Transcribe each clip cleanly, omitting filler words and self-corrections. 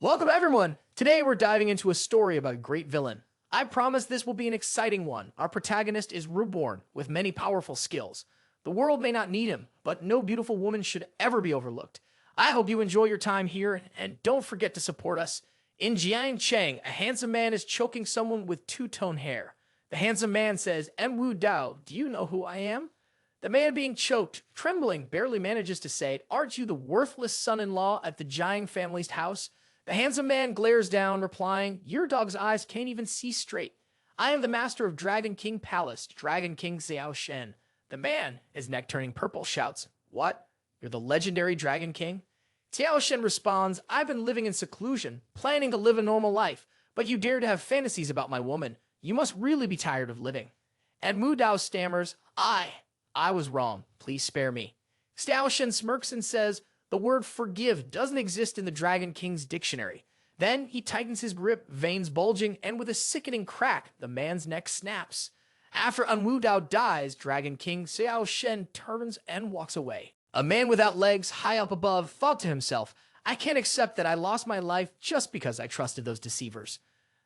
Welcome everyone! Today we're diving into a story about a great villain. I promise this will be an exciting one. Our protagonist is reborn with many powerful skills. The world may not need him, but no beautiful woman should ever be overlooked. I hope you enjoy your time here, and don't forget to support us. In Jiang Chang, a handsome man is choking someone with two-tone hair. The handsome man says, En Wu Dao, do you know who I am? The man being choked, trembling, barely manages to say, aren't you the worthless son-in-law at the Jiang family's house? The handsome man glares down, replying, your dog's eyes can't even see straight. I am the master of Dragon King Palace, Dragon King Xiao Shen. The man, his neck turning purple, shouts, what? You're the legendary Dragon King? Xiao Shen responds, I've been living in seclusion, planning to live a normal life, but you dare to have fantasies about my woman. You must really be tired of living. En Wu Dao stammers, I was wrong. Please spare me. Xiao Shen smirks and says, the word forgive doesn't exist in the Dragon King's dictionary. Then he tightens his grip, veins bulging, and with a sickening crack, the man's neck snaps. After En Wu Dao dies, Dragon King Xiao Shen turns and walks away. A man without legs, high up above, thought to himself, I can't accept that I lost my life just because I trusted those deceivers.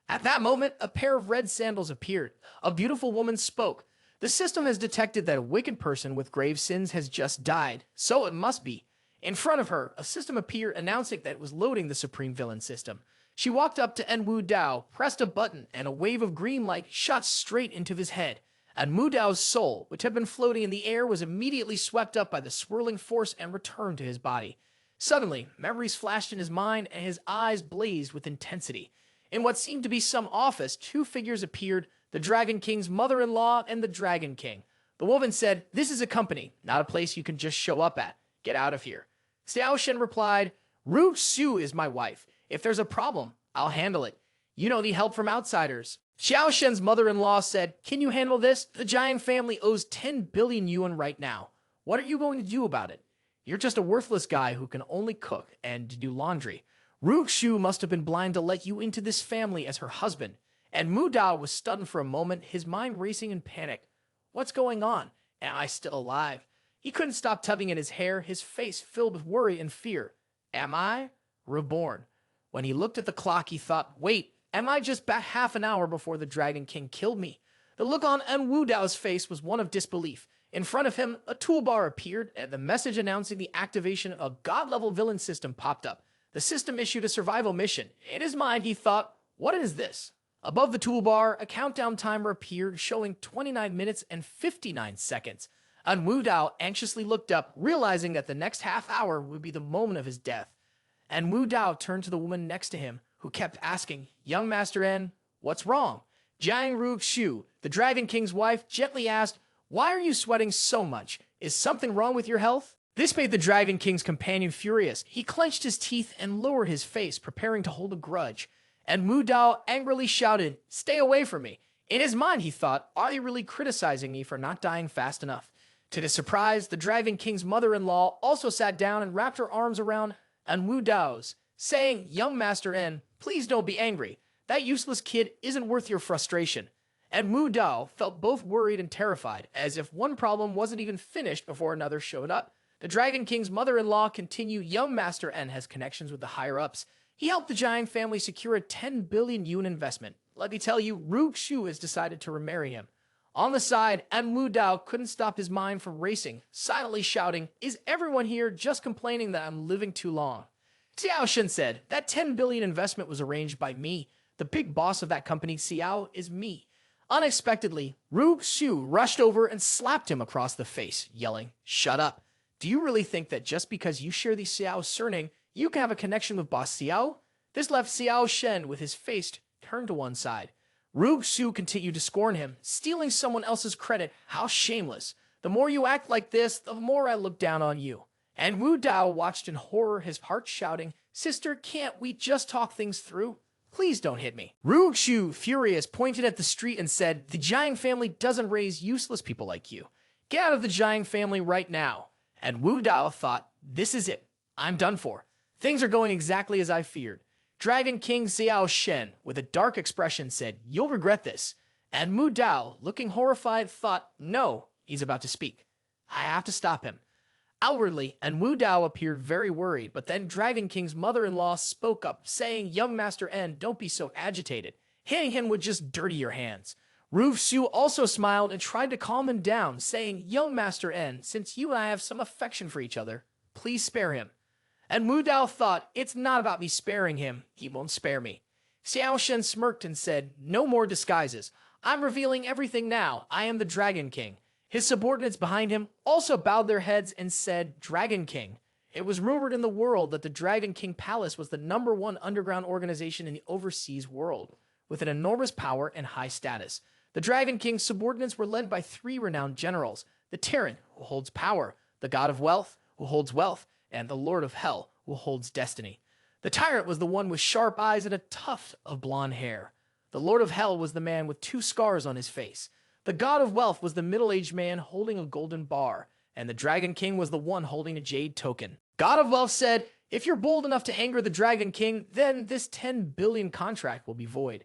At that moment, a pair of red sandals appeared. A beautiful woman spoke. The system has detected that a wicked person with grave sins has just died, so it must be. In front of her, a system appeared announcing that it was loading the Supreme Villain system. She walked up to En Wu Dao, pressed a button, and a wave of green light shot straight into his head. En Wu Dao's soul, which had been floating in the air, was immediately swept up by the swirling force and returned to his body. Suddenly, memories flashed in his mind and his eyes blazed with intensity. In what seemed to be some office, two figures appeared, the Dragon King's mother-in-law and the Dragon King. The woman said, this is a company, not a place you can just show up at. Get out of here. Xiao Shen replied, Ru Xu is my wife. If there's a problem, I'll handle it. You don't need help from outsiders. Xiao Shen's mother-in-law said, can you handle this? The giant family owes 10 billion yuan right now. What are you going to do about it? You're just a worthless guy who can only cook and do laundry. Ru Xu must have been blind to let you into this family as her husband. And Mu Dao was stunned for a moment, his mind racing in panic. What's going on? Am I still alive? He couldn't stop tugging at his hair, his face filled with worry and fear. Am I reborn? When he looked at the clock, he thought, wait, am I just back half an hour before the Dragon King killed me? The look on En Wu Dao's face was one of disbelief. In front of him, a toolbar appeared, and the message announcing the activation of a god-level villain system popped up. The system issued a survival mission. In his mind, he thought, what is this? Above the toolbar, a countdown timer appeared, showing 29 minutes and 59 seconds. En Wu Dao anxiously looked up, realizing that the next half hour would be the moment of his death. En Wu Dao turned to the woman next to him, who kept asking, young Master En, what's wrong? Jiang Ru Xu, the Dragon King's wife, gently asked, why are you sweating so much? Is something wrong with your health? This made the Dragon King's companion furious. He clenched his teeth and lowered his face, preparing to hold a grudge. En Wu Dao angrily shouted, stay away from me. In his mind, he thought, are they really criticizing me for not dying fast enough? To his surprise, the Dragon King's mother-in-law also sat down and wrapped her arms around En Wu Dao's, saying, young Master En, please don't be angry. That useless kid isn't worth your frustration. En Wu Dao felt both worried and terrified, as if one problem wasn't even finished before another showed up. The Dragon King's mother-in-law continued, young Master En has connections with the higher-ups. He helped the giant family secure a 10 billion yuan investment. Let me tell you, Ru Xu has decided to remarry him. On the side, En Wu Dao couldn't stop his mind from racing, silently shouting, is everyone here just complaining that I'm living too long? Xiao Shen said, that 10 billion investment was arranged by me. The big boss of that company, Xiao, is me. Unexpectedly, Ru Xu rushed over and slapped him across the face, yelling, shut up. Do you really think that just because you share the Xiao surname, you can have a connection with boss Xiao? This left Xiao Shen with his face turned to one side. Ru Xu continued to scorn him, stealing someone else's credit. How shameless. The more you act like this, the more I look down on you. And Wu Dao watched in horror, his heart shouting, sister, can't we just talk things through? Please don't hit me. Ru Xu, furious, pointed at the street and said, the Jiang family doesn't raise useless people like you. Get out of the Jiang family right now. And Wu Dao thought, this is it. I'm done for. Things are going exactly as I feared. Dragon King Xiao Shen, with a dark expression, said, you'll regret this. And Mu Dao, looking horrified, thought, no, he's about to speak. I have to stop him. Outwardly, En Wu Dao appeared very worried, but then Dragon King's mother-in-law spoke up, saying, "Young Master En, don't be so agitated. Hitting him would just dirty your hands." Ru Xu also smiled and tried to calm him down, saying, "Young Master En, since you and I have some affection for each other, please spare him." And Wu Dao thought, "It's not about me sparing him. He won't spare me." Xiao Shen smirked and said, "No more disguises. I'm revealing everything now. I am the Dragon King." His subordinates behind him also bowed their heads and said, "Dragon King." It was rumored in the world that the Dragon King Palace was the #1 underground organization in the overseas world, with an enormous power and high status. The Dragon King's subordinates were led by 3 renowned generals: the Tyrant, who holds power, the God of Wealth, who holds wealth, and the Lord of Hell, who holds destiny. The Tyrant was the one with sharp eyes and a tuft of blonde hair. The Lord of Hell was the man with 2 scars on his face. The God of Wealth was the middle-aged man holding a golden bar, and the Dragon King was the one holding a jade token. God of Wealth said, "If you're bold enough to anger the Dragon King, then this 10 billion contract will be void."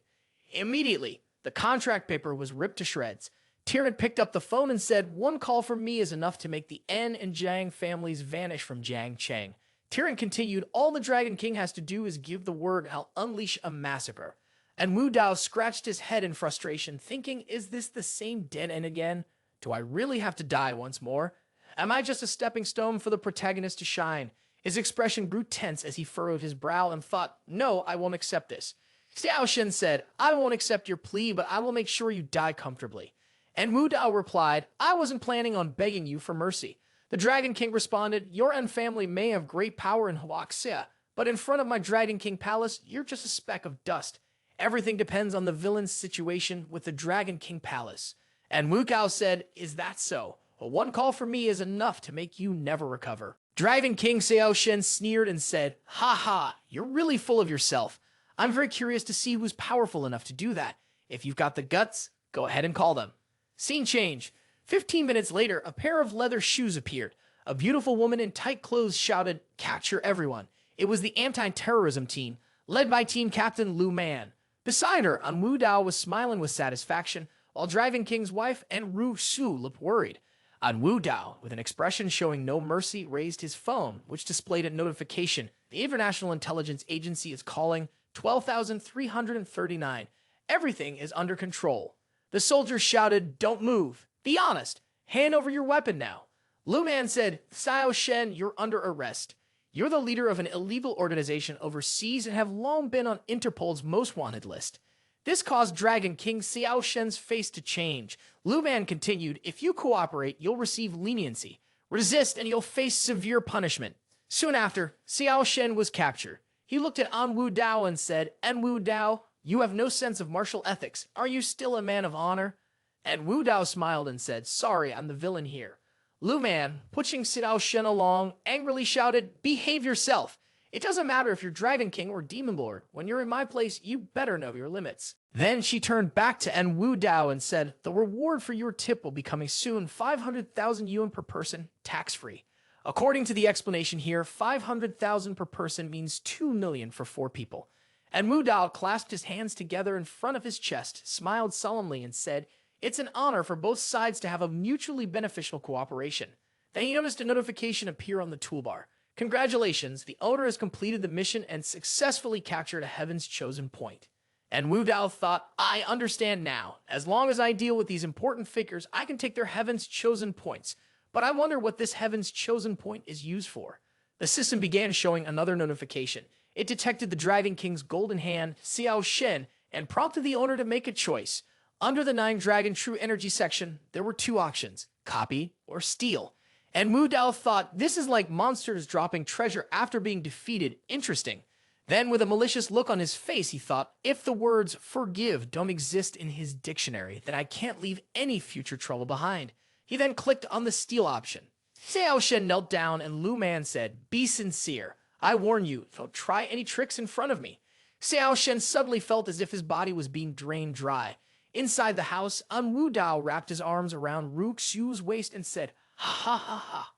Immediately, the contract paper was ripped to shreds. Tyrant picked up the phone and said, "One call from me is enough to make the En and Jiang families vanish from Jiangcheng." Tyrant continued, "All the Dragon King has to do is give the word, I'll unleash a massacre." And Wu Dao scratched his head in frustration, thinking, "Is this the same dead end again? Do I really have to die once more? Am I just a stepping stone for the protagonist to shine?" His expression grew tense as he furrowed his brow and thought, "No, I won't accept this." Xiao Shen said, "I won't accept your plea, but I will make sure you die comfortably." And Wu Dao replied, "I wasn't planning on begging you for mercy." The Dragon King responded, "Your En family may have great power in Huaxia, but in front of my Dragon King palace, you're just a speck of dust. Everything depends on the villain's situation with the Dragon King Palace." And Wu Gao said, "Is that so? Well, one call from me is enough to make you never recover." Dragon King Xiao Shen sneered and said, "Ha ha, you're really full of yourself. I'm very curious to see who's powerful enough to do that. If you've got the guts, go ahead and call them." Scene change. 15 minutes later, a pair of leather shoes appeared. A beautiful woman in tight clothes shouted, "Capture everyone." It was the anti-terrorism team, led by team captain Lu Man. Beside her, En Wu Dao was smiling with satisfaction, while Dragon King's wife and Ru Xu looked worried. En Wu Dao, with an expression showing no mercy, raised his phone, which displayed a notification. "The International Intelligence Agency is calling 12,339. Everything is under control." The soldiers shouted, "Don't move. Be honest. Hand over your weapon now." Lu Man said, "Xiao Shen, you're under arrest. You're the leader of an illegal organization overseas and have long been on Interpol's most wanted list." This caused Dragon King Xiao Shen's face to change. Lu Man continued, "If you cooperate, you'll receive leniency. Resist and you'll face severe punishment." Soon after, Xiao Shen was captured. He looked at En Wu Dao and said, "En Wu Dao, you have no sense of martial ethics. Are you still a man of honor?" And Wu Dao smiled and said, "Sorry, I'm the villain here." Lu Man, pushing Xiao Shen along, angrily shouted, "Behave yourself. It doesn't matter if you're Dragon King or Demon Lord. When you're in my place, you better know your limits." Then she turned back to En Wu Dao and said, "The reward for your tip will be coming soon, 500,000 yuan per person, tax-free." According to the explanation here, 500,000 per person means 2 million for 4 people. And Wu Dao clasped his hands together in front of his chest, smiled solemnly, and said, "It's an honor for both sides to have a mutually beneficial cooperation." Then he noticed a notification appear on the toolbar. "Congratulations, the owner has completed the mission and successfully captured a Heaven's Chosen Point." And Wu Dao thought, "I understand now. As long as I deal with these important figures, I can take their Heaven's Chosen Points. But I wonder what this Heaven's Chosen Point is used for." The system began showing another notification. It detected the Dragon King's golden hand, Xiao Shen, and prompted the owner to make a choice. Under the 9 Dragon True Energy section, there were 2 options: copy or steal. And Wu Dao thought, "This is like monsters dropping treasure after being defeated. Interesting." Then, with a malicious look on his face, he thought, "If the words forgive don't exist in his dictionary, then I can't leave any future trouble behind." He then clicked on the steal option. Xiao Shen knelt down and Lu Man said, "Be sincere. I warn you, don't try any tricks in front of me." Xiao Shen suddenly felt as if his body was being drained dry. Inside the house, En Wu Dao wrapped his arms around Ru Xu's waist and said, "Ha ha ha ha.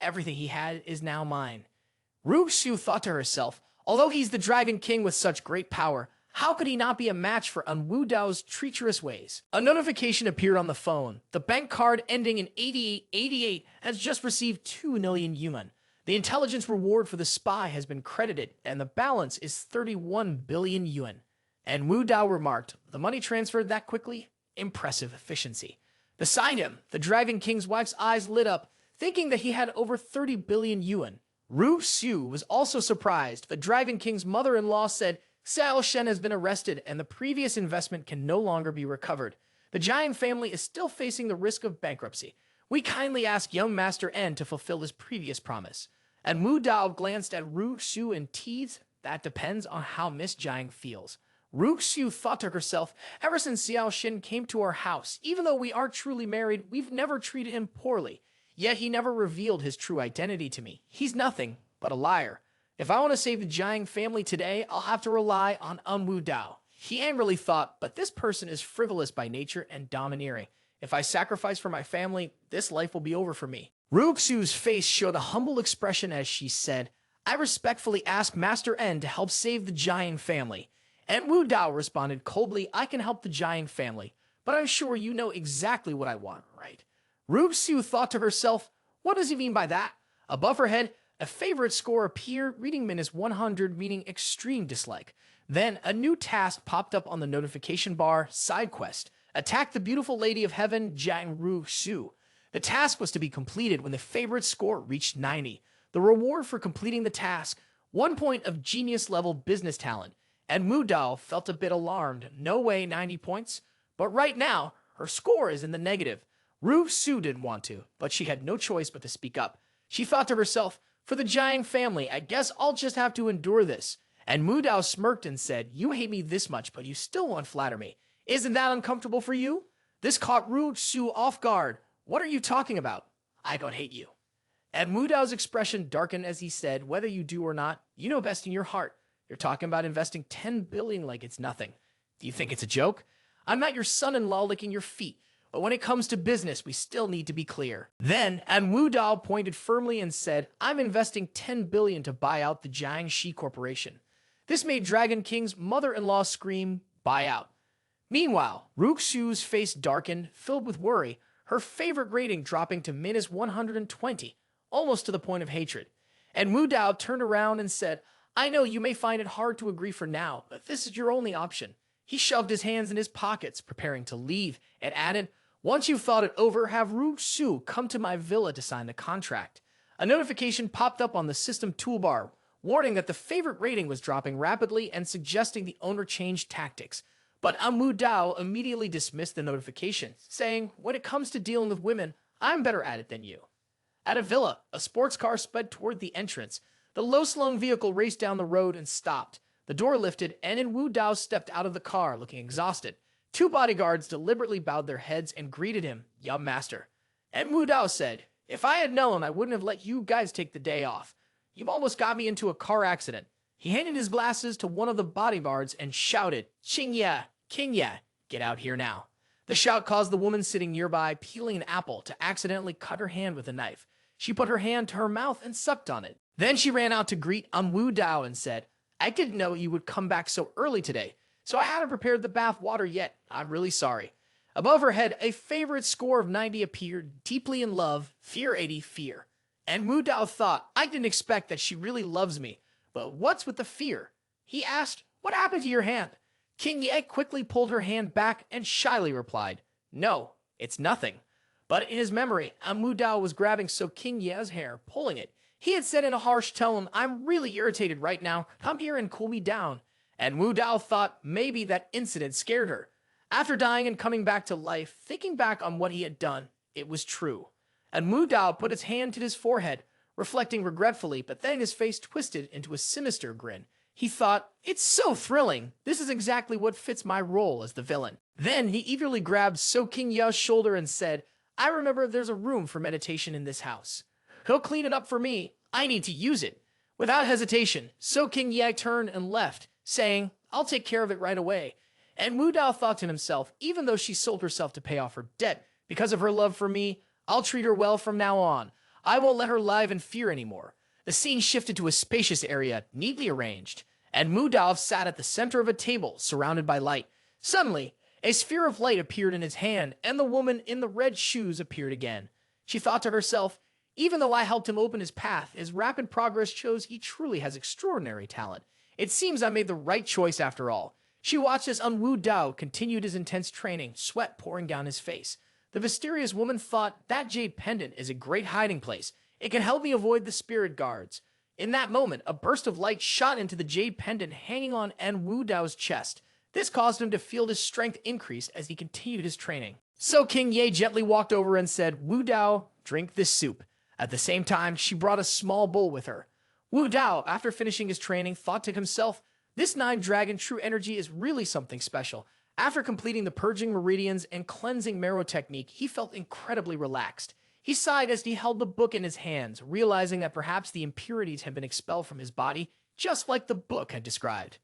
Everything he had is now mine." Ru Xu thought to herself, "Although he's the Dragon King with such great power, How could he not be a match for En Wu Dao's treacherous ways? A notification appeared on the phone. The bank card ending in 8888 has just received 2 million yuan. The intelligence reward for the spy has been credited, and the balance is 31 billion yuan. En Wu Dao remarked, the money transferred that quickly? Impressive efficiency. Beside him, the Dragon King's wife's eyes lit up, thinking that he had over 30 billion yuan. Ru Xiu was also surprised. The Dragon King's mother-in-law said, Xiao Shen has been arrested and the previous investment can no longer be recovered. The giant family is still facing the risk of bankruptcy. We kindly ask young Master En to fulfill his previous promise. And Wu Dao glanced at Ru Xiu and teased, that depends on how Miss Jiang feels. Ru Xiu thought to herself, ever since Xiao Shen came to our house, even though we are truly married, we've never treated him poorly. Yet he never revealed his true identity to me. He's nothing but a liar. If I want to save the Jiang family today, I'll have to rely on En Wu Dao. He angrily thought, but this person is frivolous by nature and domineering. If I sacrifice for my family, this life will be over for me. Ru Xiu's face showed a humble expression as she said, I respectfully ask Master En to help save the Jiang family. En Wu Dao responded coldly, I can help the Jiang family, but I'm sure you know exactly what I want, right? Ru Xiu thought to herself, what does he mean by that? Above her head, a favorite score appeared, reading -100, meaning extreme dislike. Then a new task popped up on the notification bar, side quest. Attack the beautiful lady of heaven, Jiang Ru Xiu. The task was to be completed when the favorite score reached 90. The reward for completing the task, 1 point of genius level business talent. And Wu Dao felt a bit alarmed. No way 90 points. But right now, her score is in the negative. Ru Xiu didn't want to, but she had no choice but to speak up. She thought to herself, for the Jiang family, I guess I'll just have to endure this. And Wu Dao smirked and said, you hate me this much, but you still won't flatter me. Isn't that uncomfortable for you? This caught Ru Xiu off guard. What are you talking about? I don't hate you. And Wu Dao's expression darkened as he said, whether you do or not, you know best in your heart. You're talking about investing 10 billion like it's nothing. Do you think it's a joke? I'm not your son-in-law licking your feet. But when it comes to business, we still need to be clear. Then, En Wu Dao pointed firmly and said, I'm investing 10 billion to buy out the Jiangxi Corporation. This made Dragon King's mother-in-law scream, buy out. Meanwhile, Ru Xiu's face darkened, filled with worry, her favorite rating dropping to -120, almost to the point of hatred. And Wu Dao turned around and said, I know you may find it hard to agree for now, but this is your only option. He shoved his hands in his pockets, preparing to leave, and added, once you've thought it over, have Ru Xiu come to my villa to sign the contract. A notification popped up on the system toolbar, warning that the favorite rating was dropping rapidly and suggesting the owner changed tactics. But En Wu Dao immediately dismissed the notification, saying, when it comes to dealing with women, I'm better at it than you. At a villa, a sports car sped toward the entrance. The low-slung vehicle raced down the road and stopped. The door lifted, and En Wu Dao stepped out of the car, looking exhausted. 2 bodyguards deliberately bowed their heads and greeted him, young master. En Wu Dao said, if I had known, I wouldn't have let you guys take the day off. You've almost got me into a car accident. He handed his glasses to one of the bodyguards and shouted, Qingya, Qingya, get out here now. The shout caused the woman sitting nearby, peeling an apple, to accidentally cut her hand with a knife. She put her hand to her mouth and sucked on it. Then she ran out to greet En Wu Dao and said, I didn't know you would come back so early today, so I hadn't prepared the bath water yet. I'm really sorry. Above her head, a favorite score of 90 appeared, deeply in love, fear 80, fear. And Wu Dao thought, I didn't expect that she really loves me, but what's with the fear? He asked, what happened to your hand? King Ye quickly pulled her hand back and shyly replied, no, it's nothing. But in his memory, En Wu Dao was grabbing So King Ye's hair, pulling it. He had said in a harsh tone, I'm really irritated right now. Come here and cool me down. And Wu Dao thought maybe that incident scared her. After dying and coming back to life, thinking back on what he had done, it was true. And Wu Dao put his hand to his forehead, reflecting regretfully, but then his face twisted into a sinister grin. He thought, it's so thrilling. This is exactly what fits my role as the villain. Then he eagerly grabbed So King Ye's shoulder and said, I remember there's a room for meditation in this house. He'll clean it up for me. I need to use it. Without hesitation, So King Ye turned and left, saying, I'll take care of it right away. And Wu Dao thought to himself, even though she sold herself to pay off her debt, because of her love for me, I'll treat her well from now on. I won't let her live in fear anymore. The scene shifted to a spacious area, neatly arranged. En Wu Dao sat at the center of a table, surrounded by light. Suddenly, a sphere of light appeared in his hand, and the woman in the red shoes appeared again. She thought to herself, even though I helped him open his path, his rapid progress shows he truly has extraordinary talent. It seems I made the right choice after all. She watched as En Wu Dao continued his intense training, sweat pouring down his face. The mysterious woman thought, that jade pendant is a great hiding place. It can help me avoid the spirit guards. In that moment, a burst of light shot into the jade pendant hanging on En Wu Dao's chest. This caused him to feel his strength increase as he continued his training. So King Ye gently walked over and said, Wu Dao, drink this soup. At the same time, she brought a small bowl with her. Wu Dao, after finishing his training, thought to himself, this 9-dragon true energy is really something special. After completing the purging meridians and cleansing marrow technique, he felt incredibly relaxed. He sighed as he held the book in his hands, realizing that perhaps the impurities had been expelled from his body, just like the book had described.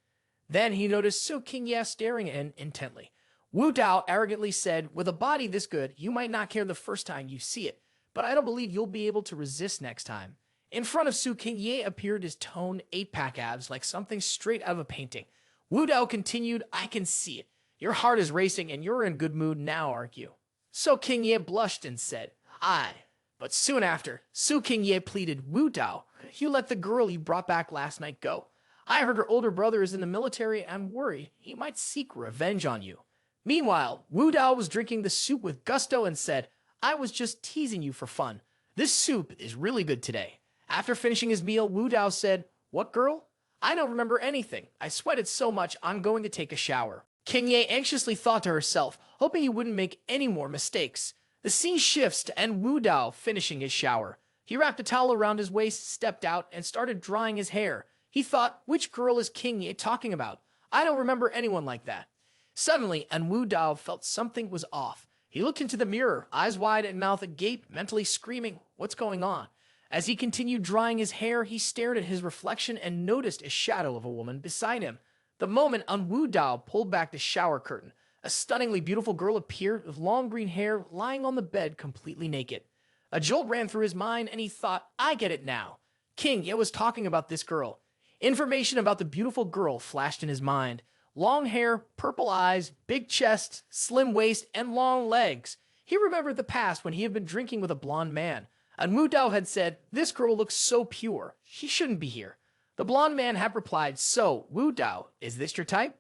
Then he noticed Su Qingye staring at him intently. Wu Dao arrogantly said, with a body this good, you might not care the first time you see it, but I don't believe you'll be able to resist next time. In front of Su Qingye appeared his toned 8-pack abs like something straight out of a painting. Wu Dao continued, I can see it. Your heart is racing and you're in good mood now, aren't you? So Qingye blushed and said, Aye. But soon after, Su Qingye pleaded, Wu Dao, you let the girl you brought back last night go. I heard her older brother is in the military and I'm worried he might seek revenge on you. Meanwhile, Wu Dao was drinking the soup with gusto and said, I was just teasing you for fun. This soup is really good today. After finishing his meal, Wu Dao said, What girl? I don't remember anything. I sweated so much I'm going to take a shower. Qingye anxiously thought to herself, hoping he wouldn't make any more mistakes. The scene shifts to En Wu Dao finishing his shower. He wrapped a towel around his waist, stepped out, and started drying his hair. He thought, which girl is Qingye talking about? I don't remember anyone like that. Suddenly, En Wu Dao felt something was off. He looked into the mirror, eyes wide and mouth agape, mentally screaming, what's going on? As he continued drying his hair, he stared at his reflection and noticed a shadow of a woman beside him. The moment En Wu Dao pulled back the shower curtain, a stunningly beautiful girl appeared with long green hair lying on the bed completely naked. A jolt ran through his mind and he thought, I get it now. Qingye was talking about this girl. Information about the beautiful girl flashed in his mind. Long hair, purple eyes, big chest, slim waist, and long legs. He remembered the past when he had been drinking with a blonde man. And Wu Dao had said, this girl looks so pure. She shouldn't be here. The blonde man had replied, so, Wu Dao, is this your type?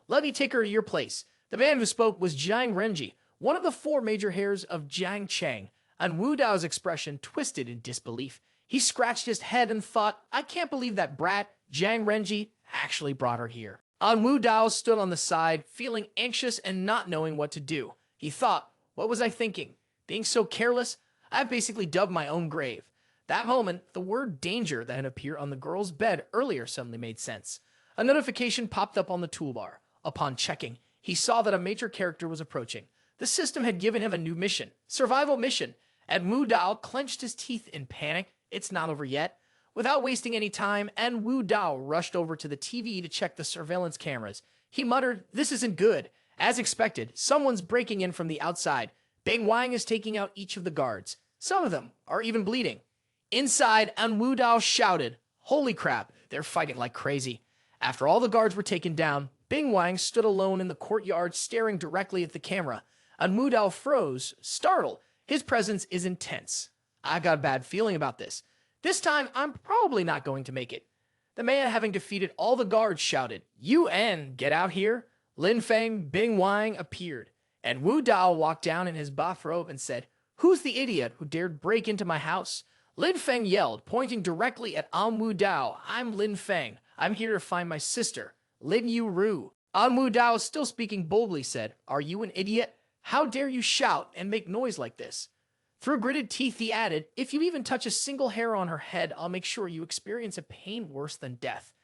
Let me take her to your place. The man who spoke was Jiang Renji, one of the 4 major heirs of Jiang Cheng, and Wu Dao's expression twisted in disbelief. He scratched his head and thought, I can't believe that brat, Jiang Renji, actually brought her here. En Wu Dao stood on the side, feeling anxious and not knowing what to do. He thought, what was I thinking? Being so careless? I've basically dug my own grave. That moment, the word danger that had appeared on the girl's bed earlier suddenly made sense. A notification popped up on the toolbar. Upon checking, he saw that a major character was approaching. The system had given him a new mission, survival mission, and Wu Dao clenched his teeth in panic. It's not over yet. Without wasting any time, En Wu Dao rushed over to the TV to check the surveillance cameras. He muttered, this isn't good. As expected, someone's breaking in from the outside. Bing Wang is taking out each of the guards. Some of them are even bleeding. Inside, En Wu Dao shouted, holy crap, they're fighting like crazy. After all the guards were taken down, Bing Wang stood alone in the courtyard staring directly at the camera. En Wu Dao froze, startled. His presence is intense. I got a bad feeling about this. This time, I'm probably not going to make it. The man, having defeated all the guards, shouted, you En, get out here. Lin Feng, Bing Wang appeared, and Wu Dao walked down in his bathrobe and said, who's the idiot who dared break into my house? Lin Feng yelled, pointing directly at En Wu Dao, I'm Lin Feng. I'm here to find my sister, Lin Yuru. En Wu Dao, still speaking boldly, said, are you an idiot? How dare you shout and make noise like this? Through gritted teeth, he added, if you even touch a single hair on her head, I'll make sure you experience a pain worse than death.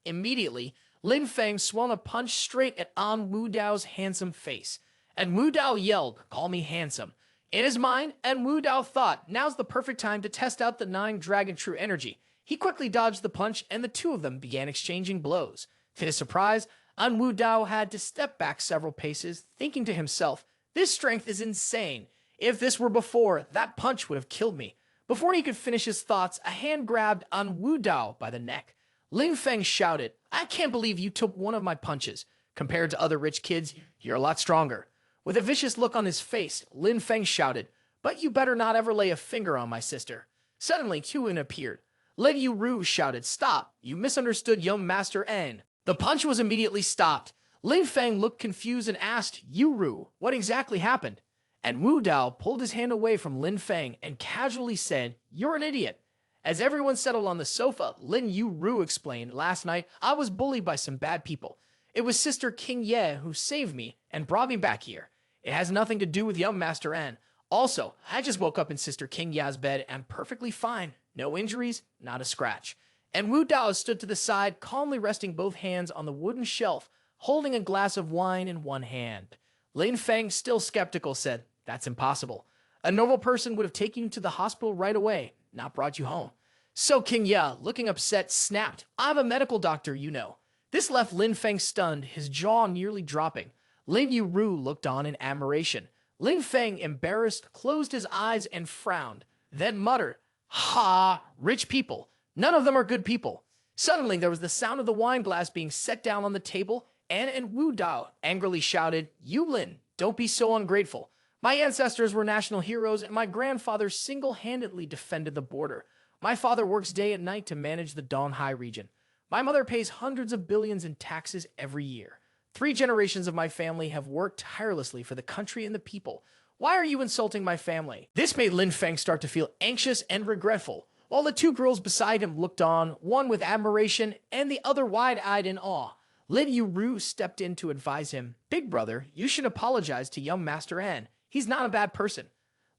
Immediately, Lin Feng swung a punch straight at En Wu Dao's handsome face, and Wu Dao yelled, call me handsome. In his mind, En Wu Dao thought, now's the perfect time to test out the 9-dragon true energy. He quickly dodged the punch, and the two of them began exchanging blows. To his surprise, En Wu Dao had to step back several paces, thinking to himself, this strength is insane. If this were before, that punch would have killed me. Before he could finish his thoughts, a hand grabbed En Wu Dao by the neck. Lin Feng shouted, I can't believe you took one of my punches. Compared to other rich kids, you're a lot stronger. With a vicious look on his face, Lin Feng shouted, but you better not ever lay a finger on my sister. Suddenly, Tuin appeared. Lin Yuru shouted, stop, you misunderstood young Master En. The punch was immediately stopped. Lin Feng looked confused and asked Yuru what exactly happened. En Wu Dao pulled his hand away from Lin Feng and casually said, you're an idiot. As everyone settled on the sofa, Lin Yuru explained, last night I was bullied by some bad people. It was Sister King Ye who saved me and brought me back here. It has nothing to do with young Master En. Also, I just woke up in Sister King Ya's bed and perfectly fine. No injuries, not a scratch. En Wu Dao stood to the side, calmly resting both hands on the wooden shelf, holding a glass of wine in one hand. Lin Feng, still skeptical, said, that's impossible. A normal person would have taken you to the hospital right away, not brought you home. So King Ya, looking upset, snapped, I'm a medical doctor, you know. This left Lin Feng stunned, his jaw nearly dropping. Lin Yuru looked on in admiration. Lin Feng, embarrassed, closed his eyes and frowned, then muttered, ha, rich people. None of them are good people. Suddenly, there was the sound of the wine glass being set down on the table, and En Wu Dao angrily shouted, you Lin, don't be so ungrateful. My ancestors were national heroes, and my grandfather single-handedly defended the border. My father works day and night to manage the Donghai region. My mother pays hundreds of billions in taxes every year. 3 generations of my family have worked tirelessly for the country and the people. Why are you insulting my family? This made Lin Feng start to feel anxious and regretful, while the 2 girls beside him looked on, one with admiration and the other wide-eyed in awe. Lin Yuru stepped in to advise him, big brother, you should apologize to young Master En. He's not a bad person.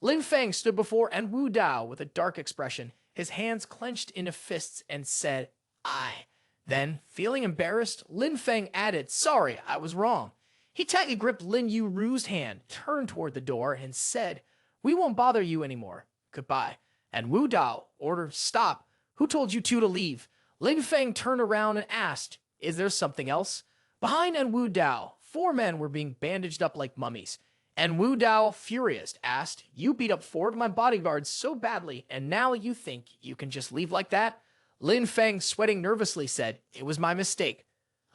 Lin Feng stood before En Wu Dao with a dark expression, his hands clenched into fists, and said, I. Then, feeling embarrassed, Lin Feng added, sorry, I was wrong. He tightly gripped Lin Yuru's hand, turned toward the door, and said, we won't bother you anymore. Goodbye. And Wu Dao ordered, stop. Who told you 2 to leave? Lin Feng turned around and asked, is there something else? Behind En Wu Dao, 4 men were being bandaged up like mummies. En Wu Dao, furious, asked, you beat up 4 of my bodyguards so badly, and now you think you can just leave like that? Lin Feng, sweating nervously, said, it was my mistake.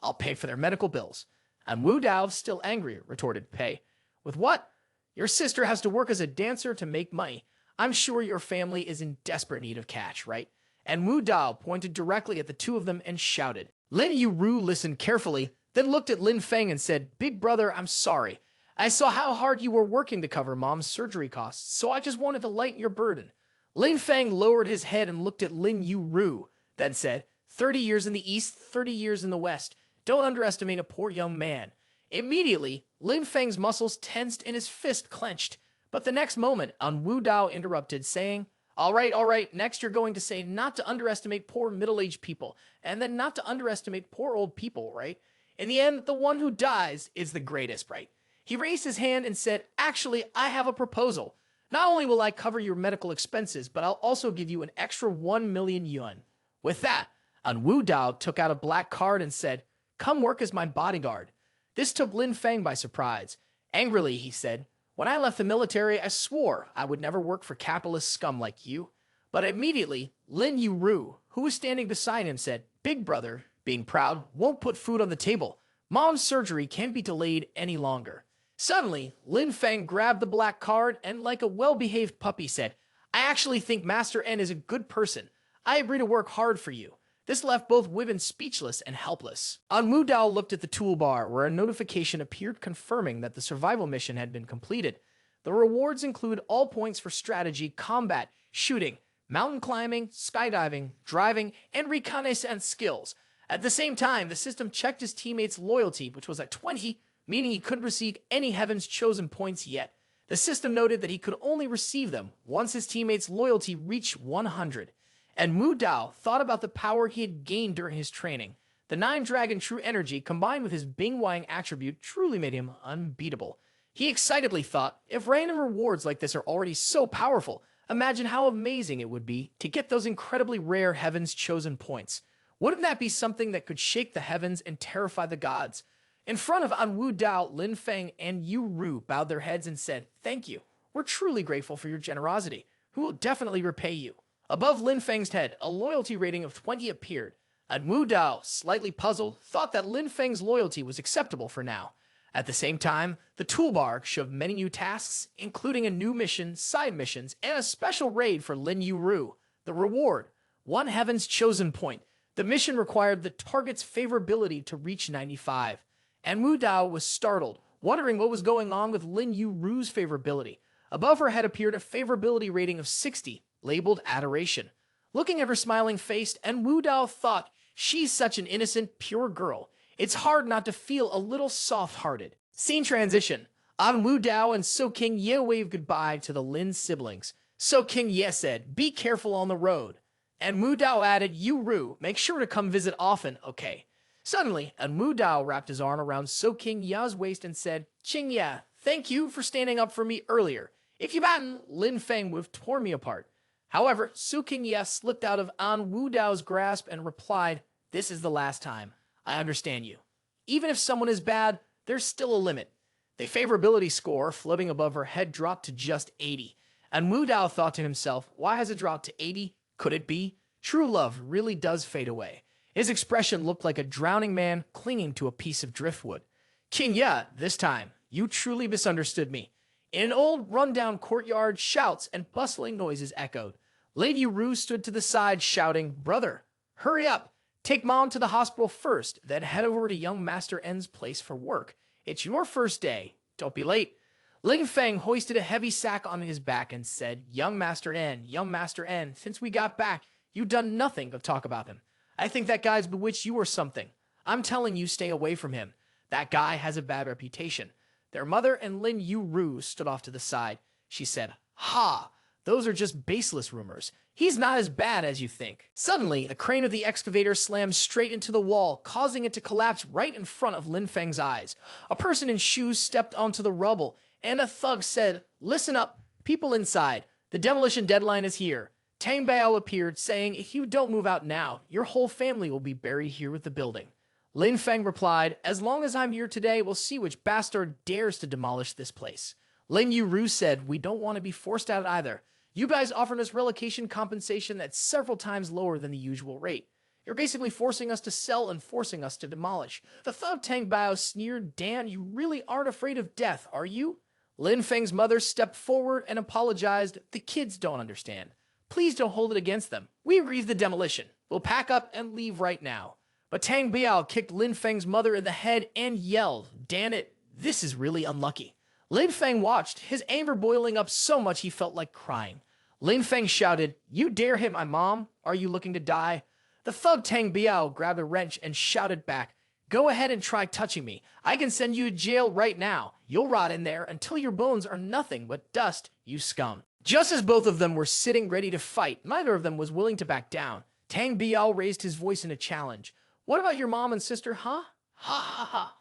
I'll pay for their medical bills. And Wu Dao, still angry, retorted, pay. With what? Your sister has to work as a dancer to make money. I'm sure your family is in desperate need of cash, right? And Wu Dao pointed directly at the 2 of them and shouted. Lin Yuru listened carefully, then looked at Lin Feng and said, big brother, I'm sorry. I saw how hard you were working to cover Mom's surgery costs, so I just wanted to lighten your burden. Lin Feng lowered his head and looked at Lin Yuru, then said, 30 years in the east, 30 years in the west. Don't underestimate a poor young man. Immediately, Lin Feng's muscles tensed and his fist clenched. But the next moment, En Wu Dao interrupted, saying, all right, next you're going to say not to underestimate poor middle-aged people, and then not to underestimate poor old people, right? In the end, the one who dies is the greatest, right? He raised his hand and said, actually, I have a proposal. Not only will I cover your medical expenses, but I'll also give you an extra 1 million yuan. With that, En Wu Dao took out a black card and said, come work as my bodyguard. This took Lin Feng by surprise. Angrily, he said, when I left the military, I swore I would never work for capitalist scum like you. But immediately, Lin Yuru, who was standing beside him, said, big brother, being proud, won't put food on the table. Mom's surgery can't be delayed any longer. Suddenly, Lin Feng grabbed the black card and, like a well-behaved puppy, said, I actually think Master En is a good person. I agree to work hard for you. This left both women speechless and helpless. En Wu Dao looked at the toolbar where a notification appeared confirming that the survival mission had been completed. The rewards include all points for strategy, combat, shooting, mountain climbing, skydiving, driving, and reconnaissance skills. At the same time, the system checked his teammates' loyalty, which was at 20, meaning he couldn't receive any Heaven's Chosen points yet. The system noted that he could only receive them once his teammates' loyalty reached 100. And Wu Dao thought about the power he had gained during his training. The 9-Dragon True Energy combined with his Bing Wang attribute truly made him unbeatable. He excitedly thought, if random rewards like this are already so powerful, imagine how amazing it would be to get those incredibly rare Heaven's Chosen points. Wouldn't that be something that could shake the heavens and terrify the gods? In front of En Wu Dao, Lin Feng and Yuru bowed their heads and said, thank you. We're truly grateful for your generosity. We will definitely repay you. Above Lin Feng's head, a loyalty rating of 20 appeared. En Wu Dao, slightly puzzled, thought that Lin Feng's loyalty was acceptable for now. At the same time, the toolbar showed many new tasks, including a new mission, side missions, and a special raid for Lin Yuru. The reward, one Heaven's Chosen Point. The mission required the target's favorability to reach 95. En Wu Dao was startled, wondering what was going on with Lin Yuru's favorability. Above her head appeared a favorability rating of 60, labeled Adoration. Looking at her smiling face, En Wu Dao thought, she's such an innocent, pure girl. It's hard not to feel a little soft-hearted. Scene transition. En Wu Dao and So King Ye waved goodbye to the Lin siblings. So King Ye said, be careful on the road. En Wu Dao added, Yuru, make sure to come visit often, okay? Suddenly, En Wu Dao wrapped his arm around So King Ye's waist and said, Qing Ye, thank you for standing up for me earlier. If you hadn't, Lin Feng would have torn me apart. However, So King Ye slipped out of En Wu Dao's grasp and replied, this is the last time. I understand you. Even if someone is bad, there's still a limit. The favorability score floating above her head dropped to just 80. En Wu Dao thought to himself, why has it dropped to 80? Could it be? True love really does fade away. His expression looked like a drowning man clinging to a piece of driftwood. King Ye, this time, you truly misunderstood me. In an old, run-down courtyard, shouts and bustling noises echoed. Lady Yuru stood to the side, shouting, brother, hurry up. Take Mom to the hospital first, then head over to young Master N's place for work. It's your first day. Don't be late. Lin Feng hoisted a heavy sack on his back and said, young Master N, since we got back, you've done nothing but talk about him. I think that guy's bewitched you or something. I'm telling you, stay away from him. That guy has a bad reputation. Their mother and Lin Yuru stood off to the side. She said, ha, those are just baseless rumors. He's not as bad as you think. Suddenly, the crane of the excavator slammed straight into the wall, causing it to collapse right in front of Lin Feng's eyes. A person in shoes stepped onto the rubble, and a thug said, listen up, people inside. The demolition deadline is here. Tang Bao appeared, saying, if you don't move out now, your whole family will be buried here with the building. Lin Feng replied, as long as I'm here today, we'll see which bastard dares to demolish this place. Lin Yuru said, we don't want to be forced out either. You guys offered us relocation compensation that's several times lower than the usual rate. You're basically forcing us to sell and forcing us to demolish. The thug Tang Bao sneered, Dan, you really aren't afraid of death, are you? Lin Feng's mother stepped forward and apologized. The kids don't understand. Please don't hold it against them. We agree to the demolition. We'll pack up and leave right now. But Tang Biao kicked Lin Feng's mother in the head and yelled, damn it, this is really unlucky. Lin Feng watched, his anger boiling up so much he felt like crying. Lin Feng shouted, you dare hit my mom? Are you looking to die? The thug Tang Biao grabbed a wrench and shouted back, go ahead and try touching me. I can send you to jail right now. You'll rot in there until your bones are nothing but dust, you scum. Just as both of them were sitting ready to fight, neither of them was willing to back down. Tang Biao raised his voice in a challenge. What about your mom and sister, huh? Ha ha ha.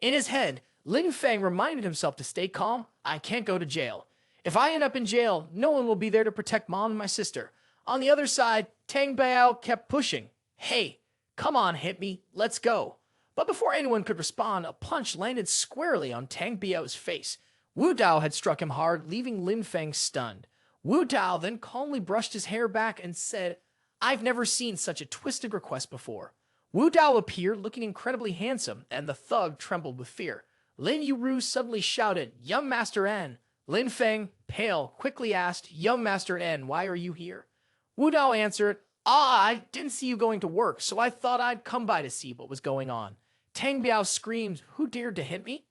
In his head, Lin Feng reminded himself to stay calm. I can't go to jail. If I end up in jail, no one will be there to protect Mom and my sister. On the other side, Tang Bao kept pushing. Hey, come on, hit me. Let's go. But before anyone could respond, a punch landed squarely on Tang Biao's face. Wu Dao had struck him hard, leaving Lin Feng stunned. Wu Dao then calmly brushed his hair back and said, I've never seen such a twisted request before. Wu Dao appeared looking incredibly handsome, and the thug trembled with fear. Lin Yuru suddenly shouted, young Master N. Lin Feng, pale, quickly asked, young Master N, why are you here? Wu Dao answered, I didn't see you going to work, so I thought I'd come by to see what was going on. Tang Biao screamed, who dared to hit me?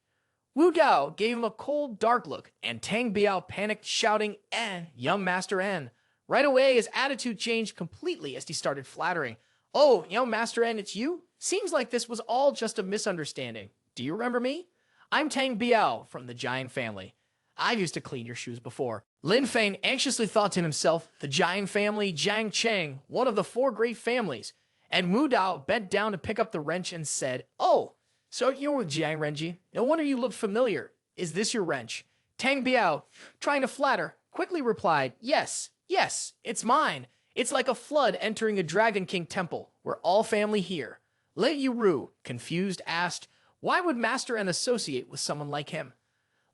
Wu Dao gave him a cold, dark look, and Tang Biao panicked, shouting, young Master N. Right away, his attitude changed completely as he started flattering. Oh, young Master N, it's you? Seems like this was all just a misunderstanding. Do you remember me? I'm Tang Biao from the Giant family. I used to clean your shoes before. Lin Feng anxiously thought to himself, the Giant family, Jiang Cheng, one of the 4 great families. And Wu Dao bent down to pick up the wrench and said, oh, so you're with Jiang Renji. No wonder you look familiar. Is this your wrench? Tang Biao, trying to flatter, quickly replied, yes, it's mine. It's like a flood entering a Dragon King temple. We're all family here. Lin Yuru, confused, asked, why would Master N associate with someone like him?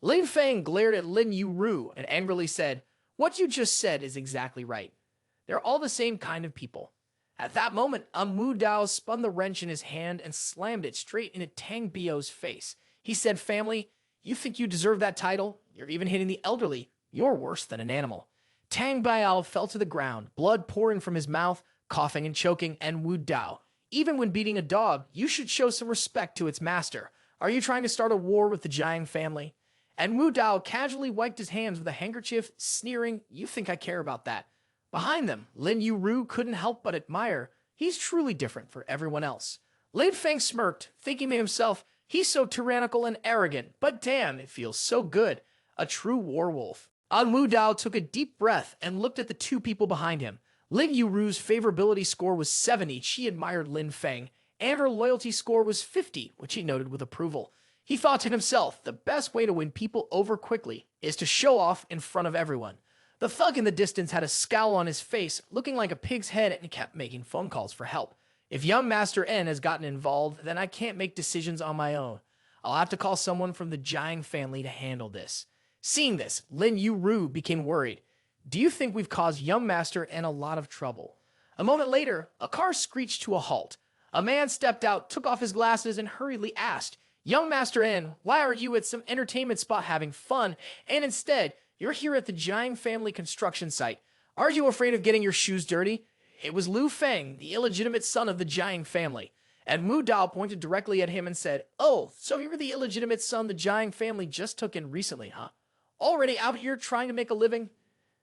Lin Feng glared at Lin Yuru and angrily said, what you just said is exactly right. They're all the same kind of people. At that moment, En Wu Dao spun the wrench in his hand and slammed it straight into Tang Biao's face. He said, "Family, you think you deserve that title? You're even hitting the elderly. You're worse than an animal." Tang Biao fell to the ground, blood pouring from his mouth, coughing and choking. En Wu Dao, even when beating a dog, you should show some respect to its master. Are you trying to start a war with the Jiang family? En Wu Dao casually wiped his hands with a handkerchief, sneering, "You think I care about that?" Behind them, Lin Yuru couldn't help but admire. He's truly different for everyone else. Lin Feng smirked, thinking to himself, he's so tyrannical and arrogant, but damn, it feels so good. A true war wolf. En Wu Dao took a deep breath and looked at the two people behind him. Lin Yuru's favorability score was 70, she admired Lin Feng, and her loyalty score was 50, which he noted with approval. He thought to himself, the best way to win people over quickly is to show off in front of everyone. The thug in the distance had a scowl on his face, looking like a pig's head, and kept making phone calls for help. If young Master En has gotten involved, then I can't make decisions on my own. I'll have to call someone from the Jiang family to handle this. Seeing this, Lin Yuru became worried. Do you think we've caused young Master En a lot of trouble? A moment later, a car screeched to a halt. A man stepped out, took off his glasses, and hurriedly asked, "Young Master En, why are you at some entertainment spot having fun, and instead, you're here at the Jiang family construction site? Aren't you afraid of getting your shoes dirty?" It was Lu Feng, the illegitimate son of the Jiang family. And Wu Dao pointed directly at him and said, "Oh, so you're the illegitimate son the Jiang family just took in recently, huh? Already out here trying to make a living?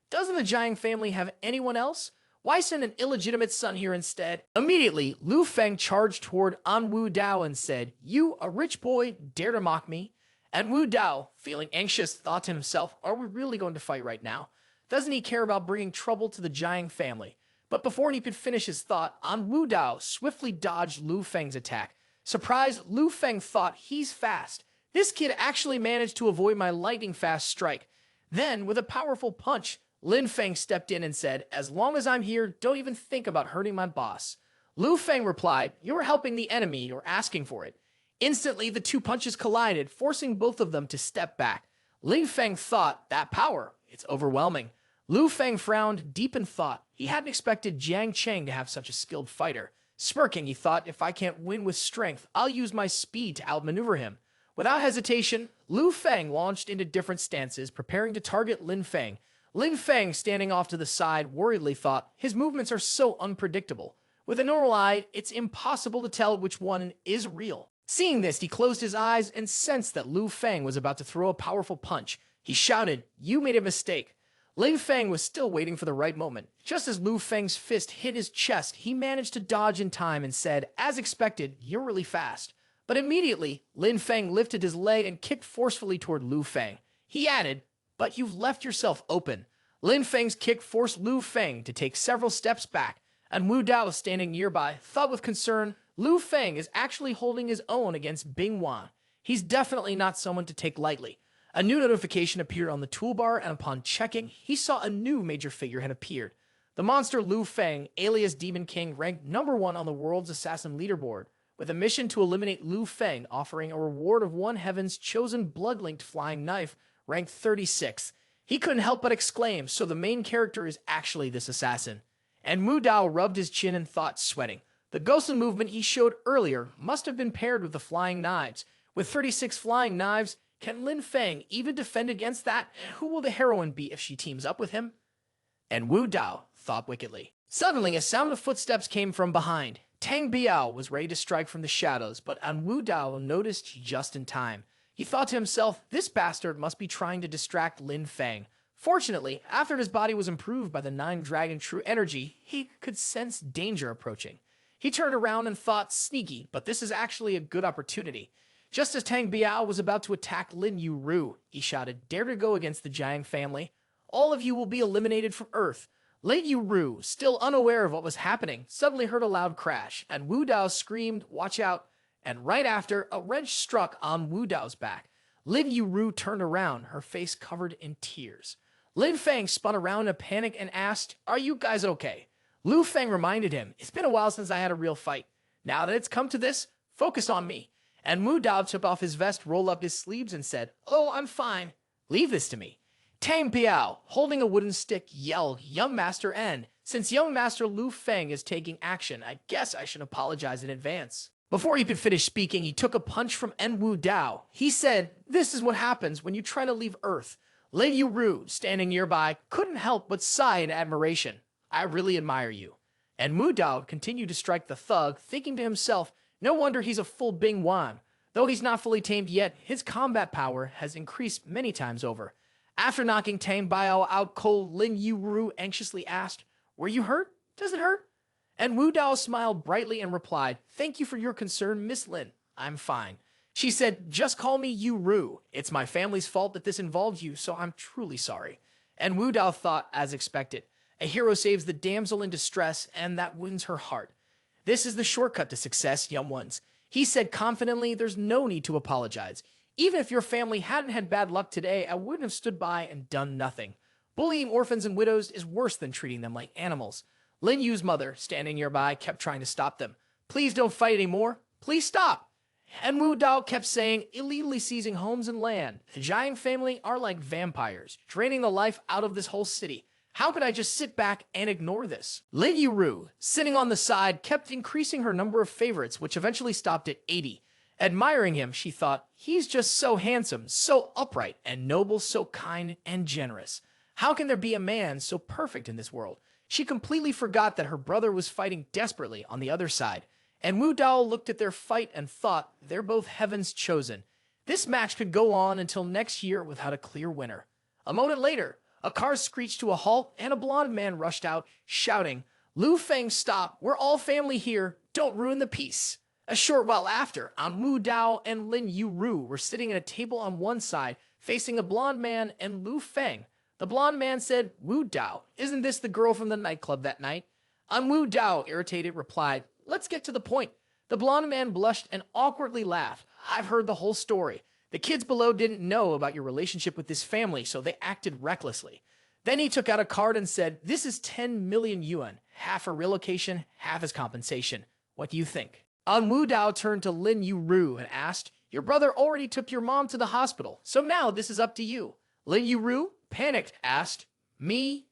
Doesn't the Jiang family have anyone else? Why send an illegitimate son here instead?" Immediately, Lu Feng charged toward En Wu Dao and said, "You, a rich boy, dare to mock me?" And Wu Dao, feeling anxious, thought to himself, are we really going to fight right now? Doesn't he care about bringing trouble to the Jiang family? But before he could finish his thought, En Wu Dao swiftly dodged Lu Feng's attack. Surprised, Lu Feng thought, he's fast. This kid actually managed to avoid my lightning-fast strike. Then, with a powerful punch, Lin Feng stepped in and said, "As long as I'm here, don't even think about hurting my boss." Lu Feng replied, "You're helping the enemy, you're asking for it." Instantly, the two punches collided, forcing both of them to step back. Lin Feng thought, that power, it's overwhelming. Lu Feng frowned, deep in thought. He hadn't expected Jiang Cheng to have such a skilled fighter. Smirking, he thought, if I can't win with strength, I'll use my speed to outmaneuver him. Without hesitation, Lu Feng launched into different stances, preparing to target Lin Feng. Lin Feng, standing off to the side, worriedly thought, his movements are so unpredictable. With a normal eye, it's impossible to tell which one is real. Seeing this, he closed his eyes and sensed that Lu Feng was about to throw a powerful punch. He shouted, "You made a mistake." Lin Feng was still waiting for the right moment. Just as Lu Feng's fist hit his chest, he managed to dodge in time and said, "As expected, you're really fast." But immediately, Lin Feng lifted his leg and kicked forcefully toward Lu Feng. He added, "But you've left yourself open." Lin Feng's kick forced Lu Feng to take several steps back, and Wu Dao, standing nearby, thought with concern, Lu Feng is actually holding his own against Bing Wan. He's definitely not someone to take lightly. A new notification appeared on the toolbar, and upon checking, he saw a new major figure had appeared. The monster Lu Feng, alias Demon King, ranked #1 on the world's assassin leaderboard, with a mission to eliminate Lu Feng, offering a reward of one heaven's chosen blood-linked flying knife, ranked 36. He couldn't help but exclaim, so the main character is actually this assassin. And Wu Dao rubbed his chin and thought, sweating. The ghostly movement he showed earlier must have been paired with the flying knives. With 36 flying knives, can Lin Feng even defend against that? Who will the heroine be if she teams up with him? And Wu Dao thought wickedly. Suddenly, a sound of footsteps came from behind. Tang Biao was ready to strike from the shadows, but En Wu Dao noticed just in time. He thought to himself, this bastard must be trying to distract Lin Feng. Fortunately, after his body was improved by the 9 Dragon True Energy, he could sense danger approaching. He turned around and thought, sneaky, but this is actually a good opportunity. Just as Tang Biao was about to attack Lin Yuru, he shouted, "Dare to go against the Jiang family? All of you will be eliminated from Earth." Lin Yuru, still unaware of what was happening, suddenly heard a loud crash, and Wu Dao screamed, "Watch out!" And right after, a wrench struck on Wu Dao's back. Lin Yuru turned around, her face covered in tears. Lin Feng spun around in a panic and asked, "Are you guys okay?" Lu Feng reminded him, "It's been a while since I had a real fight. Now that it's come to this, focus on me." And Wu Dao took off his vest, rolled up his sleeves, and said, "Oh, I'm fine. Leave this to me." Tang Biao, holding a wooden stick, yelled, "Young Master En, Since young master Lu Feng is taking action, I guess I should apologize in advance. Before he could finish speaking, he took a punch from En Wu Dao. He said, "This is what happens when you try to leave Earth." Lin Yuru, standing nearby, couldn't help but sigh in admiration. "I really admire you." En Wu Dao continued to strike the thug, thinking to himself, no wonder he's a full Bing Wan. Though he's not fully tamed yet, his combat power has increased many times over. After knocking Tang Biao out cold, Lin Yuru anxiously asked, "Were you hurt? Does it hurt?" And Wu Dao smiled brightly and replied, "Thank you for your concern, Miss Lin. I'm fine." She said, "Just call me Yuru. It's my family's fault that this involved you, so I'm truly sorry." And Wu Dao thought as expected. A hero saves the damsel in distress, and that wins her heart. This is the shortcut to success, young ones. He said confidently, "There's no need to apologize. Even if your family hadn't had bad luck today, I wouldn't have stood by and done nothing. Bullying orphans and widows is worse than treating them like animals." Lin Yu's mother, standing nearby, kept trying to stop them. "Please don't fight anymore. Please stop." And Wu Dao kept saying, "Illegally seizing homes and land. The Jiang family are like vampires, draining the life out of this whole city. How could I just sit back and ignore this?" Lin Yuru, sitting on the side, kept increasing her number of favorites, which eventually stopped at 80. Admiring him, she thought, "He's just so handsome, so upright and noble, so kind and generous. How can there be a man so perfect in this world?" She completely forgot that her brother was fighting desperately on the other side. And Wu Dao looked at their fight and thought, they're both heaven's chosen. This match could go on until next year without a clear winner. A moment later, a car screeched to a halt and a blonde man rushed out, shouting, "Lu Feng, stop! We're all family here! Don't ruin the peace!" A short while after, An Wu Dao and Lin Yuru were sitting at a table on one side, facing a blonde man and Lu Feng. The blonde man said, "Wu Dao, isn't this the girl from the nightclub that night?" An Wu Dao, irritated, replied, "Let's get to the point." The blonde man blushed and awkwardly laughed. "I've heard the whole story. The kids below didn't know about your relationship with this family, so they acted recklessly." Then he took out a card and said, "This is 10 million yuan, half for relocation, half as compensation. What do you think?" An Wu Dao turned to Lin Yuru and asked, "Your brother already took your mom to the hospital, so now this is up to you." Lin Yuru, panicked, asked, "Me?"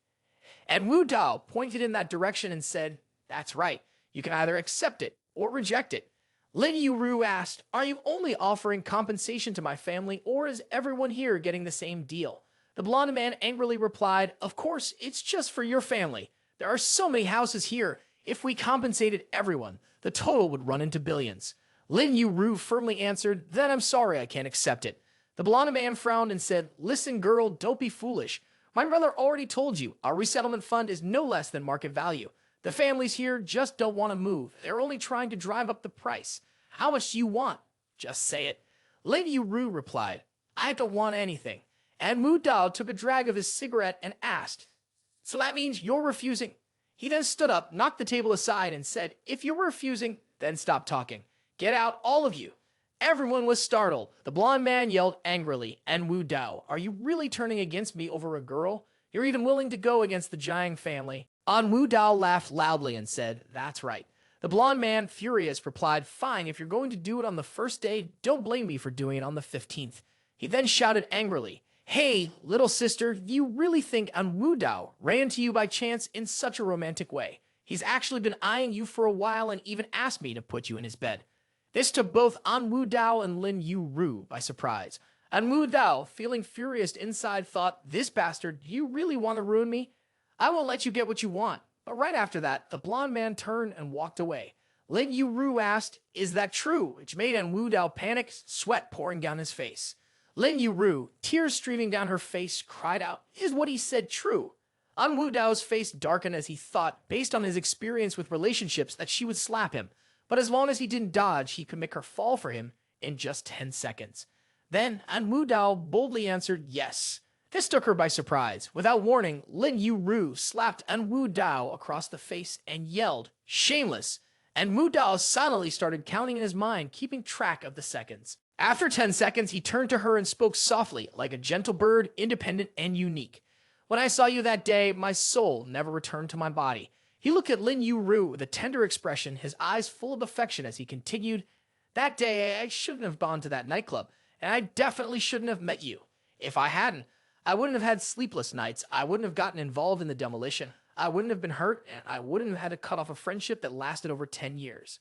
And Wu Dao pointed in that direction and said, "That's right. You can either accept it or reject it." Lin Yuru asked, "Are you only offering compensation to my family, or is everyone here getting the same deal?" The blonde man angrily replied, "Of course, it's just for your family. There are so many houses here. If we compensated everyone, the total would run into billions." Lin Yuru firmly answered, "Then I'm sorry, I can't accept it." The blonde man frowned and said, "Listen, girl, don't be foolish. My brother already told you our resettlement fund is no less than market value. The families here just don't want to move. They're only trying to drive up the price. How much do you want? Just say it." Lin Yuru replied, "I don't want anything." And Wu Dao took a drag of his cigarette and asked, "So that means you're refusing?" He then stood up, knocked the table aside, and said, "If you're refusing, then stop talking. Get out, all of you." Everyone was startled. The blonde man yelled angrily, "And Wu Dao, are you really turning against me over a girl? You're even willing to go against the Jiang family?" An Wu Dao laughed loudly and said, "That's right." The blonde man, furious, replied, "Fine, if you're going to do it on the first day, don't blame me for doing it on the 15th. He then shouted angrily, "Hey, little sister, do you really think An Wu Dao ran to you by chance in such a romantic way? He's actually been eyeing you for a while and even asked me to put you in his bed." This took both An Wu Dao and Lin Yuru by surprise. An Wu Dao, feeling furious inside, thought, "This bastard, do you really want to ruin me? I won't let you get what you want." But right after that, the blonde man turned and walked away. Lin Yuru asked, "Is that true?" which made An Wu Dao panic, sweat pouring down his face. Lin Yuru, tears streaming down her face, cried out, "Is what he said true?" An Wu Dao's face darkened as he thought, based on his experience with relationships, that she would slap him. But as long as he didn't dodge, he could make her fall for him in just 10 seconds. Then An Wu Dao boldly answered yes. This took her by surprise. Without warning, Lin Yuru slapped An Wu Dao across the face and yelled, "Shameless!" And Wu Dao silently started counting in his mind, keeping track of the seconds. After 10 seconds, he turned to her and spoke softly, like a gentle bird, independent and unique. "When I saw you that day, my soul never returned to my body." He looked at Lin Yuru with a tender expression, his eyes full of affection as he continued, "That day, I shouldn't have gone to that nightclub, and I definitely shouldn't have met you. If I hadn't, I wouldn't have had sleepless nights, I wouldn't have gotten involved in the demolition. I wouldn't have been hurt, and I wouldn't have had to cut off a friendship that lasted over 10 years.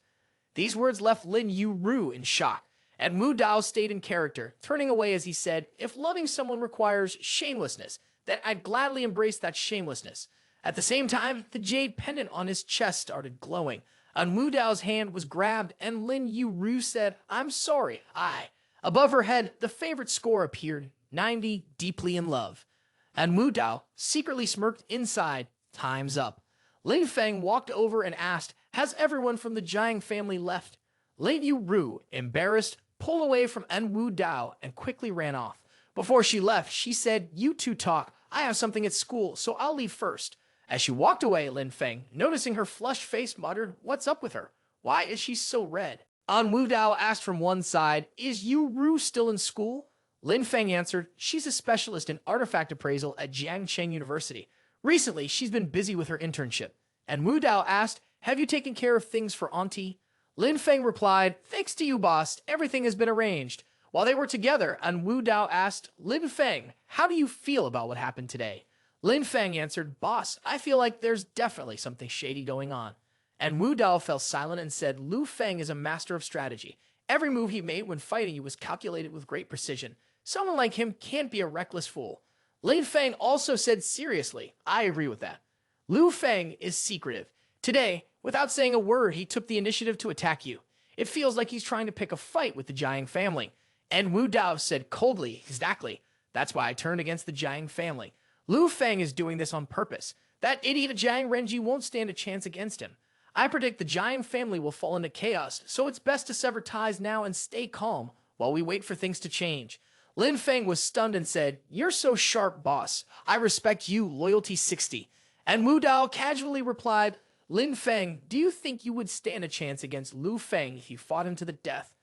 These words left Lin Yuru in shock, and Wu Dao stayed in character, turning away as he said, if loving someone requires shamelessness, then I'd gladly embrace that shamelessness. At the same time, the jade pendant on his chest started glowing. And Wu Dao's hand was grabbed, and Lin Yuru said, I'm sorry, I. Above her head, the favorite score appeared, 90, deeply in love. And Wu Dao secretly smirked inside, time's up. Lin Feng walked over and asked, has everyone from the Jiang family left? Lin Yuru, embarrassed, pulled away from En Wu Dao and quickly ran off. Before she left, she said, you two talk. I have something at school, so I'll leave first. As she walked away, Lin Feng, noticing her flushed face, muttered, what's up with her? Why is she so red? An Wu Dao asked from one side, is Yuru still in school? Lin Feng answered, she's a specialist in artifact appraisal at Jiangcheng University. Recently, she's been busy with her internship. And Wu Dao asked, have you taken care of things for Auntie? Lin Feng replied, thanks to you, boss, everything has been arranged. While they were together, An Wu Dao asked, Lin Feng, how do you feel about what happened today? Lin Feng answered, boss, I feel like there's definitely something shady going on. And Wu Dao fell silent and said, Lu Feng is a master of strategy. Every move he made when fighting you was calculated with great precision. Someone like him can't be a reckless fool. Lin Feng also said seriously, I agree with that. Lu Feng is secretive. Today, without saying a word, he took the initiative to attack you. It feels like he's trying to pick a fight with the Jiang family. And Wu Dao said coldly, exactly. That's why I turned against the Jiang family. Lu Feng is doing this on purpose. That idiot Jiang Renji won't stand a chance against him. I predict the Jiang family will fall into chaos, so it's best to sever ties now and stay calm while we wait for things to change. Lin Feng was stunned and said, you're so sharp, boss. I respect you, loyalty 60. And Wu Dao casually replied, Lin Feng, do you think you would stand a chance against Lu Feng if you fought him to the death?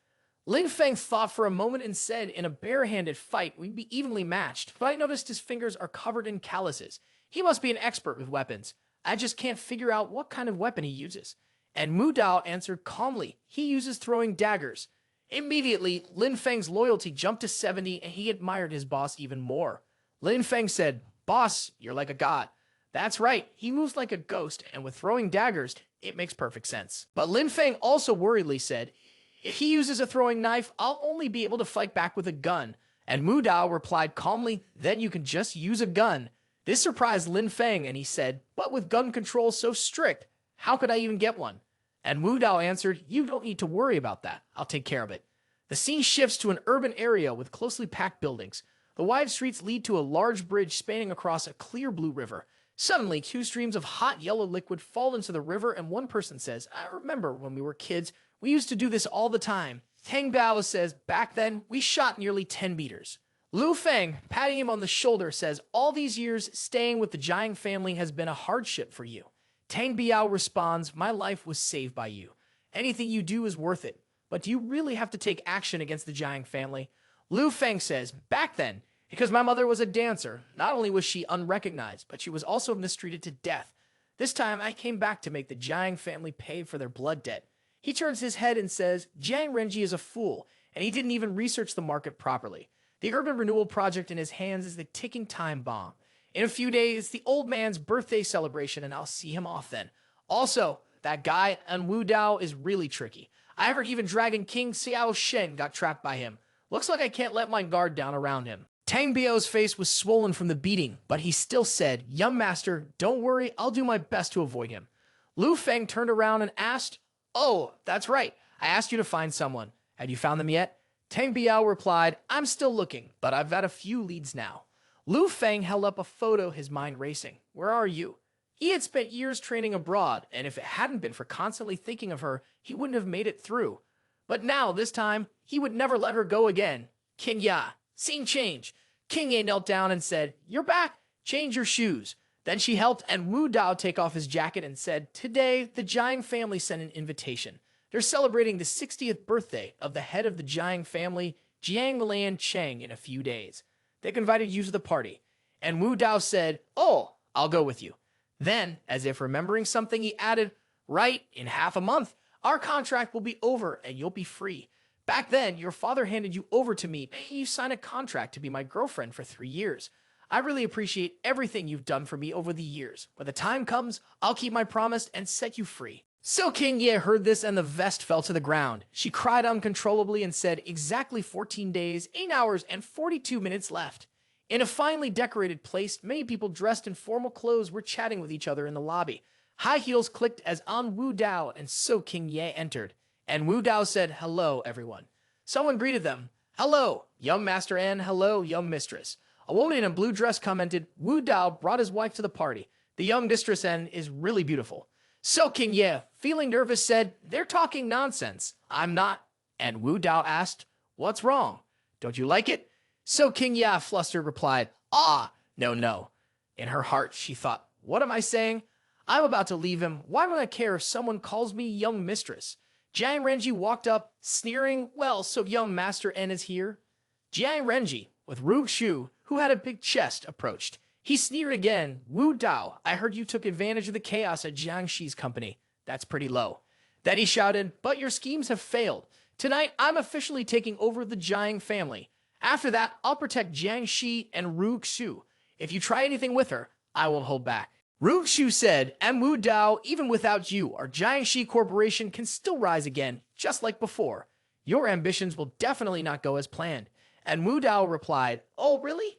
Lin Feng thought for a moment and said, in a bare-handed fight, we'd be evenly matched, but I noticed his fingers are covered in calluses. He must be an expert with weapons. I just can't figure out what kind of weapon he uses. And Wu Dao answered calmly, he uses throwing daggers. Immediately, Lin Feng's loyalty jumped to 70 and he admired his boss even more. Lin Feng said, boss, you're like a god. That's right, he moves like a ghost, and with throwing daggers, it makes perfect sense. But Lin Feng also worriedly said, if he uses a throwing knife, I'll only be able to fight back with a gun. And Wu Dao replied calmly, then you can just use a gun. This surprised Lin Feng, and he said, but with gun control so strict, how could I even get one? And Wu Dao answered, you don't need to worry about that. I'll take care of it. The scene shifts to an urban area with closely packed buildings. The wide streets lead to a large bridge spanning across a clear blue river. Suddenly, two streams of hot yellow liquid fall into the river, and one person says, I remember when we were kids, we used to do this all the time. Tang Bao says, back then, we shot nearly 10 meters. Lu Feng, patting him on the shoulder, says, all these years, staying with the Jiang family has been a hardship for you. Tang Biao responds, my life was saved by you. Anything you do is worth it. But do you really have to take action against the Jiang family? Lu Feng says, back then, because my mother was a dancer, not only was she unrecognized, but she was also mistreated to death. This time, I came back to make the Jiang family pay for their blood debt. He turns his head and says, Jiang Renji is a fool, and he didn't even research the market properly. The urban renewal project in his hands is the ticking time bomb. In a few days, the old man's birthday celebration, and I'll see him off then. Also, that guy, En Wu Dao, is really tricky. I heard even Dragon King Xiao Shen got trapped by him. Looks like I can't let my guard down around him. Tang Biao's face was swollen from the beating, but he still said, young master, don't worry, I'll do my best to avoid him. Lu Feng turned around and asked, oh, that's right. I asked you to find someone. Have you found them yet? Tang Biao replied, I'm still looking, but I've got a few leads now. Lu Feng held up a photo, his mind racing. Where are you? He had spent years training abroad, and if it hadn't been for constantly thinking of her, he wouldn't have made it through. But now, this time, he would never let her go again. King Ya. Scene change. King Ye knelt down and said, you're back. Change your shoes. Then she helped En Wu Dao take off his jacket and said, today, the Jiang family sent an invitation. They're celebrating the 60th birthday of the head of the Jiang family, Jiang Lian Cheng, in a few days. They've invited you to the party. And Wu Dao said, oh, I'll go with you. Then, as if remembering something, he added, right, in half a month, our contract will be over and you'll be free. Back then, your father handed you over to me, making you sign a contract to be my girlfriend for 3 years. I really appreciate everything you've done for me over the years. When the time comes, I'll keep my promise and set you free." So King Ye heard this and the vest fell to the ground. She cried uncontrollably and said, "Exactly 14 days, 8 hours, and 42 minutes left." In a finely decorated place, many people dressed in formal clothes were chatting with each other in the lobby. High heels clicked as En Wu Dao and So King Ye entered. En Wu Dao said, "Hello, everyone." Someone greeted them. "Hello, young master En. Hello, young mistress." A woman in a blue dress commented, "Wu Dao brought his wife to the party. The young mistress En is really beautiful." So King Ye, feeling nervous, said, "They're talking nonsense. I'm not." And Wu Dao asked, "What's wrong? Don't you like it?" So King Ye, flustered, replied, "Ah, no, no." In her heart, she thought, "What am I saying? I'm about to leave him. Why would I care if someone calls me young mistress?" Jiang Renji walked up, sneering, "Well, so young master En is here?" Jiang Renji, with Ru Shu, who had a big chest, approached. He sneered again. "Wu Dao, I heard you took advantage of the chaos at Jiang Shi's company. That's pretty low." Then he shouted, "But your schemes have failed. Tonight, I'm officially taking over the Jiang family. After that, I'll protect Jiang Shi and Ru Shu. If you try anything with her, I won't hold back." Ru Shu said, "And Wu Dao, even without you, our Jiang Shi corporation can still rise again, just like before. Your ambitions will definitely not go as planned." And Wu Dao replied, "Oh, really?"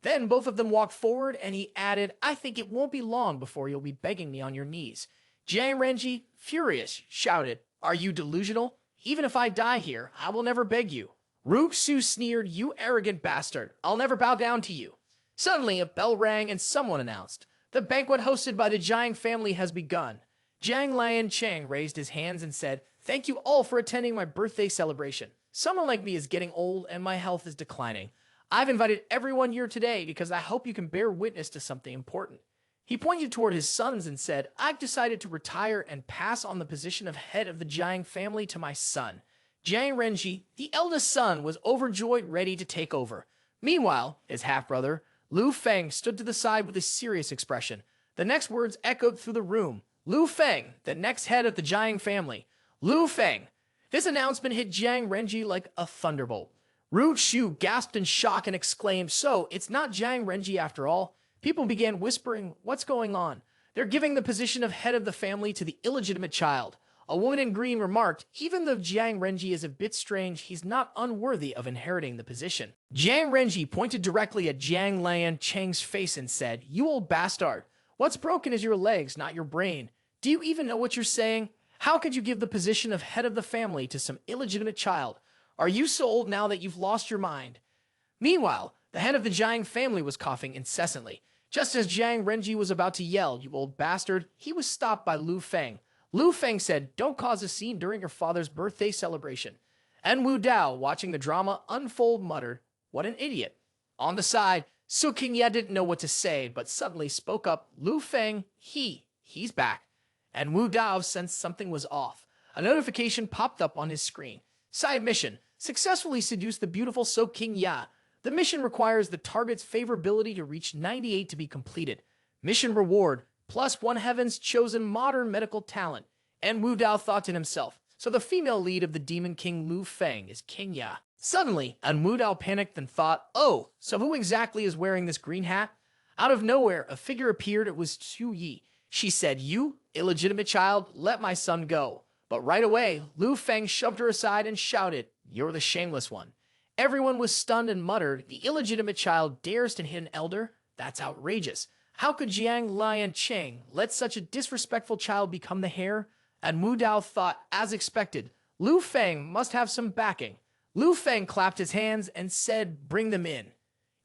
Then both of them walked forward, and he added, "I think it won't be long before you'll be begging me on your knees." Jiang Renji, furious, shouted, "Are you delusional? Even if I die here, I will never beg you." Ru Xu sneered, "You arrogant bastard, I'll never bow down to you." Suddenly, a bell rang and someone announced, "The banquet hosted by the Jiang family has begun." Jiang Lian Cheng raised his hands and said, "Thank you all for attending my birthday celebration. Someone like me is getting old and my health is declining. I've invited everyone here today because I hope you can bear witness to something important." He pointed toward his sons and said, "I've decided to retire and pass on the position of head of the Jiang family to my son." Jiang Renji, the eldest son, was overjoyed, ready to take over. Meanwhile, his half-brother, Lu Feng, stood to the side with a serious expression. The next words echoed through the room. "Lu Feng, the next head of the Jiang family. Lu Feng." This announcement hit Jiang Renji like a thunderbolt. Ru Shu gasped in shock and exclaimed, "So, it's not Jiang Renji after all?" People began whispering, "What's going on? They're giving the position of head of the family to the illegitimate child." A woman in green remarked, "Even though Jiang Renji is a bit strange, he's not unworthy of inheriting the position." Jiang Renji pointed directly at Jiang Lian Cheng's face and said, "You old bastard, what's broken is your legs, not your brain. Do you even know what you're saying? How could you give the position of head of the family to some illegitimate child? Are you so old now that you've lost your mind?" Meanwhile, the head of the Jiang family was coughing incessantly. Just as Jiang Renji was about to yell, "You old bastard," he was stopped by Lu Feng. Lu Feng said, "Don't cause a scene during your father's birthday celebration." En Wu Dao, watching the drama unfold, muttered, "What an idiot." On the side, Su Qingye didn't know what to say, but suddenly spoke up, "Lu Feng, he's back." En Wu Dao sensed something was off. A notification popped up on his screen. Side mission, successfully seduce the beautiful So Qingye. The mission requires the target's favorability to reach 98 to be completed. Mission reward, +1 heaven's chosen modern medical talent. En Wu Dao thought to himself, so the female lead of the Demon King Lu Feng is Qingye. Suddenly, En Wu Dao panicked and thought, "Oh, so who exactly is wearing this green hat?" Out of nowhere, a figure appeared. It was Chu Yi. She said, "You, illegitimate child, let my son go." But right away, Lu Feng shoved her aside and shouted, "You're the shameless one." Everyone was stunned and muttered, "The illegitimate child dares to hit an elder? That's outrageous. How could Jiang Lian Cheng let such a disrespectful child become the heir?" And Wu Dao thought, as expected, Lu Feng must have some backing. Lu Feng clapped his hands and said, "Bring them in."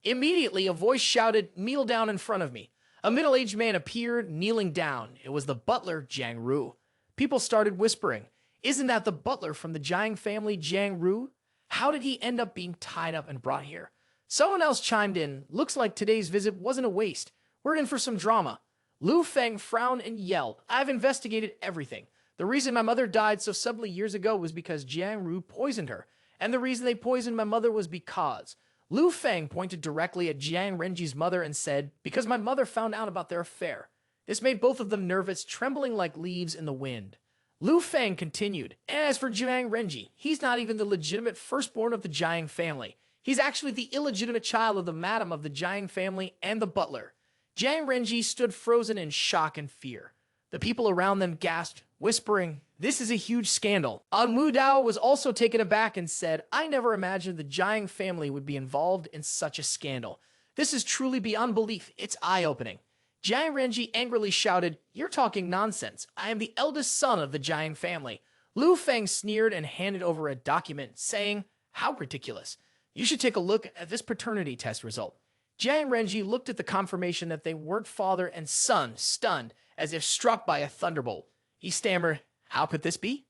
Immediately, a voice shouted, "Kneel down in front of me." A middle-aged man appeared, kneeling down. It was the butler, Jiang Ru. People started whispering, "Isn't that the butler from the Jiang family, Jiang Ru? How did he end up being tied up and brought here?" Someone else chimed in, "Looks like today's visit wasn't a waste. We're in for some drama." Lu Feng frowned and yelled, "I've investigated everything. The reason my mother died so suddenly years ago was because Jiang Ru poisoned her. And the reason they poisoned my mother was because..." Lu Feng pointed directly at Jiang Renji's mother and said, "Because my mother found out about their affair." This made both of them nervous, trembling like leaves in the wind. Lu Feng continued, "As for Jiang Renji, he's not even the legitimate firstborn of the Jiang family. He's actually the illegitimate child of the madam of the Jiang family and the butler. Jiang Renji stood frozen in shock and fear. The people around them gasped, whispering, "This is a huge scandal." En Wu Dao was also taken aback and said, "I never imagined the Jiang family would be involved in such a scandal. This is truly beyond belief. It's eye-opening." Jiang Renji angrily shouted, "You're talking nonsense. I am the eldest son of the Jiang family." Lu Feng sneered and handed over a document, saying, "How ridiculous. You should take a look at this paternity test result." Jiang Renji looked at the confirmation that they weren't father and son, stunned, as if struck by a thunderbolt. He stammered, "How could this be?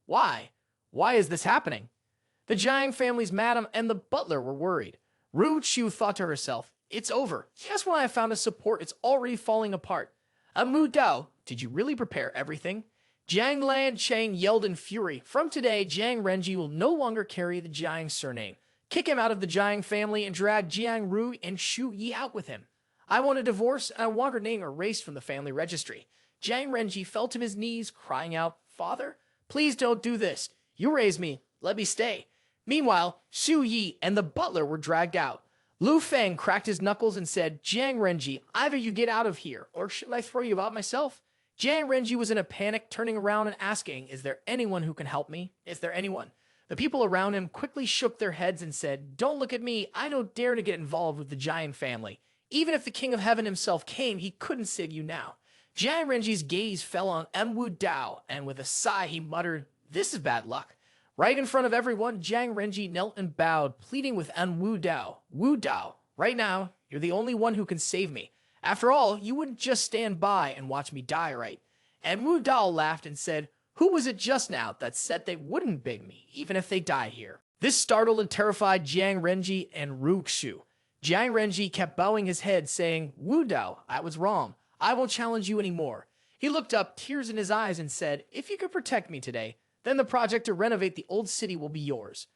Why? Why is this happening?" The Jiang family's madam and the butler were worried. Ru Chu thought to herself, "It's over. Just when I found a support, it's already falling apart." En Wu Dao, did you really prepare everything? Jiang Lan Cheng yelled in fury. From today, Jiang Renji will no longer carry the Jiang surname. Kick him out of the Jiang family and drag Jiang Ru and Shu Yi out with him. I want a divorce and I want her name erased from the family registry. Jiang Renji fell to his knees, crying out, "Father, please don't do this. You raised me. Let me stay." Meanwhile, Shu Yi and the butler were dragged out. Lu Feng cracked his knuckles and said, "Jiang Renji, either you get out of here, or should I throw you out myself?" Jiang Renji was in a panic, turning around and asking, "Is there anyone who can help me? Is there anyone?" The people around him quickly shook their heads and said, "Don't look at me. I don't dare to get involved with the Jiang family. Even if the King of Heaven himself came, he couldn't save you now." Jiang Renji's gaze fell on En Wu Dao, and with a sigh he muttered, "This is bad luck." Right in front of everyone, Jiang Renji knelt and bowed, pleading with En Wu Dao. "Wu Dao, right now, you're the only one who can save me. After all, you wouldn't just stand by and watch me die, right?" En Wu Dao laughed and said, "Who was it just now that said they wouldn't beg me, even if they die here?" This startled and terrified Jiang Renji and Ru Xu. Jiang Renji kept bowing his head, saying, "Wu Dao, I was wrong. I won't challenge you anymore." He looked up, tears in his eyes, and said, "If you could protect me today, then the project to renovate the old city will be yours."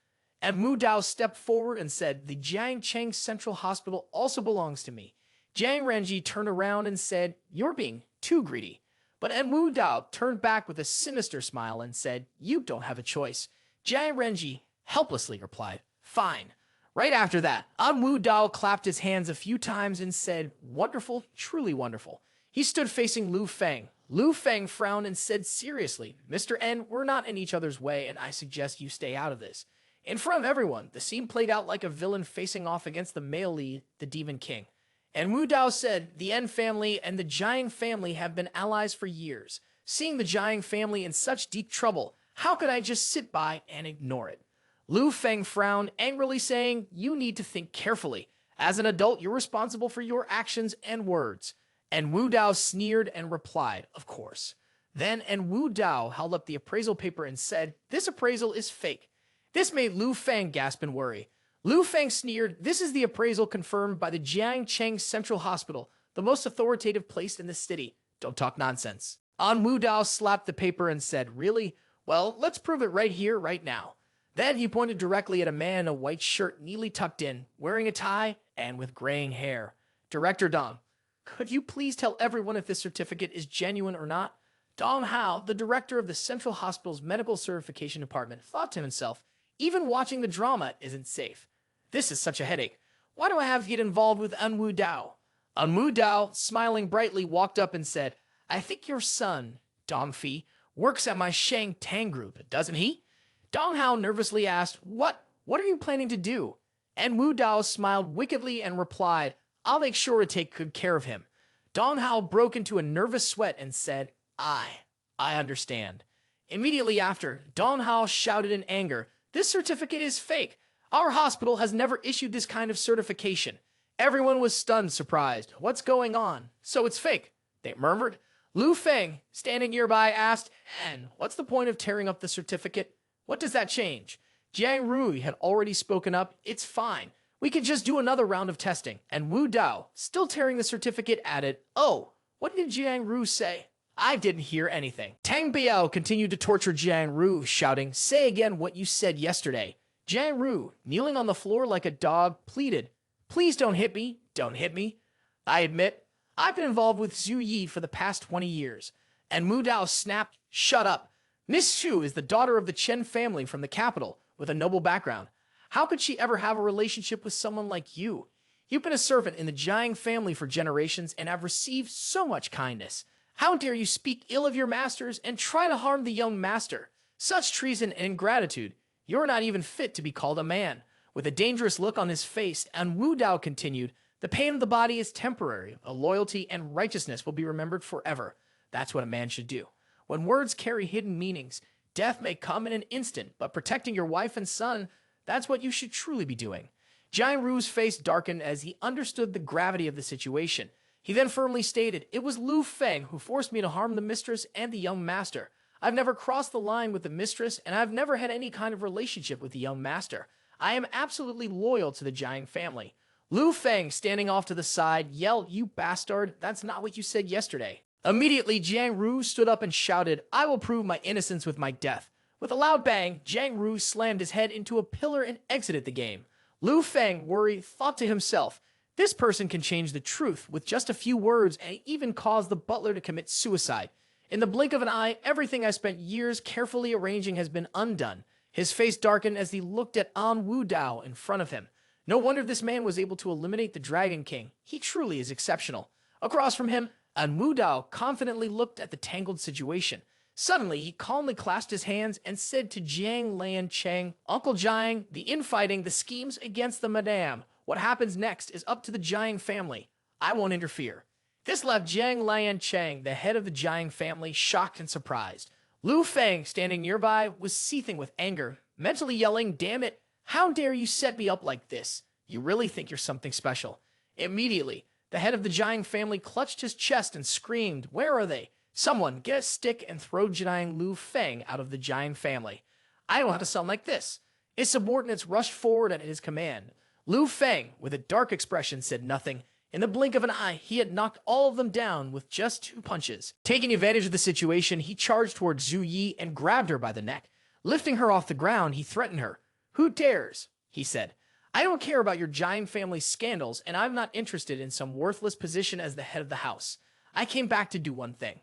And Wu Dao stepped forward and said, "The Jiang Cheng Central Hospital also belongs to me." Jiang Renji turned around and said, "You're being too greedy." But En Wu Dao turned back with a sinister smile and said, "You don't have a choice." Jiang Renji helplessly replied, "Fine." Right after that, En Wu Dao clapped his hands a few times and said, "Wonderful, truly wonderful." He stood facing Lu Feng. Lu Feng frowned and said seriously, "Mr. En, we're not in each other's way, and I suggest you stay out of this." In front of everyone, the scene played out like a villain facing off against the male lead, the Demon King. And Wu Dao said, "The En family and the Jiang family have been allies for years. Seeing the Jiang family in such deep trouble, how could I just sit by and ignore it?" Lu Feng frowned, angrily saying, "You need to think carefully. As an adult, you're responsible for your actions and words." And Wu Dao sneered and replied, "Of course." Then En Wu Dao held up the appraisal paper and said, "This appraisal is fake." This made Lu Feng gasp in worry. Lu Feng sneered, "This is the appraisal confirmed by the Jiang Cheng Central Hospital, the most authoritative place in the city. Don't talk nonsense." En Wu Dao slapped the paper and said, "Really? Well, let's prove it right here, right now." Then he pointed directly at a man in a white shirt neatly tucked in, wearing a tie, and with graying hair. "Director Dong, could you please tell everyone if this certificate is genuine or not?" Dong Hao, the director of the Central Hospital's Medical Certification Department, thought to himself, "Even watching the drama isn't safe. This is such a headache. Why do I have to get involved with En Wu Dao?" En Wu Dao, smiling brightly, walked up and said, "I think your son, Dong Fi, works at my Shang Tang group, doesn't he?" Dong Hao nervously asked, What are you planning to do?" En Wu Dao smiled wickedly and replied, "I'll make sure to take good care of him." Dong Hao broke into a nervous sweat and said, I understand." Immediately after, Dong Hao shouted in anger, "This certificate is fake. Our hospital has never issued this kind of certification." Everyone was stunned, surprised. "What's going on? So it's fake," they murmured. Lu Feng, standing nearby, asked, "And what's the point of tearing up the certificate? What does that change?" Jiang Rui had already spoken up. "It's fine. We can just do another round of testing." And Wu Dao, still tearing the certificate, added, "Oh, what did Jiang Ru say?" "I didn't hear anything." Tang Biao continued to torture Jiang Ru, shouting, "Say again what you said yesterday." Jiang Ru, kneeling on the floor like a dog, pleaded, "Please don't hit me. Don't hit me. I admit, I've been involved with Zhu Yi for the past 20 years. And Wu Dao snapped, "Shut up. Miss Xu is the daughter of the Chen family from the capital, with a noble background. How could she ever have a relationship with someone like you? You've been a servant in the Jiang family for generations and have received so much kindness. How dare you speak ill of your masters and try to harm the young master? Such treason and ingratitude. You're not even fit to be called a man. With a dangerous look on his face, En Wu Dao continued, the pain of the body is temporary. A loyalty and righteousness will be remembered forever. That's what a man should do. When words carry hidden meanings, death may come in an instant, but protecting your wife and son, that's what you should truly be doing. Jiang Ru's face darkened as he understood the gravity of the situation. He then firmly stated, it was Lu Feng who forced me to harm the mistress and the young master. I've never crossed the line with the mistress, and I've never had any kind of relationship with the young master. I am absolutely loyal to the Jiang family. Lu Feng, standing off to the side, yelled, you bastard, that's not what you said yesterday. Immediately, Jiang Ru stood up and shouted, I will prove my innocence with my death. With a loud bang, Jiang Ru slammed his head into a pillar and exited the game. Lu Feng, worried, thought to himself, this person can change the truth with just a few words and even cause the butler to commit suicide. In the blink of an eye, everything I spent years carefully arranging has been undone. His face darkened as he looked at En Wu Dao in front of him. No wonder this man was able to eliminate the Dragon King. He truly is exceptional. Across from him, En Wu Dao confidently looked at the tangled situation. Suddenly, he calmly clasped his hands and said to Jiang Lian Cheng, Uncle Jiang, the infighting, the schemes against the madame. What happens next is up to the Jiang family. I won't interfere. This left Jiang Lian Cheng, the head of the Jiang family, shocked and surprised. Lu Feng, standing nearby, was seething with anger, mentally yelling, damn it, how dare you set me up like this? You really think you're something special. Immediately, the head of the Jiang family clutched his chest and screamed, where are they? Someone, get a stick and throw Jiang Lu Feng out of the Jiang family. I don't have to sound like this. His subordinates rushed forward at his command. Lu Feng, with a dark expression, said nothing. In the blink of an eye, he had knocked all of them down with just 2 punches. Taking advantage of the situation, he charged toward Zhu Yi and grabbed her by the neck. Lifting her off the ground, he threatened her. Who dares? He said. I don't care about your Jiang family scandals, and I'm not interested in some worthless position as the head of the house. I came back to do one thing.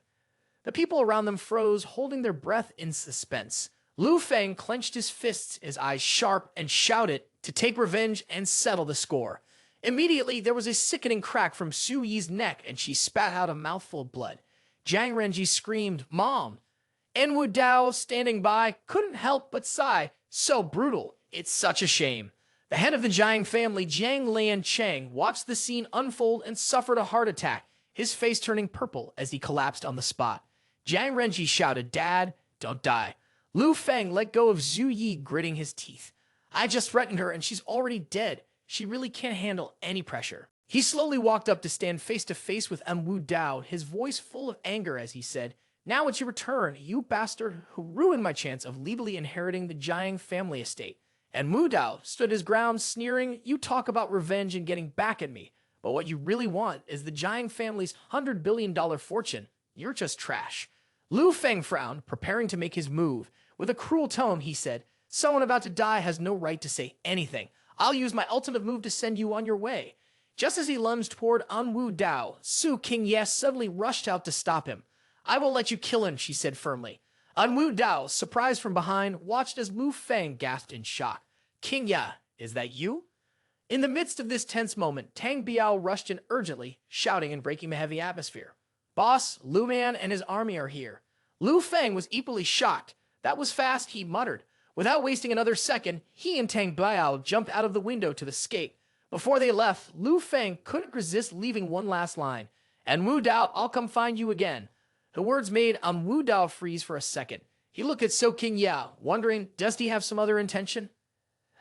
The people around them froze, holding their breath in suspense. Lu Feng clenched his fists, his eyes sharp, and shouted to take revenge and settle the score. Immediately, there was a sickening crack from Su Yi's neck, and she spat out a mouthful of blood. Jiang Renji screamed, Mom! En Wu Dao, standing by, couldn't help but sigh. So brutal. It's such a shame. The head of the Jiang family, Jiang Lian Cheng, watched the scene unfold and suffered a heart attack, his face turning purple as he collapsed on the spot. Jiang Renji shouted, Dad, don't die. Lu Feng let go of Zhu Yi, gritting his teeth. I just threatened her and she's already dead. She really can't handle any pressure. He slowly walked up to stand face to face with En Wu Dao, his voice full of anger as he said, Now it's your turn, you bastard who ruined my chance of legally inheriting the Jiang family estate. En Wu Dao stood his ground, sneering, You talk about revenge and getting back at me, but what you really want is the Jiang family's $100 billion fortune. You're just trash. Lu Feng frowned, preparing to make his move. With a cruel tone, he said, Someone about to die has no right to say anything. I'll use my ultimate move to send you on your way. Just as he lunged toward En Wu Dao, Su Qingye suddenly rushed out to stop him. I will let you kill him, she said firmly. En Wu Dao, surprised from behind, watched as Lu Feng gasped in shock. Qingye, is that you? In the midst of this tense moment, Tang Biao rushed in urgently, shouting and breaking the heavy atmosphere. Boss, Lu Man and his army are here. Lu Feng was equally shocked. That was fast, he muttered. Without wasting another second, he and Tang Biao jumped out of the window to escape. Before they left, Lu Feng couldn't resist leaving one last line. En Wu Dao, I'll come find you again. The words made En Wu Dao freeze for a second. He looked at So Qingye, wondering, does he have some other intention?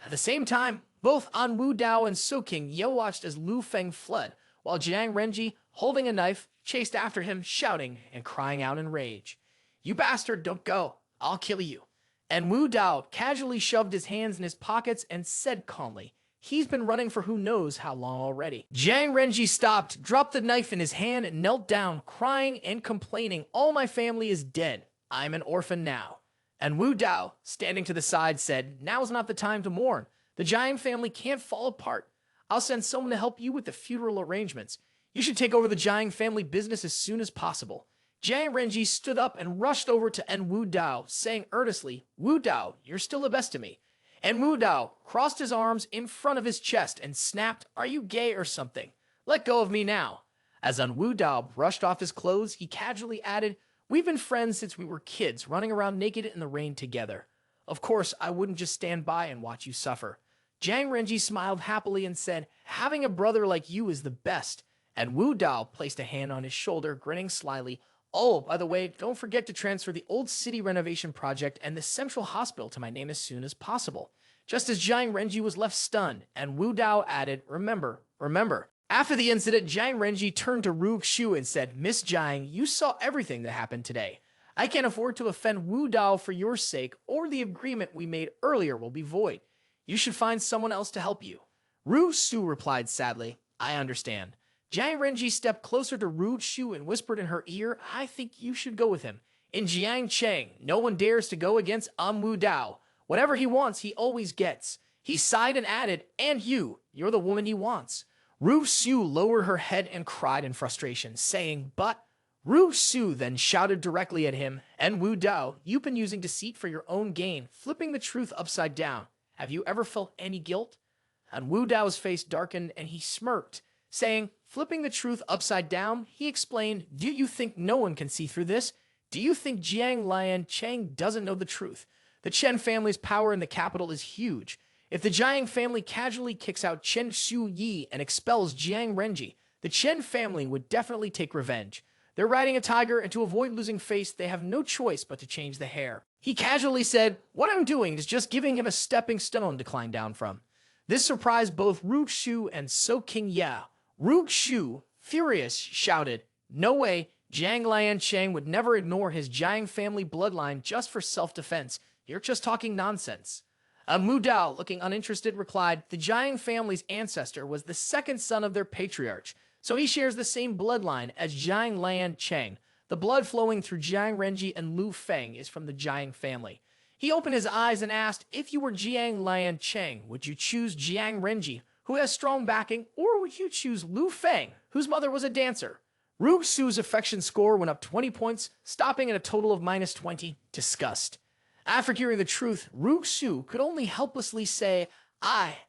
At the same time, both En Wu Dao and So Qingye watched as Lu Feng fled, while Jiang Renji, holding a knife, chased after him, shouting and crying out in rage. You bastard, don't go. I'll kill you. En Wu Dao casually shoved his hands in his pockets and said calmly, He's been running for who knows how long already. Jiang Renji stopped, dropped the knife in his hand, and knelt down, crying and complaining, All my family is dead. I'm an orphan now. En Wu Dao, standing to the side, said, Now's not the time to mourn. The Jiang family can't fall apart. I'll send someone to help you with the funeral arrangements. You should take over the Jiang family business as soon as possible. Jiang Renji stood up and rushed over to En Wu Dao, saying earnestly, Wu Dao, you're still the best to me. En Wu Dao crossed his arms in front of his chest and snapped, "Are you gay or something? Let go of me now." As En Wu Dao brushed off his clothes, he casually added, "We've been friends since we were kids, running around naked in the rain together. Of course, I wouldn't just stand by and watch you suffer." Jiang Renji smiled happily and said, "Having a brother like you is the best." And Wu Dao placed a hand on his shoulder, grinning slyly. "Oh, by the way, don't forget to transfer the old city renovation project and the central hospital to my name as soon as possible." Just as Jiang Renji was left stunned, and Wu Dao added, "Remember, remember." After the incident, Jiang Renji turned to Ru Xu and said, "Miss Jiang, you saw everything that happened today. I can't afford to offend Wu Dao for your sake, or the agreement we made earlier will be void. You should find someone else to help you." Ru Xu replied sadly, "I understand." Jiang Renji stepped closer to Ru Xu and whispered in her ear, "I think you should go with him. In Jiangcheng, no one dares to go against En Wu Dao. Whatever he wants, he always gets." He sighed and added, "And you're the woman he wants." Ru Xu lowered her head and cried in frustration, saying, "But..." Ru Xu then shouted directly at him, "En Wu Dao, you've been using deceit for your own gain, flipping the truth upside down. Have you ever felt any guilt?" And Wu Dao's face darkened and he smirked, saying, "Flipping the truth upside down?" He explained, "Do you think no one can see through this? Do you think Jiang Lian Cheng doesn't know the truth? The Chen family's power in the capital is huge. If the Jiang family casually kicks out Chen Xiu Yi and expels Jiang Renji, the Chen family would definitely take revenge. They're riding a tiger, and to avoid losing face, they have no choice but to change the hair." He casually said, "What I'm doing is just giving him a stepping stone to climb down from." This surprised both Ru Xu and So King Ya. Ru Xu, furious, shouted, "No way, Jiang Lian Cheng would never ignore his Jiang family bloodline just for self-defense. You're just talking nonsense." Mu Dao, looking uninterested, replied, "The Jiang family's ancestor was the second son of their patriarch, so he shares the same bloodline as Jiang Lian Cheng. The blood flowing through Jiang Renji and Lu Feng is from the Jiang family." He opened his eyes and asked, "If you were Jiang Lian Cheng, would you choose Jiang Renji, who has strong backing, or would you choose Lu Feng, whose mother was a dancer?" Ru Xu's affection score went up 20 points, stopping at a total of -20. Disgust. After hearing the truth, Ru Xu could only helplessly say, I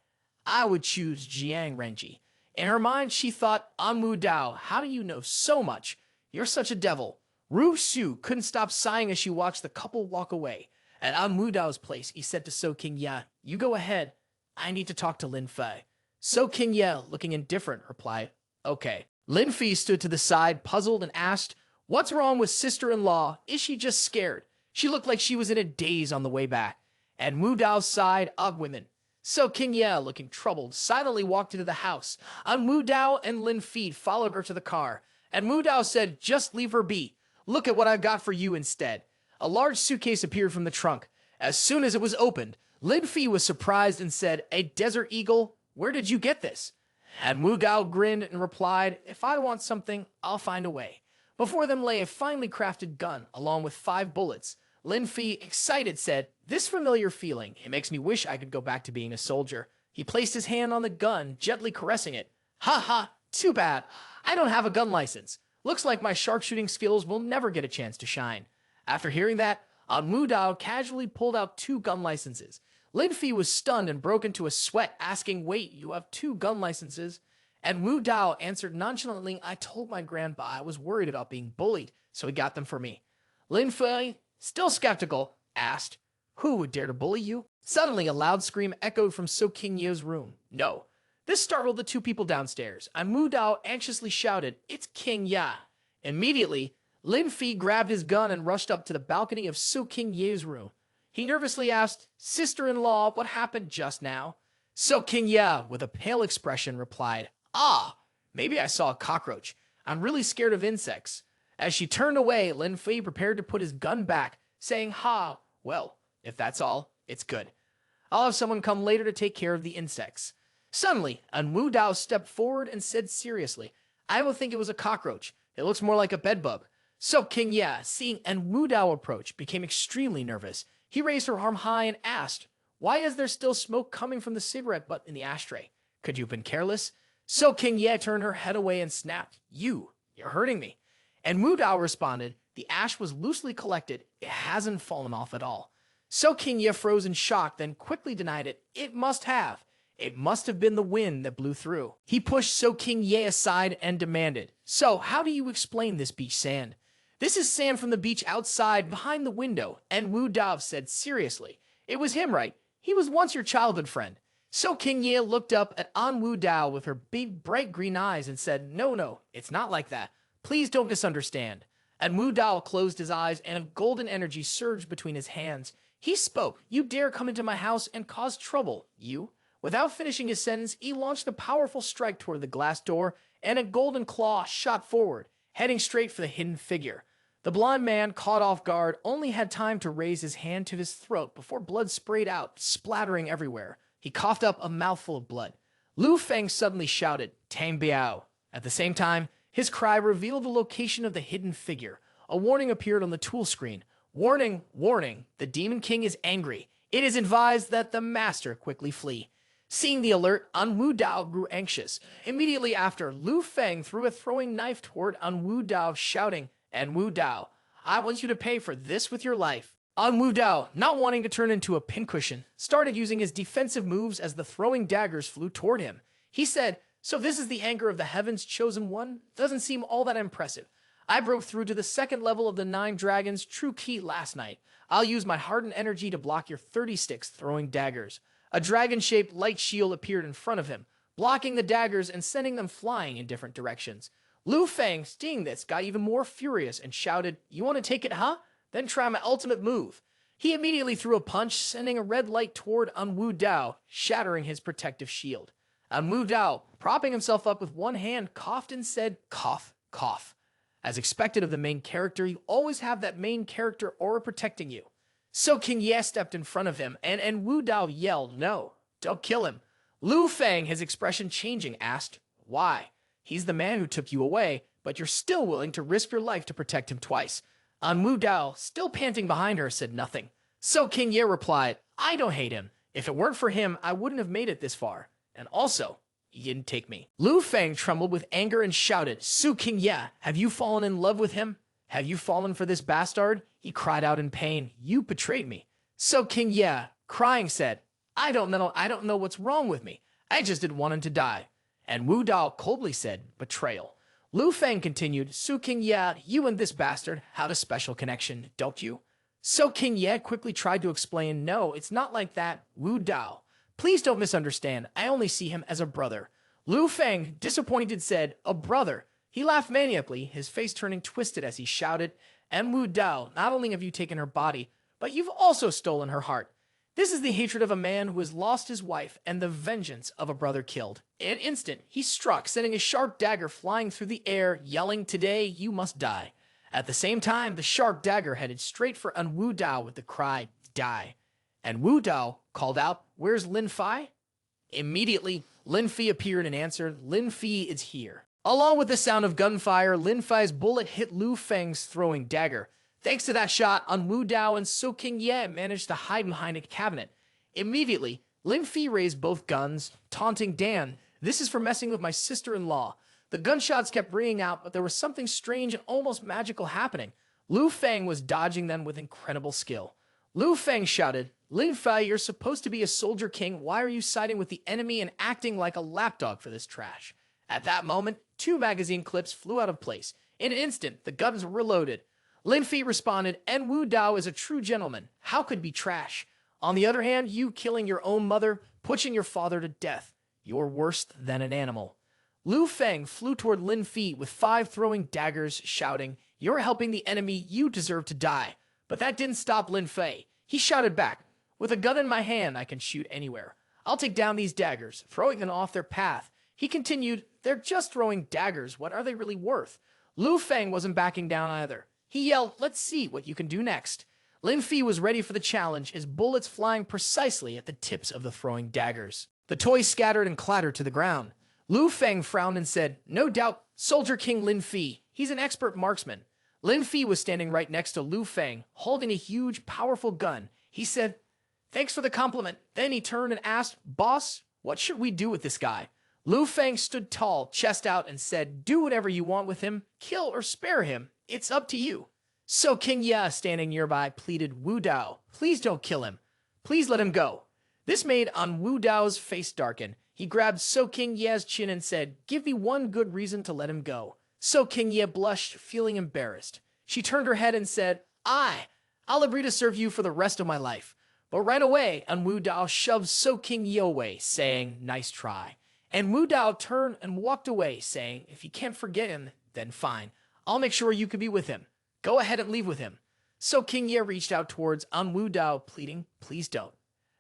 would choose Jiang Renji." In her mind, she thought, "En Wu Dao, how do you know so much? You're such a devil." Ru Xu couldn't stop sighing as she watched the couple walk away. At En Wu Dao's place, he said to So King Ya, "You go ahead. I need to talk to Lin Fei." So King Ya, looking indifferent, replied, "Okay." Lin Fei stood to the side, puzzled, and asked, "What's wrong with sister-in-law? Is she just scared? She looked like she was in a daze on the way back." At Wu Dao's side, Ugh women. So King Ya, looking troubled, silently walked into the house. En Wu Dao and Lin Fei followed her to the car. And Wu Dao said, "Just leave her be. Look at what I've got for you instead." A large suitcase appeared from the trunk. As soon as it was opened, Lin Fei was surprised and said, "A desert eagle? Where did you get this?" And Wu Dao grinned and replied, "If I want something, I'll find a way." Before them lay a finely crafted gun, along with 5 bullets. Lin Fei, excited, said, "This familiar feeling, it makes me wish I could go back to being a soldier." He placed his hand on the gun, gently caressing it. "Ha ha, too bad. I don't have a gun license. Looks like my sharpshooting skills will never get a chance to shine." After hearing that, En Wu Dao casually pulled out 2 gun licenses. Lin Fei was stunned and broke into a sweat, asking, "Wait, you have 2 gun licenses?" And Wu Dao answered nonchalantly, "I told my grandpa I was worried about being bullied, so he got them for me." Lin Fei, still skeptical, asked, "Who would dare to bully you?" Suddenly, a loud scream echoed from So King Ye's room. No. This startled the 2 people downstairs, and Wu Dao anxiously shouted, "It's King Ya." Immediately, Lin Fei grabbed his gun and rushed up to the balcony of So King Ye's room. He nervously asked, "Sister-in-law, what happened just now?" So King Ya, with a pale expression, replied, "Ah, maybe I saw a cockroach. I'm really scared of insects." As she turned away, Lin Fei prepared to put his gun back, saying, "Ha, well, if that's all, it's good. I'll have someone come later to take care of the insects." Suddenly, En Wu Dao stepped forward and said seriously, "I don't think it was a cockroach. It looks more like a bedbug." So King Ya, seeing En Wu Dao approach, became extremely nervous. He raised her arm high and asked, "Why is there still smoke coming from the cigarette butt in the ashtray? Could you have been careless?" So King Ye turned her head away and snapped, You're hurting me." And Wu Dao responded, "The ash was loosely collected. It hasn't fallen off at all." So King Ye froze in shock, then quickly denied it. It must have. It must have been the wind that blew through. He pushed So King Ye aside and demanded, "So, how do you explain this beach sand?" "This is sand from the beach outside, behind the window," En Wu Dao said seriously. "It was him, right? He was once your childhood friend." So King Ye looked up at En Wu Dao with her big, bright green eyes and said, No, it's not like that. Please don't misunderstand." En Wu Dao closed his eyes and a golden energy surged between his hands. He spoke, "You dare come into my house and cause trouble, you?" Without finishing his sentence, he launched a powerful strike toward the glass door, and a golden claw shot forward, heading straight for the hidden figure. The blond man, caught off guard, only had time to raise his hand to his throat before blood sprayed out, splattering everywhere. He coughed up a mouthful of blood. Lu Feng suddenly shouted, "Tang Biao." At the same time, his cry revealed the location of the hidden figure. A warning appeared on the tool screen. "Warning, warning, the Demon King is angry. It is advised that the master quickly flee." Seeing the alert, En Wu Dao grew anxious. Immediately after, Lu Feng threw a throwing knife toward En Wu Dao, shouting, "En Wu Dao, I want you to pay for this with your life." En Wu Dao, not wanting to turn into a pincushion, started using his defensive moves as the throwing daggers flew toward him. He said, "So this is the anger of the heavens chosen one? Doesn't seem all that impressive. I broke through to the second level of the 9 Dragons' true key last night. I'll use my hardened energy to block your 30 sticks throwing daggers." A dragon-shaped light shield appeared in front of him, blocking the daggers and sending them flying in different directions. Lu Feng, seeing this, got even more furious and shouted, "You want to take it, huh? Then try my ultimate move." He immediately threw a punch, sending a red light toward En Wu Dao, shattering his protective shield. En Wu Dao, propping himself up with one hand, coughed and said, "Cough, cough." As expected of the main character, you always have that main character aura protecting you. So King Ye stepped in front of him, and En Wu Dao yelled, "No, don't kill him." Lu Feng, his expression changing, asked, "Why? He's the man who took you away, but you're still willing to risk your life to protect him twice." En Wu Dao, still panting behind her, said nothing. So King Ye replied, "I don't hate him. If it weren't for him, I wouldn't have made it this far. And also, he didn't take me." Lu Feng trembled with anger and shouted, "Su King Ye, have you fallen in love with him? Have you fallen for this bastard?" He cried out in pain, "You betrayed me." So King Ye, crying, said, I don't know what's wrong with me. I just didn't want him to die." And Wu Dao coldly said, "Betrayal." Lu Feng continued, "Su King Ye, you and this bastard have a special connection, don't you?" So King Ye quickly tried to explain, "No, it's not like that, Wu Dao. Please don't misunderstand. I only see him as a brother." Lu Feng, disappointed, said, "A brother?" He laughed maniacally, his face turning twisted as he shouted, "En Wu Dao, not only have you taken her body, but you've also stolen her heart. This is the hatred of a man who has lost his wife and the vengeance of a brother killed." In an instant, he struck, sending a sharp dagger flying through the air, yelling, "Today you must die." At the same time, the sharp dagger headed straight for En Wu Dao with the cry, "Die." And Wu Dao called out, "Where's Lin Fei?" Immediately, Lin Fei appeared and answered, "Lin Fei is here." Along with the sound of gunfire, Lin Fei's bullet hit Lu Feng's throwing dagger. Thanks to that shot, En Wu Dao and So King Ye managed to hide behind a cabinet. Immediately, Lin Fei raised both guns, taunting Dan, "This is for messing with my sister-in-law." The gunshots kept ringing out, but there was something strange and almost magical happening. Lu Feng was dodging them with incredible skill. Lu Feng shouted, "Lin Fei, you're supposed to be a soldier king. Why are you siding with the enemy and acting like a lapdog for this trash?" At that moment, 2 magazine clips flew out of place. In an instant, the guns were loaded. Lin Fei responded, "En Wu Dao is a true gentleman. How could be trash? On the other hand, you killing your own mother, pushing your father to death. You're worse than an animal." Lu Feng flew toward Lin Fei with 5 throwing daggers, shouting, "You're helping the enemy. You deserve to die." But that didn't stop Lin Fei. He shouted back, "With a gun in my hand, I can shoot anywhere. I'll take down these daggers, throwing them off their path." He continued, "They're just throwing daggers. What are they really worth?" Lu Feng wasn't backing down either. He yelled, "Let's see what you can do next." Lin Fei was ready for the challenge, his bullets flying precisely at the tips of the throwing daggers. The toys scattered and clattered to the ground. Lu Feng frowned and said, "No doubt, Soldier King Lin Fei. He's an expert marksman." Lin Fei was standing right next to Lu Feng, holding a huge, powerful gun. He said, "Thanks for the compliment." Then he turned and asked, "Boss, what should we do with this guy?" Lu Feng stood tall, chest out, and said, "Do whatever you want with him. Kill or spare him. It's up to you." So King Ye, standing nearby, pleaded, Wu Dao, please don't kill him. Please let him go. This made En Wu Dao's face darken. He grabbed So King Ye's chin and said, give me one good reason to let him go. So King Ye blushed, feeling embarrassed. She turned her head and said, I'll agree to serve you for the rest of my life. But right away, En Wu Dao shoved So King Ye away, saying, nice try. And Wu Dao turned and walked away, saying, if you can't forget him, then fine. I'll make sure you could be with him. Go ahead and leave with him. So King Ye reached out towards En Wu Dao, pleading, please don't.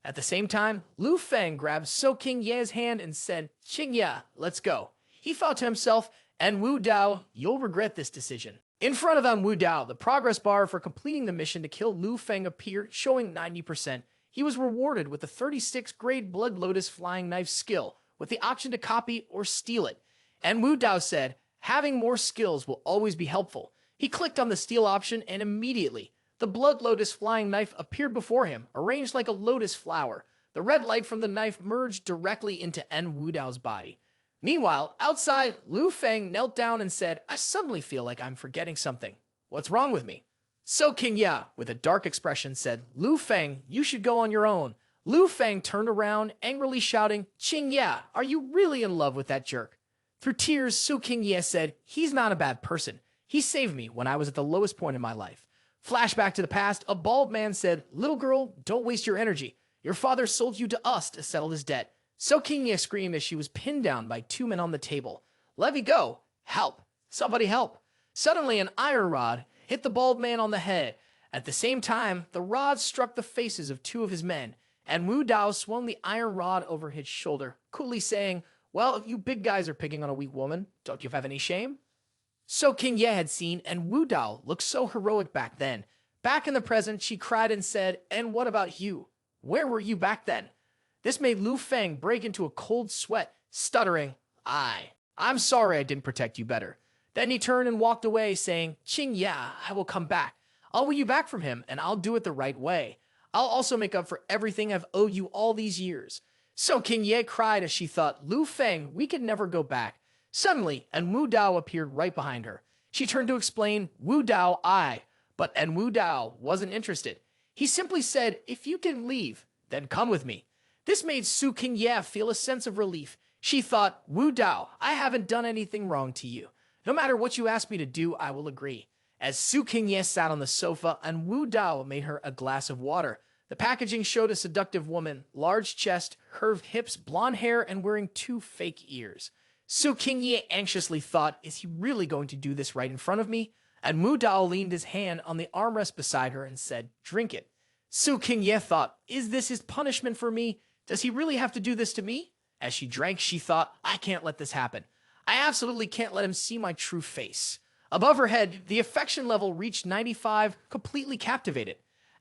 At the same time, Lu Feng grabbed So King Ye's hand and said, Qing Ye, let's go. He thought to himself, En Wu Dao, you'll regret this decision. In front of En Wu Dao, the progress bar for completing the mission to kill Lu Feng appeared, showing 90%. He was rewarded with a 36th grade Blood Lotus flying knife skill, with the option to copy or steal it. En Wu Dao said, having more skills will always be helpful. He clicked on the steal option and immediately, the Blood Lotus flying knife appeared before him, arranged like a lotus flower. The red light from the knife merged directly into En Wu Dao's body. Meanwhile, outside, Lu Feng knelt down and said, I suddenly feel like I'm forgetting something. What's wrong with me? So King Ye, with a dark expression, said, Lu Feng, you should go on your own. Lu Feng turned around, angrily shouting, Qing Ye, are you really in love with that jerk? Through tears, So King Ye said, he's not a bad person. He saved me when I was at the lowest point in my life. Flashback to the past, a bald man said, little girl, don't waste your energy. Your father sold you to us to settle his debt. So King Ye screamed as she was pinned down by two men on the table. Let me go. Help. Somebody help. Suddenly, an iron rod hit the bald man on the head. At the same time, the rod struck the faces of two of his men, and Wu Dao swung the iron rod over his shoulder, coolly saying, well, if you big guys are picking on a weak woman, don't you have any shame? So King Ye had seen, and Wu Dao looked so heroic back then. Back in the present, she cried and said, and what about you? Where were you back then? This made Lu Feng break into a cold sweat, stuttering, I'm sorry I didn't protect you better. Then he turned and walked away, saying, Qing Ye, I will come back. I'll win you back from him, and I'll do it the right way. I'll also make up for everything I've owed you all these years. So King Ye cried as she thought, Lu Feng, we could never go back. Suddenly, En Wu Dao appeared right behind her. She turned to explain, Wu Dao, but En Wu Dao wasn't interested. He simply said, if you can leave, then come with me. This made Su King Ye feel a sense of relief. She thought, Wu Dao, I haven't done anything wrong to you. No matter what you ask me to do, I will agree. As Su King Ye sat on the sofa, and Wu Dao made her a glass of water. The packaging showed a seductive woman, large chest, curved hips, blonde hair, and wearing two fake ears. Su King Ye anxiously thought, is he really going to do this right in front of me? And Wu Dao leaned his hand on the armrest beside her and said, drink it. Su King Ye thought, is this his punishment for me? Does he really have to do this to me? As she drank, she thought, I can't let this happen. I absolutely can't let him see my true face. Above her head, the affection level reached 95, completely captivated.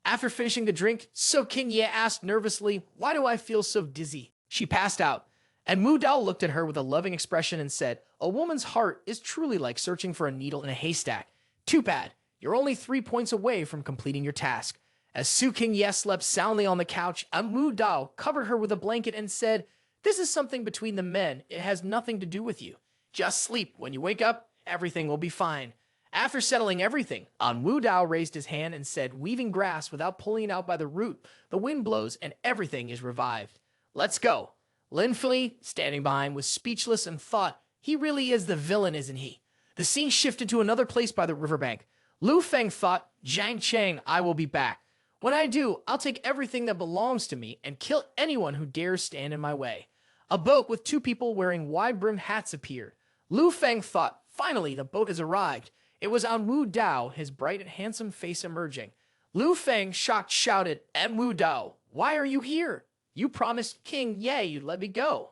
After finishing the drink, So King Ye asked nervously, why do I feel so dizzy? She passed out, and Wu Dao looked at her with a loving expression and said, a woman's heart is truly like searching for a needle in a haystack. Too bad, you're only 3 points away from completing your task. As Su King Ye slept soundly on the couch, Wu Dao covered her with a blanket and said, this is something between the men, it has nothing to do with you. Just sleep. When you wake up, everything will be fine. After settling everything, Wu Dao raised his hand and said, weaving grass without pulling it out by the root, the wind blows and everything is revived. Let's go. Lin Fei, standing behind, was speechless and thought, he really is the villain, isn't he? The scene shifted to another place by the riverbank. Lu Feng thought, Zhang Cheng, I will be back. When I do, I'll take everything that belongs to me and kill anyone who dares stand in my way. A boat with two people wearing wide-brimmed hats appeared. Lu Feng thought, finally, the boat has arrived. It was En Wu Dao, his bright and handsome face emerging. Lu Feng, shocked, shouted, En Wu Dao, why are you here? You promised King Ye you'd let me go.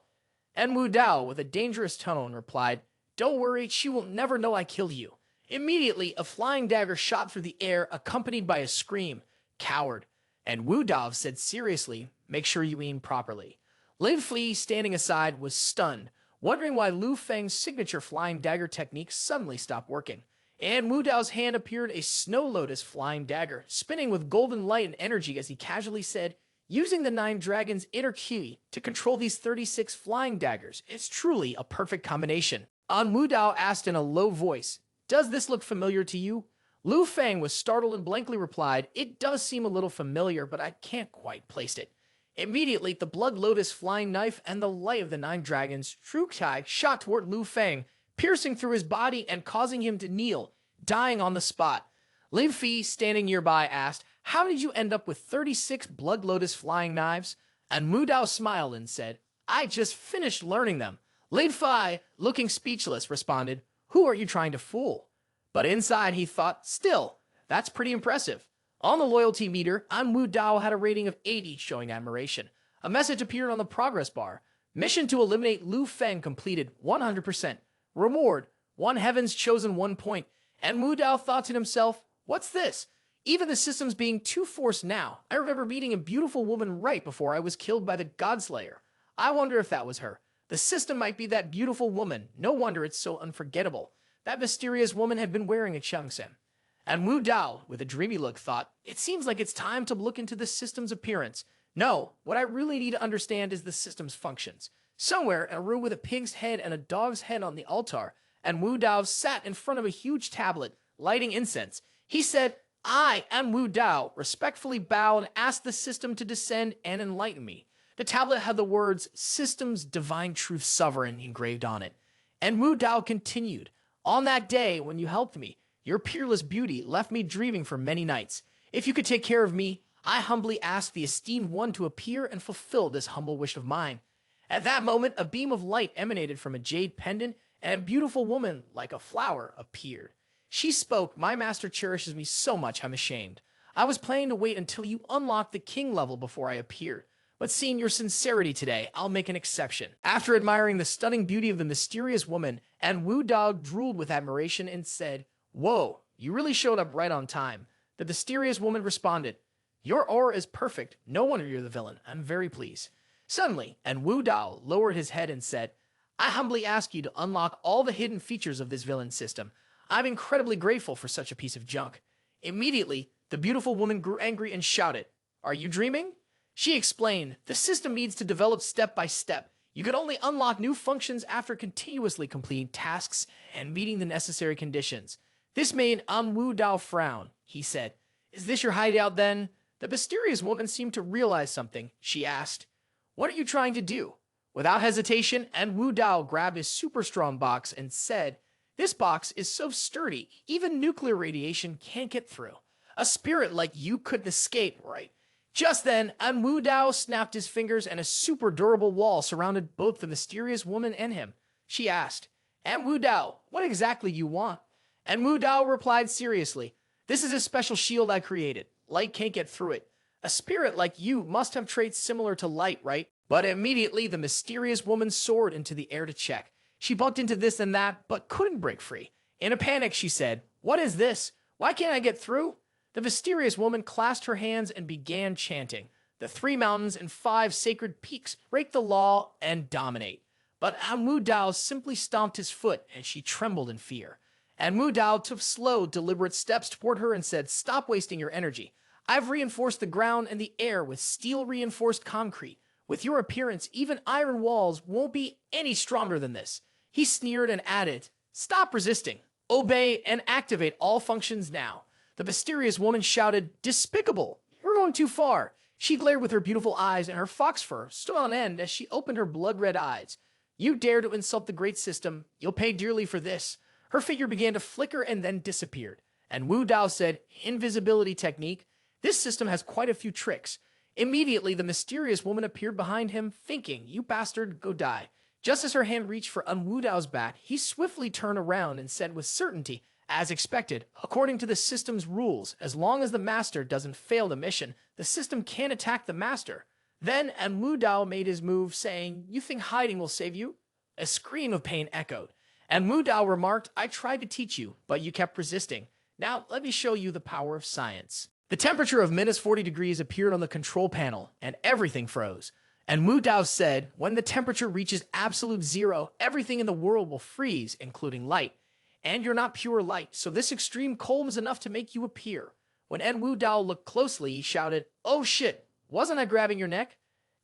En Wu Dao, with a dangerous tone, replied, don't worry, she will never know I killed you. Immediately, a flying dagger shot through the air, accompanied by a scream. Coward. And Wu Dao said seriously, make sure you aim properly. Lin Fei, standing aside, was stunned, wondering why Lu Feng's signature flying dagger technique suddenly stopped working. And Wu Dao's hand appeared a snow lotus flying dagger, spinning with golden light and energy as he casually said, using the 9 dragons' inner key to control these 36 flying daggers. It's truly a perfect combination. Wu Dao asked in a low voice, does this look familiar to you? Lu Feng was startled and blankly replied, "It does seem a little familiar, but I can't quite place it." Immediately, the Blood Lotus flying knife and the light of the nine dragons, Shu Kai, shot toward Lu Feng, piercing through his body and causing him to kneel, dying on the spot. Lin Fi, standing nearby, asked, "How did you end up with 36 Blood Lotus flying knives?" And Mu Dao smiled and said, "I just finished learning them." Lin Fi, looking speechless, responded, "Who are you trying to fool?" But inside he thought, "Still, that's pretty impressive." On the loyalty meter, En Wu Dao had a rating of 80, showing admiration. A message appeared on the progress bar. Mission to eliminate Lu Feng completed 100%. Reward, 1 Heaven's Chosen 1 point. And Wu Dao thought to himself, "What's this? Even the system's being too forced now. I remember meeting a beautiful woman right before I was killed by the Godslayer. I wonder if that was her. The system might be that beautiful woman. No wonder it's so unforgettable. That mysterious woman had been wearing a cheongsam." And Wu Dao, with a dreamy look, thought, "It seems like it's time to look into the system's appearance. No, what I really need to understand is the system's functions." Somewhere, in a room with a pig's head and a dog's head on the altar, and Wu Dao sat in front of a huge tablet, lighting incense. He said, "I, En Wu Dao, respectfully bow and ask the system to descend and enlighten me." The tablet had the words, "System's Divine Truth Sovereign," engraved on it. And Wu Dao continued, "On that day when you helped me, your peerless beauty left me dreaming for many nights. If you could take care of me, I humbly ask the esteemed one to appear and fulfill this humble wish of mine." At that moment, a beam of light emanated from a jade pendant, and a beautiful woman, like a flower, appeared. She spoke, "My master cherishes me so much I'm ashamed. I was planning to wait until you unlocked the king level before I appeared. But seeing your sincerity today, I'll make an exception." After admiring the stunning beauty of the mysterious woman, En Wu Dao drooled with admiration and said, "Whoa, you really showed up right on time." The mysterious woman responded, "Your aura is perfect. No wonder you're the villain. I'm very pleased." Suddenly, En Wu Dao lowered his head and said, "I humbly ask you to unlock all the hidden features of this villain system. I'm incredibly grateful for such a piece of junk." Immediately, the beautiful woman grew angry and shouted, "Are you dreaming?" She explained, "The system needs to develop step by step. You could only unlock new functions after continuously completing tasks and meeting the necessary conditions." This made En Wu Dao frown. He said, "Is this your hideout then?" The mysterious woman seemed to realize something. She asked, "What are you trying to do?" Without hesitation, En Wu Dao grabbed his super strong box and said, "This box is so sturdy, even nuclear radiation can't get through. A spirit like you couldn't escape, right?" Just then, En Wu Dao snapped his fingers and a super durable wall surrounded both the mysterious woman and him. She asked, "En Wu Dao, what exactly you want?" En Wu Dao replied seriously, "This is a special shield I created. Light can't get through it. A spirit like you must have traits similar to light, right?" But immediately the mysterious woman soared into the air to check. She bumped into this and that, but couldn't break free. In a panic, she said, "What is this? Why can't I get through?" The mysterious woman clasped her hands and began chanting, "The 3 mountains and 5 sacred peaks break the law and dominate." But En Wu Dao simply stomped his foot, and she trembled in fear. En Wu Dao took slow, deliberate steps toward her and said, "Stop wasting your energy. I've reinforced the ground and the air with steel-reinforced concrete. With your appearance, even iron walls won't be any stronger than this." He sneered and added, "Stop resisting. Obey and activate all functions now." The mysterious woman shouted, "Despicable! You're going too far." She glared with her beautiful eyes, and her fox fur stood on end as she opened her blood-red eyes. "You dare to insult the great system. You'll pay dearly for this." Her figure began to flicker and then disappeared. And Wu Dao said, "Invisibility technique. This system has quite a few tricks." Immediately, the mysterious woman appeared behind him, thinking, "You bastard, go die." Just as her hand reached for En Wu Dao's bat, he swiftly turned around and said with certainty, "As expected, according to the system's rules, as long as the master doesn't fail the mission, the system can't attack the master." Then En Wu Dao made his move, saying, "You think hiding will save you?" A scream of pain echoed. En Wu Dao remarked, "I tried to teach you, but you kept resisting. Now let me show you the power of science." The temperature of -40 degrees appeared on the control panel, and everything froze. And Wu Dao said, "When the temperature reaches absolute zero, everything in the world will freeze, including light. And you're not pure light, so this extreme cold is enough to make you appear." When En Wu Dao looked closely, he shouted, "Oh shit, wasn't I grabbing your neck?"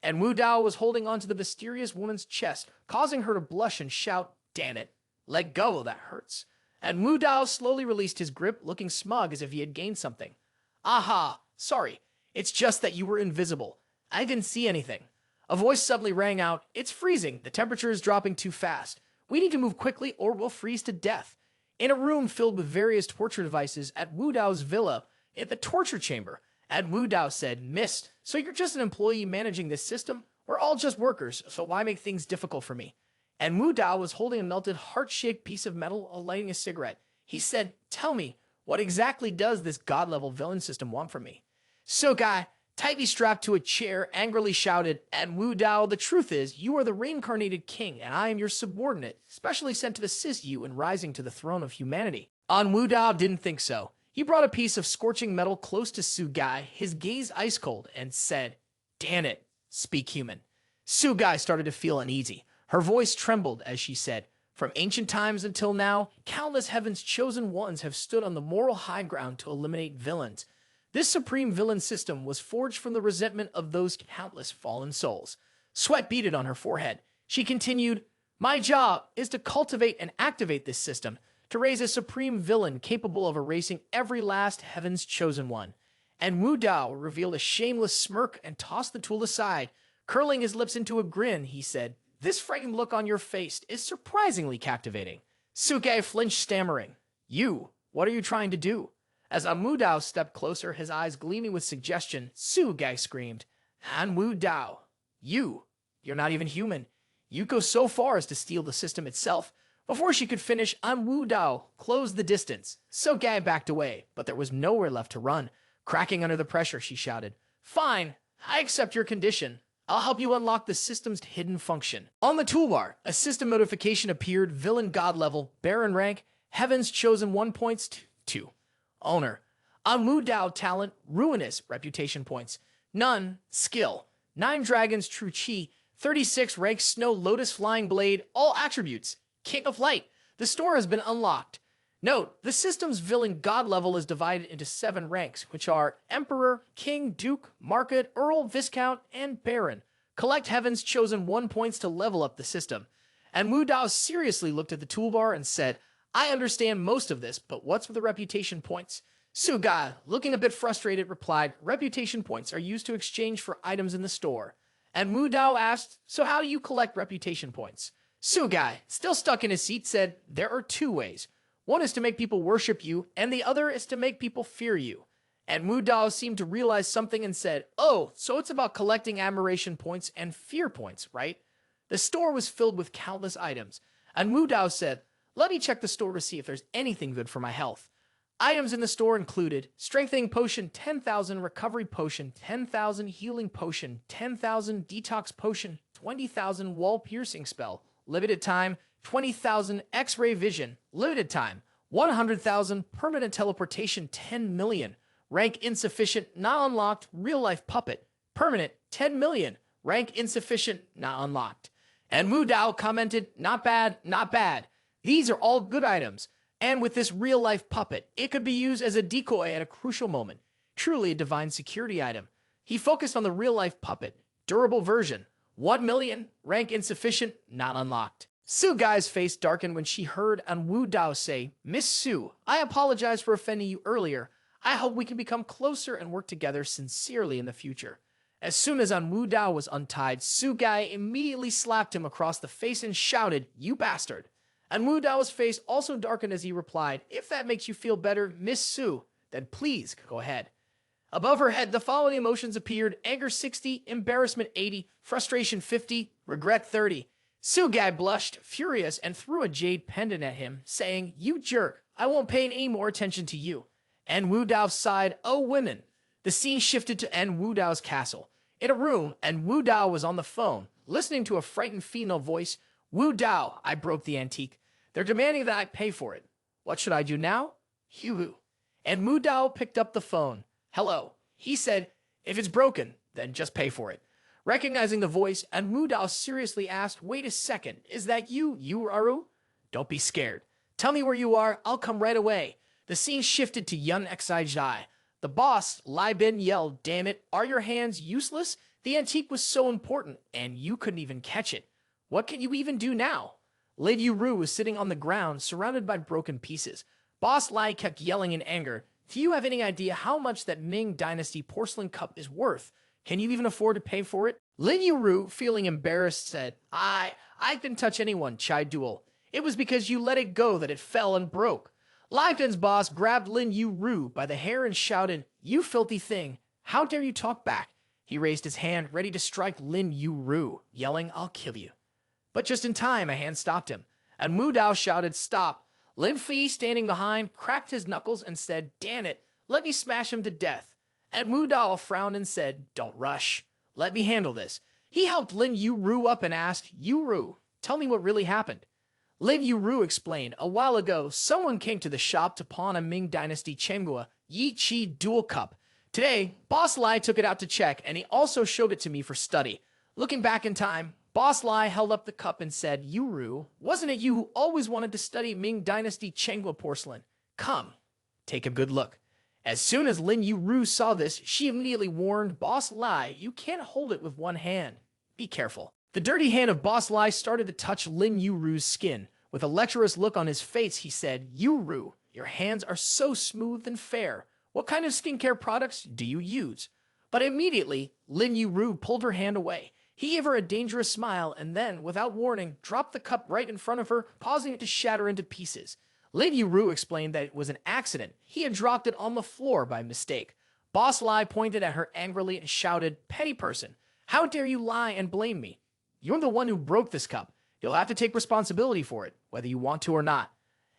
And Wu Dao was holding onto the mysterious woman's chest, causing her to blush and shout, "Damn it, let go, that hurts." And Wu Dao slowly released his grip, looking smug as if he had gained something. Aha, sorry. It's just that you were invisible. I didn't see anything. A voice suddenly rang out. It's freezing. The temperature is dropping too fast. We need to move quickly or we'll freeze to death. In a room filled with various torture devices at Wu Dao's villa, at the torture chamber, and Wu Dao said, Mist, so you're just an employee managing this system? We're all just workers, so why make things difficult for me? And Wu Dao was holding a melted, heart-shaped piece of metal while lighting a cigarette. He said, tell me, what exactly does this god-level villain system want from me? So Guy, tightly strapped to a chair, angrily shouted, and Wu Dao, the truth is, you are the reincarnated king, and I am your subordinate, specially sent to assist you in rising to the throne of humanity. Wu Dao didn't think so. He brought a piece of scorching metal close to Su Gai, his gaze ice cold, and said, damn it, speak human. Su Gai started to feel uneasy. Her voice trembled as she said, from ancient times until now, countless heaven's chosen ones have stood on the moral high ground to eliminate villains. This supreme villain system was forged from the resentment of those countless fallen souls. Sweat beaded on her forehead. She continued, my job is to cultivate and activate this system, to raise a supreme villain capable of erasing every last heaven's chosen one. And Wu Dao revealed a shameless smirk and tossed the tool aside. Curling his lips into a grin, he said, this frightened look on your face is surprisingly captivating. Su Gai flinched, stammering, you, what are you trying to do? As Wu Dao stepped closer, his eyes gleaming with suggestion, Su Gai screamed, En Wu Dao, you're not even human. You go so far as to steal the system itself. Before she could finish, En Wu Dao closed the distance. So Gai backed away, but there was nowhere left to run. Cracking under the pressure, she shouted, fine, I accept your condition. I'll help you unlock the system's hidden function. On the toolbar, a system notification appeared, villain god level, baron rank, heaven's chosen 1 points, 2. Owner, En Wu Dao talent, ruinous, reputation points, none, skill, 9 dragons true chi, 36 rank snow lotus flying blade, all attributes, king of light. The store has been unlocked. Note, the system's villain god level is divided into 7 ranks, which are Emperor, King, Duke, Market, Earl, Viscount, and Baron. Collect Heaven's chosen 1 points to level up the system. And Wu Dao seriously looked at the toolbar and said, I understand most of this, but what's with the reputation points? Su Gai, looking a bit frustrated, replied, reputation points are used to exchange for items in the store. And Wu Dao asked, so how do you collect reputation points? Su Gai, still stuck in his seat, said, there are 2 ways. One is to make people worship you, and the other is to make people fear you. And Wu Dao seemed to realize something and said, oh, so it's about collecting admiration points and fear points, right? The store was filled with countless items, and Wu Dao said, let me check the store to see if there's anything good for my health. Items in the store included strengthening potion 10,000, recovery potion 10,000, healing potion 10,000, detox potion 20,000, wall piercing spell, limited time 20,000, X-ray vision, limited time 100,000, permanent teleportation 10 million, rank insufficient, not unlocked, real-life puppet, permanent 10 million, rank insufficient, not unlocked. And Wu Dao commented, not bad, not bad. These are all good items. And with this real-life puppet, it could be used as a decoy at a crucial moment. Truly a divine security item. He focused on the real-life puppet, durable version, 1 million, rank insufficient, not unlocked. Su Gai's face darkened when she heard En Wu Dao say, Miss Su, I apologize for offending you earlier. I hope we can become closer and work together sincerely in the future. As soon as En Wu Dao was untied, Su Gai immediately slapped him across the face and shouted, you bastard. En Wu Dao's face also darkened as he replied, if that makes you feel better, Miss Su, then please go ahead. Above her head, the following emotions appeared, anger 60, embarrassment 80, frustration 50, regret 30. Su Gai blushed, furious, and threw a jade pendant at him, saying, you jerk, I won't pay any more attention to you. En Wu Dao sighed, oh women. The scene shifted to En Wu Dao's castle. In a room, En Wu Dao was on the phone, listening to a frightened female voice. Wu Dao, I broke the antique. They're demanding that I pay for it. What should I do now? Yuru. And Wu Dao picked up the phone. Hello. He said, if it's broken, then just pay for it. Recognizing the voice, En Wu Dao seriously asked, wait a second, is that you, Yuru? Don't be scared. Tell me where you are, I'll come right away. The scene shifted to Yun Xi Jai. The boss, Lai Bin, yelled, damn it, are your hands useless? The antique was so important, and you couldn't even catch it. What can you even do now? Lady Yuru was sitting on the ground, surrounded by broken pieces. Boss Lai kept yelling in anger, "Do you have any idea how much that Ming Dynasty porcelain cup is worth? Can you even afford to pay for it?" Lin Yuru, feeling embarrassed, said, I didn't touch anyone, Chai Duel. It was because you let it go that it fell and broke." Liveden's boss grabbed Lin Yuru by the hair and shouted, "You filthy thing! How dare you talk back?" He raised his hand, ready to strike Lin Yuru, yelling, "I'll kill you." But just in time, a hand stopped him. En Wu Dao shouted, "Stop." Lin Fi, standing behind, cracked his knuckles and said, "Damn it, let me smash him to death." En Wu Dao frowned and said, "Don't rush. Let me handle this." He helped Lin Yuru up and asked, "Yuru, tell me what really happened." Lin Yuru explained, "A while ago, someone came to the shop to pawn a Ming Dynasty Chenghua Yi Chi dual cup. Today, Boss Lai took it out to check, and he also showed it to me for study. Looking back in time, Boss Lai held up the cup and said, 'Yuru, wasn't it you who always wanted to study Ming Dynasty Chenghua porcelain? Come, take a good look.' As soon as Lin Yuru saw this, she immediately warned Boss Lai, 'You can't hold it with one hand. Be careful.' The dirty hand of Boss Lai started to touch Lin Yuru's skin. With a lecherous look on his face, he said, 'Yuru, your hands are so smooth and fair. What kind of skincare products do you use?' But immediately, Lin Yuru pulled her hand away. He gave her a dangerous smile and then, without warning, dropped the cup right in front of her, causing it to shatter into pieces. Lin Yuru explained that it was an accident. He had dropped it on the floor by mistake. Boss Lai pointed at her angrily and shouted, 'Petty person, how dare you lie and blame me? You're the one who broke this cup. You'll have to take responsibility for it, whether you want to or not.'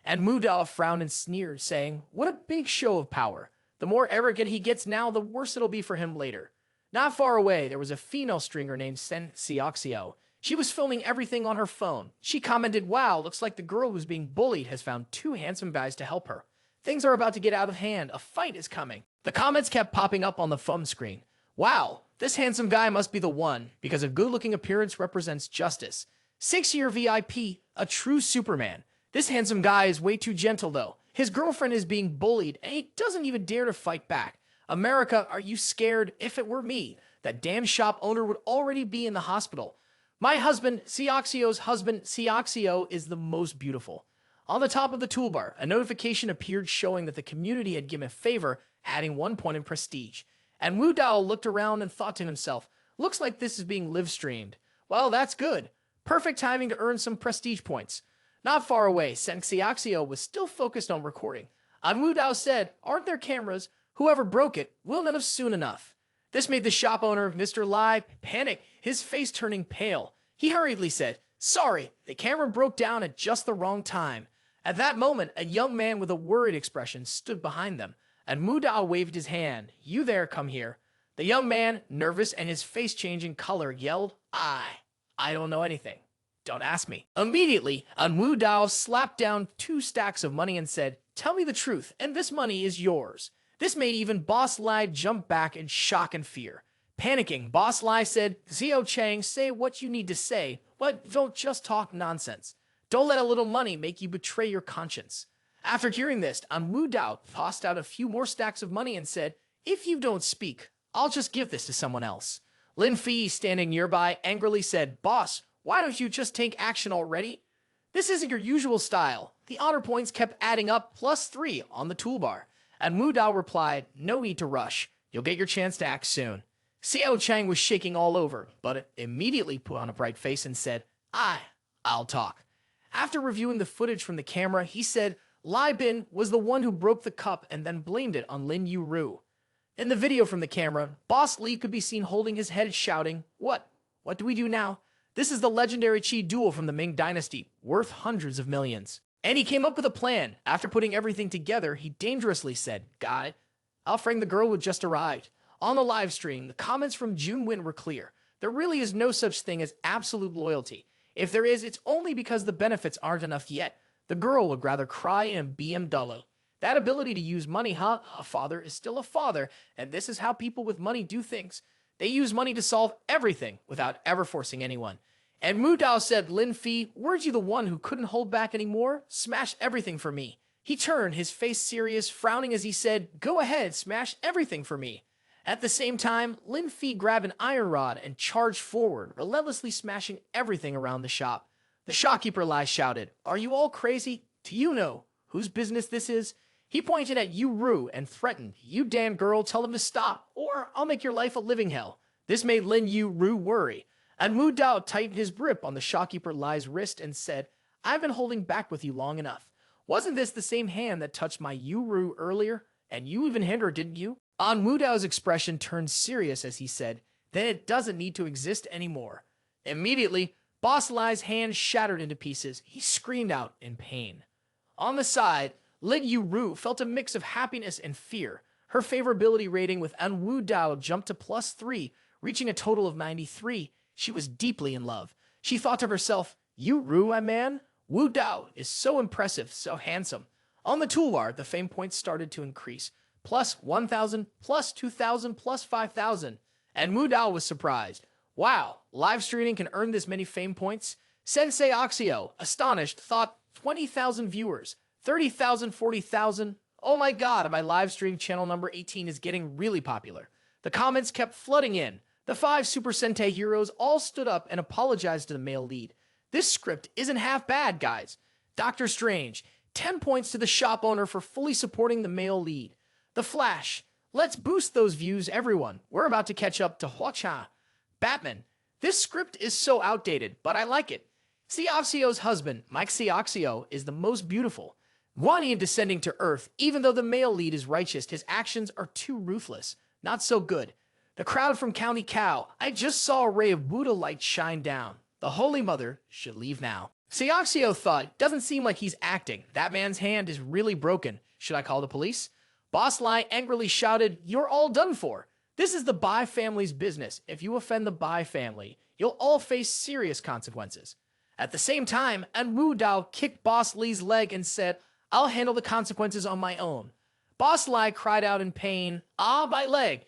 And Wu Dao frowned and sneered, saying, 'What a big show of power. The more arrogant he gets now, the worse it'll be for him later.' Not far away, there was a female stringer named Sen Xiaoxiao. She was filming everything on her phone. She commented, 'Wow, looks like the girl who's being bullied has found two handsome guys to help her. Things are about to get out of hand. A fight is coming.' The comments kept popping up on the phone screen. 'Wow, this handsome guy must be the one, because a good-looking appearance represents justice. 6-year VIP, a true Superman. This handsome guy is way too gentle, though. His girlfriend is being bullied, and he doesn't even dare to fight back. America, are you scared? If it were me, that damn shop owner would already be in the hospital. My husband, Xiaoxio's husband, Xiaoxio, is the most beautiful.' On the top of the toolbar, a notification appeared showing that the community had given a favor, adding 1 point in prestige. And Wu Dao looked around and thought to himself, 'Looks like this is being live-streamed. Well, that's good. Perfect timing to earn some prestige points.' Not far away, Sen Xiaoxio was still focused on recording. En Wu Dao said, 'Aren't there cameras? Whoever broke it will know soon enough.' This made the shop owner, Mr. Lai, panic, his face turning pale. He hurriedly said, 'Sorry, the camera broke down at just the wrong time.' At that moment, a young man with a worried expression stood behind them, and Wu Dao waved his hand. 'You there, come here.' The young man, nervous and his face changing color, yelled, 'I don't know anything. Don't ask me.' Immediately, En Wu Dao slapped down 2 stacks of money and said, 'Tell me the truth, and this money is yours.' This made even Boss Lai jump back in shock and fear. Panicking, Boss Lai said, 'Xiao Chang, say what you need to say, but don't just talk nonsense. Don't let a little money make you betray your conscience.' After hearing this, En Wu Dao tossed out a few more stacks of money and said, 'If you don't speak, I'll just give this to someone else.' Lin Fi, standing nearby, angrily said, 'Boss, why don't you just take action already? This isn't your usual style.' The honor points kept adding up, +3 on the toolbar. And Wu Dao replied, 'No need to rush. You'll get your chance to act soon.' Xiao Chang was shaking all over, but immediately put on a bright face and said, 'I'll talk.' After reviewing the footage from the camera, he said Lai Bin was the one who broke the cup and then blamed it on Lin Yuru. In the video from the camera, Boss Li could be seen holding his head shouting, 'What? What do we do now? This is the legendary Qi duel from the Ming Dynasty, worth hundreds of millions.' And he came up with a plan. After putting everything together, he dangerously said, 'Got it. I'll frame the girl who just arrived.' On the live stream, the comments from Jun Win were clear. There really is no such thing as absolute loyalty. If there is, it's only because the benefits aren't enough yet. The girl would rather cry and BMW. That ability to use money, huh? A father is still a father, and this is how people with money do things. They use money to solve everything without ever forcing anyone. And Wu Dao said, 'Lin Fi, weren't you the one who couldn't hold back anymore? Smash everything for me.' He turned, his face serious, frowning as he said, 'Go ahead, smash everything for me.' At the same time, Lin Fi grabbed an iron rod and charged forward, relentlessly smashing everything around the shop. The shopkeeper Lai shouted, "Are you all crazy? Do you know whose business this is?" He pointed at Yuru and threatened, "You damn girl, tell them to stop, or I'll make your life a living hell." This made Lin Yuru worry. En Wu Dao tightened his grip on the shopkeeper Lai's wrist and said, "I've been holding back with you long enough. Wasn't this the same hand that touched my Yuru earlier? And you even hit her, didn't you?" En Wu Dao's expression turned serious as he said, "Then it doesn't need to exist anymore." Immediately, Boss Lai's hand shattered into pieces. He screamed out in pain. On the side, Lin Yuru felt a mix of happiness and fear. Her favorability rating with En Wu Dao jumped to +3, reaching a total of 93. She was deeply in love. She thought to herself, "Yuru, my man? Wu Dao is so impressive, so handsome." On the toolbar, the fame points started to increase. +1,000, +2,000, +5,000. And Wu Dao was surprised. "Wow, live streaming can earn this many fame points?" Sensei Oxio, astonished, thought 20,000 viewers, 30,000, 40,000. Oh my god, my live stream channel number 18 is getting really popular. The comments kept flooding in. The 5 Super Sentai heroes all stood up and apologized to the male lead. "This script isn't half bad, guys." Doctor Strange, 10 points to the shop owner for fully supporting the male lead. The Flash, "Let's boost those views, everyone. We're about to catch up to Huacha." Batman, "This script is so outdated, but I like it." Sioxio's husband, Mike Sioxio, is the most beautiful. Wanting and descending to Earth, even though the male lead is righteous, his actions are too ruthless. Not so good. The crowd from County Cow, "I just saw a ray of Buddha light shine down. The Holy Mother should leave now." Sioxio thought, "Doesn't seem like he's acting. That man's hand is really broken. Should I call the police?" Boss Lai angrily shouted, "You're all done for. This is the Bai family's business. If you offend the Bai family, you'll all face serious consequences." At the same time, En Wu Dao kicked Boss Li's leg and said, "I'll handle the consequences on my own." Boss Lai cried out in pain, "Ah, my leg.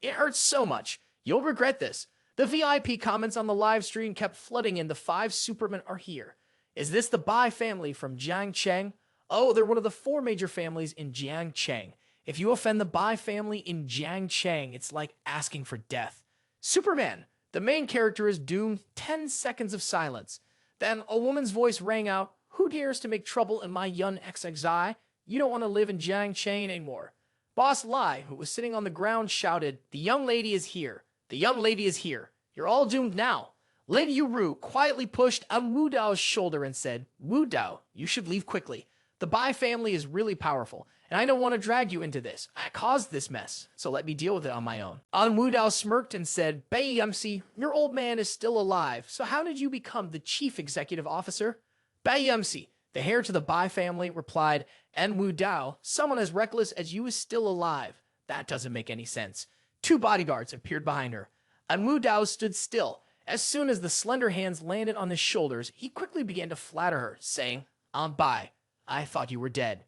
It hurts so much. You'll regret this." The VIP comments on the live stream kept flooding in. The 5 Supermen are here. Is this the Bai family from Jiangcheng? Oh, they're one of the 4 major families in Jiangcheng. If you offend the Bai family in Jiangcheng, it's like asking for death. Superman, the main character, is doomed. 10 seconds of silence. Then a woman's voice rang out, "Who dares to make trouble in my Yun XXI? You don't want to live in Jiangcheng anymore." Boss Lai, who was sitting on the ground, shouted, "The young lady is here. The young lady is here. You're all doomed now." Lin Yuru quietly pushed on Wu Dao's shoulder and said, "Wu Dao, you should leave quickly. The Bai family is really powerful, and I don't want to drag you into this. I caused this mess, so let me deal with it on my own." En Wu Dao smirked and said, "Bai Yumsi, your old man is still alive, so how did you become the chief executive officer?" Bai Yumsi, the heir to the Bai family, replied, "En Wu Dao, someone as reckless as you is still alive. That doesn't make any sense." 2 bodyguards appeared behind her. En Wu Dao stood still. As soon as the slender hands landed on his shoulders, he quickly began to flatter her, saying, "Aunt Bai, I thought you were dead."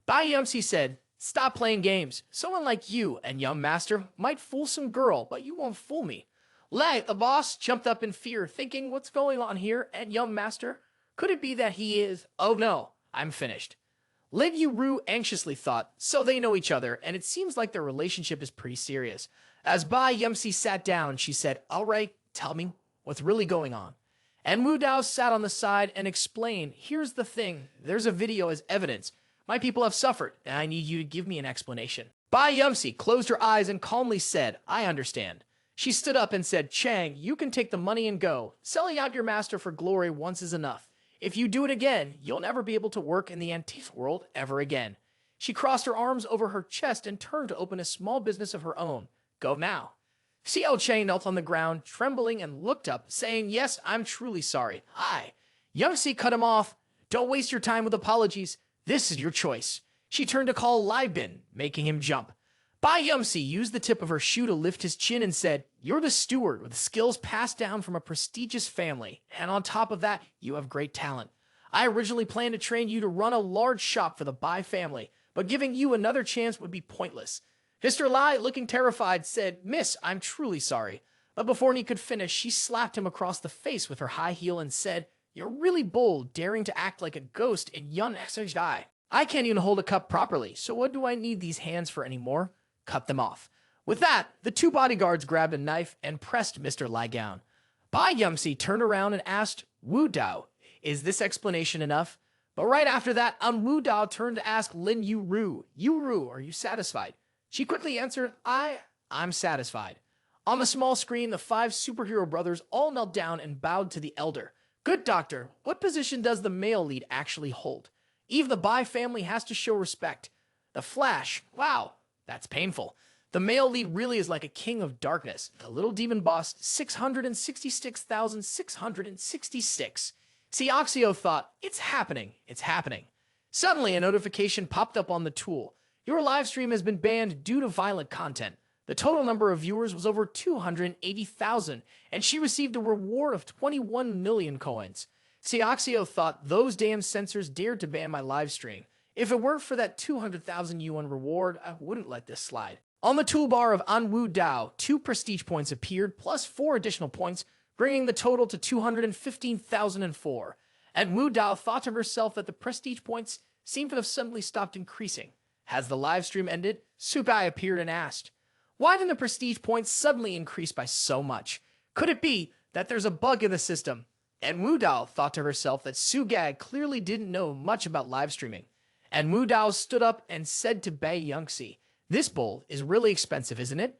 Bai Yumsi said, "Stop playing games. Someone like you and young master might fool some girl, but you won't fool me." Lai, the boss, jumped up in fear, thinking, "What's going on here, and young master? Could it be that he is... Oh no, I'm finished." Lin Yuru anxiously thought, so they know each other, and it seems like their relationship is pretty serious. As Bai Yumsi sat down, she said, "All right, tell me what's really going on." And Wu Dao sat on the side and explained, "Here's the thing. There's a video as evidence. My people have suffered, and I need you to give me an explanation." Bai Yumsi closed her eyes and calmly said, "I understand." She stood up and said, "Chang, you can take the money and go. Selling out your master for glory once is enough. If you do it again, you'll never be able to work in the antique world ever again." She crossed her arms over her chest and turned to open a small business of her own. Go now. Xiao Shen knelt on the ground, trembling, and looked up, saying, "Yes, I'm truly sorry. Hi." Yumsi cut him off. "Don't waste your time with apologies. This is your choice." She turned to call Lai Bin, making him jump. Bai Yumsi used the tip of her shoe to lift his chin and said, "You're the steward with skills passed down from a prestigious family, and on top of that, you have great talent. I originally planned to train you to run a large shop for the Bai family, but giving you another chance would be pointless." Mr. Lai, looking terrified, said, "Miss, I'm truly sorry." But before he could finish, she slapped him across the face with her high heel and said, "You're really bold, daring to act like a ghost in Yun Exercise. I can't even hold a cup properly, so what do I need these hands for anymore? Cut them off." With that, the 2 bodyguards grabbed a knife and pressed Mr. Lai down. Bai Yumsi turned around and asked, "Wu Dao, Is this explanation enough? But right after that, En Wu Dao turned to ask Lin Yuru, Yuru, are you satisfied? She quickly answered, I'm satisfied. On the small screen, the 5 superhero brothers all knelt down and bowed to the elder. Good doctor, what position does the male lead actually hold? Even the Bai family has to show respect. The Flash, wow, that's painful. The male lead really is like a king of darkness. The little demon boss, 666,666. Xiao thought, it's happening. Suddenly, a notification popped up on the tool. Your live stream has been banned due to violent content. The total number of viewers was over 280,000, and she received a reward of 21 million coins. Xiao thought, those damn censors dared to ban my live stream. If it weren't for that 200,000 yuan reward, I wouldn't let this slide. On the toolbar of En Wu Dao, 2 prestige points appeared, plus 4 additional points, bringing the total to 215,004. En Wu Dao thought to herself that the prestige points seemed to have suddenly stopped increasing. Has the live stream ended? Sugai appeared and asked, why did the prestige points suddenly increase by so much? Could it be that there's a bug in the system? En Wu Dao thought to herself that Sugai clearly didn't know much about live streaming. En Wu Dao stood up and said to Bai Yangxi, this bowl is really expensive, isn't it?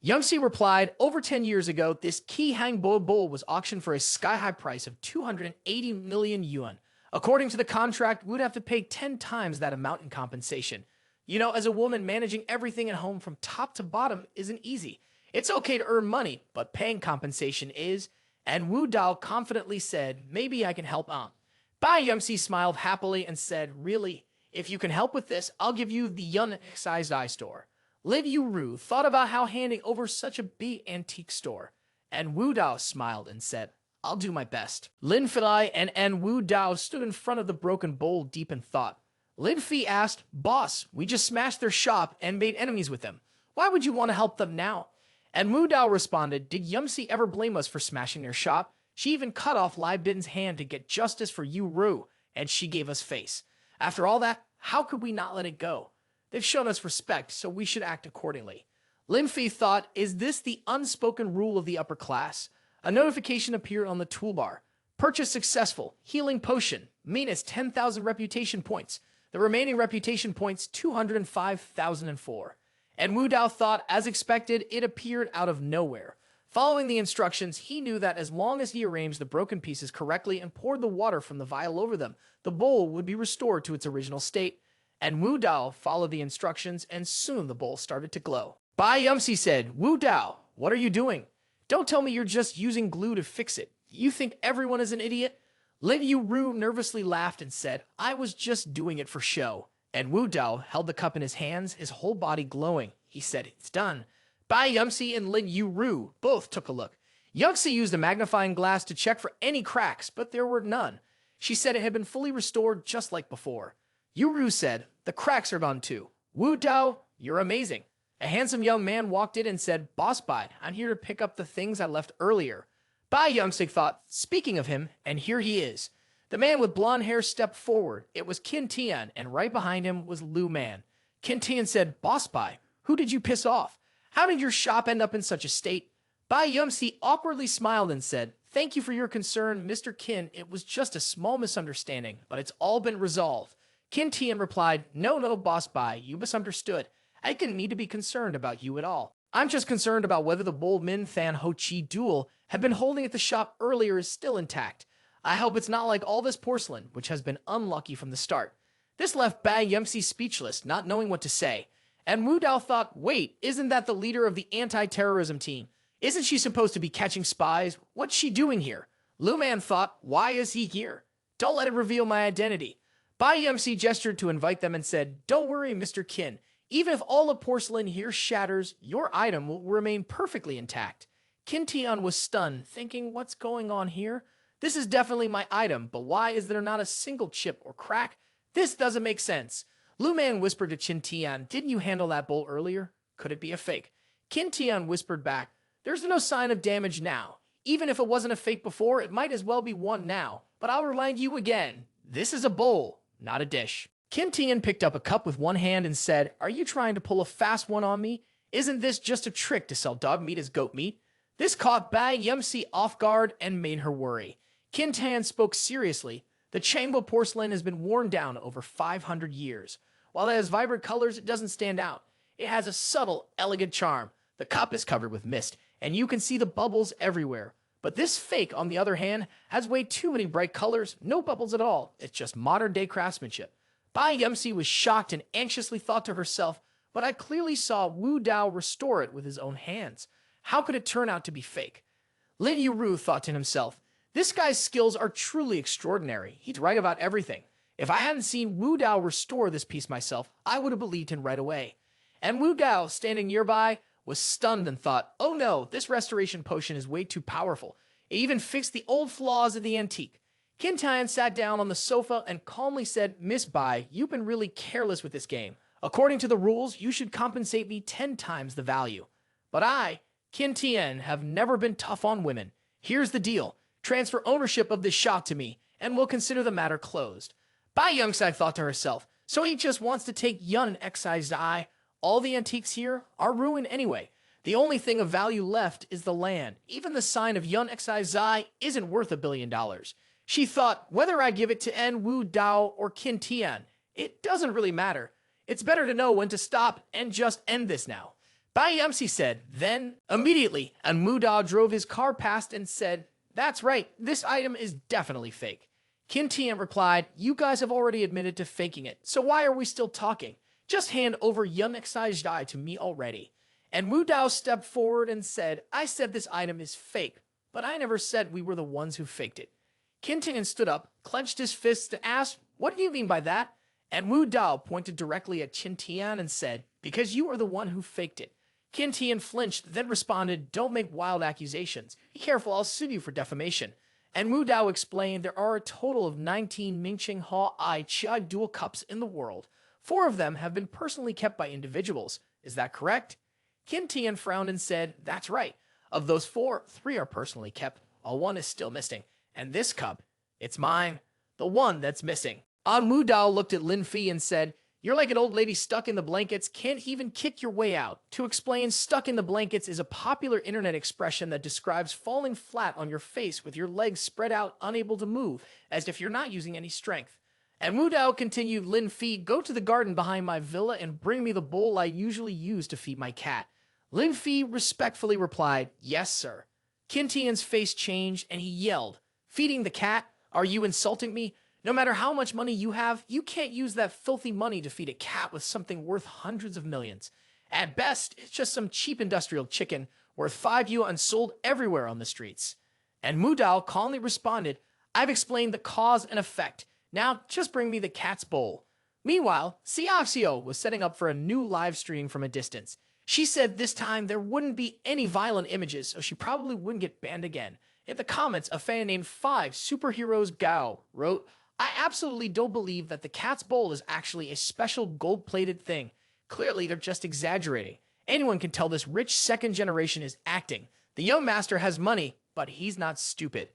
Yangxi replied, over 10 years ago, this Qi Hang Bo bowl was auctioned for a sky-high price of 280 million yuan. According to the contract, we would have to pay 10 times that amount in compensation. You know, as a woman, managing everything at home from top to bottom isn't easy. It's okay to earn money, but paying compensation is. And Wu Dao confidently said, maybe I can help out. Bai Yangxi smiled happily and said, really? If you can help with this, I'll give you the Yun-sized eye store. Lin Yuru thought about how handing over such a big antique store. And Wu Dao smiled and said, I'll do my best. Lin Fei and En Wu Dao stood in front of the broken bowl deep in thought. Lin Fei asked, boss, we just smashed their shop and made enemies with them. Why would you want to help them now? And Wu Dao responded, did Yumsi ever blame us for smashing their shop? She even cut off Lai Bin's hand to get justice for Yuru, and she gave us face. After all that, how could we not let it go? They've shown us respect, so we should act accordingly. Lin Fei thought, is this the unspoken rule of the upper class? A notification appeared on the toolbar. Purchase successful. Healing potion. Minus 10,000 reputation points. The remaining reputation points, 205,004. And Wu Dao thought, as expected, it appeared out of nowhere. Following the instructions, he knew that as long as he arranged the broken pieces correctly and poured the water from the vial over them, the bowl would be restored to its original state. And Wu Dao followed the instructions, and soon the bowl started to glow. Bai Yumsi said, Wu Dao, what are you doing? Don't tell me you're just using glue to fix it. You think everyone is an idiot? Lin Yuru nervously laughed and said, I was just doing it for show. And Wu Dao held the cup in his hands, his whole body glowing. He said, it's done. Bai Yumsi and Lin Yuru both took a look. Yumsi used a magnifying glass to check for any cracks, but there were none. She said it had been fully restored just like before. Yuru said, the cracks are gone too. Wu Dao, you're amazing. A handsome young man walked in and said, Boss Bai, I'm here to pick up the things I left earlier. Bai Yumsik thought, speaking of him, and here he is. The man with blonde hair stepped forward. It was Qin Tian, and right behind him was Lu Man. Qin Tian said, Boss Bai, who did you piss off? How did your shop end up in such a state? Bai Yumsi awkwardly smiled and said, thank you for your concern, Mr. Qin. It was just a small misunderstanding, but it's all been resolved. Qin Tian replied, no, Boss Bai, you misunderstood. I didn't need to be concerned about you at all. I'm just concerned about whether the bold Min Than Ho Chi duel had been holding at the shop earlier is still intact. I hope it's not like all this porcelain, which has been unlucky from the start. This left Bai Yumsi speechless, not knowing what to say. And Wu Dao thought, wait, isn't that the leader of the anti-terrorism team? Isn't she supposed to be catching spies? What's she doing here? Lu Man thought, why is he here? Don't let it reveal my identity. Bai Yumsi gestured to invite them and said, don't worry, Mr. Qin. Even if all the porcelain here shatters, your item will remain perfectly intact. Qin Tian was stunned, thinking, what's going on here? This is definitely my item, but why is there not a single chip or crack? This doesn't make sense. Lu Man whispered to Qin Tian, didn't you handle that bowl earlier? Could it be a fake? Qin Tian whispered back, there's no sign of damage now. Even if it wasn't a fake before, it might as well be one now. But I'll remind you again, this is a bowl, not a dish. Qin Tian picked up a cup with one hand and said, are you trying to pull a fast one on me? Isn't this just a trick to sell dog meat as goat meat? This caught Bai Yumsi off guard and made her worry. Qin Tan spoke seriously. The Changbo porcelain has been worn down over 500 years. While it has vibrant colors, it doesn't stand out. It has a subtle, elegant charm. The cup is covered with mist, and you can see the bubbles everywhere. But this fake, on the other hand, has way too many bright colors, no bubbles at all. It's just modern-day craftsmanship. Bai Yumsi was shocked and anxiously thought to herself, but I clearly saw Wu Dao restore it with his own hands. How could it turn out to be fake? Lin Yuru thought to himself, this guy's skills are truly extraordinary. He's right about everything. If I hadn't seen Wu Dao restore this piece myself, I would have believed him right away. And Wu Dao, standing nearby, was stunned and thought, oh no, this restoration potion is way too powerful. It even fixed the old flaws of the antique. Qin Tan sat down on the sofa and calmly said, Miss Bai, you've been really careless with this game. According to the rules, you should compensate me 10 times the value. But I, Qin Tian, have never been tough on women. Here's the deal. Transfer ownership of this shop to me, and we'll consider the matter closed. Bai Youngsai thought to herself, so he just wants to take Yun Exai's Dai. All the antiques here are ruined anyway. The only thing of value left is the land. Even the sign of Yun Exai's Dai isn't worth $1 billion. She thought, whether I give it to En Wu Dao or Qin Tian, it doesn't really matter. It's better to know when to stop and just end this now. Bai Yumsi said, then, immediately, En Wu Dao drove his car past and said, that's right, this item is definitely fake. Qin Tian replied, you guys have already admitted to faking it, so why are we still talking? Just hand over Yun Exai's Dai to me already. And Wu Dao stepped forward and said, I said this item is fake, but I never said we were the ones who faked it. Qin Tian stood up, clenched his fists, and asked, what do you mean by that? And Wu Dao pointed directly at Qin Tian and said, because you are the one who faked it. Qin Tian flinched, then responded, don't make wild accusations. Be careful, I'll sue you for defamation. And Wu Dao explained there are a total of 19 Mingqing Ha Ai Chai dual cups in the world. 4 of them have been personally kept by individuals. Is that correct? Qin Tian frowned and said, that's right. Of those 4, 3 are personally kept, while 1 is still missing. And this cup, it's mine. The one that's missing. An Wu Dao looked at Lin Fi and said, you're like an old lady stuck in the blankets, can't even kick your way out. To explain, stuck in the blankets is a popular internet expression that describes falling flat on your face with your legs spread out, unable to move, as if you're not using any strength. And Wu Dao continued, Lin Fi, go to the garden behind my villa and bring me the bowl I usually use to feed my cat. Lin Fi respectfully replied, yes, sir. Qin Tian's face changed and he yelled, feeding the cat? Are you insulting me? No matter how much money you have, you can't use that filthy money to feed a cat with something worth hundreds of millions. At best, it's just some cheap industrial chicken worth 5 yuan sold everywhere on the streets. And Wu Dao calmly responded, I've explained the cause and effect. Now just bring me the cat's bowl. Meanwhile, Xiao was setting up for a new live stream from a distance. She said this time there wouldn't be any violent images, so she probably wouldn't get banned again. In the comments, a fan named 5 Superheroes Gao wrote, I absolutely don't believe that the cat's bowl is actually a special gold-plated thing. Clearly, they're just exaggerating. Anyone can tell this rich second generation is acting. The young master has money, but he's not stupid.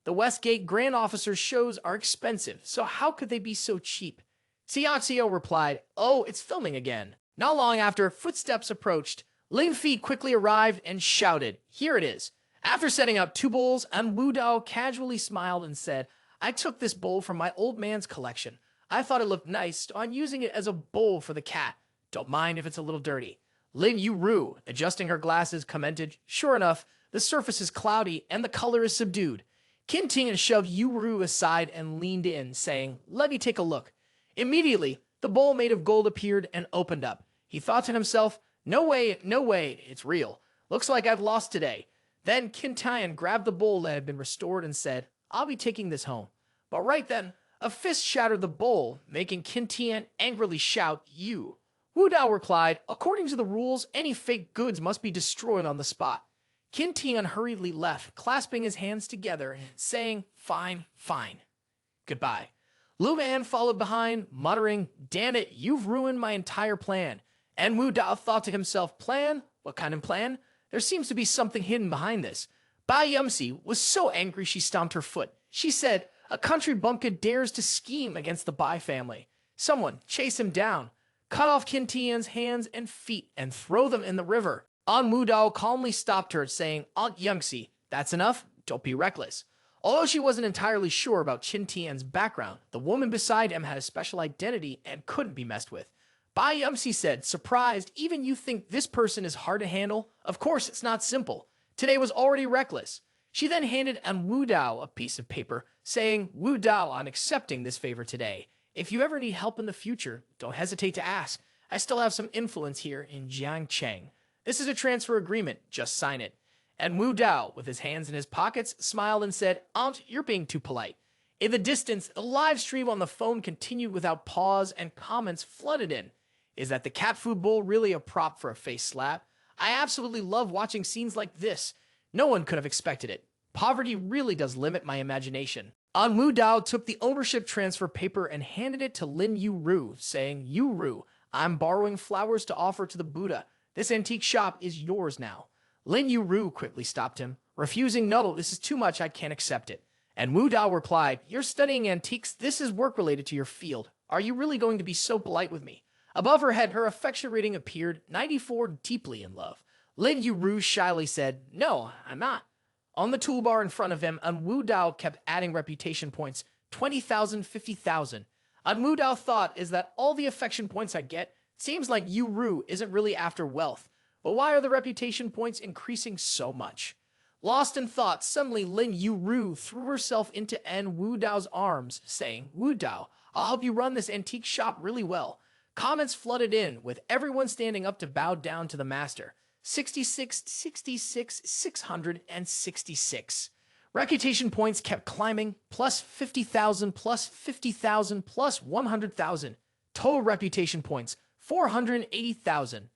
The Westgate Grand Officer's shows are expensive, so how could they be so cheap? Xiao replied, oh, it's filming again. Not long after, footsteps approached. Lin Fi quickly arrived and shouted, here it is. After setting up 2 bowls, An Wu Dao casually smiled and said, I took this bowl from my old man's collection. I thought it looked nice, so I'm using it as a bowl for the cat. Don't mind if it's a little dirty. Lin Yuru, adjusting her glasses, commented, sure enough, the surface is cloudy and the color is subdued. Qin Tian shoved Yuru aside and leaned in, saying, let me take a look. Immediately, the bowl made of gold appeared and opened up. He thought to himself, no way, it's real. Looks like I've lost today. Then Qin Tian grabbed the bowl that had been restored and said, I'll be taking this home. But right then, a fist shattered the bowl, making Qin Tian angrily shout, you. Wu Dao replied, according to the rules, any fake goods must be destroyed on the spot. Qin Tian hurriedly left, clasping his hands together and saying, fine. Goodbye. Lu Man followed behind, muttering, damn it, you've ruined my entire plan. And Wu Dao thought to himself, plan? What kind of plan? There seems to be something hidden behind this. Bai Yumsi was so angry she stomped her foot. She said, a country bumpkin dares to scheme against the Bai family. Someone chase him down, cut off Qin Tian's hands and feet, and throw them in the river. An Wu Dao calmly stopped her, saying, Aunt Yumsi, that's enough, don't be reckless. Although she wasn't entirely sure about Qin Tian's background, the woman beside him had a special identity and couldn't be messed with. Bai Yumsi said, surprised, even you think this person is hard to handle? Of course, it's not simple. Today was already reckless. She then handed En Wu Dao a piece of paper, saying, Wu Dao, I'm accepting this favor today. If you ever need help in the future, don't hesitate to ask. I still have some influence here in Jiangcheng. This is a transfer agreement, just sign it. And Wu Dao, with his hands in his pockets, smiled and said, Aunt, you're being too polite. In the distance, the live stream on the phone continued without pause and comments flooded in. Is that the cat food bowl really a prop for a face slap? I absolutely love watching scenes like this. No one could have expected it. Poverty really does limit my imagination. En Wu Dao took the ownership transfer paper and handed it to Lin Yuru, saying, Yuru, I'm borrowing flowers to offer to the Buddha. This antique shop is yours now. Lin Yuru quickly stopped him, refusing, no, this is too much, I can't accept it. And Wu Dao replied, you're studying antiques, this is work related to your field. Are you really going to be so polite with me? Above her head, her affection rating appeared 94, deeply in love. Lin Yuru shyly said, no, I'm not. On the toolbar in front of him, En Wu Dao kept adding reputation points, 20,000, 50,000. En Wu Dao thought, is that all the affection points I get? Seems like Yuru isn't really after wealth. But why are the reputation points increasing so much? Lost in thought, suddenly Lin Yuru threw herself into En Wu Dao's arms, saying, Wu Dao, I'll help you run this antique shop really well. Comments flooded in, with everyone standing up to bow down to the master. 66, 66, 666. Reputation points kept climbing, plus 50,000, plus 50,000, plus 100,000. Total reputation points, 480,000.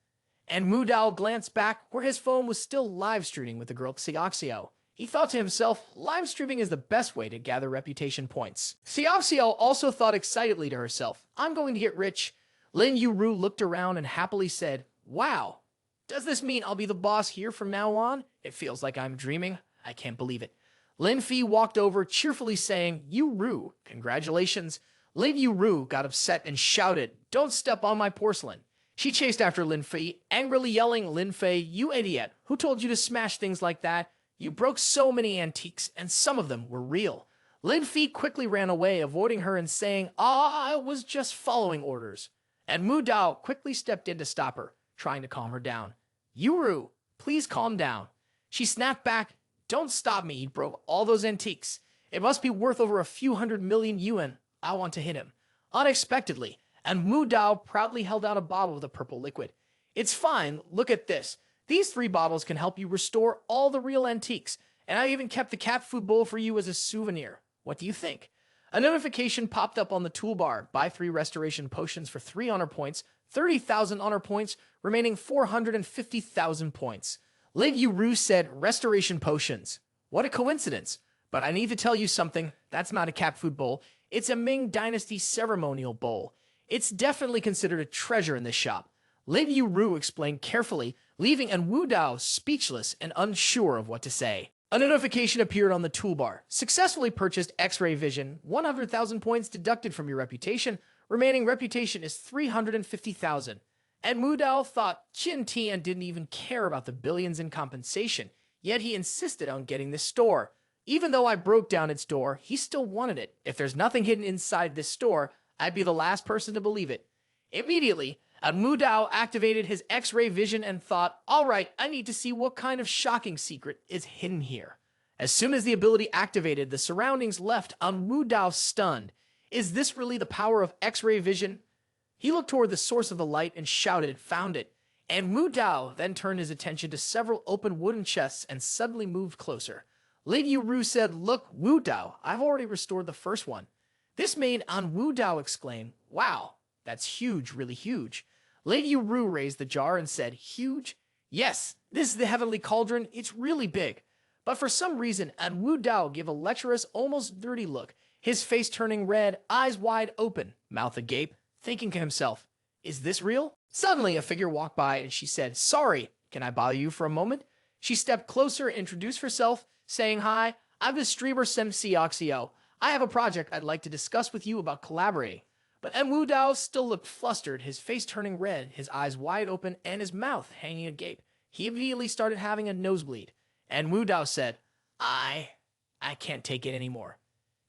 And Wu Dao glanced back where his phone was still live streaming with the girl Xiao. He thought to himself, live streaming is the best way to gather reputation points. Xiao also thought excitedly to herself, I'm going to get rich. Lin Yuru looked around and happily said, wow, does this mean I'll be the boss here from now on? It feels like I'm dreaming. I can't believe it. Lin Fi walked over, cheerfully saying, Yuru, congratulations. Lin Yuru got upset and shouted, don't step on my porcelain. She chased after Lin Fi, angrily yelling, Lin Fei, you idiot, who told you to smash things like that? You broke so many antiques, and some of them were real. Lin Fi quickly ran away, avoiding her and saying, I was just following orders. And Wu Dao quickly stepped in to stop her, trying to calm her down. Yuru, please calm down. She snapped back, don't stop me, he broke all those antiques. It must be worth over a few 100 million yuan. I want to hit him. Unexpectedly, and Wu Dao proudly held out a bottle of the purple liquid. It's fine, look at this. These 3 bottles can help you restore all the real antiques, and I even kept the cat food bowl for you as a souvenir. What do you think? A notification popped up on the toolbar. Buy 3 restoration potions for 3 honor points, 30,000 honor points, remaining 450,000 points. Lin Yuru said, restoration potions. What a coincidence. But I need to tell you something. That's not a cat food bowl. It's a Ming Dynasty ceremonial bowl. It's definitely considered a treasure in this shop. Lin Yuru explained carefully, leaving En Wu Dao speechless and unsure of what to say. A notification appeared on the toolbar. Successfully purchased X-ray vision, 100,000 points deducted from your reputation. Remaining reputation is 350,000. And Wu Dao thought Qin Tian didn't even care about the billions in compensation, yet he insisted on getting this store. Even though I broke down its door, he still wanted it. If there's nothing hidden inside this store, I'd be the last person to believe it. Immediately, En Wu Dao activated his X-ray vision and thought, all right, I need to see what kind of shocking secret is hidden here. As soon as the ability activated, the surroundings left En Wu Dao stunned. Is this really the power of X-ray vision? He looked toward the source of the light and shouted, found it. And Wu Dao then turned his attention to several open wooden chests and suddenly moved closer. Lin Yuru said, look, Wu Dao, I've already restored the first one. This made En Wu Dao exclaim, wow, that's huge, really huge. Lin Yuru raised the jar and said, huge? Yes, this is the heavenly cauldron, it's really big. But for some reason, En Wu Dao gave a lecherous, almost dirty look, his face turning red, eyes wide open, mouth agape, thinking to himself, is this real? Suddenly, a figure walked by and she said, sorry, can I bother you for a moment? She stepped closer and introduced herself, saying, hi, I'm the streamer Sem Xiao. I have a project I'd like to discuss with you about collaborating. But En Wu Dao still looked flustered, his face turning red, his eyes wide open, and his mouth hanging agape. He immediately started having a nosebleed. En Wu Dao said, I I can't take it anymore.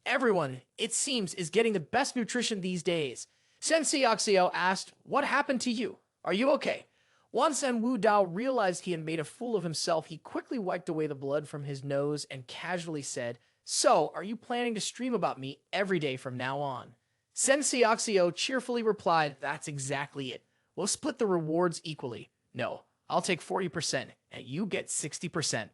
Everyone, it seems, is getting the best nutrition these days. Sensei Oxio asked, what happened to you? Are you okay? Once En Wu Dao realized he had made a fool of himself, he quickly wiped away the blood from his nose and casually said, so, are you planning to stream about me every day from now on? Sensei Oxio cheerfully replied, that's exactly it. We'll split the rewards equally. No, I'll take 40%, and you get 60%.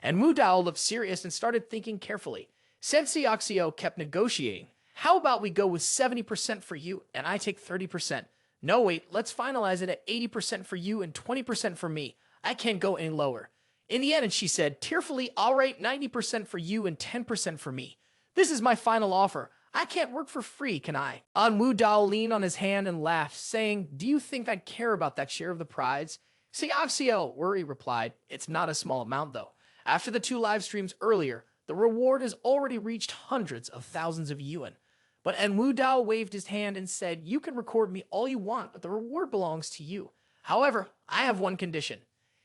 And Wu Dao looked serious and started thinking carefully. Sensei Oxio kept negotiating. How about we go with 70% for you, and I take 30%? No, wait, let's finalize it at 80% for you and 20% for me. I can't go any lower. In the end, she said, tearfully, all right, 90% for you and 10% for me. This is my final offer. I can't work for free, can I? En Wu Dao leaned on his hand and laughed, saying, do you think I'd care about that share of the prize? Xiao, Worry replied, it's not a small amount though. After the 2 live streams earlier, the reward has already reached hundreds of thousands of yuan. But En Wu Dao waved his hand and said, you can record me all you want, but the reward belongs to you. However, I have one condition.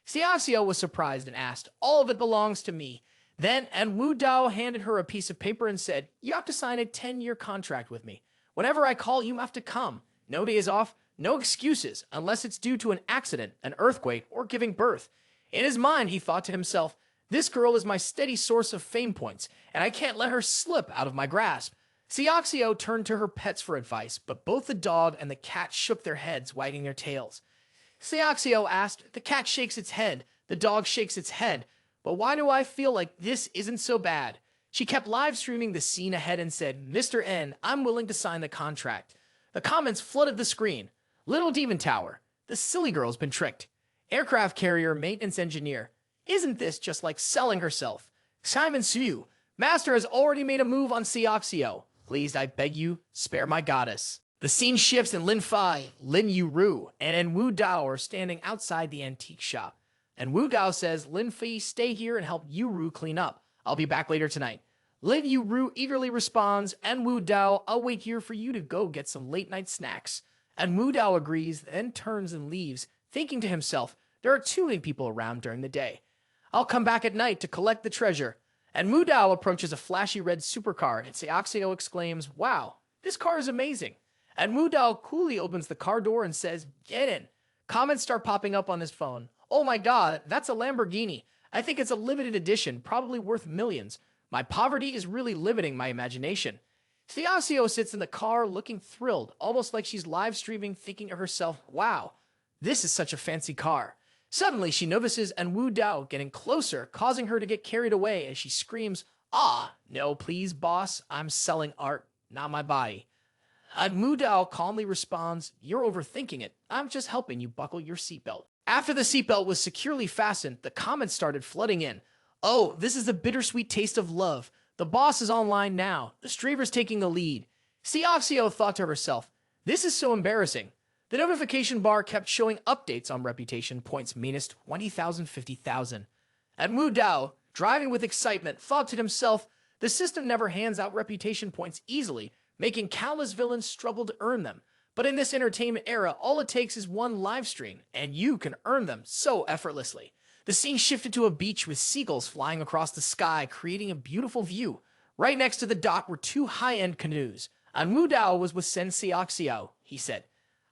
Xiao was surprised and asked, all of it belongs to me. Then En Wu Dao handed her a piece of paper and said, you have to sign a 10-year contract with me. Whenever I call, you have to come. No days off, no excuses, unless it's due to an accident, an earthquake, or giving birth. In his mind, he thought to himself, this girl is my steady source of fame points, and I can't let her slip out of my grasp. Xiao turned to her pets for advice, but both the dog and the cat shook their heads, wagging their tails. Xiao asked, the cat shakes its head, the dog shakes its head, but why do I feel like this isn't so bad? She kept live streaming the scene ahead and said, Mr. N, I'm willing to sign the contract. The comments flooded the screen. Little Demon Tower, the silly girl's been tricked. Aircraft carrier maintenance engineer, isn't this just like selling herself? Simon Su, Master has already made a move on Xiao. Please, I beg you, spare my goddess. The scene shifts and Lin Fai, Lin Yuru, and En Wu Dao are standing outside the antique shop. En Wu Dao says, Lin Fai, stay here and help Yuru clean up. I'll be back later tonight. Lin Yuru eagerly responds, En Wu Dao, I'll wait here for you to go get some late-night snacks. En Wu Dao agrees, then turns and leaves, thinking to himself, there are too many people around during the day. I'll come back at night to collect the treasure. And Wu Dao approaches a flashy red supercar, and Xiao exclaims, wow, this car is amazing. And Wu Dao coolly opens the car door and says, get in. Comments start popping up on his phone. Oh my god, that's a Lamborghini. I think it's a limited edition, probably worth millions. My poverty is really limiting my imagination. Xiao sits in the car looking thrilled, almost like she's live streaming, thinking to herself, wow, this is such a fancy car. Suddenly, she notices En Wu Dao getting closer, causing her to get carried away as she screams, ah, no, please, boss, I'm selling art, not my body. En Wu Dao calmly responds, you're overthinking it. I'm just helping you buckle your seatbelt. After the seatbelt was securely fastened, the comments started flooding in. Oh, this is the bittersweet taste of love. The boss is online now. The streamer's taking the lead. Xiao thought to herself, this is so embarrassing. The notification bar kept showing updates on reputation points minus 20,000, 50,000. En Wu Dao, driving with excitement, thought to himself, the system never hands out reputation points easily, making countless villains struggle to earn them. But in this entertainment era, all it takes is one live stream, and you can earn them so effortlessly. The scene shifted to a beach with seagulls flying across the sky, creating a beautiful view. Right next to the dock were 2 high-end canoes. En Wu Dao was with Sensei Oxio, he said.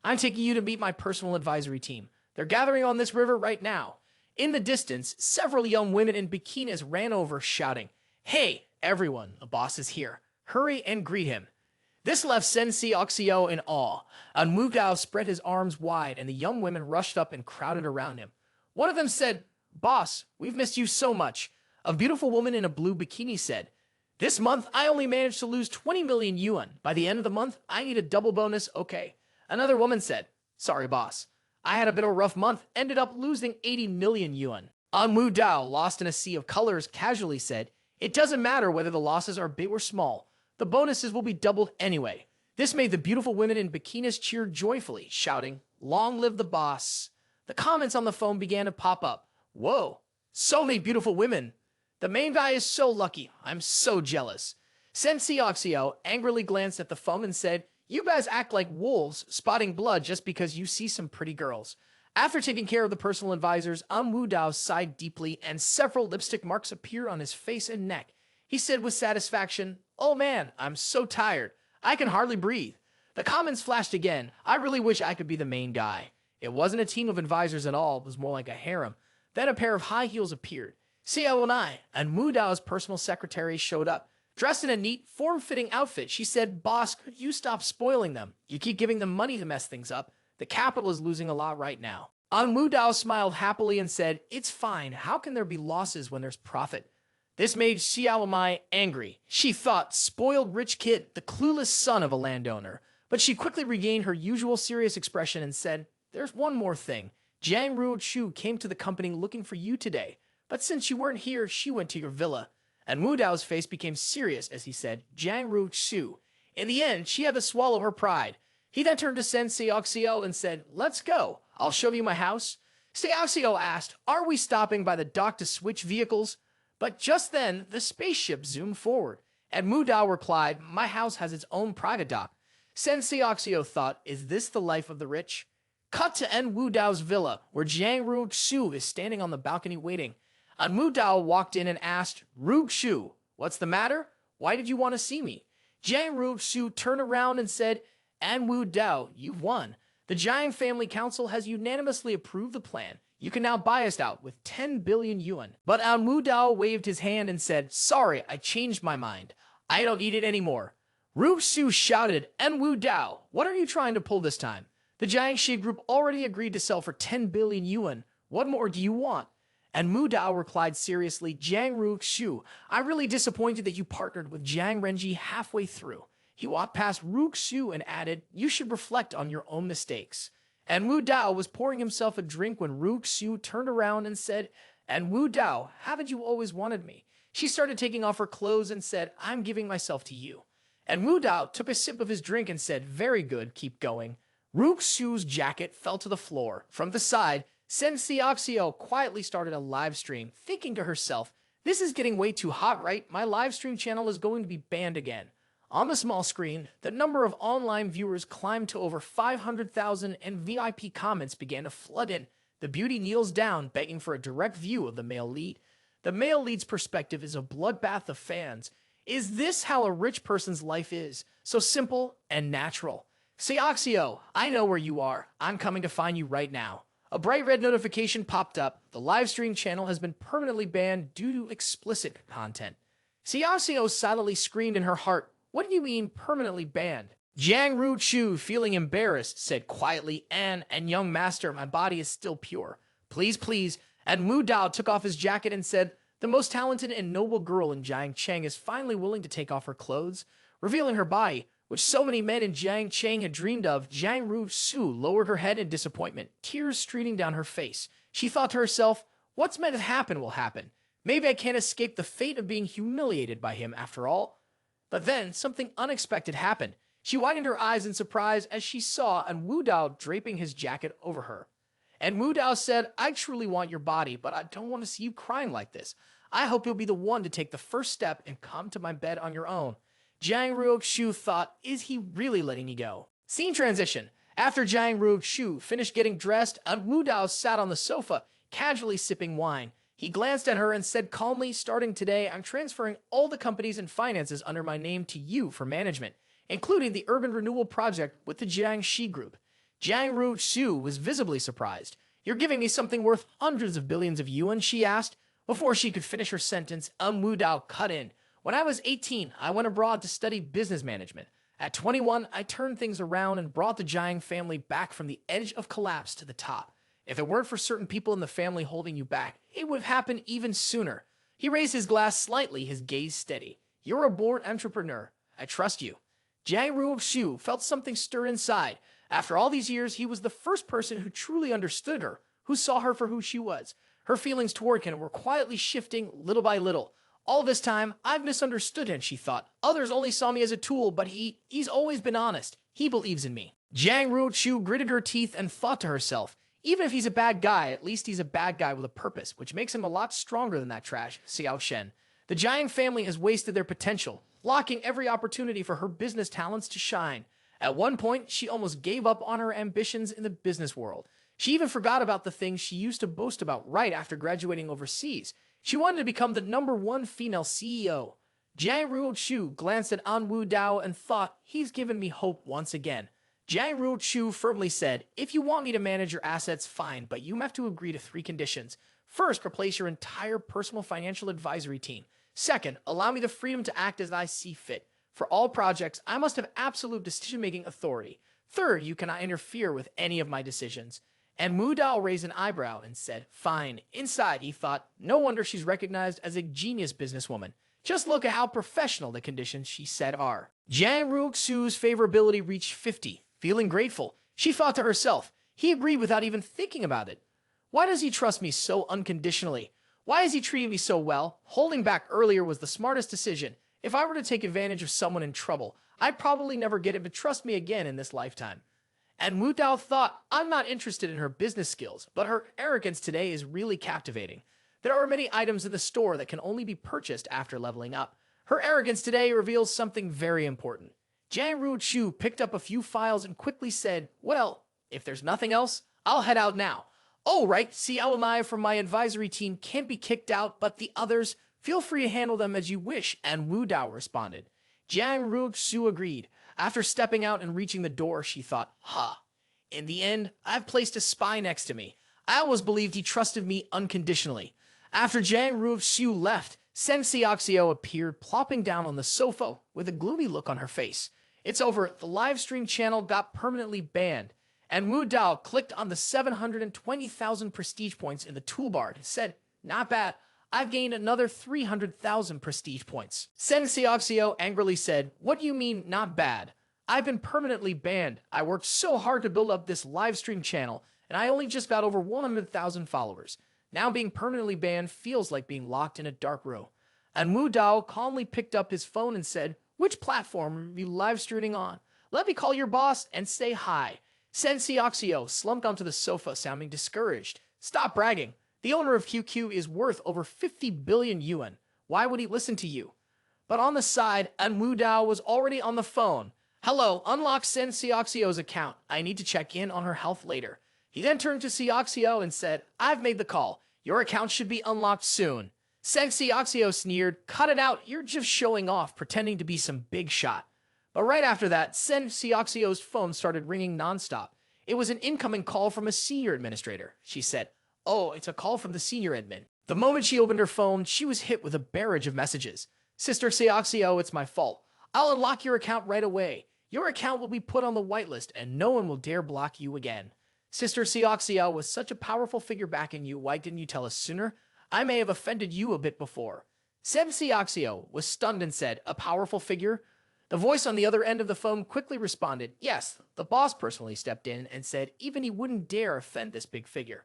I'm taking you to meet my personal advisory team. They're gathering on this river right now. In the distance, several young women in bikinis ran over, shouting, hey, everyone, the boss is here. Hurry and greet him. This left Sensei Oxio in awe. En Wu Dao spread his arms wide, and the young women rushed up and crowded around him. One of them said, boss, we've missed you so much. A beautiful woman in a blue bikini said, this month, I only managed to lose 20 million yuan. By the end of the month, I need a double bonus, okay. Another woman said, sorry, boss. I had a bit of a rough month, ended up losing 80 million yuan. En Wu Dao, lost in a sea of colors, casually said, it doesn't matter whether the losses are big or small. The bonuses will be doubled anyway. This made the beautiful women in bikinis cheer joyfully, shouting, long live the boss. The comments on the phone began to pop up. Whoa, so many beautiful women. The main guy is so lucky. I'm so jealous. Sensei Oxio angrily glanced at the phone and said, you guys act like wolves spotting blood just because you see some pretty girls. After taking care of the personal advisors, En Wu Dao sighed deeply and several lipstick marks appeared on his face and neck. He said with satisfaction, "Oh man, I'm so tired. I can hardly breathe." The comments flashed again. "I really wish I could be the main guy." It wasn't a team of advisors at all. It was more like a harem. Then a pair of high heels appeared. Xiao and Wu Dao's personal secretary showed up. Dressed in a neat, form-fitting outfit, she said, "Boss, could you stop spoiling them? You keep giving them money to mess things up. The capital is losing a lot right now." En Wu Dao smiled happily and said, "It's fine. How can there be losses when there's profit?" This made Xiao angry. She thought, spoiled rich kid, the clueless son of a landowner. But she quickly regained her usual serious expression and said, "There's one more thing. Jiang Ruochu came to the company looking for you today. But since you weren't here, she went to your villa." And Wu Dao's face became serious as he said, "Jiang Ruochu." In the end, she had to swallow her pride. He then turned to Sen Xiao and said, "Let's go. I'll show you my house." Xiao asked, "Are we stopping by the dock to switch vehicles?" But just then, the spaceship zoomed forward, and Wu Dao replied, "My house has its own private dock." Sen Xiao thought, "Is this the life of the rich?" Cut to En Wu Dao's villa, where Jiang Ruochu is standing on the balcony waiting. En Wu Dao walked in and asked, "Ruochu, what's the matter? Why did you want to see me?" Jiang Ruochu turned around and said, "En Wu Dao, you've won. The Jiang Family Council has unanimously approved the plan. You can now buy us out with 10 billion yuan. But En Wu Dao waved his hand and said, "Sorry, I changed my mind. I don't need it anymore." Ruochu shouted, "En Wu Dao, what are you trying to pull this time? The Jiangxi group already agreed to sell for 10 billion yuan. What more do you want?" And Wu Dao replied seriously, "Jiang Ruochu, I'm really disappointed that you partnered with Jiang Renji halfway through." He walked past Ruochu and added, "You should reflect on your own mistakes." And Wu Dao was pouring himself a drink when Ruochu turned around and said, "And Wu Dao, haven't you always wanted me?" She started taking off her clothes and said, "I'm giving myself to you." And Wu Dao took a sip of his drink and said, "Very good, keep going." Ruochu's jacket fell to the floor. From the side, Sen Xiao quietly started a live stream, thinking to herself, "This is getting way too hot, right? My live stream channel is going to be banned again." On the small screen, the number of online viewers climbed to over 500,000 and VIP comments began to flood in. The beauty kneels down, begging for a direct view of the male lead. The male lead's perspective is a bloodbath of fans. Is this how a rich person's life is? So simple and natural. Xiao, I know where you are. I'm coming to find you right now. A bright red notification popped up. The live stream channel has been permanently banned due to explicit content. Xiao silently screamed in her heart, "What do you mean permanently banned?" Jiang Ruochu, feeling embarrassed, said quietly, and young master, my body is still pure. Please, please." And Wu Dao took off his jacket and said, "The most talented and noble girl in Jiangcheng is finally willing to take off her clothes," revealing her body, which so many men in Jiangcheng had dreamed of. Jiang Ruochu lowered her head in disappointment, tears streaming down her face. She thought to herself, "What's meant to happen will happen. Maybe I can't escape the fate of being humiliated by him after all." But then something unexpected happened. She widened her eyes in surprise as she saw En Wu Dao draping his jacket over her. And Wu Dao said, "I truly want your body, but I don't want to see you crying like this. I hope you'll be the one to take the first step and come to my bed on your own." Jiang Ruochu thought, is he really letting me go? Scene transition. After Jiang Ruochu finished getting dressed, En Wu Dao sat on the sofa, casually sipping wine. He glanced at her and said calmly, "Starting today, I'm transferring all the companies and finances under my name to you for management, including the urban renewal project with the Jiangxi group." Jiang Ruochu was visibly surprised. "You're giving me something worth hundreds of billions of yuan?" she asked. Before she could finish her sentence, En Wu Dao cut in. "When I was 18, I went abroad to study business management. At 21, I turned things around and brought the Jiang family back from the edge of collapse to the top. If it weren't for certain people in the family holding you back, it would have happened even sooner." He raised his glass slightly, his gaze steady. "You're a born entrepreneur. I trust you." Jiang Ruochu felt something stir inside. After all these years, he was the first person who truly understood her, who saw her for who she was. Her feelings toward him were quietly shifting little by little. "All this time, I've misunderstood him," she thought. "Others only saw me as a tool, but he's always been honest. He believes in me." Jiang Ruochu gritted her teeth and thought to herself, even if he's a bad guy, at least he's a bad guy with a purpose, which makes him a lot stronger than that trash, Xiao Shen. The Jiang family has wasted their potential, blocking every opportunity for her business talents to shine. At one point, she almost gave up on her ambitions in the business world. She even forgot about the things she used to boast about right after graduating overseas. She wanted to become the #1 female CEO. Jiang Ruochu glanced at En Wu Dao and thought, he's given me hope once again. Jiang Ruochu firmly said, if you want me to manage your assets, fine, but you have to agree to 3 conditions. First, replace your entire personal financial advisory team. Second, allow me the freedom to act as I see fit. For all projects, I must have absolute decision-making authority. Third, you cannot interfere with any of my decisions. And Wu Dao raised an eyebrow and said, fine. Inside, he thought, no wonder she's recognized as a genius businesswoman. Just look at how professional the conditions she said are. Jiang Ruochu's favorability reached 50. Feeling grateful, she thought to herself, he agreed without even thinking about it. Why does he trust me so unconditionally? Why is he treating me so well? Holding back earlier was the smartest decision. If I were to take advantage of someone in trouble, I'd probably never get him to trust me again in this lifetime. And Wu Dao thought, I'm not interested in her business skills, but her arrogance today is really captivating. There are many items in the store that can only be purchased after leveling up. Her arrogance today reveals something very important. Jiang Ruochu picked up a few files and quickly said, well, if there's nothing else, I'll head out now. Oh, right, Xiao Mai from my advisory team can't be kicked out, but the others, feel free to handle them as you wish, and Wu Dao responded. Jiang Ruochu agreed. After stepping out and reaching the door, she thought, in the end, I've placed a spy next to me. I always believed he trusted me unconditionally. After Jiang Ruochu left, Sen Xiaoxiao appeared plopping down on the sofa with a gloomy look on her face. It's over, the live stream channel got permanently banned. And Wu Dao clicked on the 720,000 prestige points in the toolbar and said, not bad, I've gained another 300,000 prestige points. Sen Xiaoxiao angrily said, what do you mean not bad? I've been permanently banned. I worked so hard to build up this live stream channel, and I only just got over 100,000 followers. Now being permanently banned feels like being locked in a dark room. And Wu Dao calmly picked up his phone and said, which platform are you live streaming on? Let me call your boss and say hi. Sen Xiaoxiao slumped onto the sofa, sounding discouraged. Stop bragging. The owner of QQ is worth over 50 billion yuan. Why would he listen to you? But on the side, En Wu Dao was already on the phone. Hello, unlock Sen Xiaoxiao's account. I need to check in on her health later. He then turned to Xiaoxiao and said, I've made the call. Your account should be unlocked soon. Sen Xiaoxiao sneered, cut it out, you're just showing off, pretending to be some big shot. But right after that, Sen Xiaoxiao's phone started ringing nonstop. It was an incoming call from a senior administrator. She said, oh, it's a call from the senior admin. The moment she opened her phone, she was hit with a barrage of messages. Sister Xiaoxiao, it's my fault. I'll unlock your account right away. Your account will be put on the whitelist and no one will dare block you again. Sister Xiaoxiao was such a powerful figure backing you, why didn't you tell us sooner? I may have offended you a bit before. Sen Xiaoxiao was stunned and said, a powerful figure? The voice on the other end of the phone quickly responded, yes, the boss personally stepped in and said even he wouldn't dare offend this big figure.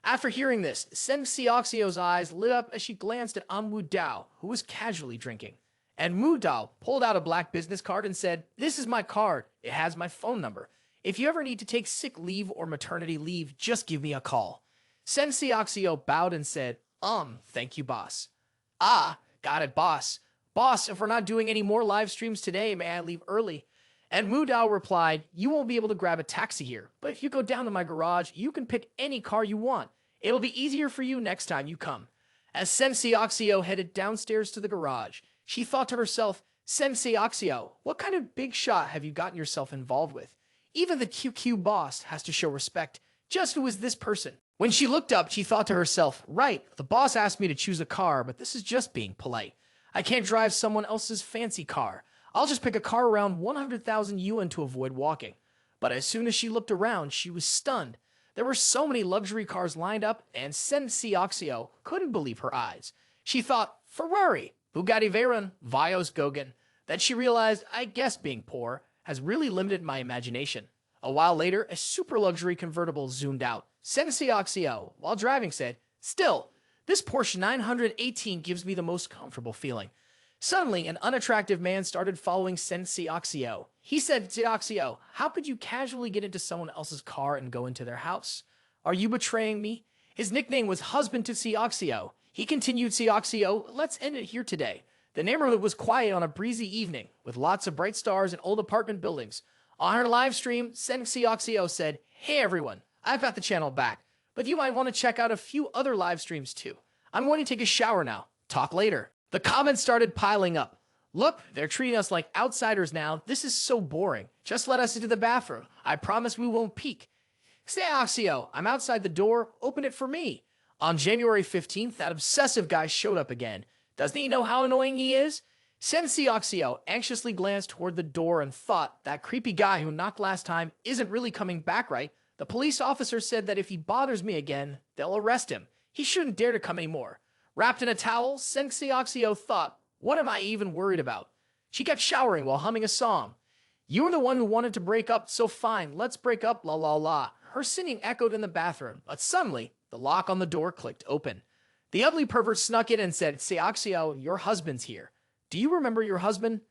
After hearing this, Sen Xiaoxiao's eyes lit up as she glanced at En Wu Dao, who was casually drinking. And Wu Dao pulled out a black business card and said, this is my card. It has my phone number. If you ever need to take sick leave or maternity leave, just give me a call. Sen Xiaoxiao bowed and said, thank you, boss. Ah, got it, boss. Boss, if we're not doing any more live streams today, may I leave early? And Wu Dao replied, you won't be able to grab a taxi here, but if you go down to my garage, you can pick any car you want. It'll be easier for you next time you come. As Sen Xiaoxiao headed downstairs to the garage, she thought to herself, Sen Xiaoxiao, what kind of big shot have you gotten yourself involved with? Even the QQ boss has to show respect. Just who is this person? When she looked up, she thought to herself, right, the boss asked me to choose a car, but this is just being polite. I can't drive someone else's fancy car. I'll just pick a car around 100,000 yuan to avoid walking. But as soon as she looked around, she was stunned. There were so many luxury cars lined up, and Sen Xiaoxiao couldn't believe her eyes. She thought, Ferrari, Bugatti Veyron, Vios Gauguin. Then she realized, I guess being poor has really limited my imagination. A while later, a super luxury convertible zoomed out. Sen Xiaoxiao, while driving, said, still, this Porsche 918 gives me the most comfortable feeling. Suddenly, an unattractive man started following Sen Xiaoxiao. He said, Xiaoxiao, how could you casually get into someone else's car and go into their house? Are you betraying me? His nickname was Husband to Xiaoxiao. He continued, Xiaoxiao, let's end it here today. The neighborhood was quiet on a breezy evening, with lots of bright stars and old apartment buildings. On her live stream, Sen Xiaoxiao said, hey everyone, I've got the channel back, but you might want to check out a few other live streams too. I'm going to take a shower now. Talk later. The comments started piling up. Look, they're treating us like outsiders now. This is so boring. Just let us into the bathroom. I promise we won't peek. Seoxio, I'm outside the door. Open it for me. On January 15th, that obsessive guy showed up again. Doesn't he know how annoying he is? Seoxio anxiously glanced toward the door and thought, that creepy guy who knocked last time isn't really coming back, right? The police officer said that if he bothers me again, they'll arrest him. He shouldn't dare to come anymore. Wrapped in a towel, Seoxio thought, what am I even worried about? She kept showering while humming a song. You were the one who wanted to break up, so fine, let's break up, la la la. Her singing echoed in the bathroom, but suddenly, the lock on the door clicked open. The ugly pervert snuck in and said, Seoxio, your husband's here. Do you remember your husband?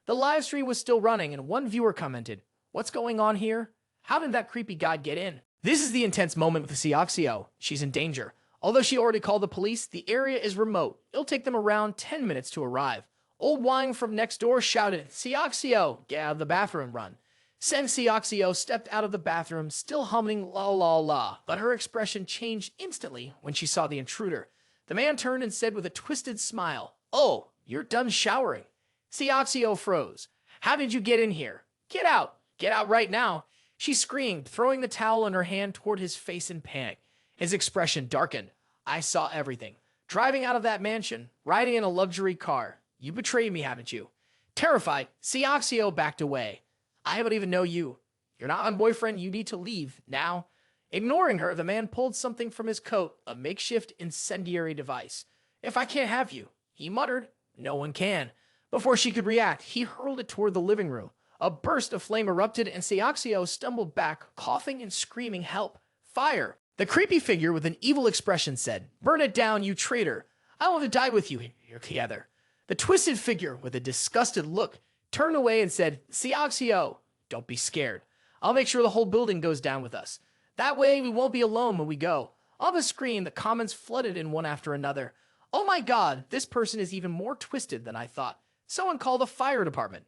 The live stream was still running, and one viewer commented, what's going on here? How did that creepy guy get in? This is the intense moment with Seoxio. She's in danger. Although she already called the police, the area is remote. It'll take them around 10 minutes to arrive. Old Wang from next door shouted, Seoxio, get out of the bathroom and run. Seoxio stepped out of the bathroom, still humming la la la, but her expression changed instantly when she saw the intruder. The man turned and said with a twisted smile, oh, you're done showering. Seoxio froze. How did you get in here? Get out. Get out right now. She screamed, throwing the towel in her hand toward his face in panic. His expression darkened. I saw everything. Driving out of that mansion, riding in a luxury car. You betrayed me, haven't you? Terrified, Seoxio backed away. I don't even know you. You're not my boyfriend. You need to leave now. Ignoring her, the man pulled something from his coat, a makeshift incendiary device. If I can't have you, he muttered. No one can. Before she could react, he hurled it toward the living room. A burst of flame erupted, and Seoxio stumbled back, coughing and screaming help. Fire! The creepy figure with an evil expression said, burn it down, you traitor. I want to die with you here together. The twisted figure, with a disgusted look, turned away and said, Seoxio, don't be scared. I'll make sure the whole building goes down with us. That way we won't be alone when we go. On the screen, the comments flooded in one after another. Oh my god, this person is even more twisted than I thought. Someone call the fire department.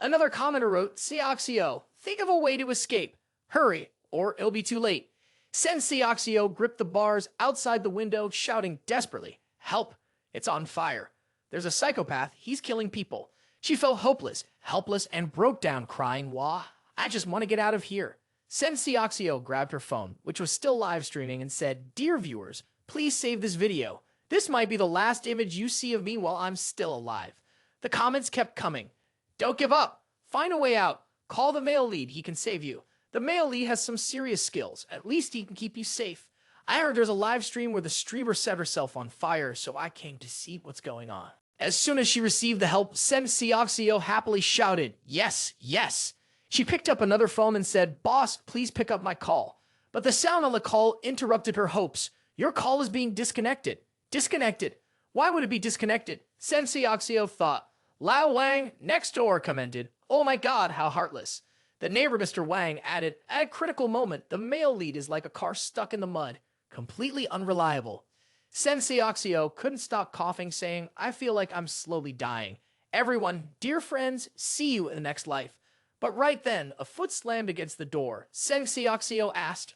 Another commenter wrote, Seoxio, think of a way to escape. Hurry, or it'll be too late. Seoxio gripped the bars outside the window, shouting desperately, help, it's on fire. There's a psychopath, he's killing people. She felt hopeless, helpless, and broke down, crying, wah, I just want to get out of here. Seoxio grabbed her phone, which was still live streaming, and said, dear viewers, please save this video. This might be the last image you see of me while I'm still alive. The comments kept coming. Don't give up. Find a way out. Call the male lead. He can save you. The male lead has some serious skills. At least he can keep you safe. I heard there's a live stream where the streamer set herself on fire, so I came to see what's going on. As soon as she received the help, Seoxio happily shouted, yes, yes. She picked up another phone and said, boss, please pick up my call. But the sound on the call interrupted her hopes. Your call is being disconnected. Disconnected. Why would it be disconnected? Seoxio thought. Lao Wang, next door, commented. Oh my god, how heartless. The neighbor, Mr. Wang, added, at a critical moment, the male lead is like a car stuck in the mud. Completely unreliable. Seoxio couldn't stop coughing, saying, I feel like I'm slowly dying. Everyone, dear friends, see you in the next life. But right then, a foot slammed against the door. Seoxio asked,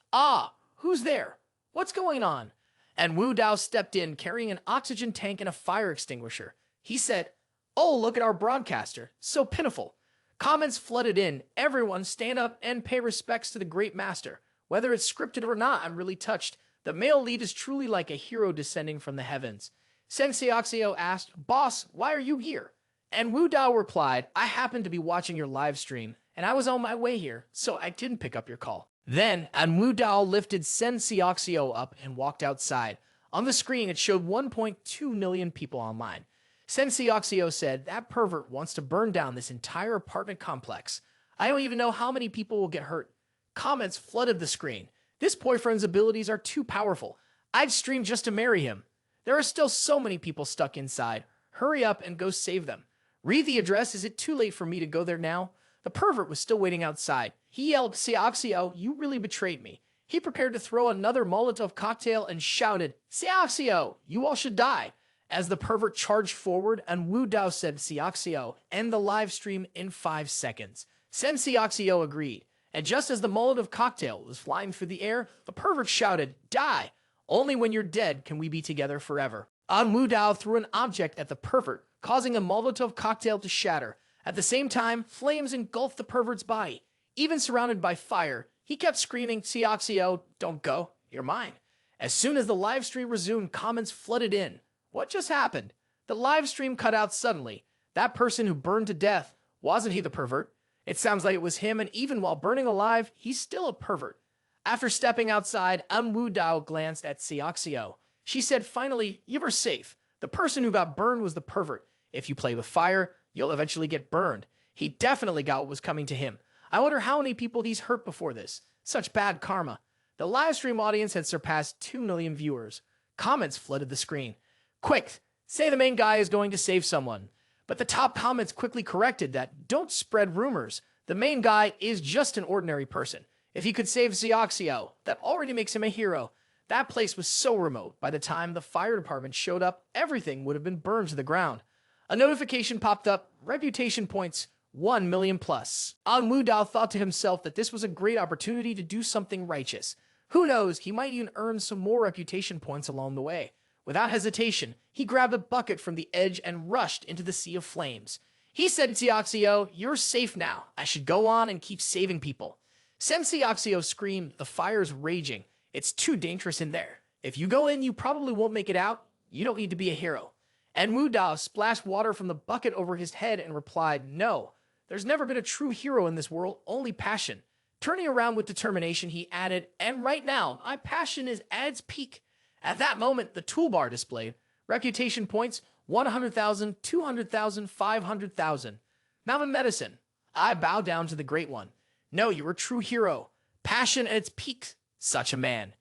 who's there? What's going on? En Wu Dao stepped in, carrying an oxygen tank and a fire extinguisher. He said, oh, look at our broadcaster. So pitiful. Comments flooded in. Everyone stand up and pay respects to the great master. Whether it's scripted or not, I'm really touched. The male lead is truly like a hero descending from the heavens. Seoxio asked, boss, why are you here? En Wu Dao replied, I happened to be watching your live stream, and I was on my way here, so I didn't pick up your call. Then, En Wu Dao lifted Seoxio up and walked outside. On the screen, it showed 1.2 million people online. Seoxio said, that pervert wants to burn down this entire apartment complex. I don't even know how many people will get hurt. Comments flooded the screen. This boyfriend's abilities are too powerful. I'd stream just to marry him. There are still so many people stuck inside. Hurry up and go save them. Read the address. Is it too late for me to go there now? The pervert was still waiting outside. He yelled, Seoxio, you really betrayed me. He prepared to throw another Molotov cocktail and shouted, Seoxio, you all should die. As the pervert charged forward, En Wu Dao said, Seoxio, end the live stream in 5 seconds. Seoxio agreed, and just as the Molotov cocktail was flying through the air, the pervert shouted, die! Only when you're dead can we be together forever. En Wu Dao threw an object at the pervert, causing a Molotov cocktail to shatter. At the same time, flames engulfed the pervert's body. Even surrounded by fire, he kept screaming, "Xiao, don't go, you're mine." As soon as the live stream resumed, comments flooded in. What just happened? The live stream cut out suddenly. That person who burned to death, wasn't he the pervert? It sounds like it was him, and even while burning alive, he's still a pervert. After stepping outside, En Wu Dao glanced at Xiao. She said, "Finally, you were safe. The person who got burned was the pervert. If you play with fire, you'll eventually get burned. He definitely got what was coming to him. I wonder how many people he's hurt before this. Such bad karma." The livestream audience had surpassed 2 million viewers. Comments flooded the screen. "Quick, say the main guy is going to save someone." But the top comments quickly corrected that. "Don't spread rumors. The main guy is just an ordinary person. If he could save Xiao, that already makes him a hero." That place was so remote. By the time the fire department showed up, everything would have been burned to the ground. A notification popped up. Reputation points 1 million plus. En Wu Dao thought to himself that this was a great opportunity to do something righteous. Who knows, he might even earn some more reputation points along the way. Without hesitation, he grabbed a bucket from the edge and rushed into the sea of flames. He said, "Xiao, you're safe now. I should go on and keep saving people." Sensei Xiao screamed, "The fire's raging. It's too dangerous in there. If you go in, you probably won't make it out. You don't need to be a hero." En Wu Dao splashed water from the bucket over his head and replied, "No, there's never been a true hero in this world, only passion." Turning around with determination, he added, "And right now, my passion is at its peak." At that moment, the toolbar displayed reputation points 100,000, 200,000, 500,000. Now in medicine, I bow down to the great one. No, you're a true hero. Passion at its peak. Such a man.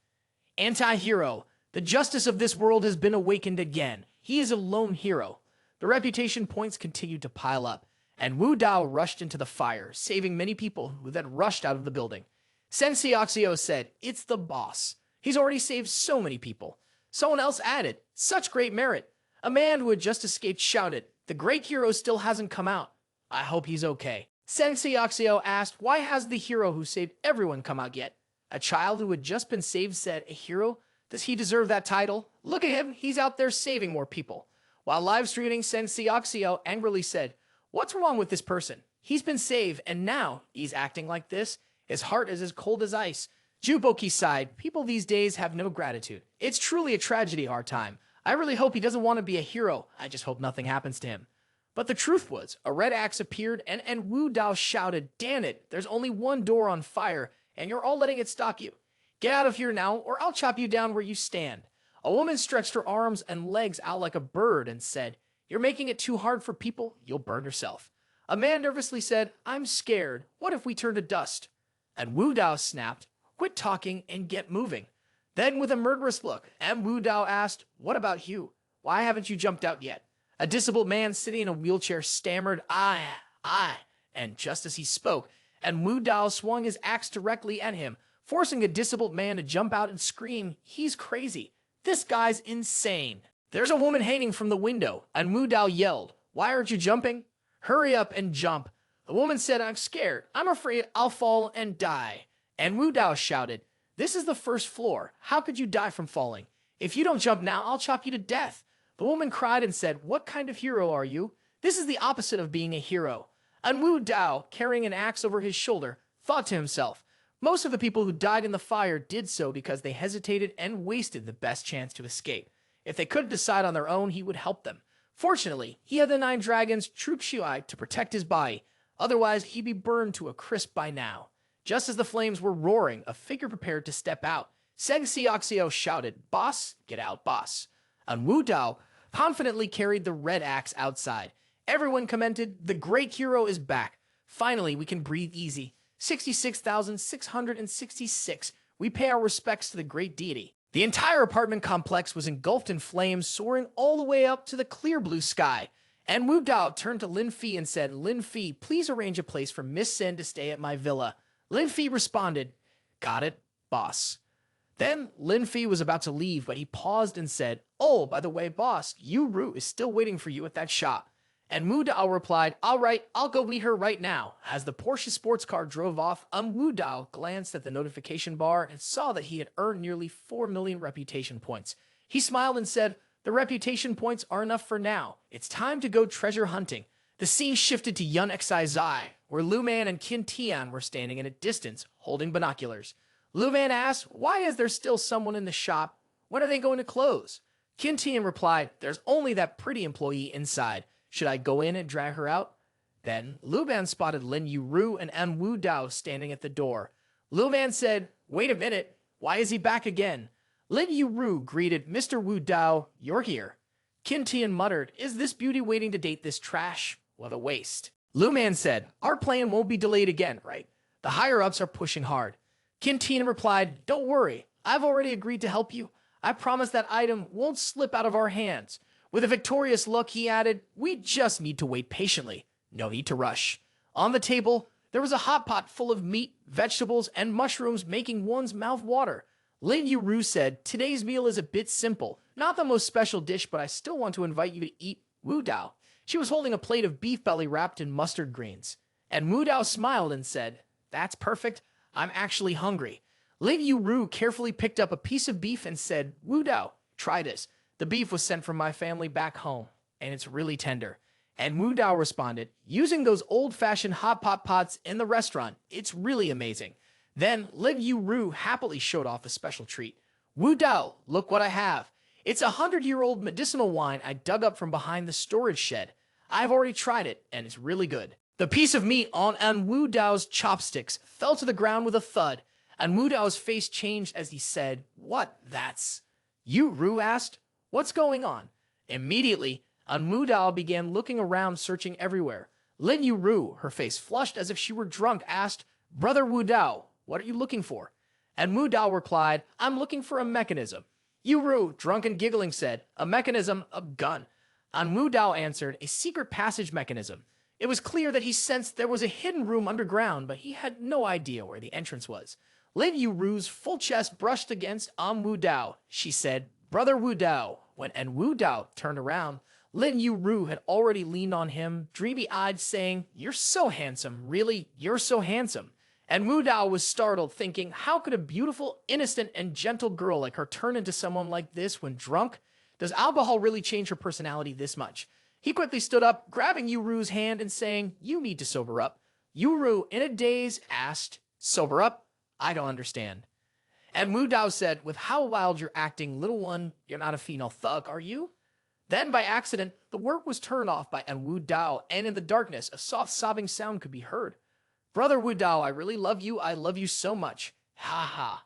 Anti-hero. The justice of this world has been awakened again. He is a lone hero. The reputation points continued to pile up, and Wu Dao rushed into the fire, saving many people who then rushed out of the building. Sensei Xiao said, "It's the boss. He's already saved so many people." Someone else added, "Such great merit." A man who had just escaped shouted, "The great hero still hasn't come out. I hope he's okay." Sensei Xiao asked, "Why has the hero who saved everyone come out yet?" A child who had just been saved said, "A hero? Does he deserve that title? Look at him, he's out there saving more people." While live streaming, Sensei Xiao angrily said, "What's wrong with this person? He's been saved, and now he's acting like this. His heart is as cold as ice." Juboki sighed, "People these days have no gratitude. It's truly a tragedy our time. I really hope he doesn't want to be a hero. I just hope nothing happens to him." But the truth was, a red axe appeared, and En Wu Dao shouted, "Damn it, there's only one door on fire, and you're all letting it stalk you. Get out of here now, or I'll chop you down where you stand." A woman stretched her arms and legs out like a bird and said, "You're making it too hard for people. You'll burn yourself." A man nervously said, "I'm scared. What if we turn to dust?" And Wu Dao snapped, "Quit talking and get moving." Then, with a murderous look, En Wu Dao asked, "What about you? Why haven't you jumped out yet?" A disabled man sitting in a wheelchair stammered, I. And just as he spoke, En Wu Dao swung his axe directly at him, forcing a disabled man to jump out and scream, "He's crazy. This guy's insane." "There's a woman hanging from the window," En Wu Dao yelled. "Why aren't you jumping?" "Hurry up and jump." The woman said, "I'm scared. I'm afraid I'll fall and die." En Wu Dao shouted, "This is the first floor. How could you die from falling? If you don't jump now, I'll chop you to death." The woman cried and said, "What kind of hero are you? This is the opposite of being a hero." En Wu Dao, carrying an axe over his shoulder, thought to himself, most of the people who died in the fire did so because they hesitated and wasted the best chance to escape. If they could decide on their own, he would help them. Fortunately, he had the 9 dragons Troop Shui to protect his body. Otherwise, he'd be burned to a crisp by now. Just as the flames were roaring, a figure prepared to step out. Sensei Xiao shouted, "Boss, get out, boss." En Wu Dao confidently carried the red axe outside. Everyone commented, "The great hero is back. Finally, we can breathe easy. 66,666. We pay our respects to the great deity." The entire apartment complex was engulfed in flames, soaring all the way up to the clear blue sky. En Wu Dao turned to Lin Fi and said, "Lin Fi, please arrange a place for Miss Sen to stay at my villa." Lin Fi responded, "Got it, boss." Then Lin Fi was about to leave, but he paused and said, "Oh, by the way, boss, Yuru is still waiting for you at that shop." And Wu Dao replied, "All right, I'll go meet her right now." As the Porsche sports car drove off, Wu Dao glanced at the notification bar and saw that he had earned nearly 4 million reputation points. He smiled and said, The reputation points are enough for now. It's time to go treasure hunting. The scene shifted to Yun Xi Zai, where Lu Man and Qin Tian were standing at a distance, holding binoculars. Lu Man asked, why is there still someone in the shop? When are they going to close? Qin Tian replied, there's only that pretty employee inside. Should I go in and drag her out? Then Lu Man spotted Lin Yuru and En Wu Dao standing at the door. Lu Man said, wait a minute, why is he back again? Lin Yuru greeted, Mr. Wu Dao, you're here. Qin Tian muttered, is this beauty waiting to date this trash? What a waste. Lu Man said, our plan won't be delayed again, right? The higher-ups are pushing hard. Qin Tian replied, don't worry, I've already agreed to help you. I promise that item won't slip out of our hands. With a victorious look, he added, we just need to wait patiently. No need to rush. On the table, there was a hot pot full of meat, vegetables, and mushrooms making one's mouth water. Lin Yuru said, today's meal is a bit simple. Not the most special dish, but I still want to invite you to eat Wu Dao. She was holding a plate of beef belly wrapped in mustard greens. And Wu Dao smiled and said, that's perfect. I'm actually hungry. Lin Yuru carefully picked up a piece of beef and said, Wu Dao, try this. The beef was sent from my family back home, and it's really tender. And Wu Dao responded, using those old-fashioned hot pot pots in the restaurant, it's really amazing. Then Lin Yuru happily showed off a special treat. Wu Dao, look what I have. It's a 100-year-old medicinal wine I dug up from behind the storage shed. I've already tried it, and it's really good. The piece of meat on En Wu Dao's chopsticks fell to the ground with a thud, and Wu Dao's face changed as he said, what, that's... Yuru asked, what's going on? Immediately, En Wu Dao began looking around, searching everywhere. Lin Yuru, her face flushed as if she were drunk, asked, Brother Wu Dao, what are you looking for? And Wu Dao replied, I'm looking for a mechanism. Yuru, drunk and giggling, said, a mechanism, a gun. And Wu Dao answered, a secret passage mechanism. It was clear that he sensed there was a hidden room underground, but he had no idea where the entrance was. Lin Yuru's full chest brushed against En Wu Dao. She said, Brother Wu Dao. When En Wu Dao turned around, Lin Yuru had already leaned on him, dreamy-eyed, saying, you're so handsome, really, you're so handsome. And Wu Dao was startled, thinking, how could a beautiful, innocent, and gentle girl like her turn into someone like this when drunk? Does alcohol really change her personality this much? He quickly stood up, grabbing Yuru's hand and saying, you need to sober up. Yuru, in a daze, asked, sober up? I don't understand. And Wu Dao said, with how wild you're acting, little one, you're not a female thug, are you? Then, by accident, the work was turned off by En Wu Dao, and in the darkness, a soft sobbing sound could be heard. Brother Wu Dao, I really love you. I love you so much. Ha ha.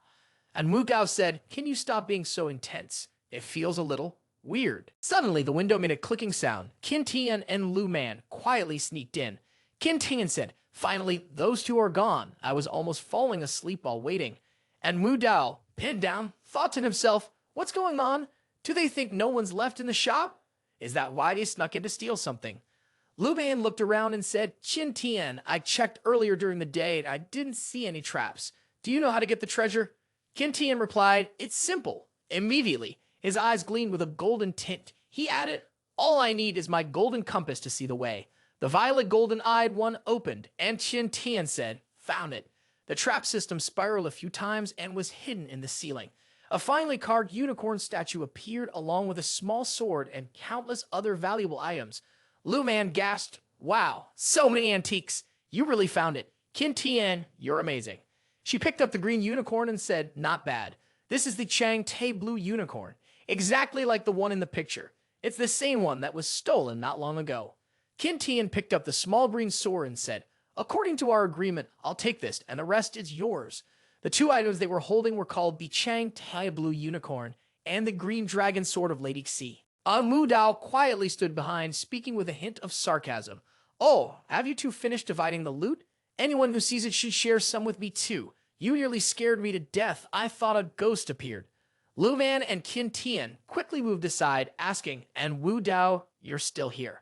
And Wu Dao said, can you stop being so intense? It feels a little weird. Suddenly, the window made a clicking sound. Qin Tian and Lu Man quietly sneaked in. Qin Tian said, finally, those two are gone. I was almost falling asleep while waiting. And Wu Dao, pinned down, thought to himself, what's going on? Do they think no one's left in the shop? Is that why they snuck in to steal something? Lu Man looked around and said, Qin Tian, I checked earlier during the day and I didn't see any traps. Do you know how to get the treasure? Qin Tian replied, it's simple. Immediately, his eyes gleamed with a golden tint. He added, all I need is my golden compass to see the way. The violet golden-eyed one opened, and Qin Tian said, found it. The trap system spiraled a few times and was hidden in the ceiling. A finely carved unicorn statue appeared along with a small sword and countless other valuable items. Lu Man gasped, wow, so many antiques. You really found it. Qin Tian, you're amazing. She picked up the green unicorn and said, not bad. This is the Chang Te blue unicorn, exactly like the one in the picture. It's the same one that was stolen not long ago. Qin Tian picked up the small green sword and said, according to our agreement, I'll take this and the rest is yours. The two items they were holding were called the Chang Tai Blue Unicorn and the Green Dragon Sword of Lady Xi. En Wu Dao quietly stood behind, speaking with a hint of sarcasm. Oh, have you two finished dividing the loot? Anyone who sees it should share some with me too. You nearly scared me to death. I thought a ghost appeared. Lu Man and Qin Tian quickly moved aside, asking, and Wu Dao, you're still here.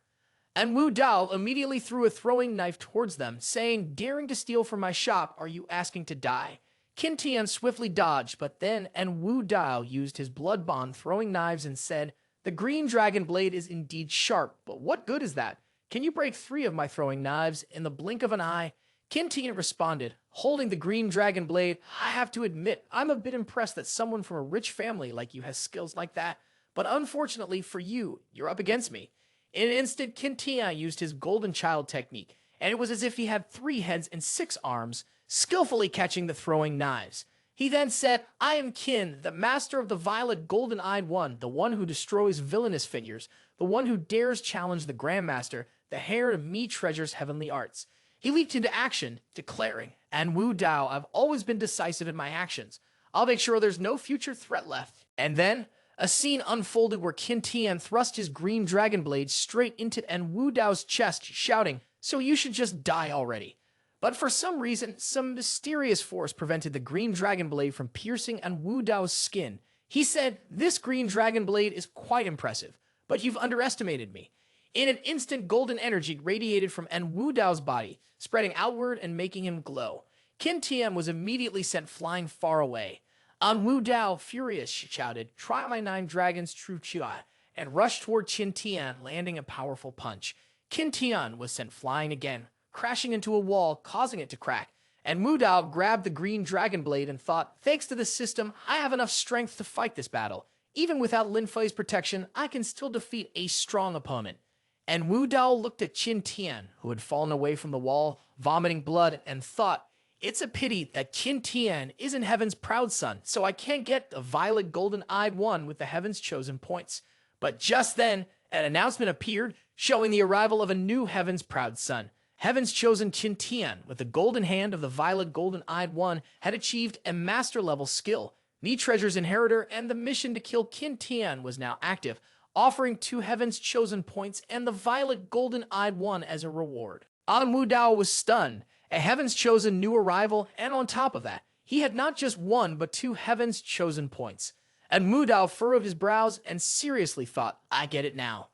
And Wu Dao immediately threw a throwing knife towards them, saying, daring to steal from my shop, are you asking to die? Qin Tian swiftly dodged, but then En Wu Dao used his blood bond throwing knives and said, the green dragon blade is indeed sharp, but what good is that? Can you break 3 of my throwing knives in the blink of an eye? Qin Tian responded, holding the green dragon blade, I have to admit, I'm a bit impressed that someone from a rich family like you has skills like that, but unfortunately for you, you're up against me. In an instant, Qin Tian used his golden child technique, and it was as if he had 3 heads and 6 arms, skillfully catching the throwing knives. He then said, I am Qin, the master of the violet golden-eyed one, the one who destroys villainous figures, the one who dares challenge the Grandmaster, the heir of me treasures heavenly arts. He leaped into action, declaring, En Wu Dao, I've always been decisive in my actions. I'll make sure there's no future threat left. And then, a scene unfolded where Qin Tian thrust his green dragon blade straight into En Wu Dao's chest, shouting, so you should just die already. But for some reason, some mysterious force prevented the green dragon blade from piercing En Wu Dao's skin. He said, this green dragon blade is quite impressive, but you've underestimated me. In an instant, golden energy radiated from En Wu Dao's body, spreading outward and making him glow. Qin Tian was immediately sent flying far away. En Wu Dao, furious, shouted, try my 9 dragons true Qia, and rushed toward Qin Tian, landing a powerful punch. Qin Tian was sent flying again, crashing into a wall, causing it to crack. And Wu Dao grabbed the green dragon blade and thought, thanks to this system, I have enough strength to fight this battle. Even without Lin Fei's protection, I can still defeat a strong opponent. And Wu Dao looked at Qin Tian, who had fallen away from the wall, vomiting blood, and thought, it's a pity that Qin Tian isn't Heaven's proud son, so I can't get the violet golden-eyed one with the Heaven's chosen points. But just then, an announcement appeared, showing the arrival of a new Heaven's proud son. Heaven's chosen Qin Tian, with the golden hand of the violet golden-eyed one, had achieved a master-level skill. Me Treasure's inheritor and the mission to kill Qin Tian was now active, offering 2 Heaven's chosen points and the violet golden-eyed one as a reward. En Wu Dao was stunned, a Heaven's chosen new arrival, and on top of that, he had not just 1 but 2 Heaven's chosen points. And Wu Dao furrowed his brows and seriously thought, I get it now.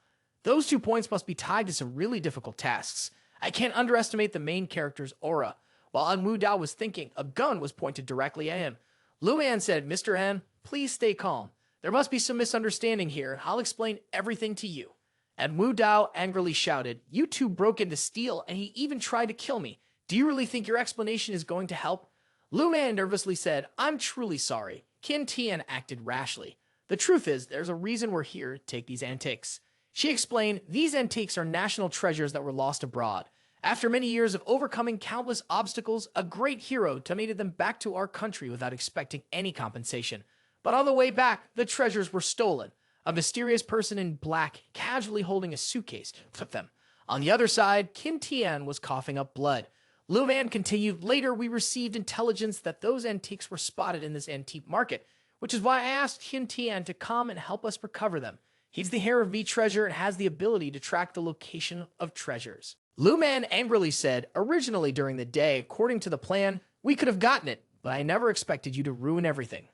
Those 2 points must be tied to some really difficult tasks. I can't underestimate the main character's aura. While En Wu Dao was thinking, a gun was pointed directly at him. Lu Man said, Mr. En, please stay calm. There must be some misunderstanding here. I'll explain everything to you. And Wu Dao angrily shouted, you 2 broke into steal, and he even tried to kill me. Do you really think your explanation is going to help? Lu Man nervously said, I'm truly sorry. Qin Tian acted rashly. The truth is, there's a reason we're here to take these antiques. She explained, these antiques are national treasures that were lost abroad. After many years of overcoming countless obstacles, a great hero donated them back to our country without expecting any compensation. But on the way back, the treasures were stolen. A mysterious person in black, casually holding a suitcase, took them. On the other side, Qin Tian was coughing up blood. Lu Man continued, later we received intelligence that those antiques were spotted in this antique market, which is why I asked Qin Tian to come and help us recover them. He's the heir of me treasure and has the ability to track the location of treasures. Lu Man angrily said, originally during the day, according to the plan, we could have gotten it, but I never expected you to ruin everything.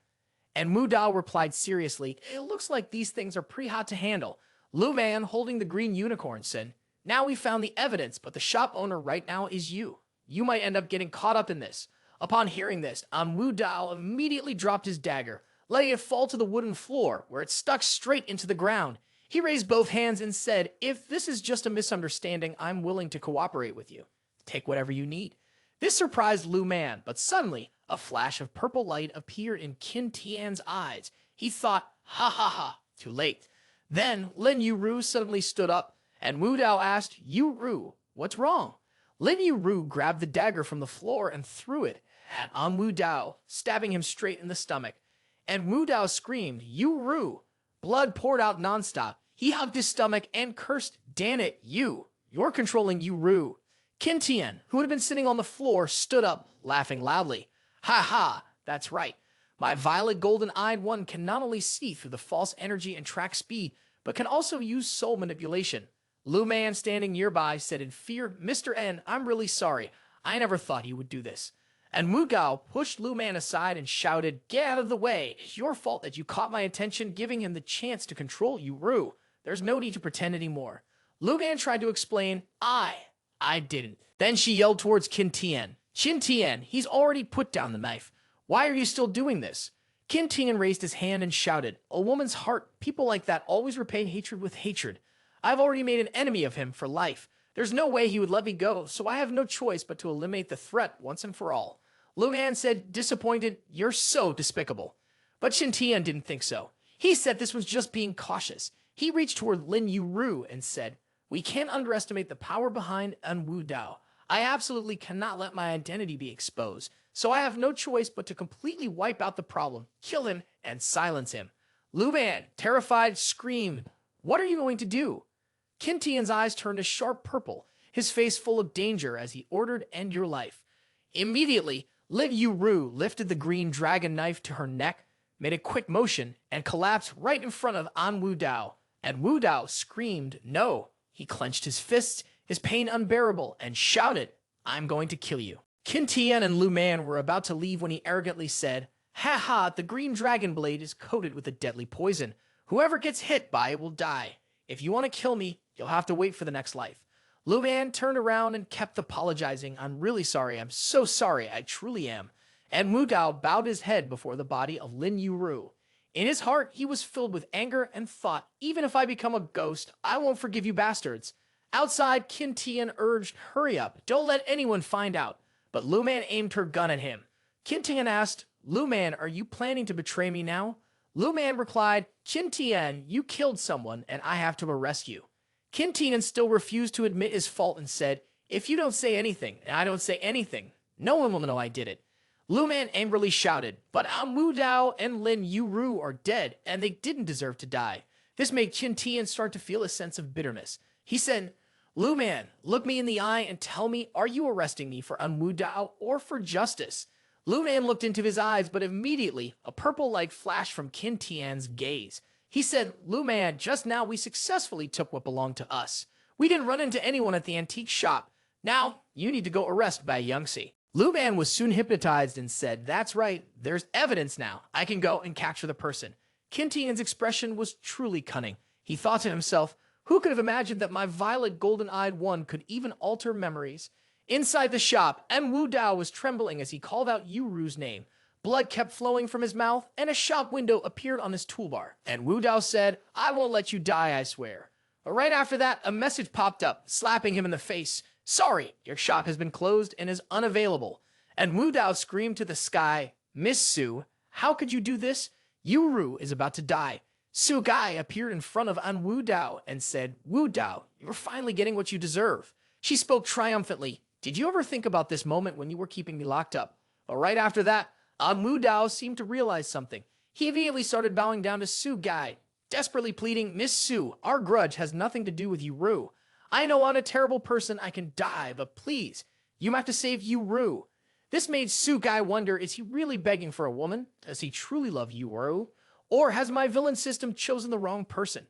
And Wu Dao replied seriously, it looks like these things are pretty hot to handle. Lu Man, holding the green unicorn, said, now we found the evidence, but the shop owner right now is you. You might end up getting caught up in this. Upon hearing this, En Wu Dao immediately dropped his dagger, letting it fall to the wooden floor, where it stuck straight into the ground. He raised both hands and said, if this is just a misunderstanding, I'm willing to cooperate with you. Take whatever you need. This surprised Lu Man, but suddenly, a flash of purple light appeared in Qin Tian's eyes. He thought, ha ha ha, too late. Then, Lin Yuru suddenly stood up, and Wu Dao asked, Yuru, what's wrong? Lin Yuru grabbed the dagger from the floor and threw it at En Wu Dao, stabbing him straight in the stomach. And Wu Dao screamed, Yuru! Blood poured out nonstop. He hugged his stomach and cursed, damn it, you're controlling Yuru. Qin Tian, who had been sitting on the floor, stood up, laughing loudly. Ha ha, that's right. My violet golden-eyed one can not only see through the false energy and track speed, but can also use soul manipulation. Lu Man, standing nearby, said in fear, Mr. En, I'm really sorry. I never thought he would do this. And Wu Gao pushed Lu Man aside and shouted, get out of the way. It's your fault that you caught my attention, giving him the chance to control Yuru. There's no need to pretend anymore. Lu Man tried to explain, I didn't. Then she yelled towards Qin Tian. Qin Tian, he's already put down the knife. Why are you still doing this? Qin Tian raised his hand and shouted, a woman's heart, people like that always repay hatred with hatred. I've already made an enemy of him for life. There's no way he would let me go, so I have no choice but to eliminate the threat once and for all. Lu Man said, disappointed, you're so despicable. But Qin Tian didn't think so. He said this was just being cautious. He reached toward Lin Yuru and said, "We can't underestimate the power behind En Wu Dao. I absolutely cannot let my identity be exposed, so I have no choice but to completely wipe out the problem, kill him, and silence him." Lu Man, terrified, screamed, "What are you going to do?" Qin Tian's eyes turned a sharp purple, his face full of danger as he ordered, "End your life." Immediately, Lin Yuru lifted the green dragon knife to her neck, made a quick motion, and collapsed right in front of En Wu Dao. And Wu Dao screamed, "No!" He clenched his fists, his pain unbearable, and shouted, "I'm going to kill you." Qin Tian and Lu Man were about to leave when he arrogantly said, "Ha ha, the green dragon blade is coated with a deadly poison. Whoever gets hit by it will die. If you want to kill me, you'll have to wait for the next life." Lu Man turned around and kept apologizing. "I'm really sorry. I'm so sorry. I truly am." And Wu Dao bowed his head before the body of Lin Yuru. In his heart, he was filled with anger and thought, "Even if I become a ghost, I won't forgive you bastards." Outside, Qin Tian urged, "Hurry up. Don't let anyone find out." But Lu Man aimed her gun at him. Qin Tian asked, "Lu Man, are you planning to betray me now?" Lu Man replied, "Qin Tian, you killed someone, and I have to arrest you." Qin Tian still refused to admit his fault and said, "If you don't say anything, and I don't say anything, no one will know I did it." Lu Man angrily shouted, "But En Wu Dao and Lin Yuru are dead, and they didn't deserve to die." This made Qin Tian start to feel a sense of bitterness. He said, "Lu Man, look me in the eye and tell me, are you arresting me for En Wu Dao or for justice?" Lu Man looked into his eyes, but immediately a purple light flashed from Qin Tian's gaze. He said, "Lu Man, just now we successfully took what belonged to us. We didn't run into anyone at the antique shop. Now, you need to go arrest Bai Yangxi." Lu Man was soon hypnotized and said, "That's right, there's evidence now. I can go and capture the person." Qin Tian's expression was truly cunning. He thought to himself, "Who could have imagined that my violet golden-eyed one could even alter memories?" Inside the shop, En Wu Dao was trembling as he called out Yuru's name. Blood kept flowing from his mouth, and a shop window appeared on his toolbar. And Wu Dao said, "I won't let you die, I swear." But right after that, a message popped up, slapping him in the face. "Sorry, your shop has been closed and is unavailable." And Wu Dao screamed to the sky, "Miss Su, how could you do this? Yuru is about to die." Su Gai appeared in front of En Wu Dao and said, "Wu Dao, you're finally getting what you deserve." She spoke triumphantly. "Did you ever think about this moment when you were keeping me locked up?" But right after that, En Wu Dao seemed to realize something. He immediately started bowing down to Su Gai, desperately pleading, "Miss Su, our grudge has nothing to do with Yuru. I know I'm a terrible person, I can die, but please, you have to save Yuru." This made Su Gai wonder, is he really begging for a woman? Does he truly love Yuru? Or has my villain system chosen the wrong person?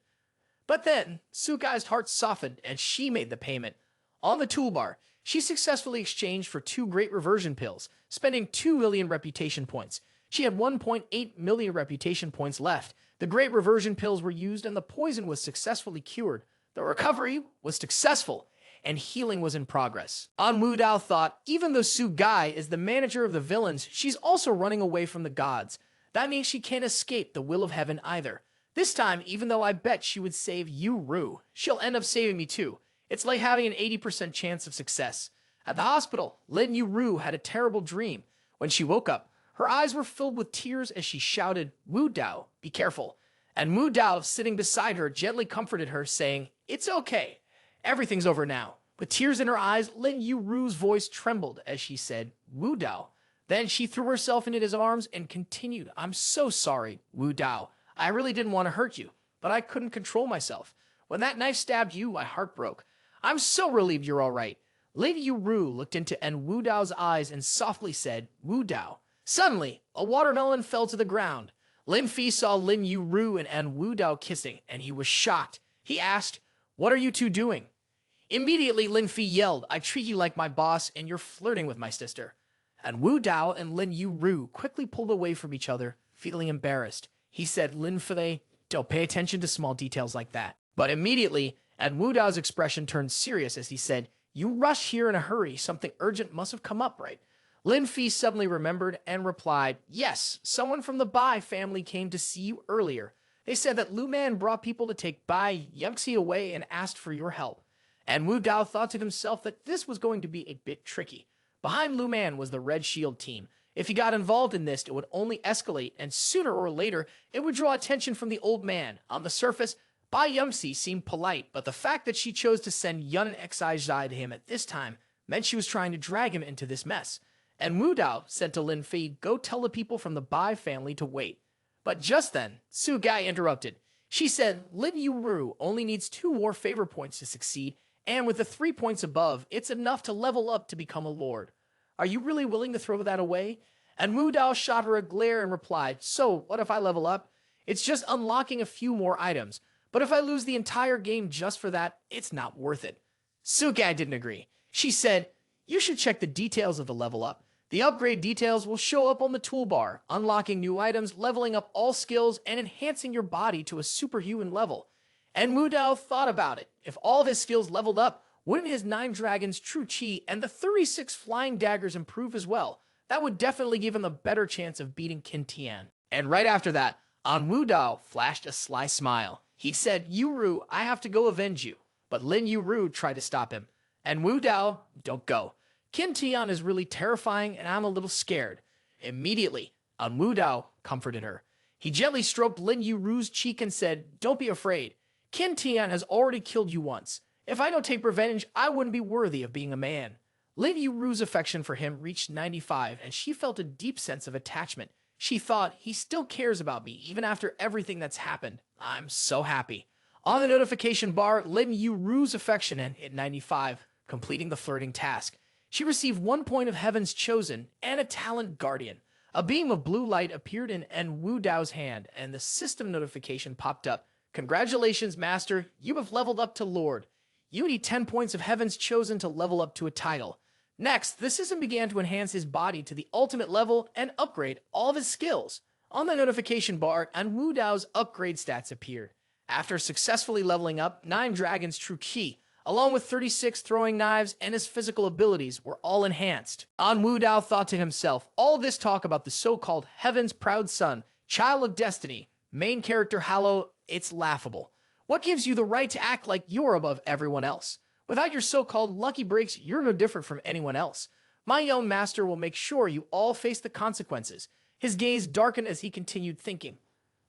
But then, Su Gai's heart softened and she made the payment. On the toolbar, she successfully exchanged for 2 great reversion pills, spending 2 million reputation points. She had 1.8 million reputation points left. The great reversion pills were used and the poison was successfully cured. The recovery was successful, and healing was in progress. En Wu Dao thought, even though Su Gai is the manager of the villains, she's also running away from the gods. That means she can't escape the will of heaven either. This time, even though I bet she would save Yuru, she'll end up saving me too. It's like having an 80% chance of success. At the hospital, Lin Yuru had a terrible dream. When she woke up, her eyes were filled with tears as she shouted, "Wu Dao, be careful." And Wu Dao, sitting beside her, gently comforted her, saying, "It's okay. Everything's over now." With tears in her eyes, Lin Yuru's voice trembled as she said, "Wu Dao." Then she threw herself into his arms and continued, "I'm so sorry, Wu Dao. I really didn't want to hurt you, but I couldn't control myself. When that knife stabbed you, my heart broke. I'm so relieved you're all right." Lady Yuru looked into En Wu Dao's eyes and softly said, "Wu Dao." Suddenly, a watermelon fell to the ground. Lin Fi saw Lin Yuru and En Wu Dao kissing, and he was shocked. He asked, "What are you two doing?" Immediately, Lin Fi yelled, "I treat you like my boss, and you're flirting with my sister." And Wu Dao and Lin Yuru quickly pulled away from each other, feeling embarrassed. He said, "Lin Fi, don't pay attention to small details like that." But immediately, En Wu Dao's expression turned serious as he said, "You rush here in a hurry. Something urgent must have come up, right?" Lin Fi suddenly remembered and replied, "Yes, someone from the Bai family came to see you earlier. They said that Lu Man brought people to take Bai Yangxi away and asked for your help." And Wu Dao thought to himself that this was going to be a bit tricky. Behind Lu Man was the Red Shield team. If he got involved in this, it would only escalate, and sooner or later, it would draw attention from the old man. On the surface, Bai Yumsi seemed polite, but the fact that she chose to send Yun and Xi Zai to him at this time meant she was trying to drag him into this mess. En Wu Dao said to Lin Fei, "Go tell the people from the Bai family to wait." But just then, Su Gai interrupted. She said Lin Yuru only needs 2 more favor points to succeed, and with the 3 points above, it's enough to level up to become a lord. Are you really willing to throw that away? And Wu Dao shot her a glare and replied, "So, what if I level up? It's just unlocking a few more items. But if I lose the entire game just for that, it's not worth it." Su Gai didn't agree. She said, "You should check the details of the level up. The upgrade details will show up on the toolbar, unlocking new items, leveling up all skills, and enhancing your body to a superhuman level." And Wu Dao thought about it. If all of his skills leveled up, wouldn't his 9 dragons, true chi, and the 36 flying daggers improve as well? That would definitely give him a better chance of beating Qin Tian. And right after that, on Wu Dao flashed a sly smile. He said, "Yuru, I have to go avenge you." But Lin Yuru tried to stop him. And Wu Dao, "Don't go. Qin Tian is really terrifying, and I'm a little scared." Immediately, An Wu Dao comforted her. He gently stroked Lin Yuru's cheek and said, "Don't be afraid. Qin Tian has already killed you once. If I don't take revenge, I wouldn't be worthy of being a man." Lin Yuru's affection for him reached 95, and she felt a deep sense of attachment. She thought, he still cares about me, even after everything that's happened. I'm so happy. On the notification bar, Lin Yuru's affection hit 95, completing the flirting task. She received 1 point of Heaven's Chosen and a Talent Guardian. A beam of blue light appeared in En Wu Dao's hand, and the system notification popped up. "Congratulations, Master. You have leveled up to Lord. You need 10 points of Heaven's Chosen to level up to a title." Next, the system began to enhance his body to the ultimate level and upgrade all of his skills. On the notification bar, En Wu Dao's upgrade stats appeared. After successfully leveling up, 9 dragons true ki, along with 36 throwing knives and his physical abilities, were all enhanced. En Wu Dao thought to himself, all this talk about the so-called Heaven's proud son, child of destiny, main character Hallow, it's laughable. What gives you the right to act like you're above everyone else? Without your so-called lucky breaks, you're no different from anyone else. My own master will make sure you all face the consequences. His gaze darkened as he continued thinking.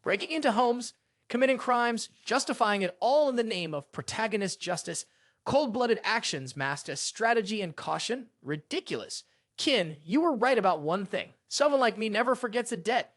Breaking into homes, committing crimes, justifying it all in the name of protagonist justice, cold-blooded actions masked as strategy and caution? Ridiculous. Qin, you were right about one thing. Someone like me never forgets a debt.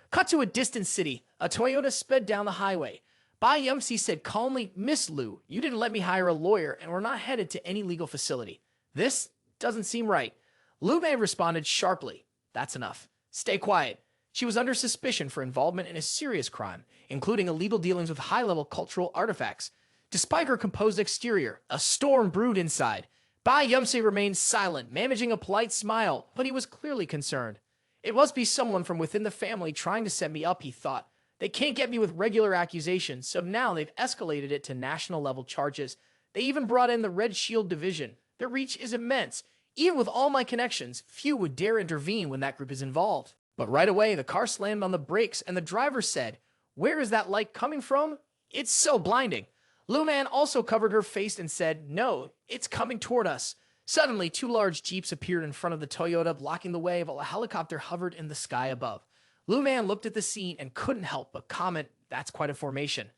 Cut to a distant city. A Toyota sped down the highway. Bai Yumsi said calmly, "Miss Liu, you didn't let me hire a lawyer, and we're not headed to any legal facility. This doesn't seem right." Liu Mei responded sharply, "That's enough. Stay quiet." She was under suspicion for involvement in a serious crime, including illegal dealings with high-level cultural artifacts. Despite her composed exterior, a storm brewed inside. Bai Yumsi remained silent, managing a polite smile, but he was clearly concerned. It must be someone from within the family trying to set me up, he thought. They can't get me with regular accusations, so now they've escalated it to national-level charges. They even brought in the Red Shield Division. Their reach is immense. Even with all my connections, few would dare intervene when that group is involved. But right away, the car slammed on the brakes, and the driver said, "Where is that light coming from? It's so blinding." Lu Man also covered her face and said, "No, it's coming toward us." Suddenly, 2 large jeeps appeared in front of the Toyota, blocking the way while a helicopter hovered in the sky above. Lu Man looked at the scene and couldn't help but comment, "That's quite a formation."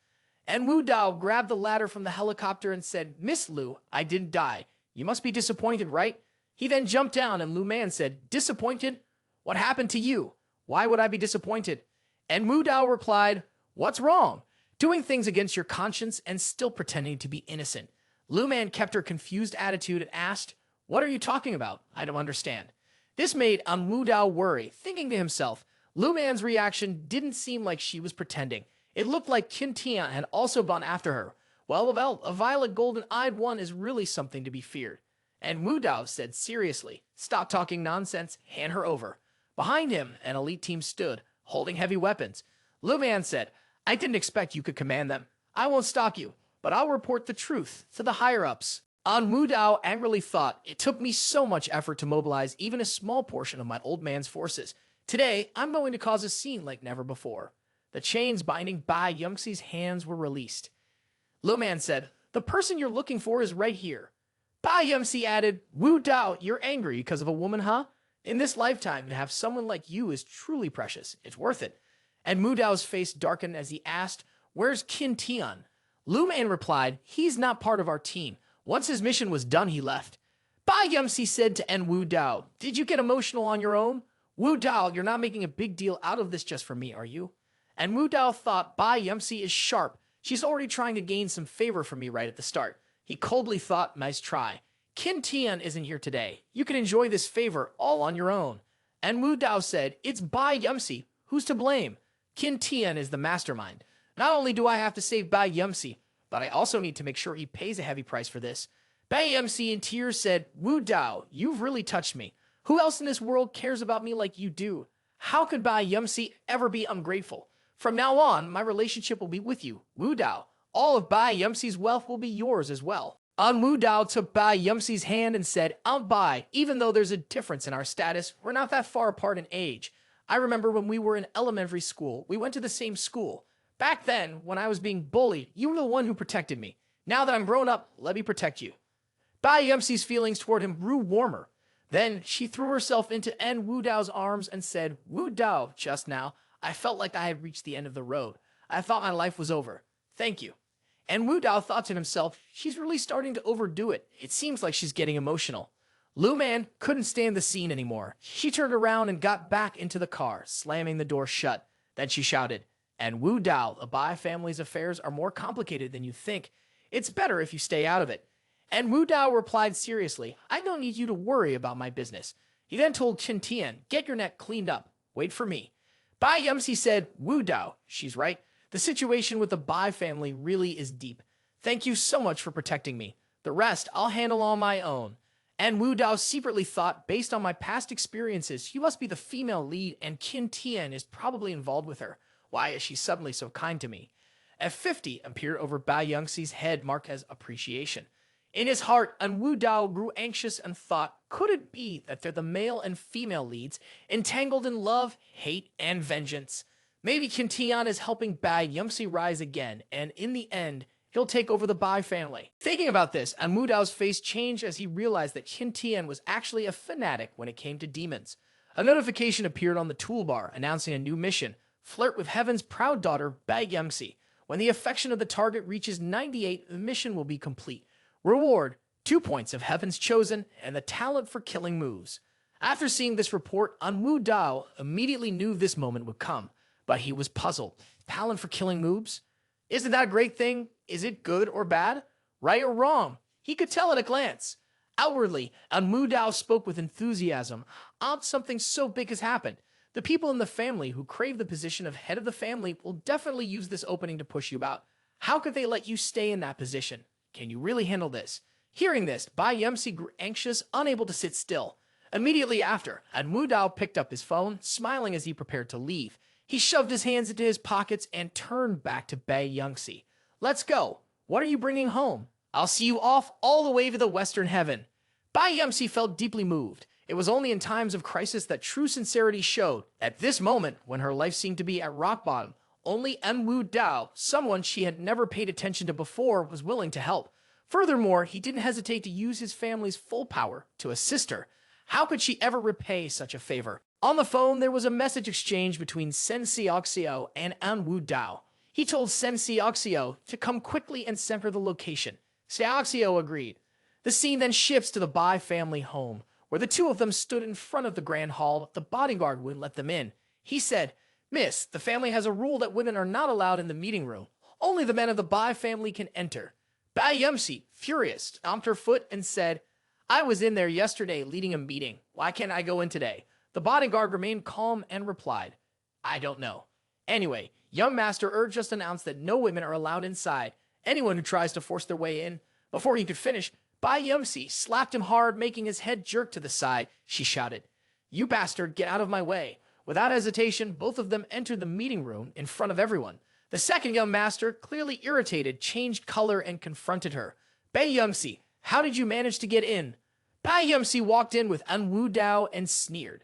And Wu Dao grabbed the ladder from the helicopter and said, "Miss Liu, I didn't die. You must be disappointed, right?" He then jumped down and Lu Man said, "Disappointed? What happened to you? Why would I be disappointed?" And Wu Dao replied, "What's wrong? Doing things against your conscience and still pretending to be innocent." Lu Man kept her confused attitude and asked, "What are you talking about? I don't understand." This made En Wu Dao worry, thinking to himself, Lu Man's reaction didn't seem like she was pretending. It looked like Qin Tian had also gone after her. Well, a violet golden-eyed one is really something to be feared. And Wu Dao said seriously, "Stop talking nonsense, hand her over." Behind him, an elite team stood, holding heavy weapons. Lu Man said, "I didn't expect you could command them. I won't stop you, but I'll report the truth to the higher-ups." En Wu Dao angrily thought, "It took me so much effort to mobilize even a small portion of my old man's forces. Today, I'm going to cause a scene like never before." The chains binding Bai Yumxi's hands were released. Lu Man said, "The person you're looking for is right here." Bai Yumxi added, "Wu Dao, you're angry because of a woman, huh? In this lifetime, to have someone like you is truly precious. It's worth it. And Mu Dao's face darkened as he asked, "Where's Qin Tian?" Lu Man replied, "He's not part of our team. Once his mission was done, he left." Bai Yumsi said to En Wu Dao, "Did you get emotional on your own? Wu Dao, you're not making a big deal out of this just for me, are you?" And Wu Dao thought, Bai Yumsi is sharp. She's already trying to gain some favor from me right at the start. He coldly thought, nice try. Qin Tian isn't here today. You can enjoy this favor all on your own. And Wu Dao said, "It's Bai Yumsi. Who's to blame? Qin Tian is the mastermind. Not only do I have to save Bai Yumsi, but I also need to make sure he pays a heavy price for this." Bai Yumsi in tears said, "Wu Dao, you've really touched me. Who else in this world cares about me like you do? How could Bai Yumsi ever be ungrateful? From now on, my relationship will be with you, Wu Dao. All of Bai Yumsi's wealth will be yours as well." En Wu Dao took Bai Yumsi's hand and said, "Aunt Bai, even though there's a difference in our status, we're not that far apart in age. I remember when we were in elementary school, we went to the same school. Back then, when I was being bullied, you were the one who protected me. Now that I'm grown up, let me protect you." Bai Yumsi's feelings toward him grew warmer. Then she threw herself into En Wu Dao's arms and said, "Wu Dao, just now, I felt like I had reached the end of the road. I thought my life was over. Thank you." And Wu Dao thought to himself, she's really starting to overdo it. It seems like she's getting emotional. Lu Man couldn't stand the scene anymore. She turned around and got back into the car, slamming the door shut. Then she shouted, "And Wu Dao, the Bai family's affairs are more complicated than you think. It's better if you stay out of it." And Wu Dao replied seriously, "I don't need you to worry about my business." He then told Qin Tian, "Get your neck cleaned up. Wait for me." Bai Yumsi said, "Wu Dao, she's right. The situation with the Bai family really is deep. Thank you so much for protecting me. The rest I'll handle on my own." And Wu Dao secretly thought, based on my past experiences, she must be the female lead and Qin Tian is probably involved with her. Why is she suddenly so kind to me? A 50 appeared over Bai Yumsi's head, marked as appreciation. In his heart, En Wu Dao grew anxious and thought, could it be that they're the male and female leads, entangled in love, hate, and vengeance? Maybe Qin Tian is helping Bai Yumsi rise again, and in the end, he'll take over the Bai family. Thinking about this, En Wu Dao's face changed as he realized that Qin Tian was actually a fanatic when it came to demons. A notification appeared on the toolbar announcing a new mission: flirt with Heaven's proud daughter, Bai Yumsi. When the affection of the target reaches 98, the mission will be complete. Reward: 2 points of Heaven's Chosen and the talent for killing moves. After seeing this report, En Wu Dao immediately knew this moment would come, but he was puzzled. Talent for killing moves? Isn't that a great thing? Is it good or bad? Right or wrong? He could tell at a glance. Outwardly, En Wu Dao spoke with enthusiasm. Something so big has happened. The people in the family who crave the position of head of the family will definitely use this opening to push you about. How could they let you stay in that position? Can you really handle this? Hearing this, Bai Yumsi grew anxious, unable to sit still. Immediately after, En Wu Dao picked up his phone, smiling as he prepared to leave. He shoved his hands into his pockets and turned back to Bai Yumsi. "Let's go. What are you bringing home? I'll see you off all the way to the Western Heaven." Bai Yumsi felt deeply moved. It was only in times of crisis that true sincerity showed. At this moment, when her life seemed to be at rock bottom, only En Wu Dao, someone she had never paid attention to before, was willing to help. Furthermore, he didn't hesitate to use his family's full power to assist her. How could she ever repay such a favor? On the phone, there was a message exchange between Sen Xiaoxiao and En Wu Dao. He told Sen Xiaoxiao to come quickly and send her the location. Xiaoxiao agreed. The scene then shifts to the Bai family home, where the two of them stood in front of the grand hall, but the bodyguard wouldn't let them in. He said, "Miss, the family has a rule that women are not allowed in the meeting room. Only the men of the Bai family can enter." Bai Yumsi, furious, stomped her foot and said, "I was in there yesterday leading a meeting. Why can't I go in today?" The bodyguard remained calm and replied, "I don't know. Anyway, young master just announced that no women are allowed inside. Anyone who tries to force their way in." Before he could finish, Bai Yumsi slapped him hard, making his head jerk to the side. She shouted, "You bastard, get out of my way." Without hesitation, both of them entered the meeting room in front of everyone. The second young master, clearly irritated, changed color and confronted her. "Bai Yumsi, how did you manage to get in?" Bai Yumsi walked in with En Wu Dao and sneered,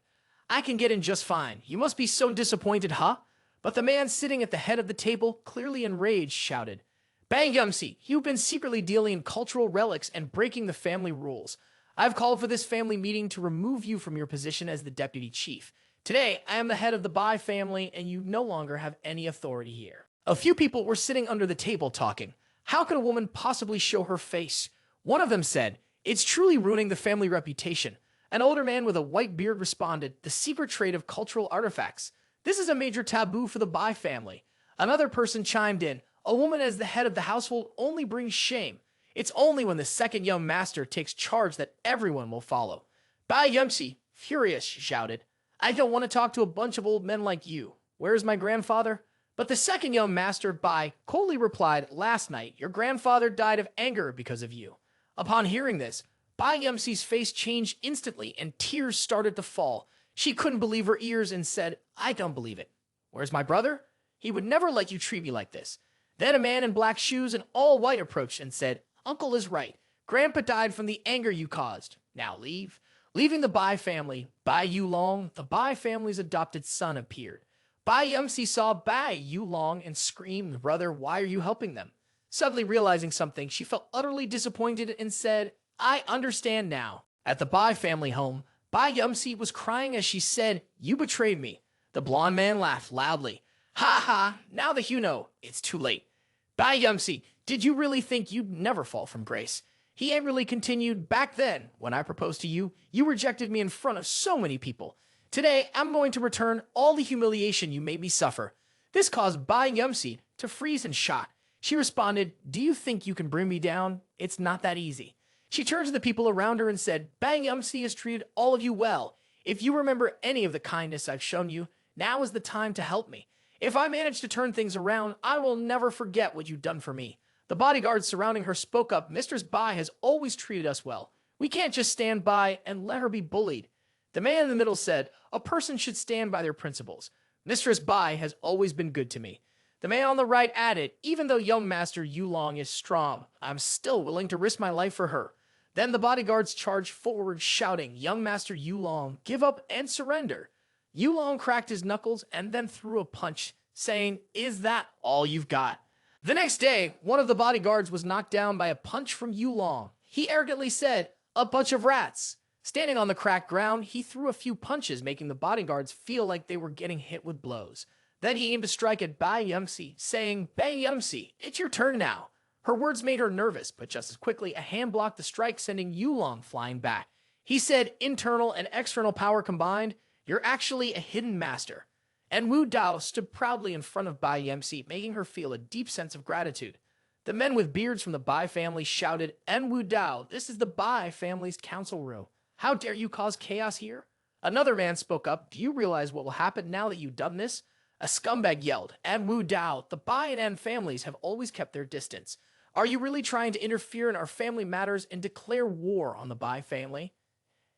"I can get in just fine. You must be so disappointed, huh?" But the man sitting at the head of the table, clearly enraged, shouted, "Bai Yumsi, you've been secretly dealing in cultural relics and breaking the family rules. I've called for this family meeting to remove you from your position as the deputy chief. Today, I am the head of the Bai family, and you no longer have any authority here. A few people were sitting under the table talking. How could a woman possibly show her face? One of them said, "It's truly ruining the family reputation." An older man with a white beard responded, "The secret trade of cultural artifacts. This is a major taboo for the Bai family." Another person chimed in, "A woman as the head of the household only brings shame. It's only when the second young master takes charge that everyone will follow." Bai Yumsi, furious, shouted, "I don't want to talk to a bunch of old men like you. Where is my grandfather?" But the second young master, Bai, coldly replied, "Last night, your grandfather died of anger because of you." Upon hearing this, Bai Yumsi's face changed instantly and tears started to fall. She couldn't believe her ears and said, "I don't believe it. Where's my brother? He would never let you treat me like this." Then a man in black shoes and all white approached and said, "Uncle is right. Grandpa died from the anger you caused. Now leave." Leaving the Bai family, Bai Yulong, the Bai family's adopted son, appeared. Bai Yumsi saw Bai Yulong and screamed, "Brother, why are you helping them?" Suddenly realizing something, she felt utterly disappointed and said, "I understand now." At the Bai family home, Bai Yumsi was crying as she said, "You betrayed me." The blonde man laughed loudly. "Ha ha, now that you know, it's too late." Bai Yumsi, did you really think you'd never fall from grace? He angrily continued, "Back then, when I proposed to you, you rejected me in front of so many people. Today, I'm going to return all the humiliation you made me suffer." This caused Bai Yumsi to freeze in shock. She responded, "Do you think you can bring me down? It's not that easy." She turned to the people around her and said, "Bai Yumsi has treated all of you well. If you remember any of the kindness I've shown you, now is the time to help me. If I manage to turn things around, I will never forget what you've done for me." The bodyguards surrounding her spoke up, "Mistress Bai has always treated us well. We can't just stand by and let her be bullied." The man in the middle said, "A person should stand by their principles. Mistress Bai has always been good to me." The man on the right added, "Even though young master Yulong is strong, I'm still willing to risk my life for her." Then the bodyguards charged forward, shouting, "Young master Yulong, give up and surrender." Yulong cracked his knuckles and then threw a punch, saying, "Is that all you've got?" The next day, one of the bodyguards was knocked down by a punch from Yulong. He arrogantly said, "A bunch of rats." Standing on the cracked ground, he threw a few punches, making the bodyguards feel like they were getting hit with blows. Then he aimed to strike at Bai Yumsi, saying, "Bai Yumsi, it's your turn now." Her words made her nervous, but just as quickly, a hand blocked the strike, sending Yulong flying back. He said, "Internal and external power combined, you're actually a hidden master." En Wu Dao stood proudly in front of Bai Yumsi, making her feel a deep sense of gratitude. The men with beards from the Bai family shouted, "En Wu Dao, this is the Bai family's council room. How dare you cause chaos here?" Another man spoke up, "Do you realize what will happen now that you've done this?" A scumbag yelled, "En Wu Dao, the Bai and En families have always kept their distance. Are you really trying to interfere in our family matters and declare war on the Bai family?"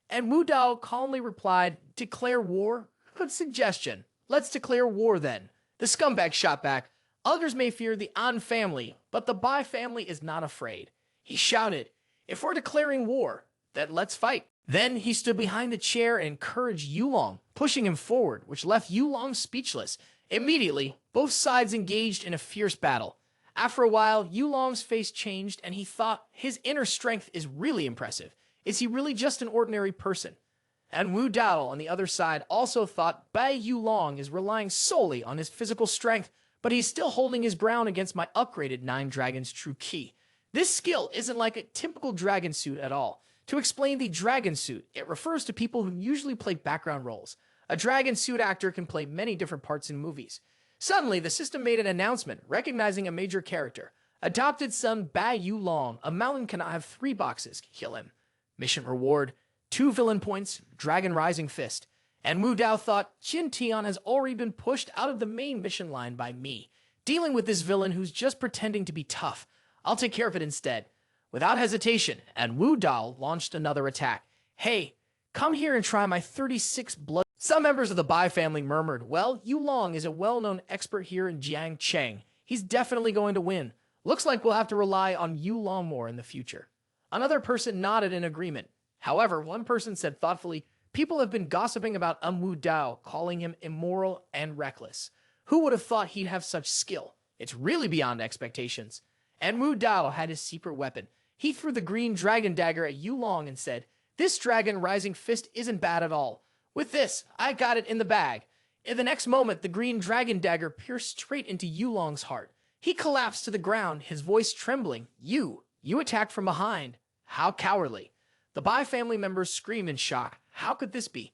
En Wu Dao calmly replied, "Declare war? Good suggestion. Let's declare war then." The scumbag shot back, "Others may fear the An family, but the Bai family is not afraid." He shouted, "If we're declaring war, then let's fight." Then he stood behind the chair and encouraged Yulong, pushing him forward, which left Yulong speechless. Immediately, both sides engaged in a fierce battle. After a while, Yulong's face changed and he thought, his inner strength is really impressive. Is he really just an ordinary person? And Wu Dao on the other side also thought Bai Yulong is relying solely on his physical strength, but he's still holding his ground against my upgraded 9 Dragons True Ki. This skill isn't like a typical dragon suit at all. To explain the dragon suit, it refers to people who usually play background roles. A dragon suit actor can play many different parts in movies. Suddenly, the system made an announcement recognizing a major character. Adopted son Bai Yulong, a mountain cannot have 3 boxes. Kill him. Mission reward, 2 villain points, Dragon Rising Fist. And Wu Dao thought, Jin Tian has already been pushed out of the main mission line by me. Dealing with this villain who's just pretending to be tough. I'll take care of it instead. Without hesitation, and Wu Dao launched another attack. "Hey, come here and try my 36 blood." Some members of the Bai family murmured, "Well, Yulong is a well-known expert here in Jiangcheng. He's definitely going to win. Looks like we'll have to rely on Yulong more in the future." Another person nodded in agreement. However, one person said thoughtfully, "People have been gossiping about Wu Dao, calling him immoral and reckless. Who would have thought he'd have such skill? It's really beyond expectations." And Wu Dao had his secret weapon. He threw the green dragon dagger at Yulong and said, This dragon rising fist isn't bad at all. With this, I got it in the bag. In the next moment, the green dragon dagger pierced straight into Yulong's heart. He collapsed to the ground, his voice trembling. You attacked from behind. How cowardly. The Bai family members screamed in shock. How could this be?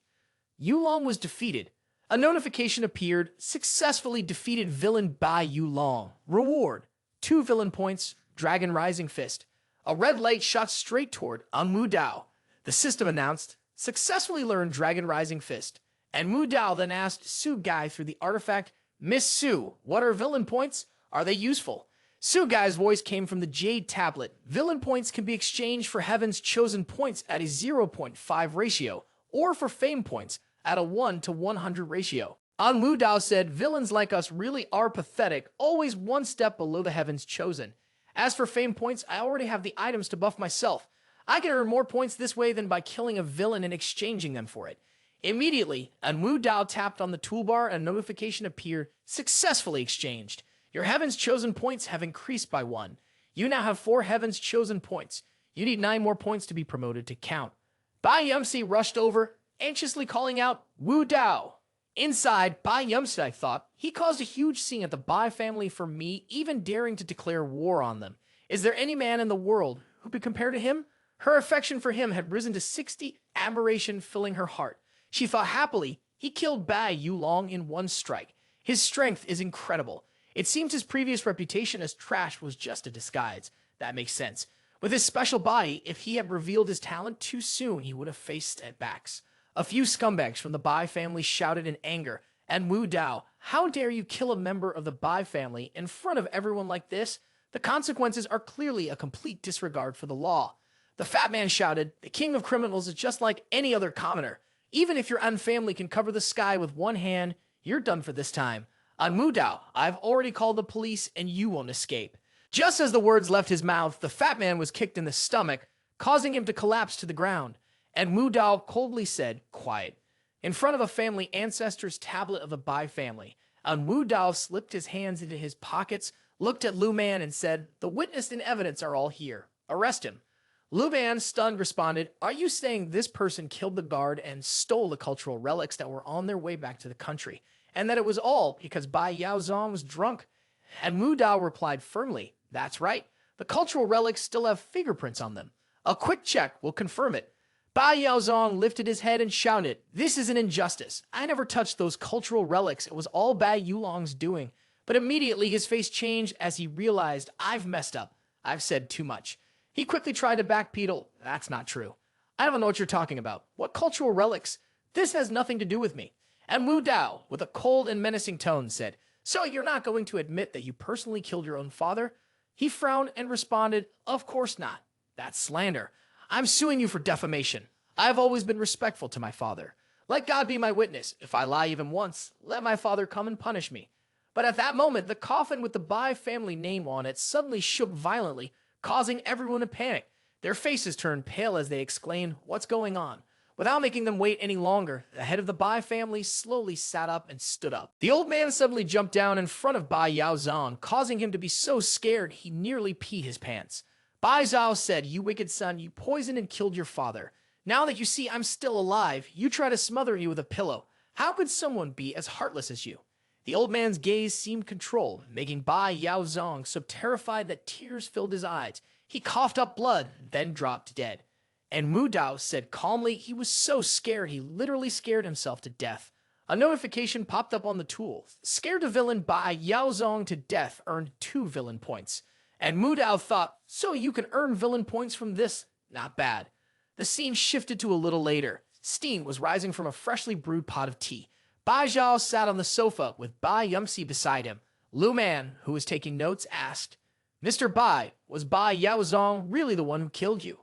Yulong was defeated. A notification appeared. Successfully defeated villain Bai Yulong. Reward: 2 villain points, dragon rising fist. A red light shot straight toward En Wu Dao. The system announced, successfully learned dragon rising fist. En Wu Dao then asked Su Gai through the artifact, Miss Su, what are villain points? Are they useful? Su Gai's voice came from the Jade tablet. Villain points can be exchanged for Heaven's chosen points at a 0.5 ratio, or for fame points at a 1 to 100 ratio. En Wu Dao said, villains like us really are pathetic, always one step below the Heavens chosen. As for fame points, I already have the items to buff myself. I can earn more points this way than by killing a villain and exchanging them for it. Immediately, En Wu Dao tapped on the toolbar and a notification appeared, successfully exchanged. Your Heaven's chosen points have increased by 1. You now have 4 Heaven's chosen points. You need 9 more points to be promoted to count. Bai Yumsi rushed over, anxiously calling out, Wu Dao. Inside, Bai Yumsi thought, he caused a huge scene at the Bai family for me, even daring to declare war on them. Is there any man in the world who could compare to him? Her affection for him had risen to 60, admiration filling her heart. She thought happily, he killed Bai Yulong in 1 strike. His strength is incredible. It seems his previous reputation as trash was just a disguise. That makes sense. With his special body, if he had revealed his talent too soon, he would have faced setbacks. A few scumbags from the Bai family shouted in anger, En Wu Dao, how dare you kill a member of the Bai family in front of everyone like this? The consequences are clearly a complete disregard for the law. The fat man shouted, the king of criminals is just like any other commoner. Even if your own family can cover the sky with 1 hand, you're done for this time. En Wu Dao, I've already called the police and you won't escape. Just as the words left his mouth, the fat man was kicked in the stomach, causing him to collapse to the ground. En Wu Dao coldly said, quiet. In front of a family ancestor's tablet of the Bai family, En Wu Dao slipped his hands into his pockets, looked at Lu Man and said, the witness and evidence are all here. Arrest him. Lu Man, stunned, responded, are you saying this person killed the guard and stole the cultural relics that were on their way back to the country, and that it was all because Bai Yaozong was drunk? And Wu Dao replied firmly, that's right. The cultural relics still have fingerprints on them. A quick check will confirm it. Bai Yaozong lifted his head and shouted, this is an injustice. I never touched those cultural relics. It was all Bai Yulong's doing. But immediately his face changed as he realized, I've messed up. I've said too much. He quickly tried to backpedal. That's not true. I don't know what you're talking about. What cultural relics? This has nothing to do with me. And Wu Dao, with a cold and menacing tone, said, so you're not going to admit that you personally killed your own father? He frowned and responded, of course not. That's slander. I'm suing you for defamation. I've always been respectful to my father. Let God be my witness. If I lie even once, let my father come and punish me. But at that moment, the coffin with the Bai family name on it suddenly shook violently, causing everyone to panic. Their faces turned pale as they exclaimed, what's going on? Without making them wait any longer, the head of the Bai family slowly sat up and stood up. The old man suddenly jumped down in front of Bai Yaozong, causing him to be so scared he nearly peed his pants. Bai Zhao said, you wicked son, you poisoned and killed your father. Now that you see I'm still alive, you try to smother me with a pillow. How could someone be as heartless as you? The old man's gaze seemed controlled, making Bai Yaozong so terrified that tears filled his eyes. He coughed up blood, then dropped dead. And Wu Dao said calmly he was so scared he literally scared himself to death. A notification popped up on the tool. Scared the villain Bai Yaozong to death earned 2 villain points. And Wu Dao thought, so you can earn villain points from this? Not bad. The scene shifted to a little later. Steam was rising from a freshly brewed pot of tea. Bai Zhao sat on the sofa with Bai Yumsi beside him. Lu Man, who was taking notes, asked, Mr. Bai, was Bai Yaozong really the one who killed you?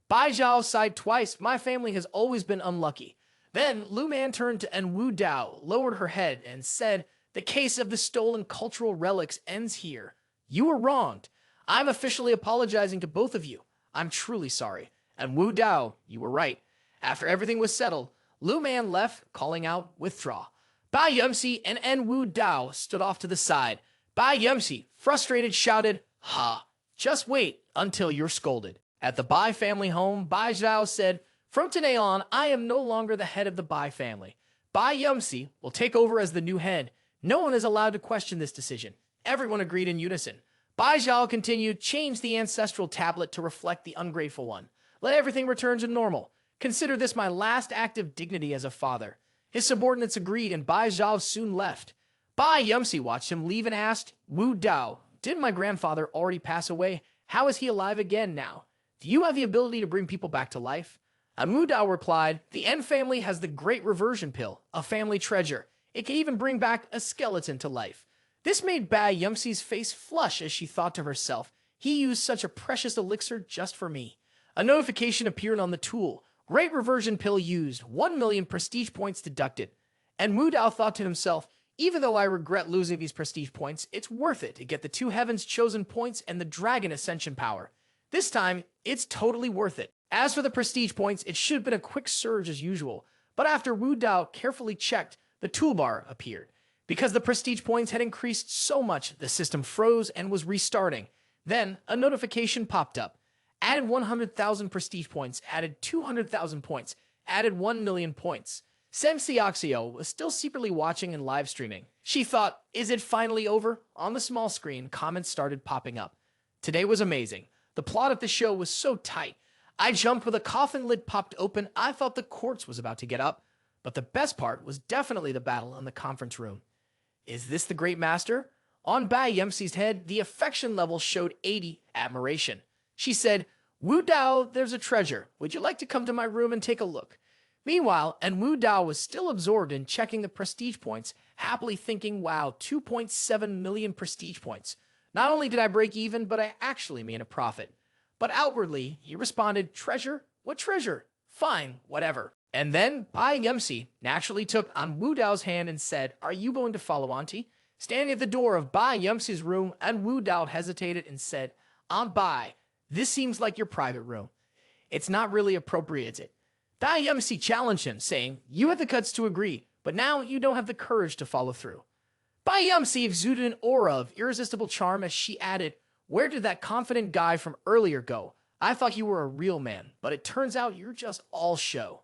Bai Zhao sighed twice. My family has always been unlucky. Then Lu Man turned to En Wu Dao, lowered her head, and said, the case of the stolen cultural relics ends here. You were wronged. I'm officially apologizing to both of you. I'm truly sorry. And Wu Dao, you were right. After everything was settled, Lu Man left, calling out, withdraw. Bai Yumsi and En Wu Dao stood off to the side. Bai Yumsi, frustrated, shouted, ha, just wait until you're scolded. At the Bai family home, Bai Zhao said, From today on, I am no longer the head of the Bai family. Bai Yumsi will take over as the new head. No one is allowed to question this decision. Everyone agreed in unison. Bai Zhao continued, change the ancestral tablet to reflect the ungrateful one. Let everything return to normal. Consider this my last act of dignity as a father. His subordinates agreed, and Bai Zhao soon left. Bai Yumsi watched him leave and asked, Wu Dao, didn't my grandfather already pass away? How is he alive again now? Do you have the ability to bring people back to life? En Wu Dao replied, the En family has the Great Reversion Pill, a family treasure. It can even bring back a skeleton to life. This made Bai Yumsi's face flush as she thought to herself, he used such a precious elixir just for me. A notification appeared on the tool. Great Reversion Pill used, 1 million prestige points deducted. En Wu Dao thought to himself, even though I regret losing these prestige points, it's worth it to get the 2 Heavens Chosen points and the Dragon Ascension power. This time, it's totally worth it. As for the prestige points, it should have been a quick surge as usual, but after Wu Dao carefully checked, the toolbar appeared. Because the prestige points had increased so much, the system froze and was restarting. Then, a notification popped up. Added 100,000 prestige points, added 200,000 points, added 1 million points. Xiao was still secretly watching and live streaming. She thought, is it finally over? On the small screen, comments started popping up. Today was amazing. The plot of the show was so tight. I jumped with a coffin lid popped open. I thought the corpse was about to get up. But the best part was definitely the battle in the conference room. Is this the Great Master? On Bai Yumsi's head, the affection level showed 80, admiration. She said, Wu Dao, there's a treasure. Would you like to come to my room and take a look? Meanwhile, En Wu Dao was still absorbed in checking the prestige points, happily thinking, wow, 2.7 million prestige points. Not only did I break even, but I actually made a profit. But outwardly, he responded, treasure? What treasure? Fine, whatever. And then Bai Yumsi naturally took En Wu Dao's hand and said, are you going to follow Auntie? Standing at the door of Bai Yumsi's room, En Wu Dao hesitated and said, Aunt Bai, this seems like your private room. It's not really appropriate, is it? Bai Yumsi challenged him, saying, you had the guts to agree, but now you don't have the courage to follow through. Bai Yumsi exuded an aura of irresistible charm as she added, where did that confident guy from earlier go? I thought you were a real man, but it turns out you're just all show.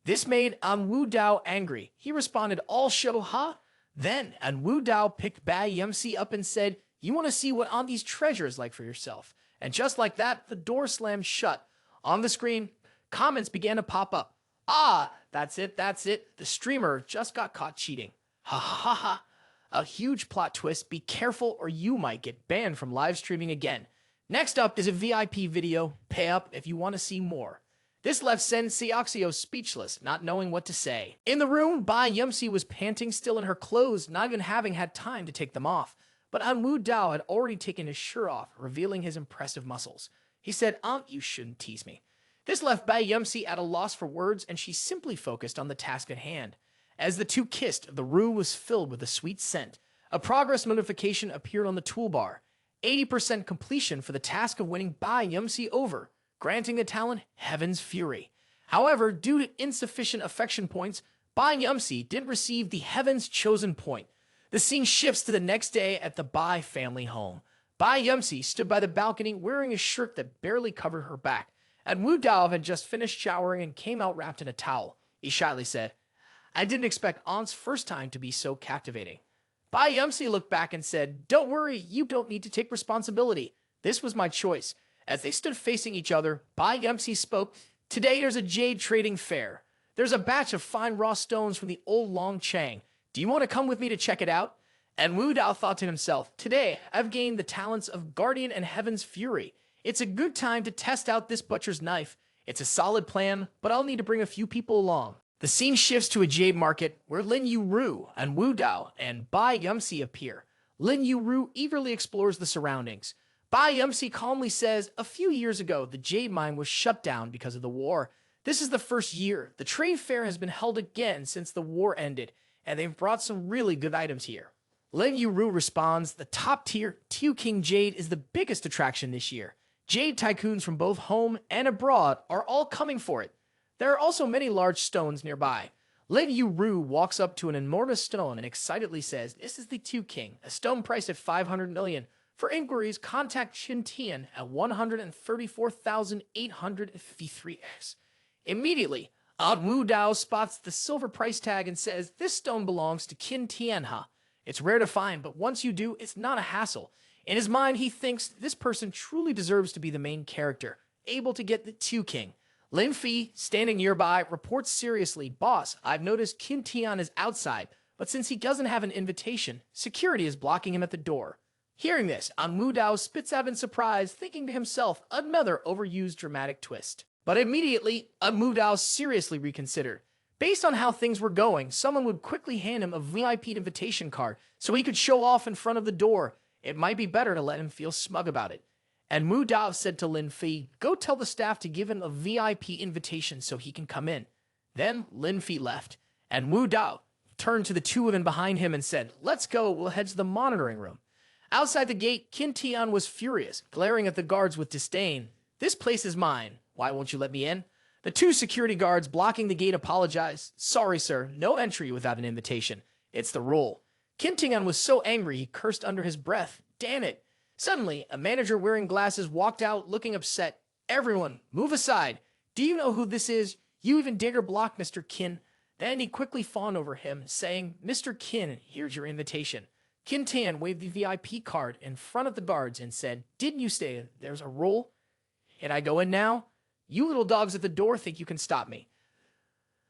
This made En Wu Dao angry. He responded, all show, huh? Then En Wu Dao picked Bai Yumsi up and said, you want to see what Auntie's treasure is like for yourself. And just like that, the door slammed shut. On the screen, comments began to pop up. Ah, that's it. The streamer just got caught cheating. Ha ha ha. A huge plot twist. Be careful or you might get banned from live streaming again. Next up is a VIP video. Pay up if you want to see more. This left Xiao speechless, not knowing what to say. In the room, Bai Yumsi was panting still in her clothes, not even having had time to take them off. But En Wu Dao had already taken his shirt off, revealing his impressive muscles. He said, Aunt, you shouldn't tease me. This left Bai Yumsi at a loss for words, and she simply focused on the task at hand. As the two kissed, the room was filled with a sweet scent. A progress notification appeared on the toolbar. 80% completion for the task of winning Bai Yumsi over, granting the talent Heaven's Fury. However, due to insufficient affection points, Bai Yumsi didn't receive the Heaven's Chosen point. The scene shifts to the next day at the Bai family home. Bai Yumsi stood by the balcony wearing a shirt that barely covered her back. And Wu Dao had just finished showering and came out wrapped in a towel. He shyly said, I didn't expect Aunt's first time to be so captivating. Bai Yumsi looked back and said, don't worry, you don't need to take responsibility. This was my choice. As they stood facing each other, Bai Yumsi spoke, today there's a jade trading fair. There's a batch of fine raw stones from the old Long Chang. Do you want to come with me to check it out? And Wu Dao thought to himself, today I've gained the talents of Guardian and Heaven's Fury. It's a good time to test out this butcher's knife. It's a solid plan, but I'll need to bring a few people along. The scene shifts to a jade market where Lin Yuru and Wu Dao and Bai Yumsi appear. Lin Yuru eagerly explores the surroundings. Bai Yumsi calmly says, a few years ago, the jade mine was shut down because of the war. This is the first year. The trade fair has been held again since the war ended, and they've brought some really good items here. Lin Yuru responds, the top-tier Tew King Jade is the biggest attraction this year. Jade tycoons from both home and abroad are all coming for it. There are also many large stones nearby. Lin Yuru walks up to an immortal stone and excitedly says, this is the Tew King, a stone priced at 500 million. For inquiries, contact Qin Tian at 134,853x. Immediately, En Wu Dao spots the silver price tag and says, "This stone belongs to Qin Tianhe. It's rare to find, but once you do, it's not a hassle." In his mind, he thinks this person truly deserves to be the main character, able to get the two king. Lin Fi, standing nearby, reports seriously, "Boss, I've noticed Qin Tian is outside, but since he doesn't have an invitation, security is blocking him at the door." Hearing this, En Wu Dao spits out in surprise, thinking to himself, another overused dramatic twist. But immediately, En Wu Dao seriously reconsidered. Based on how things were going, someone would quickly hand him a VIP invitation card so he could show off in front of the door. It might be better to let him feel smug about it. And Wu Dao said to Lin Fi, "Go tell the staff to give him a VIP invitation so he can come in." Then Lin Fi left, and Wu Dao turned to the two women behind him and said, "Let's go, we'll head to the monitoring room." Outside the gate, Qin Tian was furious, glaring at the guards with disdain. "This place is mine. Why won't you let me in?" The two security guards blocking the gate apologized. "Sorry, sir, no entry without an invitation. It's the rule." Qin Tian was so angry he cursed under his breath. "Damn it." Suddenly, a manager wearing glasses walked out looking upset. "Everyone, move aside. Do you know who this is? You even dare block Mr. Qin." Then he quickly fawned over him, saying, "Mr. Qin, here's your invitation." Qin Tian waved the VIP card in front of the guards and said, "Didn't you say there's a rule? And I go in now? You little dogs at the door think you can stop me."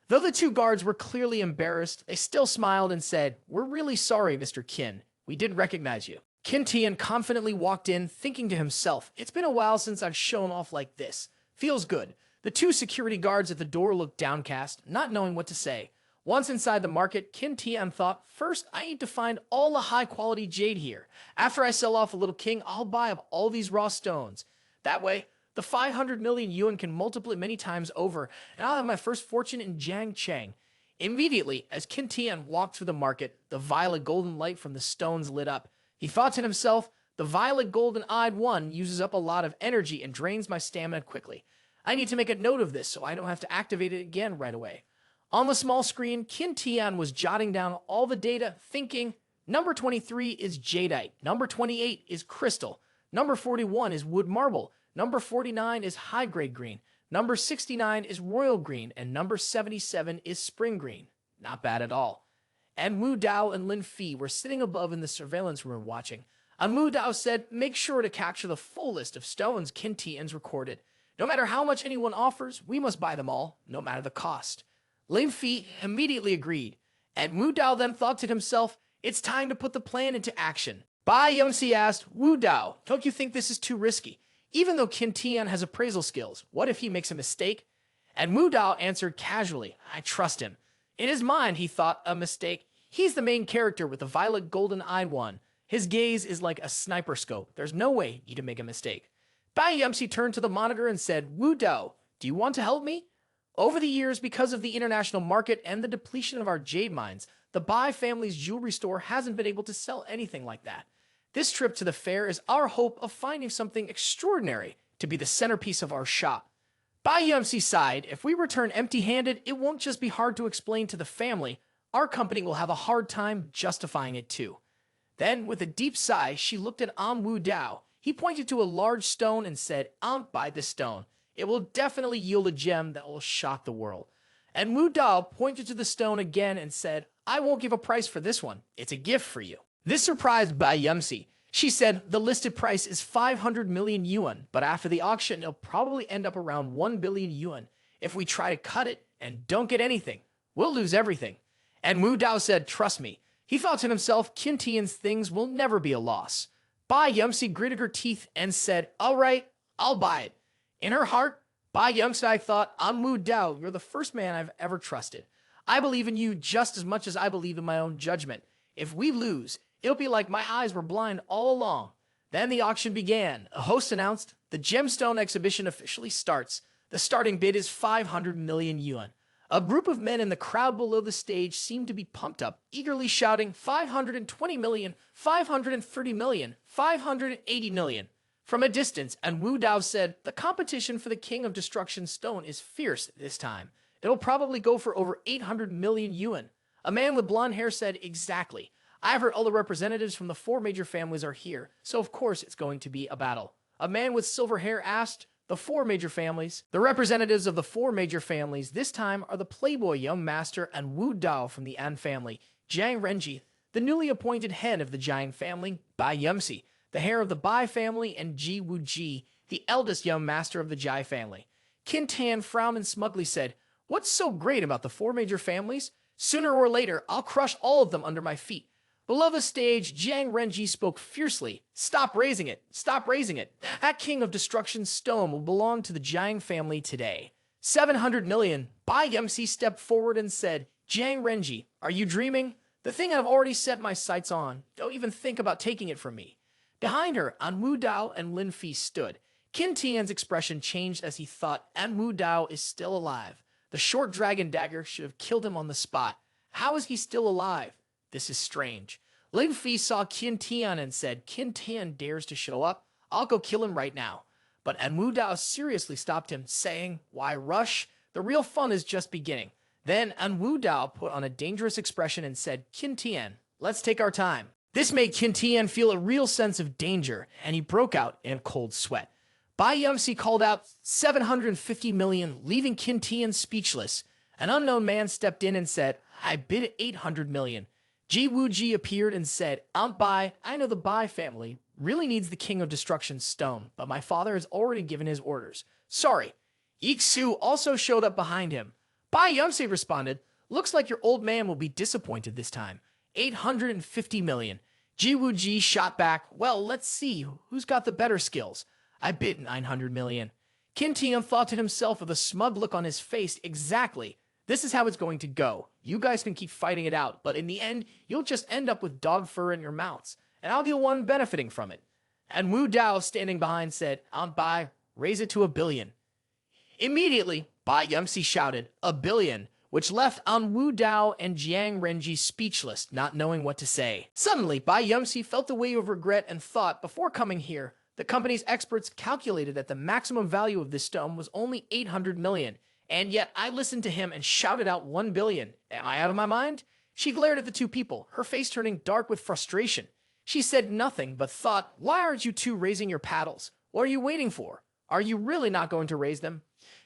Though the two guards were clearly embarrassed, they still smiled and said, "We're really sorry, Mr. Qin. We didn't recognize you." Qin Tian confidently walked in, thinking to himself, "It's been a while since I've shown off like this. Feels good." The two security guards at the door looked downcast, not knowing what to say. Once inside the market, Qin Tian thought, "First, I need to find all the high-quality jade here. After I sell off a little king, I'll buy up all these raw stones. That way, the 500 million yuan can multiply many times over, and I'll have my first fortune in Jiangcheng." Immediately, as Qin Tian walked through the market, the violet golden light from the stones lit up. He thought to himself, "The violet golden-eyed one uses up a lot of energy and drains my stamina quickly. I need to make a note of this so I don't have to activate it again right away." On the small screen, Qin Tian was jotting down all the data, thinking, "Number 23 is jadeite, number 28 is crystal, number 41 is wood marble, number 49 is high-grade green, number 69 is royal green, and number 77 is spring green." Not bad at all. And Wu Dao and Lin Fi were sitting above in the surveillance room watching. And Wu Dao said, "Make sure to capture the full list of stones Qin Tian's recorded. No matter how much anyone offers, we must buy them all, no matter the cost." Lin Fi immediately agreed, and Wu Dao then thought to himself, "It's time to put the plan into action." Bai Yongxi asked, "Wu Dao, don't you think this is too risky? Even though Qin Tian has appraisal skills, what if he makes a mistake?" And Wu Dao answered casually, "I trust him." In his mind, he thought, "A mistake? He's the main character with the violet golden-eyed one. His gaze is like a sniper scope. There's no way he'd make a mistake." Bai Yongxi turned to the monitor and said, "Wu Dao, do you want to help me? Over the years, because of the international market and the depletion of our jade mines, the Bai family's jewelry store hasn't been able to sell anything like that. This trip to the fair is our hope of finding something extraordinary to be the centerpiece of our shop." Bai Yongxi sighed, "If we return empty-handed, it won't just be hard to explain to the family. Our company will have a hard time justifying it too." Then, with a deep sigh, she looked at En Wu Dao. He pointed to a large stone and said, "I'll buy this stone. It will definitely yield a gem that will shock the world." And Wu Dao pointed to the stone again and said, "I won't give a price for this one. It's a gift for you." This surprised Bai Yongxi. She said, "The listed price is 500 million yuan, but after the auction, it'll probably end up around 1 billion yuan. If we try to cut it and don't get anything, we'll lose everything." And Wu Dao said, "Trust me." He thought to himself, Qin Tian's things will never be a loss. Bai Yongxi gritted her teeth and said, "All right, I'll buy it." In her heart, Bai Yongxi thought, "En Wu Dao, you're the first man I've ever trusted. I believe in you just as much as I believe in my own judgment. If we lose, it'll be like my eyes were blind all along." Then the auction began. A host announced, "The gemstone exhibition officially starts. The starting bid is 500 million yuan." A group of men in the crowd below the stage seemed to be pumped up, eagerly shouting, 520 million, 530 million, 580 million. From a distance, and Wu Dao said, "The competition for the King of Destruction stone is fierce this time. It'll probably go for over 800 million yuan." A man with blonde hair said, "Exactly. I've heard all the representatives from the 4 major families are here, so of course it's going to be a battle." A man with silver hair asked, the four major families. The representatives of the four major families this time are the playboy young master En Wu Dao from the En family, Jiang Renji, the newly appointed head of the Jiang family, Bai Yumsi, the heir of the Bai family, and Ji Wu Ji, the eldest young master of the Jai family. Qin Tan frowned and smugly said, "What's so great about the four major families? Sooner or later, I'll crush all of them under my feet." Below the stage, Jiang Renji spoke fiercely. "Stop raising it! Stop raising it! That king of destruction's stone will belong to the Jiang family today." 700 million. Bai Yumsi stepped forward and said, "Jiang Renji, are you dreaming? The thing I've already set my sights on. Don't even think about taking it from me." Behind her, En Wu Dao and Lin Fi stood. Qin Tian's expression changed as he thought En Wu Dao is still alive. The short dragon dagger should have killed him on the spot. How is he still alive? This is strange. Lin Fi saw Qin Tian and said, "Qin Tian dares to show up. I'll go kill him right now." But En Wu Dao seriously stopped him, saying, "Why rush? The real fun is just beginning." Then En Wu Dao put on a dangerous expression and said, "Qin Tian, let's take our time." This made Qin Tian feel a real sense of danger, and he broke out in a cold sweat. Bai Yumsi called out 750 million, leaving Qin Tian speechless. An unknown man stepped in and said, "I bid 800 million. Ji Wu Ji appeared and said, "Aunt Bai, I know the Bai family really needs the King of Destruction's stone, but my father has already given his orders. Sorry." Yixu also showed up behind him. Bai Yumsi responded, "Looks like your old man will be disappointed this time. 850 million. Ji Wu Ji shot back, "Well, let's see, who's got the better skills? I bid 900 million. Qin Tian thought to himself with a smug look on his face, "Exactly. This is how it's going to go. You guys can keep fighting it out, but in the end, you'll just end up with dog fur in your mouths, and I'll be the one benefiting from it." And Wu Dao, standing behind, said, "Aunt Bai, raise it to 1 billion. Immediately, Bai Yumsi shouted, "1 billion," which left En Wu Dao and Jiang Renji speechless, not knowing what to say. Suddenly, Bai Yumsi felt the wave of regret and thought, before coming here, the company's experts calculated that the maximum value of this stone was only 800 million, and yet I listened to him and shouted out 1 billion. Am I out of my mind? She glared at the two people, her face turning dark with frustration. She said nothing, but thought, "Why aren't you two raising your paddles? What are you waiting for? Are you really not going to raise them?"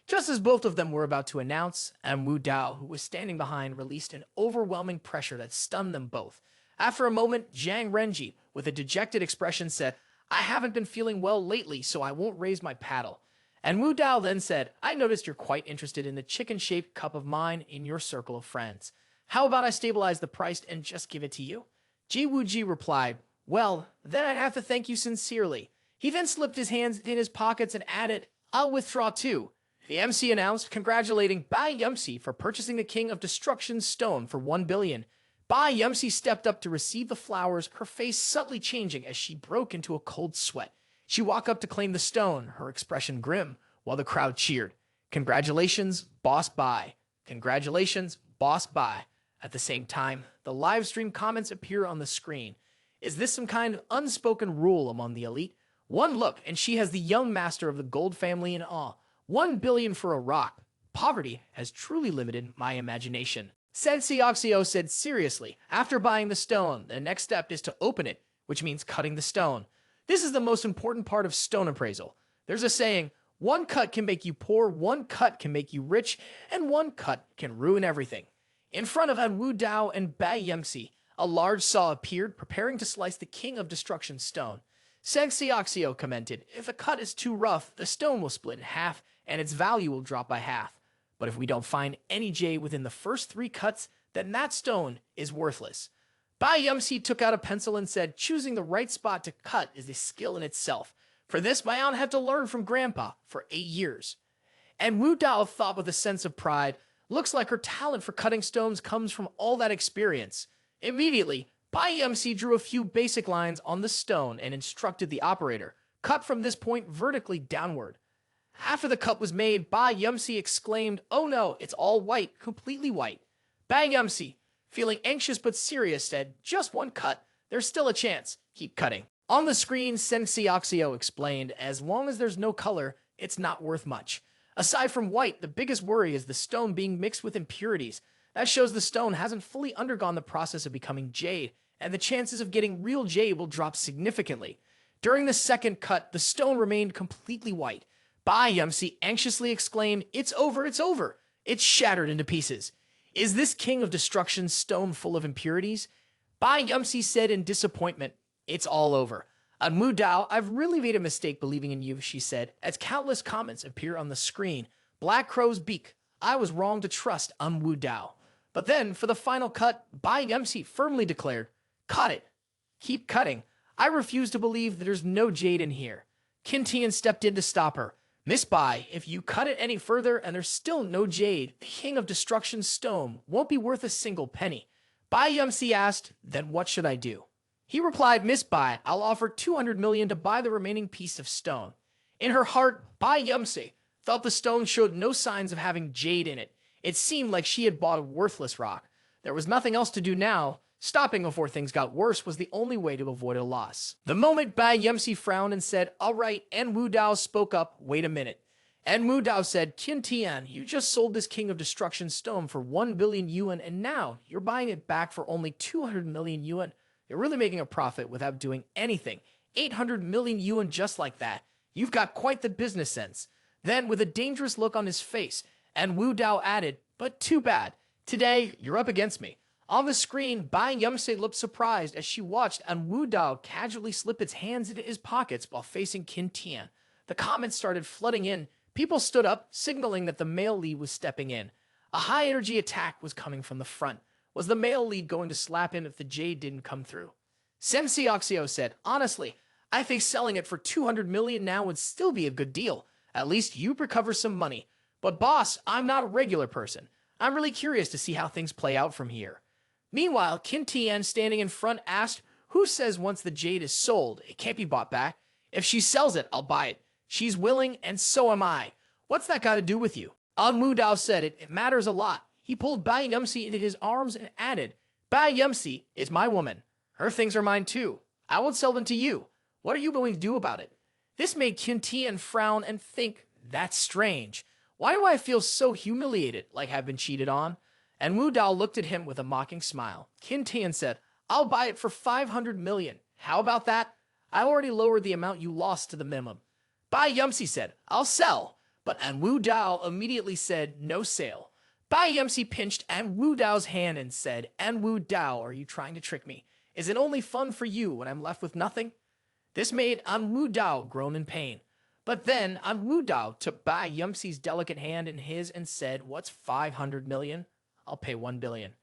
Just as both of them were about to announce, En Wu Dao, who was standing behind, released an overwhelming pressure that stunned them both. After a moment, Jiang Renji, with a dejected expression, said, "I haven't been feeling well lately, so I won't raise my paddle." And Wu Dao then said, "I noticed you're quite interested in the chicken-shaped cup of mine in your circle of friends. How about I stabilize the price and just give it to you?" Ji Wu Ji replied, "Well, then I'd have to thank you sincerely." He then slipped his hands in his pockets and added, "I'll withdraw too." The MC announced, congratulating Bai Yumsi for purchasing the King of Destruction's stone for 1 billion. Bai Yumsi stepped up to receive the flowers, her face subtly changing as she broke into a cold sweat. She walked up to claim the stone, her expression grim, while the crowd cheered. "Congratulations, Boss Bai. Congratulations, Boss Bai." At the same time, the live stream comments appear on the screen. Is this some kind of unspoken rule among the elite? One look, and she has the young master of the Gold family in awe. 1 billion for a rock. Poverty has truly limited my imagination. Sensei Oxio said seriously, after buying the stone, the next step is to open it, which means cutting the stone. This is the most important part of stone appraisal. There's a saying, one cut can make you poor, one cut can make you rich, and one cut can ruin everything. In front of En Wu Dao and Bai Yumsi, a large saw appeared, preparing to slice the King of Destruction stone. Sensei Oxio commented, "If a cut is too rough, the stone will split in half, and its value will drop by half. But if we don't find any jade within the first 3 cuts, then that stone is worthless." Bai Yumsi took out a pencil and said, "Choosing the right spot to cut is a skill in itself. For this, my aunt had to learn from Grandpa for 8 years. And Wu Dao thought with a sense of pride, "Looks like her talent for cutting stones comes from all that experience." Immediately, Bai Yumsi drew a few basic lines on the stone and instructed the operator, "Cut from this point vertically downward." After the cut was made, Bai Yumsi exclaimed, "Oh no, it's all white, completely white." Bai Yumsi, feeling anxious but serious, said, "Just 1 cut. There's still a chance. Keep cutting." On the screen, Sensei Oxio explained, "As long as there's no color, it's not worth much. Aside from white, the biggest worry is the stone being mixed with impurities. That shows the stone hasn't fully undergone the process of becoming jade, and the chances of getting real jade will drop significantly." During the second cut, the stone remained completely white. Bai Yumsi anxiously exclaimed, "It's over, it's over." It shattered into pieces. "Is this king of destruction stone full of impurities?" Bai Yumsi said in disappointment, "It's all over." En Wu Dao, "I've really made a mistake believing in you," she said, as countless comments appear on the screen. Black Crow's beak. "I was wrong to trust En Wu Dao." But then, for the final cut, Bai Yumsi firmly declared, "Cut it. Keep cutting. I refuse to believe that there's no jade in here." Qin Tian stepped in to stop her. "Miss Bai, if you cut it any further and there's still no jade, the King of Destruction's stone won't be worth a single penny." Bai Yumsi asked, "Then what should I do?" He replied, "Miss Bai, I'll offer 200 million to buy the remaining piece of stone." In her heart, Bai Yumsi thought the stone showed no signs of having jade in it. It seemed like she had bought a worthless rock. There was nothing else to do now. Stopping before things got worse was the only way to avoid a loss. The moment Bai Yumsi frowned and said, "All right," En Wu Dao spoke up, "Wait a minute." En Wu Dao said, "Qin Tian, you just sold this King of Destruction stone for 1 billion yuan, and now you're buying it back for only 200 million yuan. You're really making a profit without doing anything. 800 million yuan just like that. You've got quite the business sense." Then, with a dangerous look on his face, En Wu Dao added, "But too bad. Today, you're up against me." On the screen, Bai Yumse looked surprised as she watched En Wu Dao casually slip its hands into his pockets while facing Qin Tian. The comments started flooding in. People stood up, signaling that the male lead was stepping in. A high-energy attack was coming from the front. Was the male lead going to slap him if the jade didn't come through? Semsi Oxio said, "Honestly, I think selling it for 200 million now would still be a good deal. At least you recover some money. But boss, I'm not a regular person. I'm really curious to see how things play out from here." Meanwhile, Qin Tian, standing in front, asked, "Who says once the jade is sold, it can't be bought back? If she sells it, I'll buy it. She's willing, and so am I. What's that got to do with you?" En Wu Dao said, "It matters a lot." He pulled Bai Yumsi into his arms and added, "Bai Yumsi is my woman. Her things are mine too. I won't sell them to you. What are you going to do about it?" This made Qin Tian frown and think, "That's strange. Why do I feel so humiliated, like I've been cheated on?" And Wu Dao looked at him with a mocking smile. Qin Tian said, "I'll buy it for 500 million. How about that? I already lowered the amount you lost to the minimum." Bai Yumsi said, "I'll sell." But En Wu Dao immediately said, "No sale." Bai Yumsi pinched En Wu Dao's hand and said, "En Wu Dao, are you trying to trick me? Is it only fun for you when I'm left with nothing?" This made En Wu Dao groan in pain. But then En Wu Dao took Bai Yumsi's delicate hand in his and said, "What's 500 million? I'll pay 1 billion.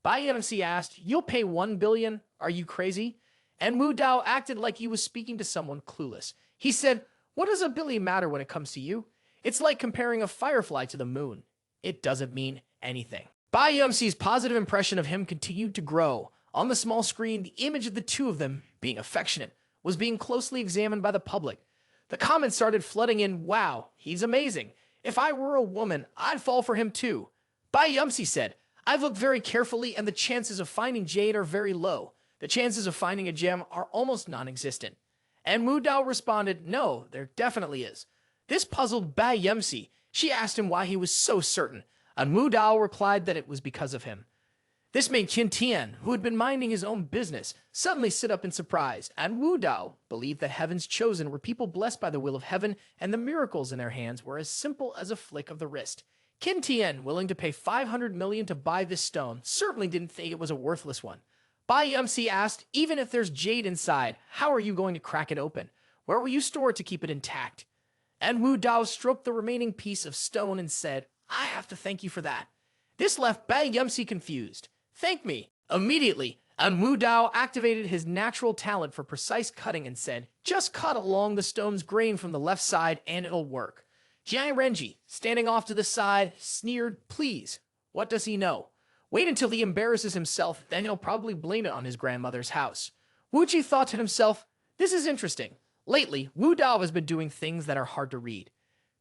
Bai Yumsi asked, "You'll pay 1 billion? Are you crazy?" And Wu Dao acted like he was speaking to someone clueless. He said, "What does a billion matter when it comes to you? It's like comparing a firefly to the moon. It doesn't mean anything." Bai Yumsi's positive impression of him continued to grow. On the small screen, the image of the two of them, being affectionate, was being closely examined by the public. The comments started flooding in, "Wow, he's amazing. If I were a woman, I'd fall for him too." Bai Yumsi said, "I've looked very carefully and the chances of finding jade are very low. The chances of finding a gem are almost non-existent." And Wu Dao responded, "No, there definitely is." This puzzled Bai Yumsi. She asked him why he was so certain, and Wu Dao replied that it was because of him. This made Qin Tian, who had been minding his own business, suddenly sit up in surprise, and Wu Dao believed that heaven's chosen were people blessed by the will of heaven, and the miracles in their hands were as simple as a flick of the wrist. Qin Tian, willing to pay 500 million to buy this stone, certainly didn't think it was a worthless one. Bai Yumsi asked, "Even if there's jade inside, how are you going to crack it open? Where will you store it to keep it intact?" And Wu Dao stroked the remaining piece of stone and said, "I have to thank you for that." This left Bai Yumsi confused. "Thank me." Immediately, En Wu Dao activated his natural talent for precise cutting and said, "Just cut along the stone's grain from the left side and it'll work." Jiang Renji, standing off to the side, sneered, "Please, what does he know? Wait until he embarrasses himself, then he'll probably blame it on his grandmother's house." Wu Ji thought to himself, "This is interesting. Lately, Wu Dao has been doing things that are hard to read."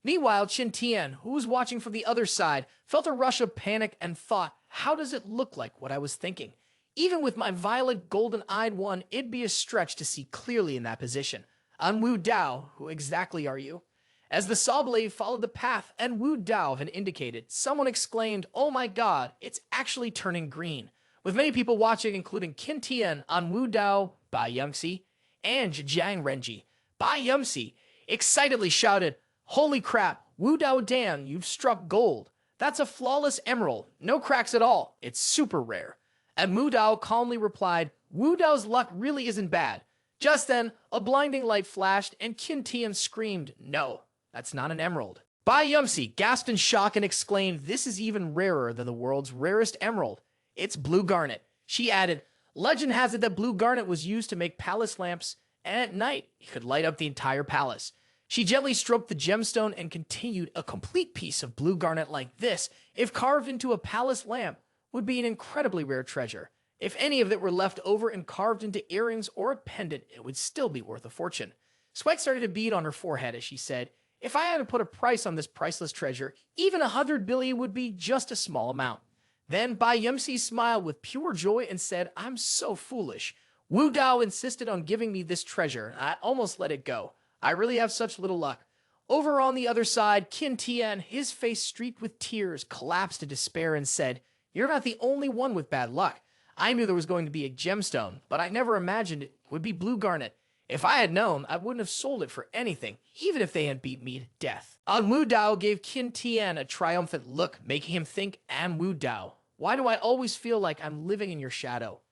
Meanwhile, Qin Tian, who was watching from the other side, felt a rush of panic and thought, "How does it look like what I was thinking? Even with my violet golden-eyed one, it'd be a stretch to see clearly in that position. En Wu Dao, who exactly are you?" As the saw blade followed the path En Wu Dao had indicated, someone exclaimed, "Oh my god, it's actually turning green." With many people watching, including Qin Tian, En Wu Dao, Bai Yumsi, and Jiang Renji, Bai Yumsi excitedly shouted, Holy crap, Wu Dao Dan, you've struck gold. That's a flawless emerald, no cracks at all. It's super rare. And Wu Dao calmly replied, Wu Dao's luck really isn't bad. Just then, a blinding light flashed and Qin Tian screamed, no, that's not an emerald. Bai Yumsi gasped in shock and exclaimed, this is even rarer than the world's rarest emerald. It's blue garnet. She added, legend has it that blue garnet was used to make palace lamps, and at night, it could light up the entire palace. She gently stroked the gemstone and continued, a complete piece of blue garnet like this, if carved into a palace lamp, would be an incredibly rare treasure. If any of it were left over and carved into earrings or a pendant, it would still be worth a fortune. Sweat started to bead on her forehead as she said, if I had to put a price on this priceless treasure, even 100 billion would be just a small amount. Then Bai Yumsi smiled with pure joy and said, I'm so foolish. Wu Dao insisted on giving me this treasure, and I almost let it go. I really have such little luck. Over on the other side, Qin Tian, his face streaked with tears, collapsed in despair and said, you're not the only one with bad luck. I knew there was going to be a gemstone, but I never imagined it would be blue garnet. If I had known, I wouldn't have sold it for anything, even if they had beat me to death. En Wu Dao gave Qin Tian a triumphant look, making him think, En Wu Dao, why do I always feel like I'm living in your shadow?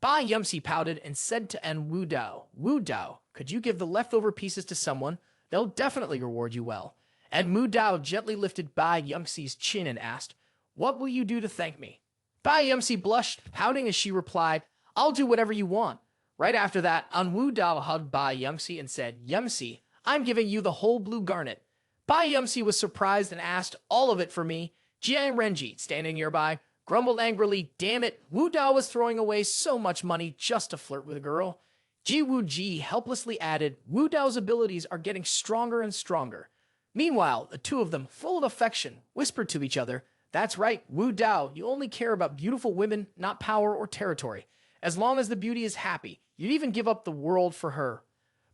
Bai Yumsi pouted and said to En Wu Dao, could you give the leftover pieces to someone? They'll definitely reward you well. En Wu Dao gently lifted Bai Yumsi's chin and asked, what will you do to thank me? Bai Yumsi blushed, pouting as she replied, I'll do whatever you want. Right after that, En Wu Dao hugged Bai Yumsi and said, Yumsi, I'm giving you the whole blue garnet. Bai Yumsi was surprised and asked, all of it for me. Jiang Renji, standing nearby, grumbled angrily, damn it, Wu Dao was throwing away so much money just to flirt with a girl. Ji Wu Ji helplessly added, Wu Dao's abilities are getting stronger and stronger. Meanwhile, the two of them, full of affection, whispered to each other, that's right, Wu Dao, you only care about beautiful women, not power or territory. As long as the beauty is happy, you'd even give up the world for her.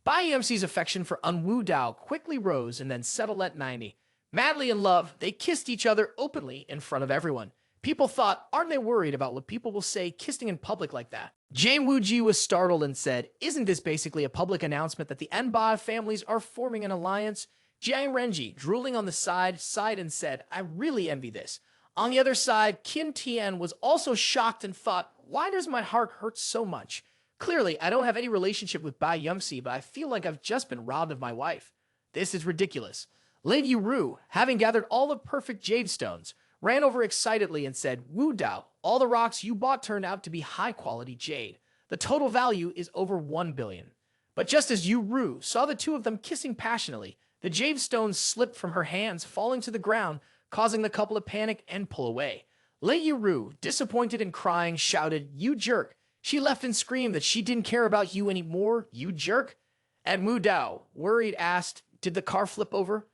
Bai Yumsi's affection for En Wu Dao quickly rose and then settled at 90. Madly in love, they kissed each other openly in front of everyone. People thought, aren't they worried about what people will say kissing in public like that? Jane Wuji was startled and said, isn't this basically a public announcement that the Enba families are forming an alliance? Jiang Renji, drooling on the side, sighed and said, I really envy this. On the other side, Qin Tian was also shocked and thought, why does my heart hurt so much? Clearly, I don't have any relationship with Bai Yumsi, but I feel like I've just been robbed of my wife. This is ridiculous. Lady Yuru, having gathered all the perfect jade stones, ran over excitedly and said, Wu Dao, all the rocks you bought turned out to be high-quality jade. The total value is over 1 billion. But just as Yuru saw the two of them kissing passionately, the jade stones slipped from her hands, falling to the ground, causing the couple to panic and pull away. Lady Yuru, disappointed and crying, shouted, you jerk. She left and screamed that she didn't care about you anymore, you jerk. And Wu Dao, worried, asked, did the car flip over?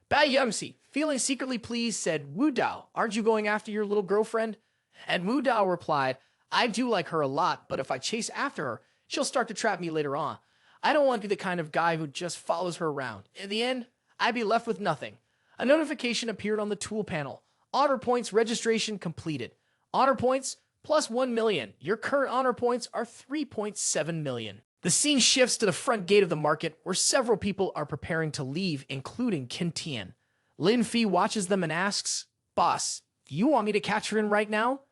Bai Yumsi, feeling secretly pleased, said, Wu Dao, aren't you going after your little girlfriend? And Wu Dao replied, I do like her a lot, but if I chase after her, she'll start to trap me later on. I don't want to be the kind of guy who just follows her around. In the end, I'd be left with nothing. A notification appeared on the tool panel. Honor points registration completed. Honor points plus 1 million. Your current honor points are 3.7 million. The scene shifts to the front gate of the market where several people are preparing to leave, including Qin Tian. Lin Fi watches them and asks, Boss, do you want me to catch her in right now?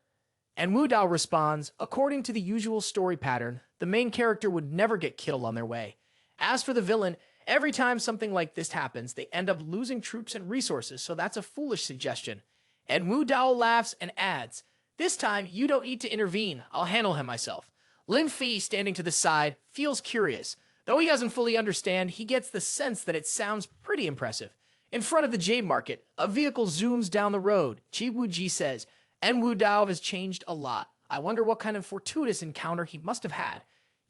And Wu Dao responds, according to the usual story pattern, the main character would never get killed on their way. As for the villain, every time something like this happens, they end up losing troops and resources, so that's a foolish suggestion. And Wu Dao laughs and adds, this time you don't need to intervene, I'll handle him myself. Lin Fi, standing to the side, feels curious. Though he doesn't fully understand, he gets the sense that it sounds pretty impressive. In front of the jade market, a vehicle zooms down the road. Ji Wu Ji says, En Wu Dao has changed a lot. I wonder what kind of fortuitous encounter he must have had.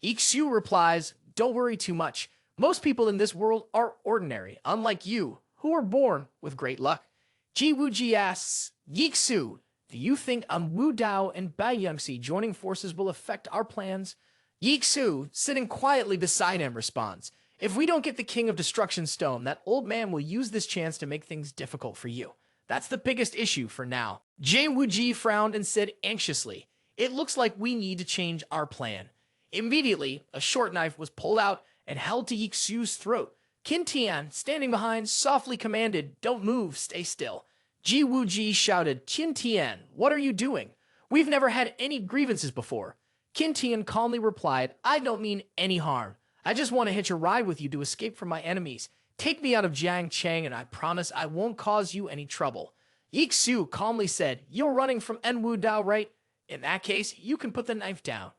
Xiu replies, don't worry too much. Most people in this world are ordinary, unlike you, who were born with great luck. Ji Wu Ji asks, Xiu, do you think En Wu Dao and Bai Yumsi joining forces will affect our plans? Xiu, sitting quietly beside him, responds, if we don't get the King of Destruction Stone, that old man will use this chance to make things difficult for you. That's the biggest issue for now. Jane Wuji frowned and said anxiously, it looks like we need to change our plan. Immediately, a short knife was pulled out and held to Xiu's throat. Qin Tian, standing behind, softly commanded, "Don't move, stay still." Ji Wuji shouted, "Qin Tian, what are you doing? We've never had any grievances before." Qin Tian calmly replied, "I don't mean any harm. I just want to hitch a ride with you to escape from my enemies. Take me out of Jiang Chang and I promise I won't cause you any trouble." Yi Xu calmly said, "You're running from En Wu Dao, right? In that case, you can put the knife down."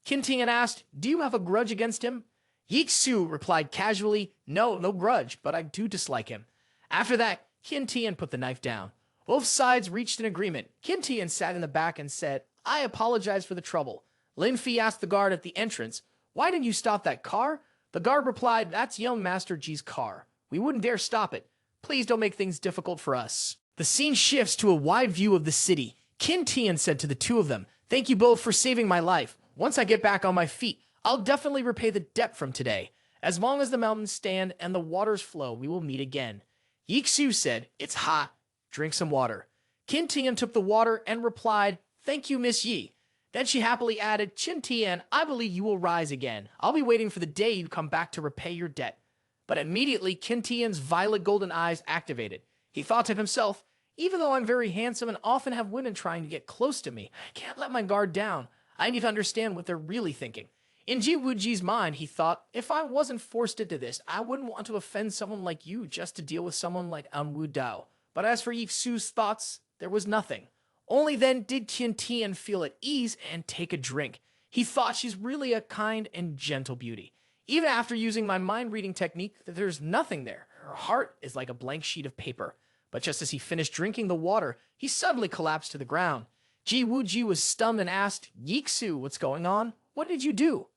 Qin Tian asked, "Do you have a grudge against him?" Yi Xu replied casually, no grudge, but I do dislike him." After that, Qin Tian put the knife down. Both sides reached an agreement. Qin Tian sat in the back and said, "I apologize for the trouble." Lin Fi asked the guard at the entrance, "Why didn't you stop that car?" The guard replied, "That's young Master Ji's car. We wouldn't dare stop it. Please don't make things difficult for us." The scene shifts to a wide view of the city. Qin Tian said to the two of them, "Thank you both for saving my life. Once I get back on my feet, I'll definitely repay the debt from today. As long as the mountains stand and the waters flow, we will meet again." Yi Xu said, "It's hot. Drink some water." Qin Tian took the water and replied, "Thank you, Miss Yi." Then she happily added, "Qin Tian, I believe you will rise again. I'll be waiting for the day you come back to repay your debt." But immediately, Qin Tian's violet golden eyes activated. He thought to himself, "Even though I'm very handsome and often have women trying to get close to me, I can't let my guard down. I need to understand what they're really thinking." In Ji Wuji's mind, he thought, "If I wasn't forced into this, I wouldn't want to offend someone like you just to deal with someone like En Wu Dao." But as for Yi Xu's thoughts, there was nothing. Only then did Qin Tian feel at ease and take a drink. He thought, she's really a kind and gentle beauty. Even after using my mind-reading technique, there's nothing there. Her heart is like a blank sheet of paper. But just as he finished drinking the water, he suddenly collapsed to the ground. Ji Wuji was stunned and asked, "Yi Xu, what's going on? What did you do?"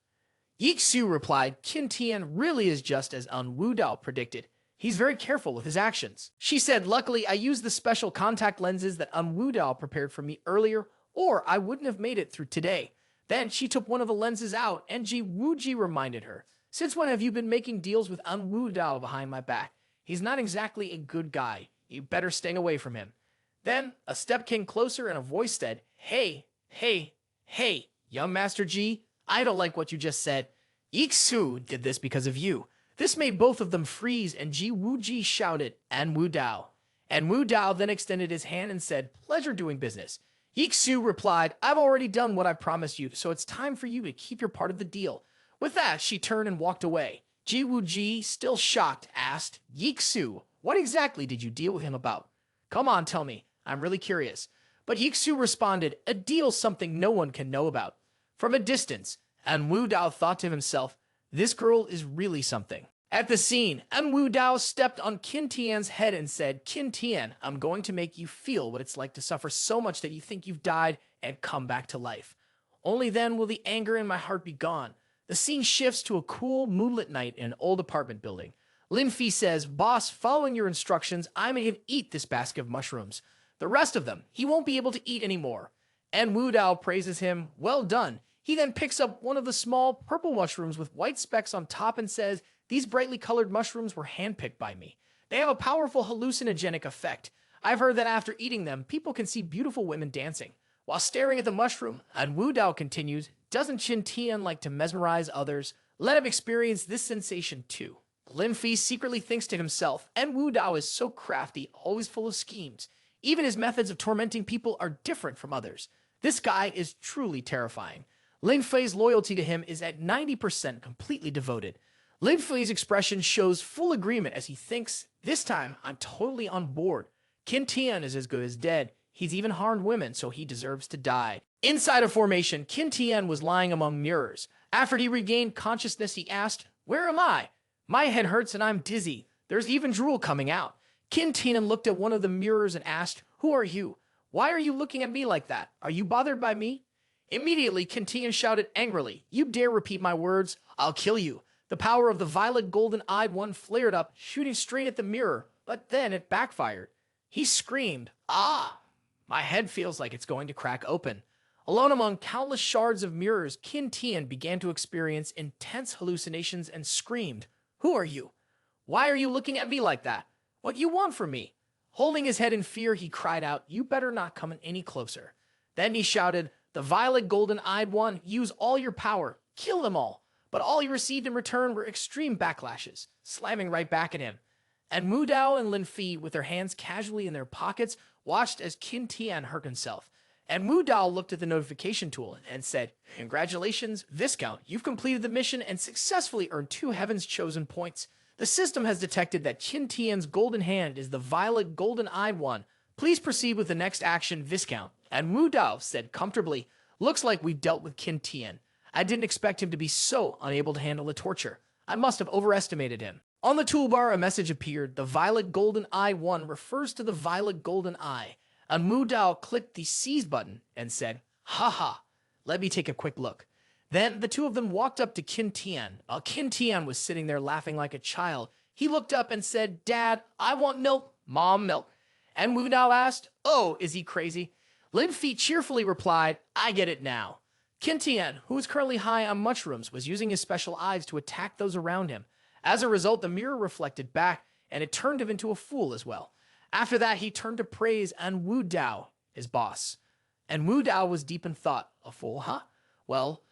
Yi Xu replied, "Qin Tian really is just as En Wu Dao predicted. He's very careful with his actions." She said, "Luckily, I used the special contact lenses that En Wu Dao prepared for me earlier, or I wouldn't have made it through today." Then she took one of the lenses out, and Ji Wuji reminded her, "Since when have you been making deals with En Wu Dao behind my back? He's not exactly a good guy. You better stay away from him." Then a step came closer and a voice said, Hey, young Master Ji, I don't like what you just said. Yi Xu did this because of you." This made both of them freeze, and Ji Wuji shouted, "En Wu Dao." En Wu Dao then extended his hand and said, "Pleasure doing business." Yi Xu replied, "I've already done what I promised you, so it's time for you to keep your part of the deal." With that, she turned and walked away. Ji Wuji, still shocked, asked, "Yi Xu, what exactly did you deal with him about? Come on, tell me. I'm really curious." But Yi Xu responded, "A deal's something no one can know about." From a distance, En Wu Dao thought to himself, "This girl is really something." At the scene, En Wu Dao stepped on Qin Tian's head and said, "Qin Tian, I'm going to make you feel what it's like to suffer so much that you think you've died and come back to life. Only then will the anger in my heart be gone." The scene shifts to a cool, moonlit night in an old apartment building. Lin Fi says, "Boss, following your instructions, I made him eat this basket of mushrooms. The rest of them, he won't be able to eat anymore." En Wu Dao praises him, "Well done." He then picks up one of the small purple mushrooms with white specks on top and says, "These brightly colored mushrooms were handpicked by me. They have a powerful hallucinogenic effect. I've heard that after eating them, people can see beautiful women dancing." While staring at the mushroom, En Wu Dao continues, "Doesn't Qin Tian like to mesmerize others? Let him experience this sensation too." Lin Fi secretly thinks to himself, En Wu Dao is so crafty, always full of schemes. Even his methods of tormenting people are different from others. This guy is truly terrifying. Lin Fei's loyalty to him is at 90% completely devoted. Lin Fei's expression shows full agreement as he thinks, "This time, I'm totally on board. Qin Tian is as good as dead. He's even harmed women, so he deserves to die." Inside a formation, Qin Tian was lying among mirrors. After he regained consciousness, he asked, "Where am I? My head hurts and I'm dizzy. There's even drool coming out." Qin Tian looked at one of the mirrors and asked, "Who are you? Why are you looking at me like that? Are you bothered by me?" Immediately, Qin Tian shouted angrily, "You dare repeat my words? I'll kill you." The power of the violet golden-eyed one flared up, shooting straight at the mirror, but then it backfired. He screamed, "Ah! My head feels like it's going to crack open." Alone among countless shards of mirrors, Qin Tian began to experience intense hallucinations and screamed, "Who are you? Why are you looking at me like that? What you want from me?" Holding his head in fear, he cried out, "You better not come any closer." Then he shouted, "The violet golden-eyed one, use all your power. Kill them all." but all he received in return were extreme backlashes, slamming right back at him. En Wu Dao and Lin Fi, with their hands casually in their pockets, watched as Qin Tian hurt himself. En Wu Dao looked at the notification tool and said, "Congratulations, Viscount, you've completed the mission and successfully earned 2 Heaven's Chosen points. The system has detected that Qin Tian's golden hand is the violet golden-eyed one. Please proceed with the next action, Viscount." En Wu Dao said comfortably, "Looks like we've dealt with Qin Tian. I didn't expect him to be so unable to handle the torture. I must have overestimated him." On the toolbar, a message appeared. The violet golden eye one refers to the violet golden eye. En Wu Dao clicked the seize button and said, "Haha, let me take a quick look." Then the two of them walked up to Qin Tian. Qin Tian was sitting there laughing like a child. He looked up and said, "Dad, I want milk." "Mom, milk." En Wu Dao asked, "Oh, is he crazy?" Lin Fi cheerfully replied, "I get it now." Qin Tian, who was currently high on mushrooms, was using his special eyes to attack those around him. As a result, the mirror reflected back, and it turned him into a fool as well. After that, he turned to praise En Wu Dao, his boss. En Wu Dao was deep in thought. A fool, huh? Well,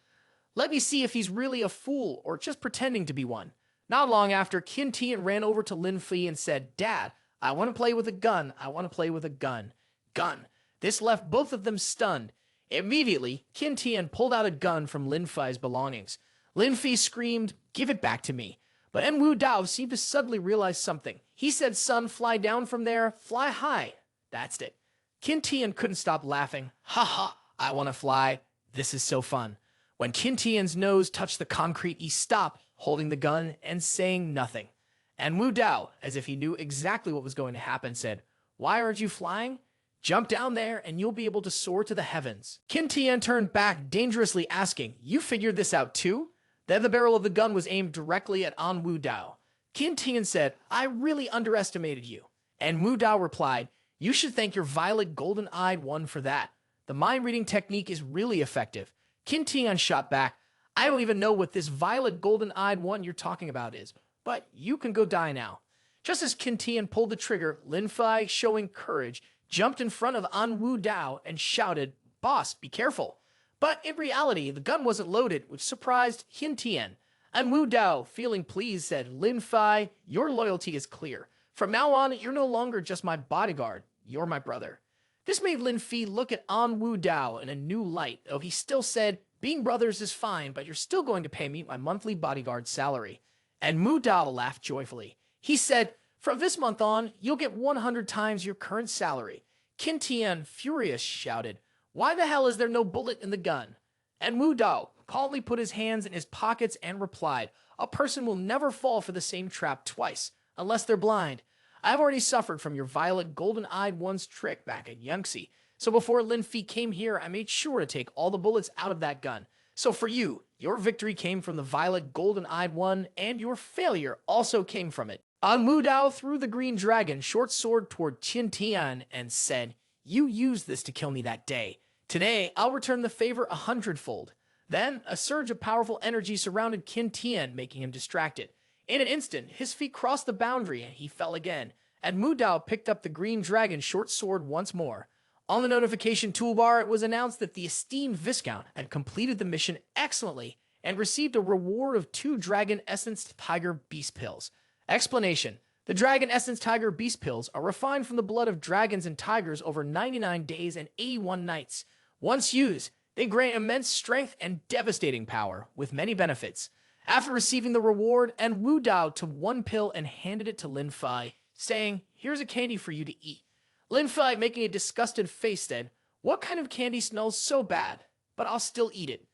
let me see if he's really a fool or just pretending to be one. Not long after, Qin Tian ran over to Lin Fi and said, "Dad, I want to play with a gun. I want to play with a gun." Gun. This left both of them stunned. Immediately, Qin Tian pulled out a gun from Lin Fi's belongings. Lin Fi screamed, "Give it back to me." But En Wu Dao seemed to suddenly realize something. He said, "Son, fly down from there, fly high." That's it. Qin Tian couldn't stop laughing. "Ha ha, I want to fly. This is so fun." When Qin Tian's nose touched the concrete, he stopped, holding the gun and saying nothing. En Wu Dao, as if he knew exactly what was going to happen, said, "Why aren't you flying? Jump down there and you'll be able to soar to the heavens." Qin Tian turned back, dangerously asking, "You figured this out too?" Then the barrel of the gun was aimed directly at En Wu Dao. Qin Tian said, "I really underestimated you." En Wu Dao replied, "You should thank your violet golden-eyed one for that. The mind-reading technique is really effective." Qin Tian shot back, "I don't even know what this violet golden-eyed one you're talking about is, but you can go die now." Just as Qin Tian pulled the trigger, Lin Fi, showing courage, jumped in front of En Wu Dao and shouted, "Boss, be careful." But in reality, the gun wasn't loaded, which surprised Qin Tian. En Wu Dao, feeling pleased, said, "Lin Fi, your loyalty is clear. From now on, you're no longer just my bodyguard, you're my brother." This made Lin Fi look at En Wu Dao in a new light, though he still said, "Being brothers is fine, but you're still going to pay me my monthly bodyguard salary." En Wu Dao laughed joyfully. He said, "From this month on, you'll get 100 times your current salary." Qin Tian, furious, shouted, "Why the hell is there no bullet in the gun?" En Wu Dao calmly put his hands in his pockets and replied, "A person will never fall for the same trap twice, unless they're blind. I've already suffered from your violet golden-eyed one's trick back at Yangtze, so before Lin Fi came here, I made sure to take all the bullets out of that gun. So for you, your victory came from the violet golden-eyed one, and your failure also came from it." En Wu Dao threw the green dragon short sword toward Qin Tian and said, "You used this to kill me that day. Today, I'll return the favor 100-fold. Then, a surge of powerful energy surrounded Qin Tian, making him distracted. In an instant, his feet crossed the boundary and he fell again. En Wu Dao picked up the green dragon short sword once more. On the notification toolbar, it was announced that the esteemed Viscount had completed the mission excellently and received a reward of 2 Dragon Essence Tiger Beast Pills. Explanation: the Dragon Essence Tiger Beast Pills are refined from the blood of dragons and tigers over 99 days and 81 nights. Once used, they grant immense strength and devastating power, with many benefits. After receiving the reward, En Wu Dao took 1 pill and handed it to Lin Fi, saying, "Here's a candy for you to eat." Lin Fi, making a disgusted face, said, "What kind of candy smells so bad? But I'll still eat it."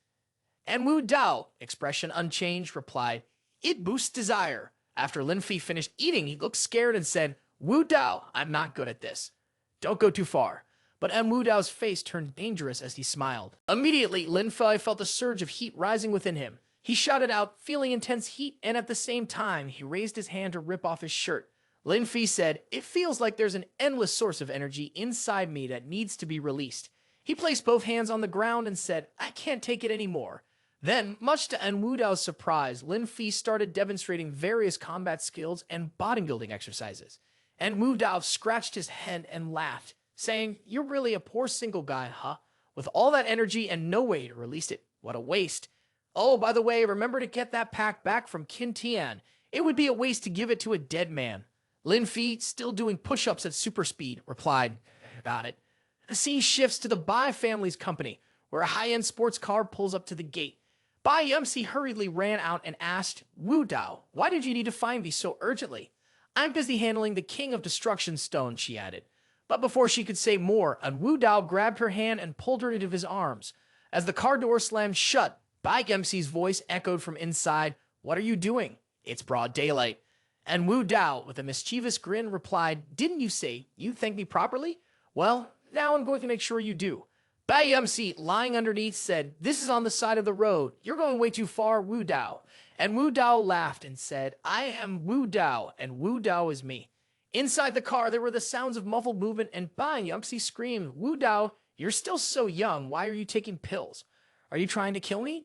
En Wu Dao, expression unchanged, replied, "It boosts desire." After Lin Fi finished eating, he looked scared and said, "Wu Dao, I'm not good at this. Don't go too far." But En Wu Dao's face turned dangerous as he smiled. Immediately, Lin Fi felt a surge of heat rising within him. He shouted out, feeling intense heat, and at the same time, he raised his hand to rip off his shirt. Lin Fi said, "It feels like there's an endless source of energy inside me that needs to be released." He placed both hands on the ground and said, "I can't take it anymore." Then, much to En Wu Dao's surprise, Lin Fi started demonstrating various combat skills and bodybuilding exercises. En Wu Dao scratched his head and laughed, saying, "You're really a poor single guy, huh? With all that energy and no way to release it. What a waste." Oh, by the way, remember to get that pack back from Qin Tian. It would be a waste to give it to a dead man. Lin Fi, still doing push-ups at super speed, replied, got it. The scene shifts to the Bai family's company, where a high-end sports car pulls up to the gate. Bai Yumsi hurriedly ran out and asked, Wu Dao, why did you need to find me so urgently? I'm busy handling the King of Destruction Stone, she added. But before she could say more, En Wu Dao grabbed her hand and pulled her into his arms. As the car door slammed shut, Bai Yumsi's voice echoed from inside, What are you doing? It's broad daylight. And Wu Dao, with a mischievous grin, replied, Didn't you say you'd thank me properly? Well, now I'm going to make sure you do. Bai Yumsi, lying underneath, said, This is on the side of the road. You're going way too far, Wu Dao. And Wu Dao laughed and said, I am Wu Dao, and Wu Dao is me. Inside the car, there were the sounds of muffled movement, and Bai Yumsi screamed, Wu Dao, you're still so young. Why are you taking pills? Are you trying to kill me?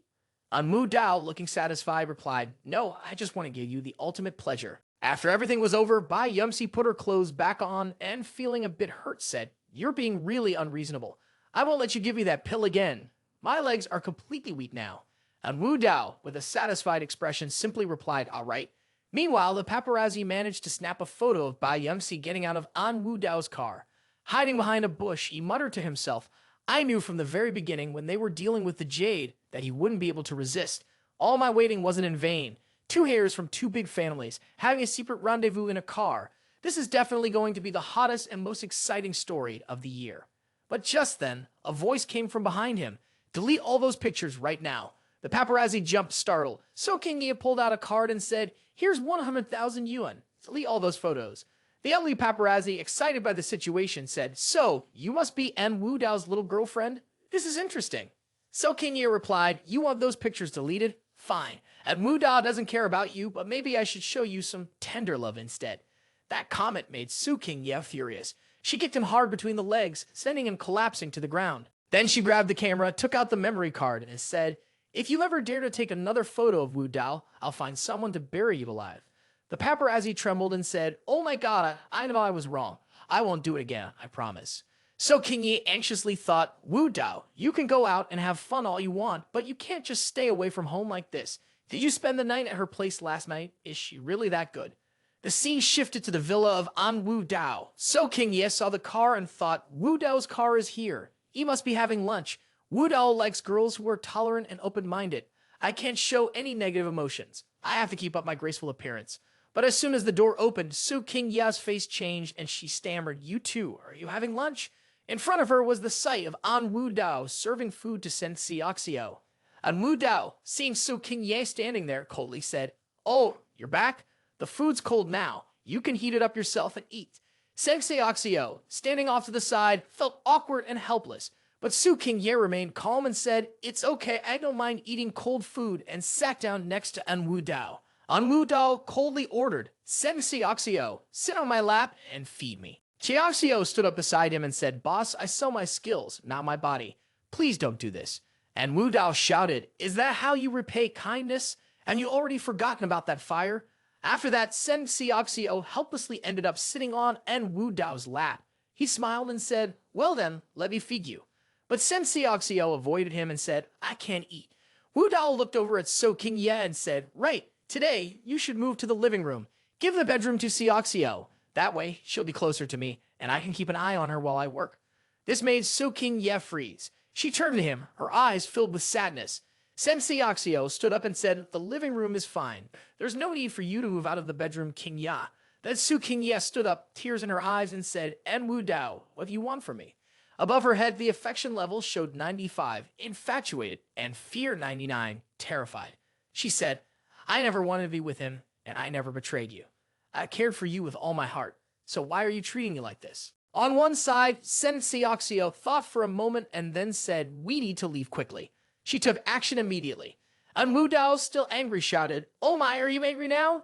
And Wu Dao, looking satisfied, replied, No, I just want to give you the ultimate pleasure. After everything was over, Bai Yumsi put her clothes back on and, feeling a bit hurt, said, You're being really unreasonable. I won't let you give me that pill again. My legs are completely weak now. And Wu Dao, with a satisfied expression, simply replied, All right. Meanwhile, the paparazzi managed to snap a photo of Bai Yumsi getting out of En Wu Dao's car. Hiding behind a bush, he muttered to himself, I knew from the very beginning when they were dealing with the jade that he wouldn't be able to resist. All my waiting wasn't in vain. Two heirs from two big families, having a secret rendezvous in a car. This is definitely going to be the hottest and most exciting story of the year. But just then, a voice came from behind him. Delete all those pictures right now. The paparazzi jumped startled. So King Ye pulled out a card and said, Here's 100,000 yuan. Delete all those photos. The elderly paparazzi, excited by the situation, said, So, you must be En Wu Dao's little girlfriend? This is interesting. So King Ye replied, You want those pictures deleted? Fine. En Wu Dao doesn't care about you, but maybe I should show you some tender love instead. That comment made Su King Ye furious. She kicked him hard between the legs, sending him collapsing to the ground. Then she grabbed the camera, took out the memory card, and said, If you ever dare to take another photo of Wu Dao, I'll find someone to bury you alive. The paparazzi trembled and said, Oh my god, I know I was wrong. I won't do it again, I promise. So King Yi anxiously thought, Wu Dao, you can go out and have fun all you want, but you can't just stay away from home like this. Did you spend the night at her place last night? Is she really that good? The scene shifted to the villa of En Wu Dao. So King Ye saw the car and thought, Wu Dao's car is here. He must be having lunch. Wu Dao likes girls who are tolerant and open-minded. I can't show any negative emotions. I have to keep up my graceful appearance. But as soon as the door opened, Su King Ya's face changed and she stammered, You too, are you having lunch? In front of her was the sight of En Wu Dao serving food to Sen Xiaoxiao. En Wu Dao, seeing Su King Ye standing there, coldly said, Oh, you're back? The food's cold now. You can heat it up yourself and eat. Sen Xiaoxiao, standing off to the side, felt awkward and helpless. But Su King Ye remained calm and said, It's okay, I don't mind eating cold food, and sat down next to En Wu Dao. En Wu Dao coldly ordered, Sen Xiaoxiao, sit on my lap and feed me. Xiaoxiao stood up beside him and said, Boss, I sell my skills, not my body. Please don't do this. And Wu Dao shouted, Is that how you repay kindness? And you already forgotten about that fire? After that, Sen Xiaoxiao helplessly ended up sitting on En Wu Dao's lap. He smiled and said, Well then, let me feed you. But Sen Xiaoxiao avoided him and said, I can't eat. Wu Dao looked over at So King Ye and said, Right, today you should move to the living room. Give the bedroom to Xiaoxiao. That way, she'll be closer to me, and I can keep an eye on her while I work. This made So King Ye freeze. She turned to him, her eyes filled with sadness. Sen Xiaoxiao stood up and said, The living room is fine. There's no need for you to move out of the bedroom, King Ya. Then Su King Ye stood up, tears in her eyes, and said, En Wu Dao, what do you want from me? Above her head, the affection level showed 95, infatuated, and fear 99, terrified. She said, I never wanted to be with him, and I never betrayed you. I cared for you with all my heart, so why are you treating me like this? On one side, Sen Xiaoxiao thought for a moment and then said, We need to leave quickly. She took action immediately. And Wu Dao, still angry, shouted, Oh my, are you angry now?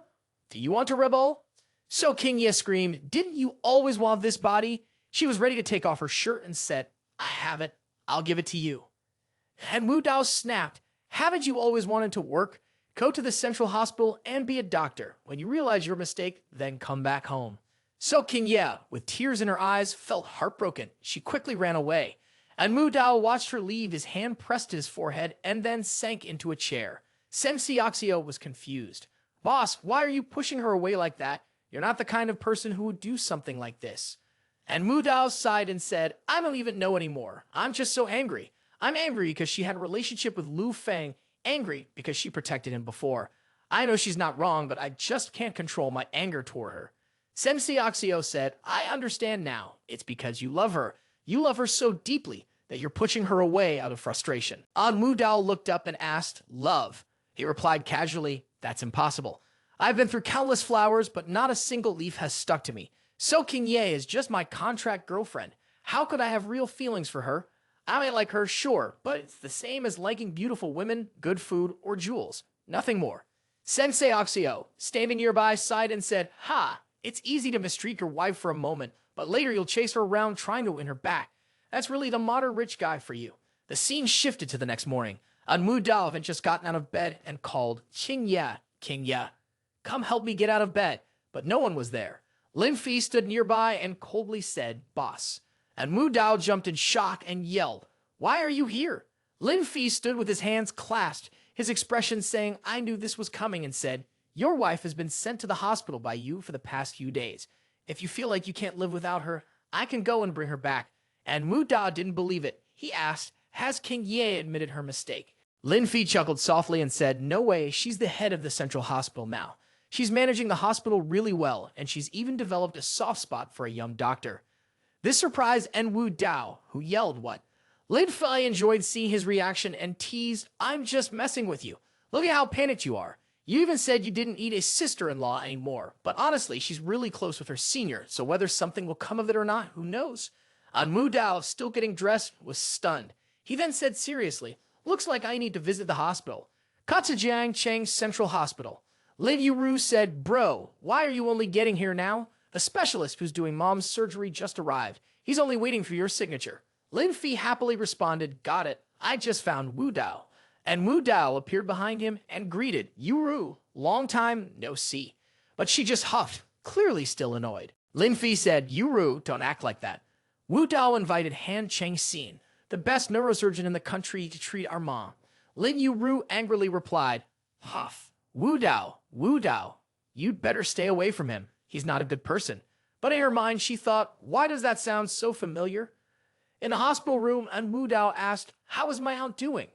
Do you want to rebel? So King Ye screamed, Didn't you always want this body? She was ready to take off her shirt and said, I have it. I'll give it to you. And Wu Dao snapped, Haven't you always wanted to work? Go to the central hospital and be a doctor. When you realize your mistake, then come back home. So King Ye, with tears in her eyes, felt heartbroken. She quickly ran away. En Wu Dao watched her leave, his hand pressed to his forehead, and then sank into a chair. Sensei Oxio was confused. Boss, why are you pushing her away like that? You're not the kind of person who would do something like this. And Wu Dao sighed and said, I don't even know anymore. I'm just so angry. I'm angry because she had a relationship with Lu Feng, angry because she protected him before. I know she's not wrong, but I just can't control my anger toward her. Sensei Oxio said, I understand now. It's because you love her. You love her so deeply that you're pushing her away out of frustration. En Wu Dao looked up and asked, Love? He replied casually, That's impossible. I've been through countless flowers, but not a single leaf has stuck to me. So King Ye is just my contract girlfriend. How could I have real feelings for her? I might like her, sure, but it's the same as liking beautiful women, good food, or jewels. Nothing more. Sensei Oxio, standing nearby, sighed and said, Ha! It's easy to mistreat your wife for a moment, but later you'll chase her around trying to win her back. That's really the modern rich guy for you. The scene shifted to the next morning. En Wu Dao had just gotten out of bed and called, King Ya, come help me get out of bed. But no one was there. Lin Fi stood nearby and coldly said, Boss. En Wu Dao jumped in shock and yelled, Why are you here? Lin Fi stood with his hands clasped, his expression saying, I knew this was coming, and said, Your wife has been sent to the hospital by you for the past few days. If you feel like you can't live without her, I can go and bring her back. And Wu Dao didn't believe it. He asked, Has King Ye admitted her mistake? Lin Fi chuckled softly and said, No way, she's the head of the central hospital now. She's managing the hospital really well, and she's even developed a soft spot for a young doctor. This surprised En Wu Dao, who yelled, What? Lin Fi enjoyed seeing his reaction and teased, I'm just messing with you. Look at how panicked you are. You even said you didn't need a sister-in-law anymore, but honestly, she's really close with her senior, so whether something will come of it or not, who knows? En Wu Dao, still getting dressed, was stunned. He then said seriously, Looks like I need to visit the hospital. Katsujiang Cheng's Central Hospital. Lin Yuru said, Bro, why are you only getting here now? The specialist who's doing mom's surgery just arrived. He's only waiting for your signature. Lin Fi happily responded, Got it. I just found Wu Dao. And Wu Dao appeared behind him and greeted, Yuru, long time no see. But she just huffed, clearly still annoyed. Lin Fi said, Yuru, don't act like that. Wu Dao invited Han Cheng-sin, the best neurosurgeon in the country, to treat our mom. Lin Yuru angrily replied, Huff. Wu Dao, you'd better stay away from him. He's not a good person. But in her mind, she thought, why does that sound so familiar? In the hospital room, En Wu Dao asked, How is my aunt doing?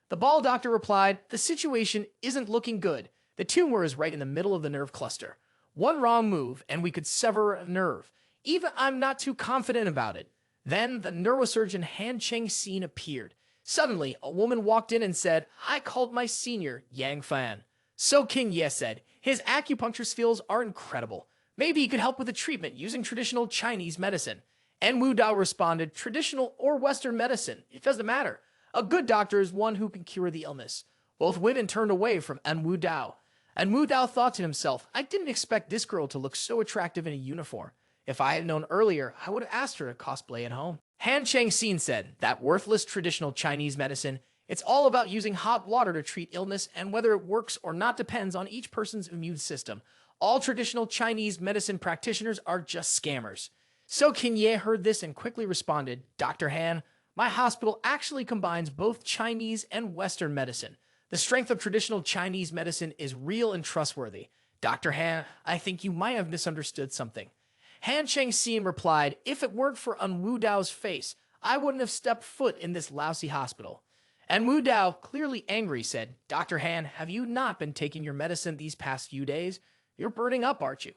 The ball doctor replied, The situation isn't looking good. The tumor is right in the middle of the nerve cluster. One wrong move, and we could sever a nerve. Even I'm not too confident about it. Then the neurosurgeon Han Cheng-sin appeared. Suddenly, a woman walked in and said, I called my senior, Yang Fan. So King Ye said, his acupuncture skills are incredible. Maybe he could help with the treatment using traditional Chinese medicine. En Wu Dao responded, Traditional or Western medicine, it doesn't matter. A good doctor is one who can cure the illness. Both women turned away from En Wu Dao. En Wu Dao thought to himself, I didn't expect this girl to look so attractive in a uniform. If I had known earlier, I would have asked her to cosplay at home. Han Cheng-sin said, That worthless traditional Chinese medicine, it's all about using hot water to treat illness, and whether it works or not depends on each person's immune system. All traditional Chinese medicine practitioners are just scammers. So King Ye heard this and quickly responded, Dr. Han, my hospital actually combines both Chinese and Western medicine. The strength of traditional Chinese medicine is real and trustworthy. Dr. Han, I think you might have misunderstood something. Han Cheng-sin replied, If it weren't for En Wu Dao's face, I wouldn't have stepped foot in this lousy hospital. En Wu Dao, clearly angry, said, Dr. Han, have you not been taking your medicine these past few days? You're burning up, aren't you?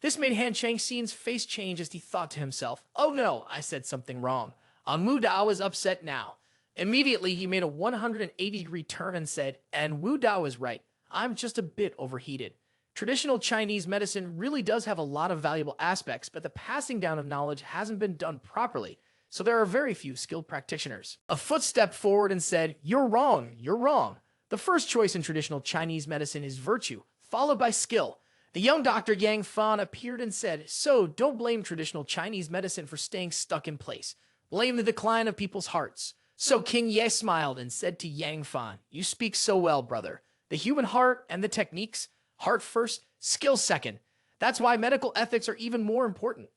This made Han Cheng-sin's face change as he thought to himself, Oh no, I said something wrong. En Wu Dao is upset now. Immediately, he made a 180-degree turn and said, En Wu Dao is right. I'm just a bit overheated. Traditional Chinese medicine really does have a lot of valuable aspects, but the passing down of knowledge hasn't been done properly, so there are very few skilled practitioners. A foot stepped forward and said, You're wrong, you're wrong. The first choice in traditional Chinese medicine is virtue, followed by skill. The young Dr. Yang Fan appeared and said, So don't blame traditional Chinese medicine for staying stuck in place. Blame the decline of people's hearts. So King Ye smiled and said to Yang Fan, You speak so well, brother. The human heart and the techniques, heart first, skill second. That's why medical ethics are even more important.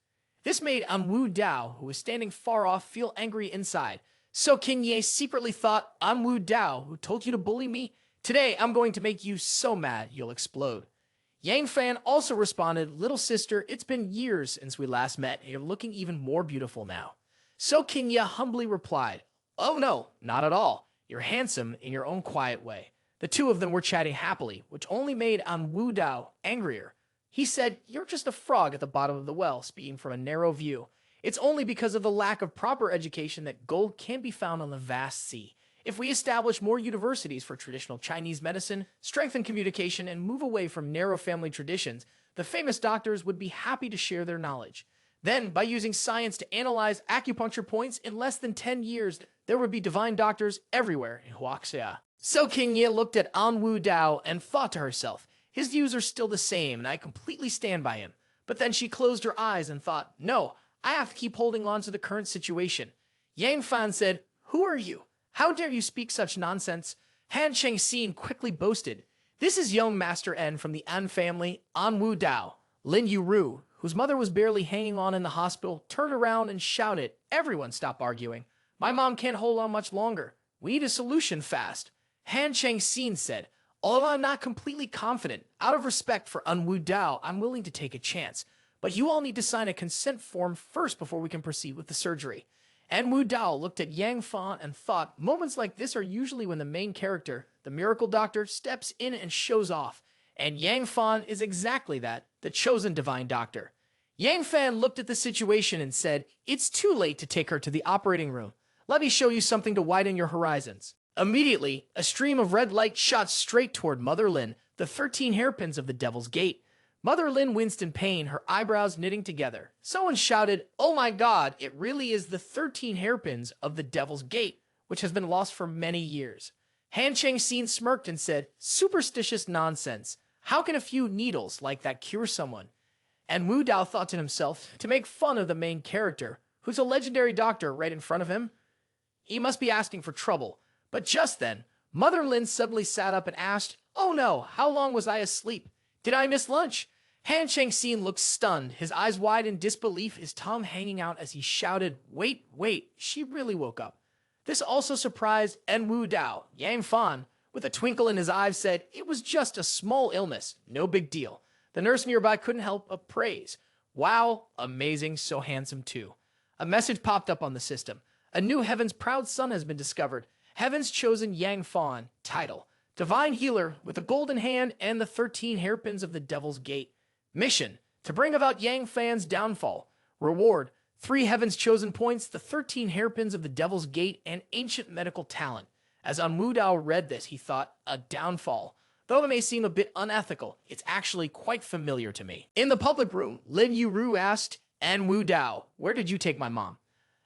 This made En Wu Dao, who was standing far off, feel angry inside. So King Ye secretly thought, En Wu Dao, who told you to bully me? Today, I'm going to make you so mad you'll explode. Yang Fan also responded, little sister, it's been years since we last met, and you're looking even more beautiful now. So King Ye humbly replied, oh no, not at all. You're handsome in your own quiet way. The two of them were chatting happily, which only made En Wu Dao angrier. He said, you're just a frog at the bottom of the well, speaking from a narrow view. It's only because of the lack of proper education that gold can be found on the vast sea. If we establish more universities for traditional Chinese medicine, strengthen communication, and move away from narrow family traditions, the famous doctors would be happy to share their knowledge. Then, by using science to analyze acupuncture points in less than 10 years, there would be divine doctors everywhere in Huaxia. So King Ye looked at En Wu Dao and thought to herself, his views are still the same, and I completely stand by him. But then she closed her eyes and thought, no, I have to keep holding on to the current situation. Yang Fan said, who are you? How dare you speak such nonsense? Han Chengxin quickly boasted, this is young Master En from the An family, En Wu Dao. Lin Yuru, whose mother was barely hanging on in the hospital, turned around and shouted, everyone stop arguing. My mom can't hold on much longer. We need a solution fast. Han Chengxin said, although I'm not completely confident, out of respect for En Wu Dao, I'm willing to take a chance. But you all need to sign a consent form first before we can proceed with the surgery. En Wu Dao looked at Yang Fan and thought, moments like this are usually when the main character, the miracle doctor, steps in and shows off. And Yang Fan is exactly that, the chosen divine doctor. Yang Fan looked at the situation and said, it's too late to take her to the operating room. Let me show you something to widen your horizons. Immediately, a stream of red light shot straight toward Mother Lin, the 13 hairpins of the Devil's Gate. Mother Lin winced in pain, her eyebrows knitting together. Someone shouted, oh my god, it really is the 13 hairpins of the Devil's Gate, which has been lost for many years. Han Chengxin smirked and said, superstitious nonsense. How can a few needles like that cure someone? And Wu Dao thought to himself, to make fun of the main character, who's a legendary doctor right in front of him? He must be asking for trouble. But just then, Mother Lin suddenly sat up and asked, oh no, how long was I asleep? Did I miss lunch? Han Chengxin looked stunned, his eyes wide in disbelief, his tongue hanging out as he shouted, wait, she really woke up. This also surprised En Wu Dao. Yang Fan, with a twinkle in his eyes, said, it was just a small illness, no big deal. The nurse nearby couldn't help but praise. Wow, amazing, so handsome too. A message popped up on the system. A new Heaven's proud son has been discovered. Heaven's chosen Yang Fan, title, Divine Healer with a golden hand and the 13 hairpins of the Devil's Gate. Mission, to bring about Yang Fan's downfall. Reward, 3 Heaven's chosen points, the 13 hairpins of the Devil's Gate, and ancient medical talent. As En Wu Dao read this, he thought, a downfall. Though it may seem a bit unethical, it's actually quite familiar to me. In the public room, Lin Yuru asked, En Wu Dao, where did you take my mom?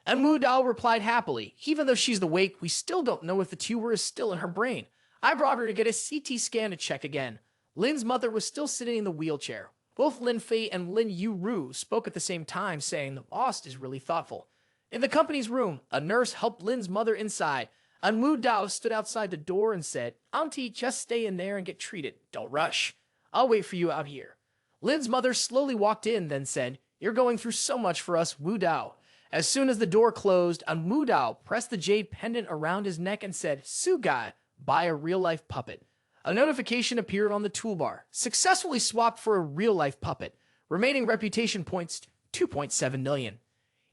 En Wu Dao replied happily, even though she's awake, we still don't know if the tumor is still in her brain. I brought her to get a CT scan to check again. Lin's mother was still sitting in the wheelchair. Both Lin Fei and Lin Yuru spoke at the same time, saying the boss is really thoughtful. In the company's room, a nurse helped Lin's mother inside. En Wu Dao stood outside the door and said, Auntie, just stay in there and get treated. Don't rush. I'll wait for you out here. Lin's mother slowly walked in, then said, you're going through so much for us, Wu Dao. As soon as the door closed, En Wu Dao pressed the jade pendant around his neck and said, Sugai, buy a real-life puppet. A notification appeared on the toolbar. Successfully swapped for a real-life puppet. Remaining reputation points 2.7 million.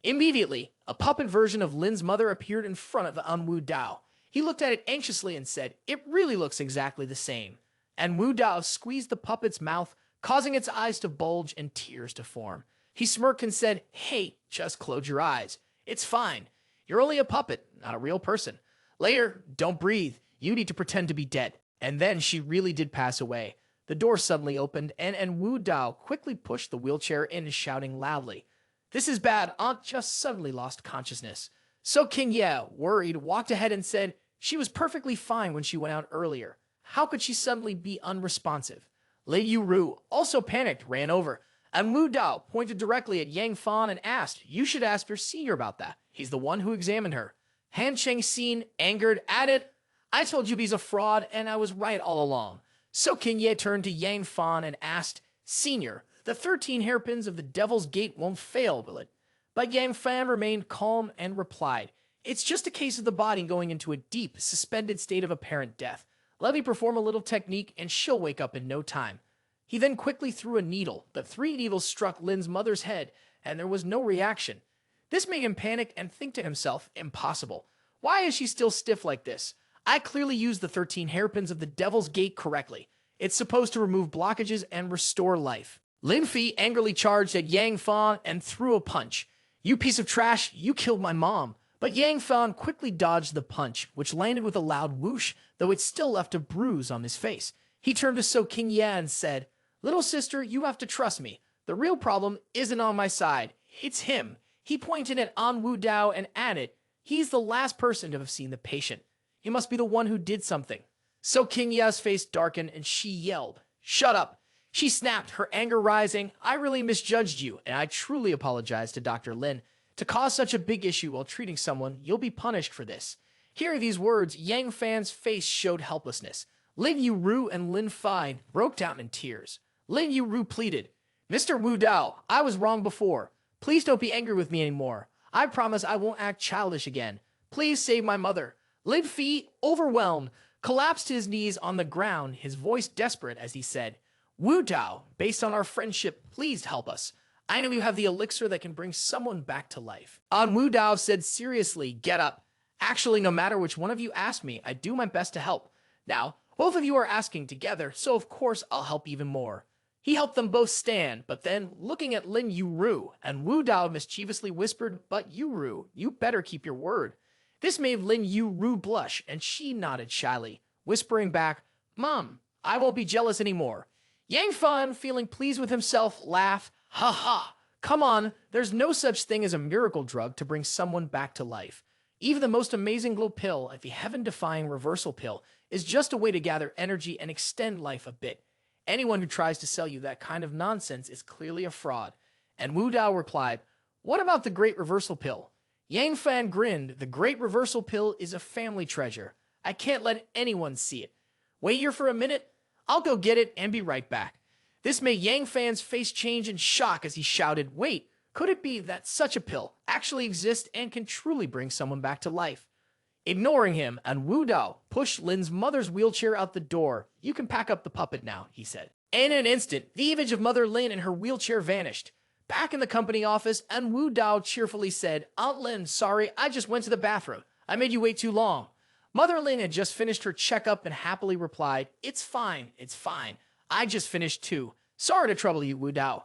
Immediately, a puppet version of Lin's mother appeared in front of En Wu Dao. He looked at it anxiously and said, it really looks exactly the same. En Wu Dao squeezed the puppet's mouth, causing its eyes to bulge and tears to form. He smirked and said, hey, just close your eyes. It's fine. You're only a puppet, not a real person. Later, don't breathe. You need to pretend to be dead. And then she really did pass away. The door suddenly opened, and En Wu Dao quickly pushed the wheelchair in, shouting loudly, this is bad. Aunt just suddenly lost consciousness. So King Ye, worried, walked ahead and said, she was perfectly fine when she went out earlier. How could she suddenly be unresponsive? Lady Yuru, also panicked, ran over. En Wu Dao pointed directly at Yang Fan and asked, you should ask your senior about that. He's the one who examined her. Han Chengxin, angered, added, I told you he's a fraud, and I was right all along. So King Ye turned to Yang Fan and asked, Senior, the 13 hairpins of the Devil's Gate won't fail, will it? But Yang Fan remained calm and replied, It's just a case of the body going into a deep, suspended state of apparent death. Let me perform a little technique and she'll wake up in no time. He then quickly threw a needle. The 3 needles struck Lin's mother's head, and there was no reaction. This made him panic and think to himself, impossible. Why is she still stiff like this? I clearly used the 13 hairpins of the Devil's Gate correctly. It's supposed to remove blockages and restore life. Lin Fi angrily charged at Yang Fan and threw a punch. You piece of trash, you killed my mom. But Yang Fan quickly dodged the punch, which landed with a loud whoosh, though it still left a bruise on his face. He turned to So King Ye and said, Little sister, you have to trust me. The real problem isn't on my side. It's him. He pointed at En Wu Dao and added, he's the last person to have seen the patient. He must be the one who did something. So King Ye's face darkened and she yelled, Shut up. She snapped, her anger rising. I really misjudged you, and I truly apologize to Dr. Lin. To cause such a big issue while treating someone, you'll be punished for this. Hearing these words, Yang Fan's face showed helplessness. Lin Yuru and Lin Fi broke down in tears. Lin Yuru pleaded, Mr. Wu Dao, I was wrong before. Please don't be angry with me anymore. I promise I won't act childish again. Please save my mother. Lin Fi, overwhelmed, collapsed to his knees on the ground, his voice desperate as he said, Wu Dao, based on our friendship, please help us. I know you have the elixir that can bring someone back to life. En Wu Dao said seriously, get up. Actually, no matter which one of you asked me, I do my best to help. Now, both of you are asking together, so of course I'll help even more. He helped them both stand, but then, looking at Lin Yuru, and Wu Dao mischievously whispered, But Yuru, you better keep your word. This made Lin Yuru blush, and she nodded shyly, whispering back, Mom, I won't be jealous anymore. Yang Fan, feeling pleased with himself, laughed, Ha ha! Come on, there's no such thing as a miracle drug to bring someone back to life. Even the most amazing glow pill, like the heaven-defying reversal pill, is just a way to gather energy and extend life a bit. Anyone who tries to sell you that kind of nonsense is clearly a fraud. And Wu Dao replied, What about the Great Reversal Pill? Yang Fan grinned, The Great Reversal Pill is a family treasure. I can't let anyone see it. Wait here for a minute. I'll go get it and be right back. This made Yang Fan's face change in shock as he shouted, Wait, could it be that such a pill actually exists and can truly bring someone back to life? Ignoring him, and Wu Dao pushed Lin's mother's wheelchair out the door. You can pack up the puppet now, he said. In an instant, the image of Mother Lin and her wheelchair vanished. Back in the company office, and Wu Dao cheerfully said, Aunt Lin, sorry, I just went to the bathroom. I made you wait too long. Mother Lin had just finished her checkup and happily replied, It's fine, it's fine. I just finished too. Sorry to trouble you, Wu Dao.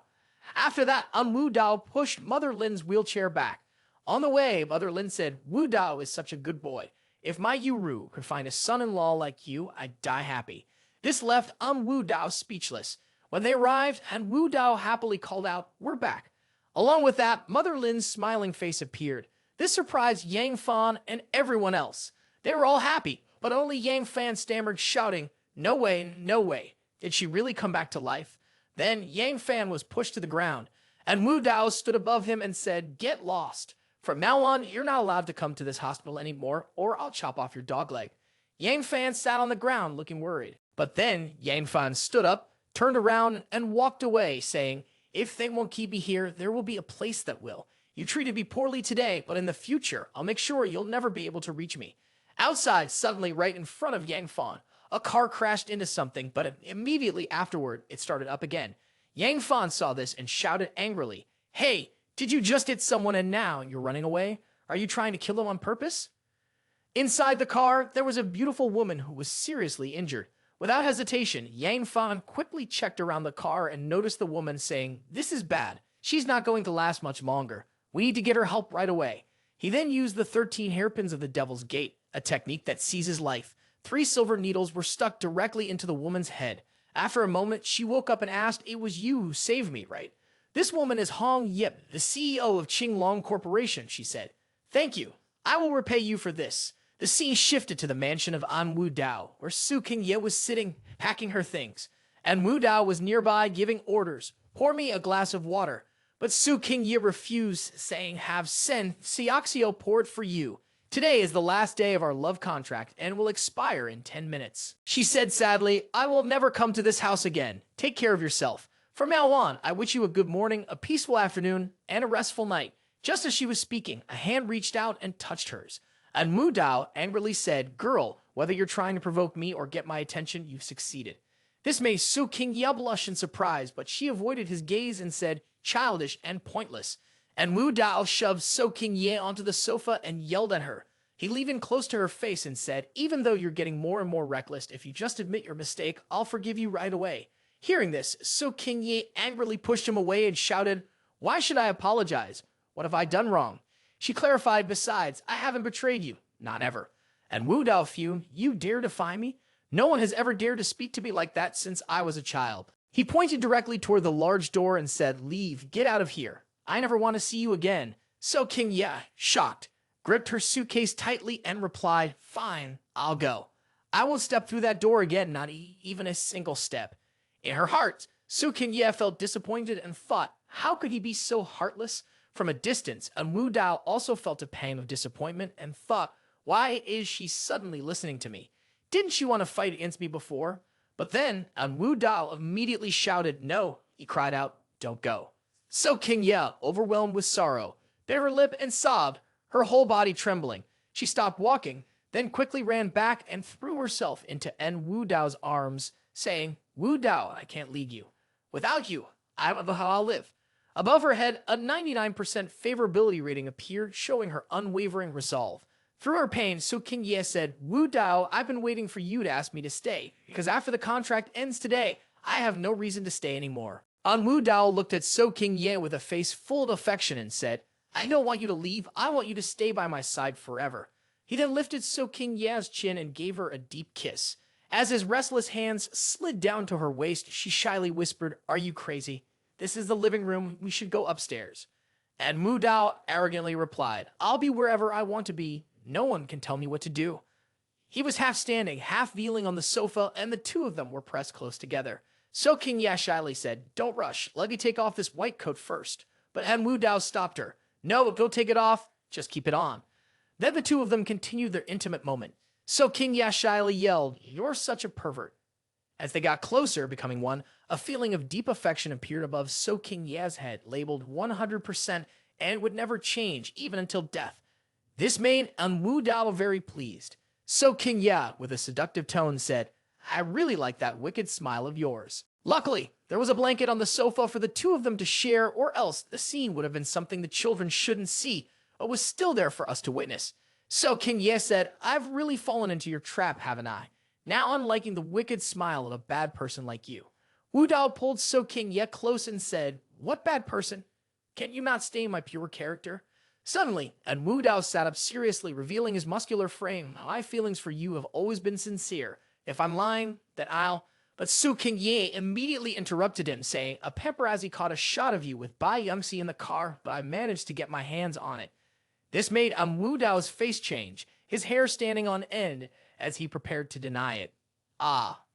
After that, En Wu Dao pushed Mother Lin's wheelchair back. On the way, Mother Lin said, Wu Dao is such a good boy. If my Yuru could find a son-in-law like you, I'd die happy. This left En Wu Dao speechless. When they arrived, En Wu Dao happily called out, We're back. Along with that, Mother Lin's smiling face appeared. This surprised Yang Fan and everyone else. They were all happy, but only Yang Fan stammered, shouting, No way, no way. Did she really come back to life? Then Yang Fan was pushed to the ground, and Wu Dao stood above him and said, Get lost. From now on, you're not allowed to come to this hospital anymore, or I'll chop off your dog leg. Yang Fan sat on the ground looking worried. But then Yang Fan stood up, turned around, and walked away, saying, If they won't keep me here, there will be a place that will. You treated me poorly today, but in the future, I'll make sure you'll never be able to reach me. Outside, suddenly right in front of Yang Fan, a car crashed into something, but immediately afterward, it started up again. Yang Fan saw this and shouted angrily, Hey, did you just hit someone and now you're running away? Are you trying to kill him on purpose? Inside the car, there was a beautiful woman who was seriously injured. Without hesitation, Yang Fan quickly checked around the car and noticed the woman saying, This is bad. She's not going to last much longer. We need to get her help right away. He then used the 13 hairpins of the Devil's Gate, a technique that seizes life. 3 silver needles were stuck directly into the woman's head. After a moment, she woke up and asked, It was you who saved me, right? This woman is Hong Yip, the CEO of Qinglong Corporation, she said. Thank you. I will repay you for this. The scene shifted to the mansion of En Wu Dao, where Su Qingye was sitting, packing her things. And Wu Dao was nearby giving orders. Pour me a glass of water. But Su Qingye refused, saying, Have Sen Xiaoxio poured for you. Today is the last day of our love contract and will expire in 10 minutes. She said sadly, I will never come to this house again. Take care of yourself. From now on, I wish you a good morning, a peaceful afternoon, and a restful night. Just as she was speaking, a hand reached out and touched hers. En Wu Dao angrily said, "Girl, whether you're trying to provoke me or get my attention, you've succeeded." This made Su Qingye blush in surprise, but she avoided his gaze and said, "Childish and pointless." En Wu Dao shoved Su Qingye onto the sofa and yelled at her. He leaned in close to her face and said, "Even though you're getting more and more reckless, if you just admit your mistake, I'll forgive you right away." Hearing this, Su Qingye angrily pushed him away and shouted, "Why should I apologize? What have I done wrong?" She clarified, "Besides, I haven't betrayed you. Not ever." And Wu Dao fumed, "You dare defy me? No one has ever dared to speak to me like that since I was a child." He pointed directly toward the large door and said, "Leave, get out of here. I never want to see you again." So Qingye, shocked, gripped her suitcase tightly and replied, "Fine, I'll go. I won't step through that door again, not even a single step." In her heart, Su Qingye felt disappointed and thought, how could he be so heartless? From a distance, En Wu Dao also felt a pang of disappointment and thought, why is she suddenly listening to me? Didn't she want to fight against me before? But then, En Wu Dao immediately shouted, "No," he cried out, "don't go." So Qingye, overwhelmed with sorrow, bit her lip and sobbed, her whole body trembling. She stopped walking, then quickly ran back and threw herself into En Wu Dao's arms, saying, "Wu Dao, I can't leave you. Without you, I don't know how I'll live." Above her head, a 99% favorability rating appeared, showing her unwavering resolve. Through her pain, Su Qingye said, "Wu Dao, I've been waiting for you to ask me to stay, because after the contract ends today, I have no reason to stay anymore." En Wu Dao looked at Su Qingye with a face full of affection and said, "I don't want you to leave, I want you to stay by my side forever." He then lifted Su Qingye's chin and gave her a deep kiss. As his restless hands slid down to her waist, she shyly whispered, "Are you crazy? This is the living room, we should go upstairs." And Wu Dao arrogantly replied, "I'll be wherever I want to be. No one can tell me what to do." He was half standing, half kneeling on the sofa, and the two of them were pressed close together. So Qingye shyly said, "Don't rush, let me take off this white coat first." But En Wu Dao stopped her. "No, don't take it off, just keep it on." Then the two of them continued their intimate moment. So Qingye shyly yelled, "You're such a pervert." As they got closer, becoming one, a feeling of deep affection appeared above So Qingye's head, labeled 100% and would never change, even until death. This made En Wu Dao very pleased. So Qingye, with a seductive tone, said, "I really like that wicked smile of yours." Luckily, there was a blanket on the sofa for the two of them to share, or else the scene would have been something the children shouldn't see, but was still there for us to witness. So Qingye said, "I've really fallen into your trap, haven't I? Now I'm liking the wicked smile of a bad person like you." Wu Dao pulled So Qingye close and said, "What bad person? Can you not stain my pure character?" Suddenly, En Wu Dao sat up seriously, revealing his muscular frame. "My feelings for you have always been sincere. If I'm lying, then I'll—" But Su Qingye immediately interrupted him, saying, "A paparazzi caught a shot of you with Bai Yumsi in the car, but I managed to get my hands on it." This made En Wu Dao's face change, his hair standing on end as he prepared to deny it.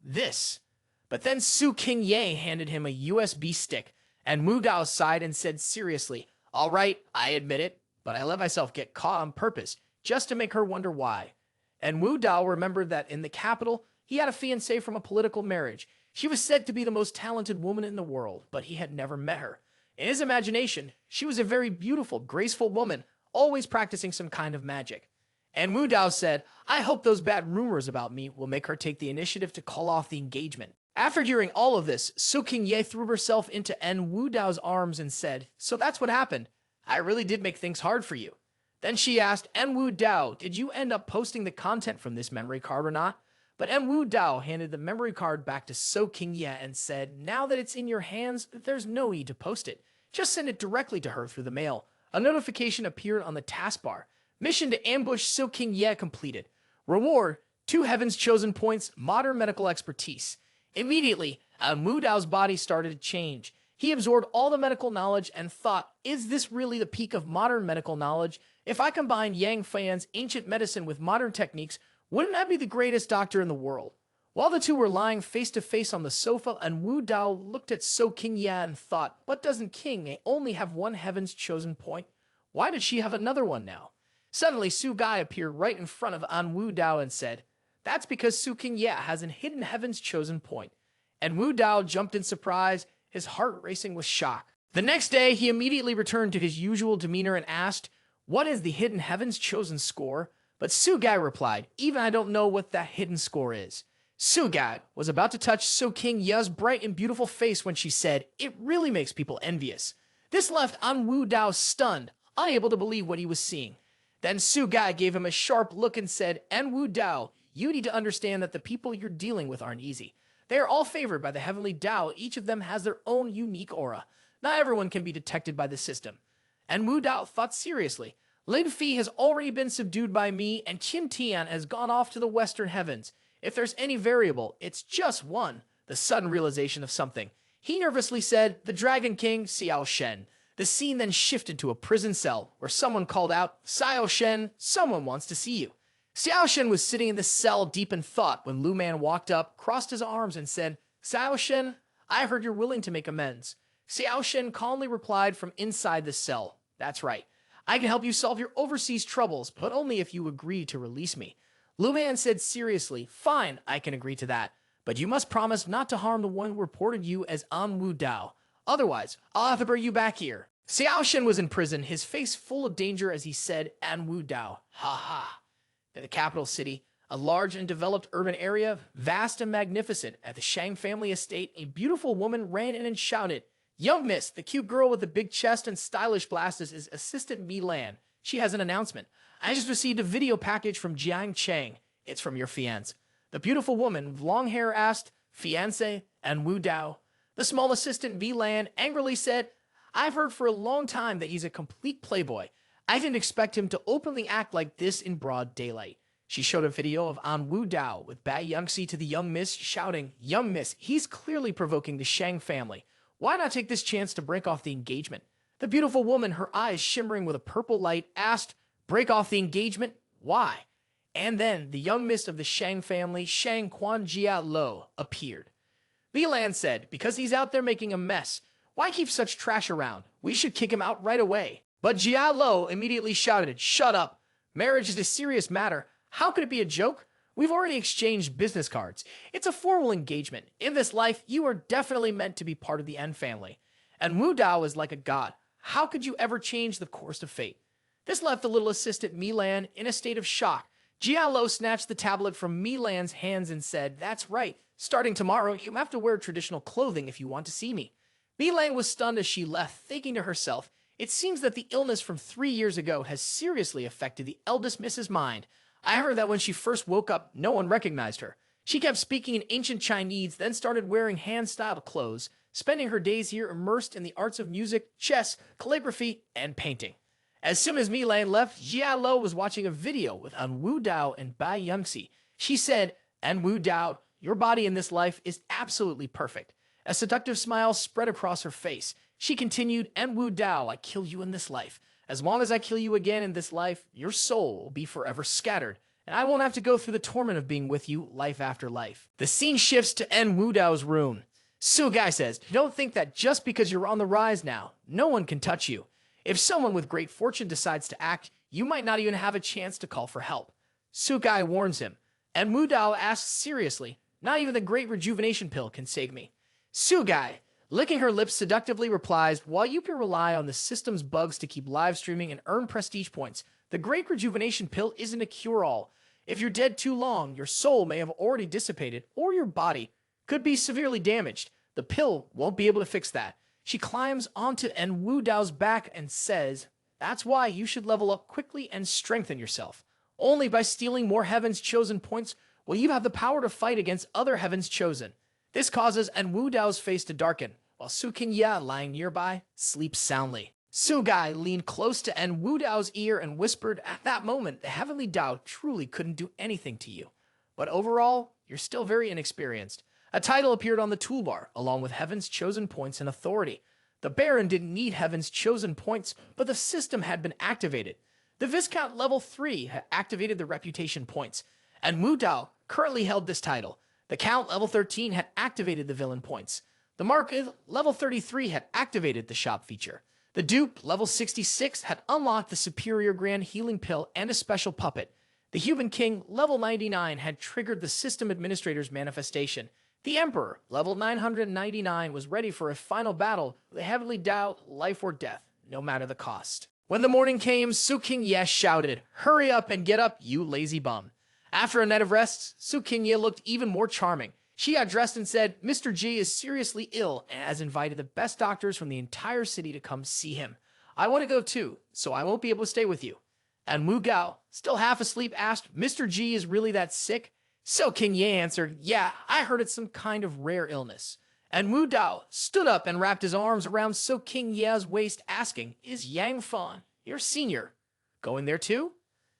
This. But then Su Qingye handed him a USB stick, and Wu Dao sighed and said seriously, "All right, I admit it, but I let myself get caught on purpose, just to make her wonder why." And Wu Dao remembered that in the capital, he had a fiancée from a political marriage. She was said to be the most talented woman in the world, but he had never met her. In his imagination, she was a very beautiful, graceful woman, always practicing some kind of magic. And Wu Dao said, "I hope those bad rumors about me will make her take the initiative to call off the engagement." After hearing all of this, Su Qingye threw herself into En Wu Dao's arms and said, "So that's what happened. I really did make things hard for you." Then she asked, "En Wu Dao, did you end up posting the content from this memory card or not?" But En Wu Dao handed the memory card back to So Qingye and said, "Now that it's in your hands, there's no need to post it. Just send it directly to her through the mail." A notification appeared on the taskbar. Mission to ambush So Qingye completed. Reward, 2 Heaven's Chosen points, modern medical expertise. Immediately, En Wu Dao's body started to change. He absorbed all the medical knowledge and thought, is this really the peak of modern medical knowledge? If I combine Yang Fan's ancient medicine with modern techniques, wouldn't I be the greatest doctor in the world? While the two were lying face to face on the sofa, En Wu Dao looked at So Qingye and thought, but doesn't King only have 1 Heaven's Chosen point? Why did she have another one now? Suddenly, Su Gai appeared right in front of En Wu Dao and said, "That's because Su Qingye has an hidden Heaven's Chosen point." And Wu Dao jumped in surprise, his heart racing with shock. The next day, he immediately returned to his usual demeanor and asked, "What is the Hidden Heavens chosen score?" But Sugai replied, "Even I don't know what that hidden score is." Sugai was about to touch So King Ya's bright and beautiful face when she said, "It really makes people envious." This left En Wu Dao stunned, unable to believe what he was seeing. Then Sugai gave him a sharp look and said, "En Wu Dao, you need to understand that the people you're dealing with aren't easy. They are all favored by the heavenly Dao. Each of them has their own unique aura. Not everyone can be detected by the system." And Wu Dao thought seriously. Lin Fi has already been subdued by me, and Qin Tian has gone off to the western heavens. If there's any variable, it's just one. The sudden realization of something. He nervously said, "The Dragon King, Xiao Shen." The scene then shifted to a prison cell, where someone called out, "Xiao Shen, someone wants to see you." Xiao Shen was sitting in the cell deep in thought when Lu Man walked up, crossed his arms, and said, "Xiao Shen, I heard you're willing to make amends." Xiao Shen calmly replied from inside the cell, "That's right. I can help you solve your overseas troubles, but only if you agree to release me." Lu Man said seriously, "Fine, I can agree to that. But you must promise not to harm the one who reported you as En Wu Dao. Otherwise, I'll have to bring you back here." Xiao Shen was in prison, his face full of danger as he said, "En Wu Dao, ha ha." In the capital city, a large and developed urban area, vast and magnificent, at the Shang family estate, a beautiful woman ran in and shouted, "Young miss, the cute girl with the big chest and stylish glasses is Assistant Mi Lan. She has an announcement. I just received a video package from Jiang Cheng. It's from your fiancé." The beautiful woman with long hair asked, "Fiancé and Wu Dao?" The small assistant Mi Lan angrily said, "I've heard for a long time that he's a complete playboy. I didn't expect him to openly act like this in broad daylight." She showed a video of En Wu Dao with Bai Yangxi to the young miss shouting, "Young miss, he's clearly provoking the Shang family. Why not take this chance to break off the engagement?" The beautiful woman, her eyes shimmering with a purple light, asked, "Break off the engagement? Why?" And then the young miss of the Shang family, Shang Quanjia Lo, appeared. Mi Lan said, "Because he's out there making a mess. Why keep such trash around? We should kick him out right away." But Jia Lo immediately shouted, "Shut up. Marriage is a serious matter. How could it be a joke? We've already exchanged business cards. It's a formal engagement. In this life, you are definitely meant to be part of the En family. And Wu Dao is like a god. How could you ever change the course of fate?" This left the little assistant Mi Lan in a state of shock. Jia Lo snatched the tablet from Mi Lan's hands and said, "That's right. Starting tomorrow, you have to wear traditional clothing if you want to see me." Mi Lan was stunned as she left, thinking to herself, "It seems that the illness from 3 years ago has seriously affected the eldest Miss's mind. I heard that when she first woke up, no one recognized her. She kept speaking in ancient Chinese, then started wearing hand-styled clothes, spending her days here immersed in the arts of music, chess, calligraphy, and painting." As soon as Mi Lan left, Jia Lo was watching a video with En Wu Dao and Bai Yangxi. She said, "En Wu Dao, your body in this life is absolutely perfect." A seductive smile spread across her face. She continued, "En Wu Dao, I kill you in this life. As long as I kill you again in this life, your soul will be forever scattered, and I won't have to go through the torment of being with you life after life." The scene shifts to En Wu Dao's room. Sugai says, "Don't think that just because you're on the rise now, no one can touch you. If someone with great fortune decides to act, you might not even have a chance to call for help." Sugai warns him, and Wu Dao asks seriously, "Not even the great rejuvenation pill can save me." Sugai, licking her lips seductively, replies, "While you can rely on the system's bugs to keep live streaming and earn prestige points, the great rejuvenation pill isn't a cure-all. If you're dead too long, your soul may have already dissipated, or your body could be severely damaged. The pill won't be able to fix that." She climbs onto En Wu Dao's back and says, "That's why you should level up quickly and strengthen yourself. Only by stealing more Heaven's Chosen points will you have the power to fight against other Heaven's Chosen." This causes En Wu Dao's face to darken, while Su Qingya, lying nearby, sleeps soundly. Sugai leaned close to En Wu Dao's ear and whispered, "At that moment, the Heavenly Dao truly couldn't do anything to you. But overall, you're still very inexperienced." A title appeared on the toolbar, along with Heaven's Chosen points and authority. The Baron didn't need Heaven's Chosen points, but the system had been activated. The Viscount level 3 had activated the reputation points, and Wu Dao currently held this title. The Count level 13 had activated the villain points. The Marquis level 33 had activated the shop feature. The Dupe level 66 had unlocked the Superior Grand Healing Pill and a special puppet. The Human King level 99 had triggered the System Administrator's manifestation. The Emperor, level 999, was ready for a final battle with a heavily doubt life or death, no matter the cost. When the morning came, Su King Ye shouted, "Hurry up and get up, you lazy bum." After a night of rest, Su King Ye looked even more charming. She got dressed and said, "Mr. G is seriously ill and has invited the best doctors from the entire city to come see him. I want to go too, so I won't be able to stay with you." And Wu Gao, still half asleep, asked, "Mr. G is really that sick?" So King Ye answered, "Yeah, I heard it's some kind of rare illness." And Wu Dao stood up and wrapped his arms around So King Ye's waist, asking, "Is Yang Fan, your senior, going there too?"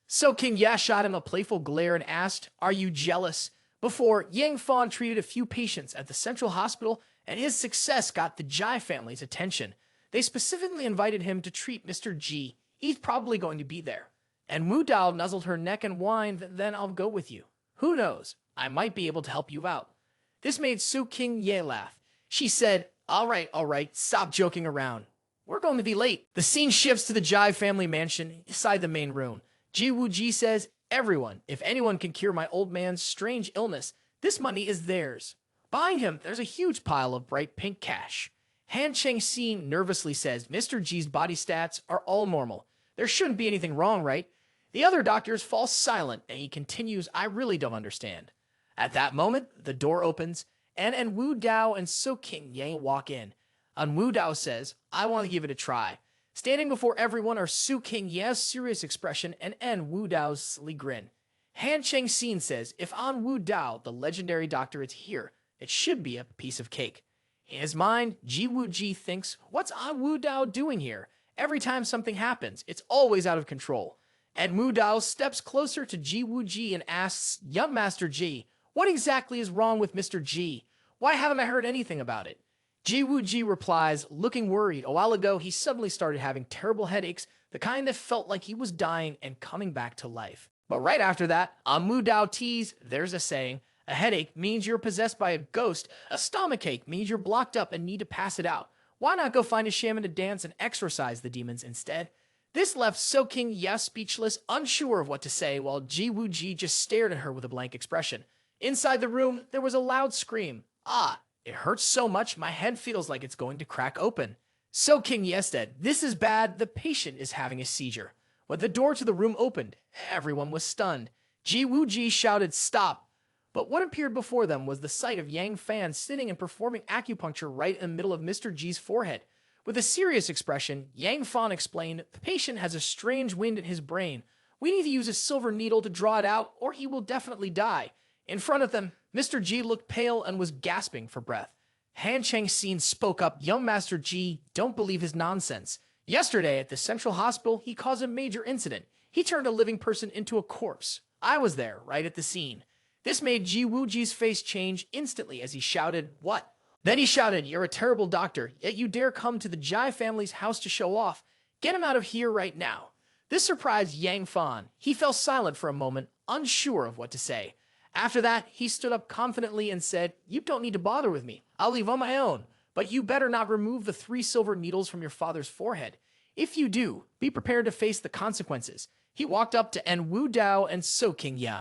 So King Ye shot him a playful glare and asked, "Are you jealous?" Before, Yang Fan treated a few patients at the central hospital, and his success got the Jai family's attention. They specifically invited him to treat Mr. G. He's probably going to be there. And Wu Dao nuzzled her neck and whined, "Then I'll go with you. Who knows? I might be able to help you out." This made Su King Ye laugh. She said, all right, stop joking around. We're going to be late." The scene shifts to the Jai family mansion inside the main room. Ji Wu Ji says, "Everyone, if anyone can cure my old man's strange illness, this money is theirs." Behind him, there's a huge pile of bright pink cash. Han Cheng-Xin nervously says, "Mr. G's body stats are all normal. There shouldn't be anything wrong, right?" The other doctors fall silent, and he continues, "I really don't understand." At that moment, the door opens, and En Wu Dao and So King Ye walk in. En Wu Dao says, "I want to give it a try." Standing before everyone are Su King Ye's serious expression and En Wu Dao's silly grin. Han Cheng-Xin says, "If En Wu Dao, the legendary doctor, is here, it should be a piece of cake." In his mind, Ji Wu Ji thinks, "What's En Wu Dao doing here? Every time something happens, it's always out of control." And Wu Dao steps closer to Ji Wu Ji and asks, "Young Master Ji, what exactly is wrong with Mr. G? Why haven't I heard anything about it?" Ji Wu Ji replies, looking worried. A while ago, he suddenly started having terrible headaches, the kind that felt like he was dying and coming back to life. But right after that, En Wu Dao teased, "There's a saying, a headache means you're possessed by a ghost, a stomachache means you're blocked up and need to pass it out. Why not go find a shaman to dance and exorcise the demons instead?" This left So King Ye speechless, unsure of what to say, while Ji Wu Ji just stared at her with a blank expression. Inside the room, there was a loud scream. "Ah, it hurts so much, my head feels like it's going to crack open." So King Ye said, "This is bad, the patient is having a seizure." When the door to the room opened, everyone was stunned. Ji Wu Ji shouted, "Stop!" But what appeared before them was the sight of Yang Fan sitting and performing acupuncture right in the middle of Mr. G's forehead. With a serious expression, Yang Fan explained, "The patient has a strange wind in his brain. We need to use a silver needle to draw it out, or he will definitely die." In front of them, Mr. G looked pale and was gasping for breath. Han Cheng-Xin spoke up, "Young Master G, don't believe his nonsense. Yesterday at the central hospital, he caused a major incident. He turned a living person into a corpse. I was there, right at the scene." This made Ji Wu Ji's face change instantly as he shouted, "What?" Then he shouted, "You're a terrible doctor, yet you dare come to the Jai family's house to show off. Get him out of here right now." This surprised Yang Fan. He fell silent for a moment, unsure of what to say. After that, he stood up confidently and said, "You don't need to bother with me. I'll leave on my own. But you better not remove the 3 silver needles from your father's forehead. If you do, be prepared to face the consequences." He walked up to En Wu Dao and So King Ye.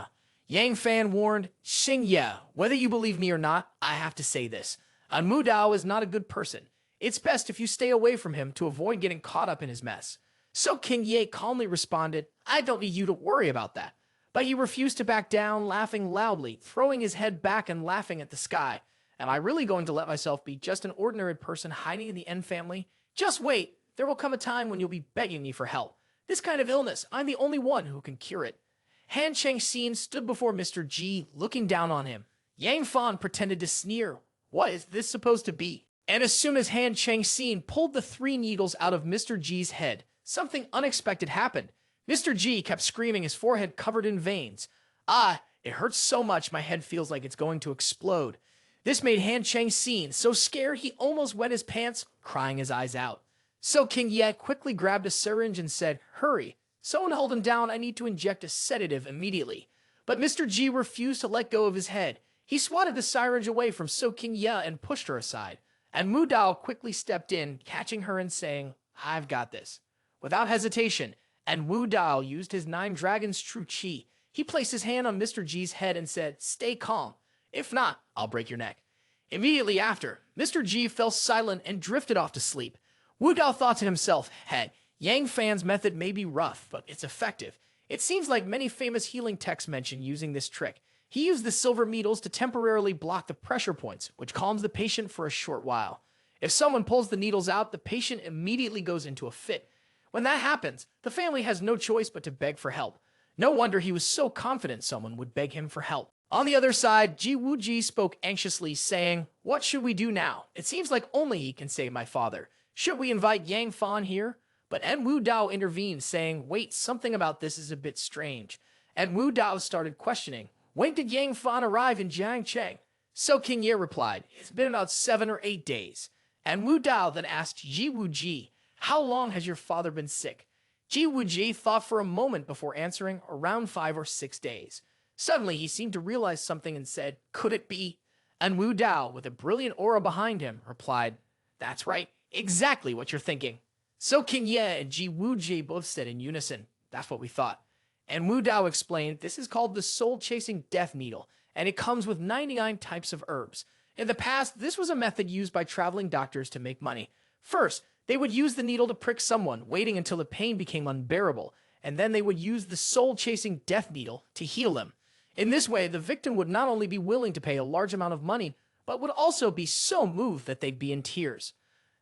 Yang Fan warned, "Xing Ye, whether you believe me or not, I have to say this. En Wu Dao is not a good person. It's best if you stay away from him to avoid getting caught up in his mess." So King Ye calmly responded, "I don't need you to worry about that." But he refused to back down, laughing loudly, throwing his head back and laughing at the sky. "Am I really going to let myself be just an ordinary person hiding in the En family? Just wait. There will come a time when you'll be begging me for help. This kind of illness, I'm the only one who can cure it." Han Cheng-Xin stood before Mr. G, looking down on him. Yang Fan pretended to sneer. What is this supposed to be? And as soon as Han Cheng-Xin pulled the 3 needles out of Mr. G's head, something unexpected happened. Mr. G kept screaming, his forehead covered in veins. "Ah, it hurts so much my head feels like it's going to explode." This made Han Cheng-Xin so scared he almost wet his pants, crying his eyes out. So King Ye quickly grabbed a syringe and said, "Hurry. Someone hold him down, I need to inject a sedative immediately." But Mr. G refused to let go of his head. He swatted the syringe away from So King Ye and pushed her aside. And Wu Dao quickly stepped in, catching her and saying, "I've got this." Without hesitation, and Wu Dao used his 9 dragons' true chi. He placed his hand on Mr. G's head and said, "Stay calm. If not, I'll break your neck." Immediately after, Mr. G fell silent and drifted off to sleep. Wu Dao thought to himself, hey, Yang Fan's method may be rough, but it's effective. It seems like many famous healing texts mention using this trick. He used the silver needles to temporarily block the pressure points, which calms the patient for a short while. If someone pulls the needles out, the patient immediately goes into a fit. When that happens, the family has no choice but to beg for help. No wonder he was so confident someone would beg him for help. On the other side, Ji Wuji spoke anxiously, saying, "What should we do now? It seems like only he can save my father. Should we invite Yang Fan here?" But En Wu Dao intervened, saying, "Wait, something about this is a bit strange." En Wu Dao started questioning, "When did Yang Fan arrive in Jiangcheng?" So King Ye replied, "It's been about 7 or 8 days." En Wu Dao then asked Ji Wuji, "How long has your father been sick?" Ji Wuji thought for a moment before answering, "Around 5 or 6 days. Suddenly, he seemed to realize something and said, "Could it be?" And Wu Dao, with a brilliant aura behind him, replied, "That's right, exactly what you're thinking." So King Ye and Ji Wuji both said in unison, "That's what we thought." And Wu Dao explained, "This is called the soul-chasing death needle, and it comes with 99 types of herbs. In the past, this was a method used by traveling doctors to make money. First, they would use the needle to prick someone, waiting until the pain became unbearable, and then they would use the soul-chasing death needle to heal them. In this way, the victim would not only be willing to pay a large amount of money, but would also be so moved that they'd be in tears."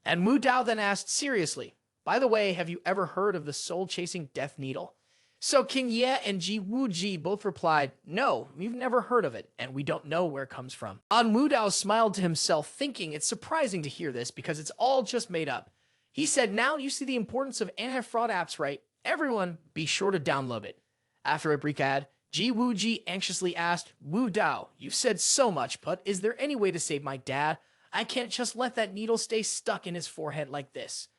And Wu Dao then asked seriously, "By the way, have you ever heard of the soul-chasing death needle?" So King Ye and Ji Wuji both replied, "No, we've never heard of it, and we don't know where it comes from." An Wu Dao smiled to himself, thinking it's surprising to hear this because it's all just made up. He said, "Now you see the importance of anti-fraud apps, right? Everyone, be sure to download it." After a brief ad, Ji Wuji anxiously asked, "Wu Dao, you've said so much, but is there any way to save my dad? I can't just let that needle stay stuck in his forehead like this."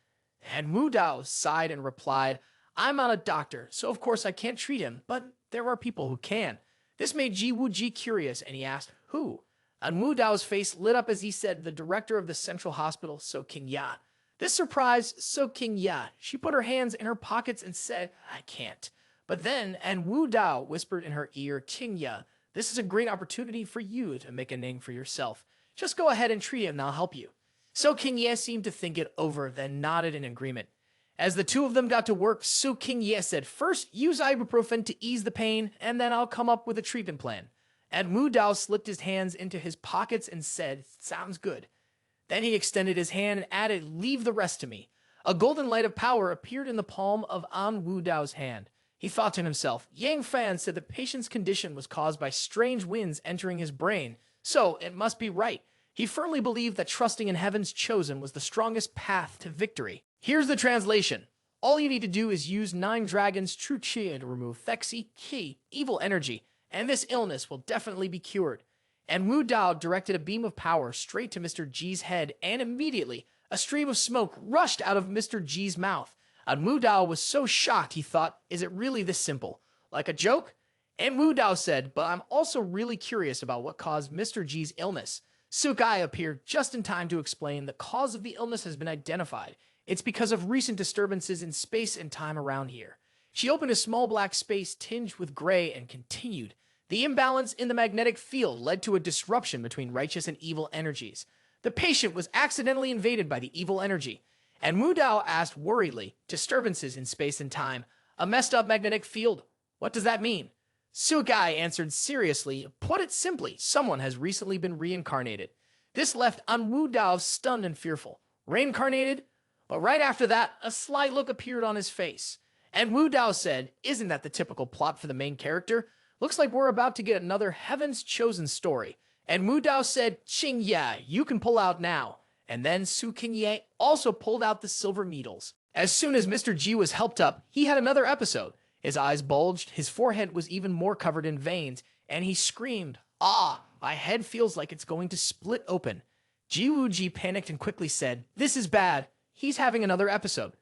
And Wu Dao sighed and replied, "I'm not a doctor, so of course I can't treat him, but there are people who can." This made Ji Wuji curious, and he asked, "Who?" And Wu Dao's face lit up as he said, "The director of the central hospital, So King Ya." This surprised So King Ya. She put her hands in her pockets and said, "I can't." But then, and Wu Dao whispered in her ear, "King Ya, this is a great opportunity for you to make a name for yourself. Just go ahead and treat him and I'll help you." So King Ye seemed to think it over, then nodded in agreement. As the two of them got to work, So King Ye said, "First, use ibuprofen to ease the pain, and then I'll come up with a treatment plan." And Wu Dao slipped his hands into his pockets and said, "Sounds good." Then he extended his hand and added, "Leave the rest to me." A golden light of power appeared in the palm of An Wu Dao's hand. He thought to himself, Yang Fan said the patient's condition was caused by strange winds entering his brain, so it must be right. He firmly believed that trusting in heaven's chosen was the strongest path to victory. Here's the translation. All you need to do is use 9 dragons' true qi to remove Thexi, Qi, evil energy, and this illness will definitely be cured. And Wu Dao directed a beam of power straight to Mr. G's head, and immediately, a stream of smoke rushed out of Mr. G's mouth. And Wu Dao was so shocked he thought, is it really this simple? Like a joke? And Wu Dao said, but I'm also really curious about what caused Mr. G's illness. Sukai appeared just in time to explain the cause of the illness has been identified. It's because of recent disturbances in space and time around here. She opened a small black space tinged with gray and continued. The imbalance in the magnetic field led to a disruption between righteous and evil energies. The patient was accidentally invaded by the evil energy. And Wu Dao asked worriedly, disturbances in space and time, a messed up magnetic field. What does that mean? Sugai answered seriously, put it simply, someone has recently been reincarnated. This left An Wu Dao stunned and fearful. Reincarnated? But right after that, a sly look appeared on his face. And Wu Dao said, isn't that the typical plot for the main character? Looks like we're about to get another Heaven's Chosen story. And Wu Dao said, Qing Ya, you can pull out now. And then Su King Ye also pulled out the silver needles. As soon as Mr. G was helped up, he had another episode. His eyes bulged, his forehead was even more covered in veins, and he screamed, "Ah, my head feels like it's going to split open." Ji Wuji panicked and quickly said, "This is bad. He's having another episode."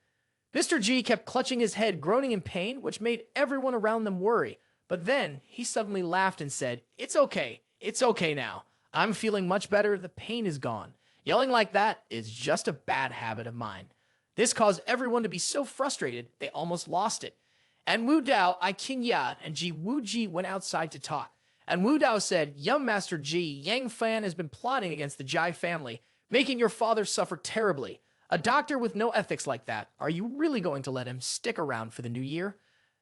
Mr. G kept clutching his head, groaning in pain, which made everyone around them worry. But then he suddenly laughed and said, "It's okay. It's okay now. I'm feeling much better. The pain is gone. Yelling like that is just a bad habit of mine." This caused everyone to be so frustrated they almost lost it. And Wu Dao, King Ya, and Ji Wuji went outside to talk. En Wu Dao said, young Master Ji, Yang Fan has been plotting against the Jai family, making your father suffer terribly. A doctor with no ethics like that, are you really going to let him stick around for the new year?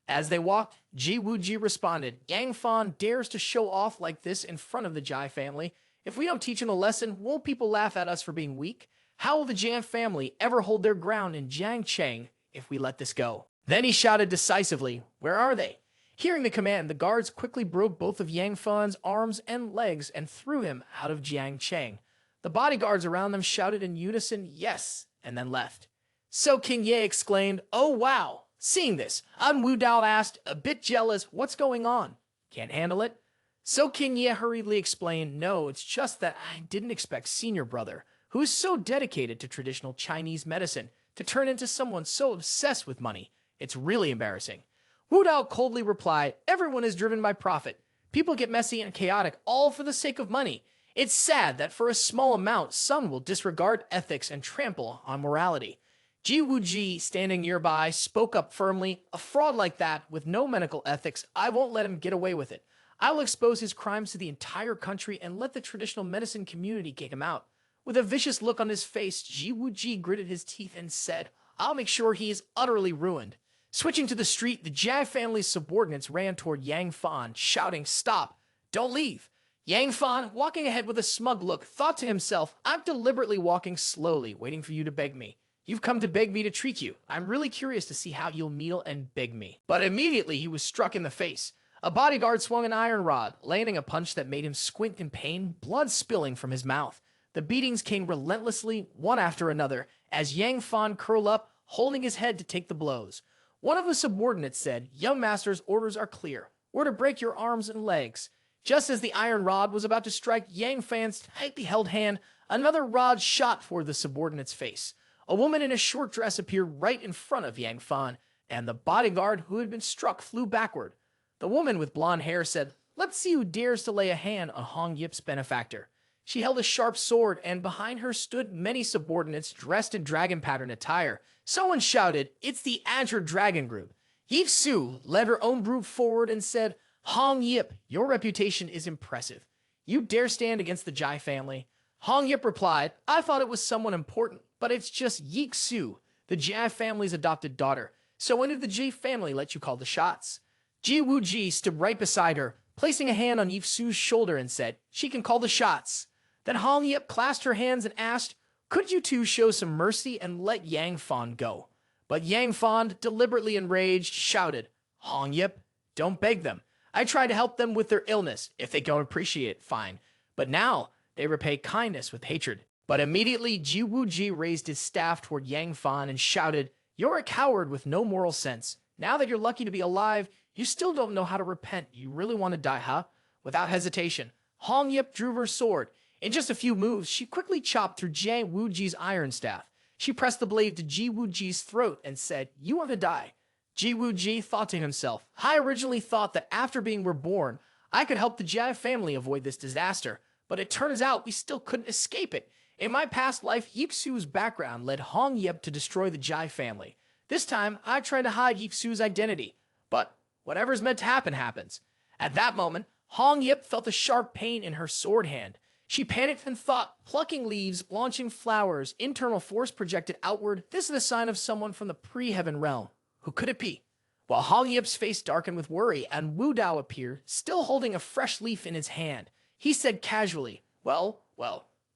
As they walked, Ji Wuji responded, Yang Fan dares to show off like this in front of the Jai family. If we don't teach him a lesson, won't people laugh at us for being weak? How will the Jiang family ever hold their ground in Jiangcheng if we let this go? Then he shouted decisively, where are they? Hearing the command, the guards quickly broke both of Yang Fan's arms and legs and threw him out of Jiangcheng. The bodyguards around them shouted in unison, yes, and then left. So King Ye exclaimed, oh wow! Seeing this, En Wu Dao asked, a bit jealous, what's going on? Can't handle it? So King Ye hurriedly explained, no, it's just that I didn't expect senior brother, who is so dedicated to traditional Chinese medicine, to turn into someone so obsessed with money. It's really embarrassing. Wu Dao coldly replied, everyone is driven by profit. People get messy and chaotic all for the sake of money. It's sad that for a small amount, some will disregard ethics and trample on morality. Ji Wuji, standing nearby, spoke up firmly, a fraud like that, with no medical ethics, I won't let him get away with it. I will expose his crimes to the entire country and let the traditional medicine community kick him out. With a vicious look on his face, Ji Wuji gritted his teeth and said, I'll make sure he is utterly ruined. Switching to the street, the Jia family's subordinates ran toward Yang Fan, shouting, stop, don't leave. Yang Fan, walking ahead with a smug look, thought to himself, I'm deliberately walking slowly, waiting for you to beg me. You've come to beg me to treat you. I'm really curious to see how you'll kneel and beg me. But immediately he was struck in the face. A bodyguard swung an iron rod, landing a punch that made him squint in pain, blood spilling from his mouth. The beatings came relentlessly, one after another, as Yang Fan curled up, holding his head to take the blows. One of the subordinates said, young master's orders are clear. We're to break your arms and legs. Just as the iron rod was about to strike Yang Fan's tightly held hand, another rod shot toward the subordinate's face. A woman in a short dress appeared right in front of Yang Fan, and the bodyguard who had been struck flew backward. The woman with blonde hair said, let's see who dares to lay a hand on Hong Yip's benefactor. She held a sharp sword, and behind her stood many subordinates dressed in dragon pattern attire. Someone shouted, it's the Azure Dragon Group. Yip Su led her own group forward and said, Hong Yip, your reputation is impressive. You dare stand against the Jai family? Hong Yip replied, I thought it was someone important, but it's just Yi Su, the Jia family's adopted daughter. So when did the Ji family let you call the shots? Ji Wuji stood right beside her, placing a hand on Yi Su's shoulder and said, she can call the shots. Then Hong Yip clasped her hands and asked, could you two show some mercy and let Yang Fan go? But Yang Fan, deliberately enraged, shouted, Hong Yip, don't beg them. I tried to help them with their illness. If they don't appreciate it, fine. But now they repay kindness with hatred. But immediately Ji Wuji raised his staff toward Yang Fan and shouted, you're a coward with no moral sense. Now that you're lucky to be alive, you still don't know how to repent. You really want to die, huh? Without hesitation, Hong Yip drew her sword. In just a few moves, she quickly chopped through Ji Wuji's iron staff. She pressed the blade to Ji Wuji's throat and said, you want to die. Ji Wuji thought to himself, I originally thought that after being reborn, I could help the Jia family avoid this disaster, but it turns out we still couldn't escape it. In my past life, Yip Su's background led Hong Yip to destroy the Jai family. This time, I tried to hide Yip Su's identity, but whatever's meant to happen happens. At that moment, Hong Yip felt a sharp pain in her sword hand. She panicked and thought, plucking leaves, launching flowers, internal force projected outward, this is the sign of someone from the pre-heaven realm. Who could it be? While Hong Yip's face darkened with worry, and Wu Dao appeared, still holding a fresh leaf in his hand. He said casually, well,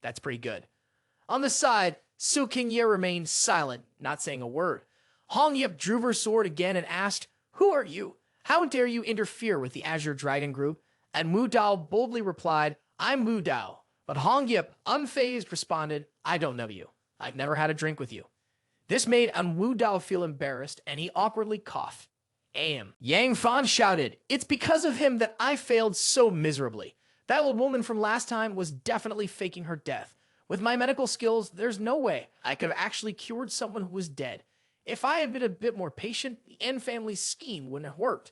that's pretty good. On the side, Su Qingye remained silent, not saying a word. Hong Yip drew her sword again and asked, who are you? How dare you interfere with the Azure Dragon Group? And Wu Dao boldly replied, I'm Wu Dao. But Hong Yip, unfazed, responded, I don't know you. I've never had a drink with you. This made En Wu Dao feel embarrassed, and he awkwardly coughed. Aim. Yang Fan shouted, it's because of him that I failed so miserably. That old woman from last time was definitely faking her death. With my medical skills, there's no way I could have actually cured someone who was dead. If I had been a bit more patient, the En family's scheme wouldn't have worked.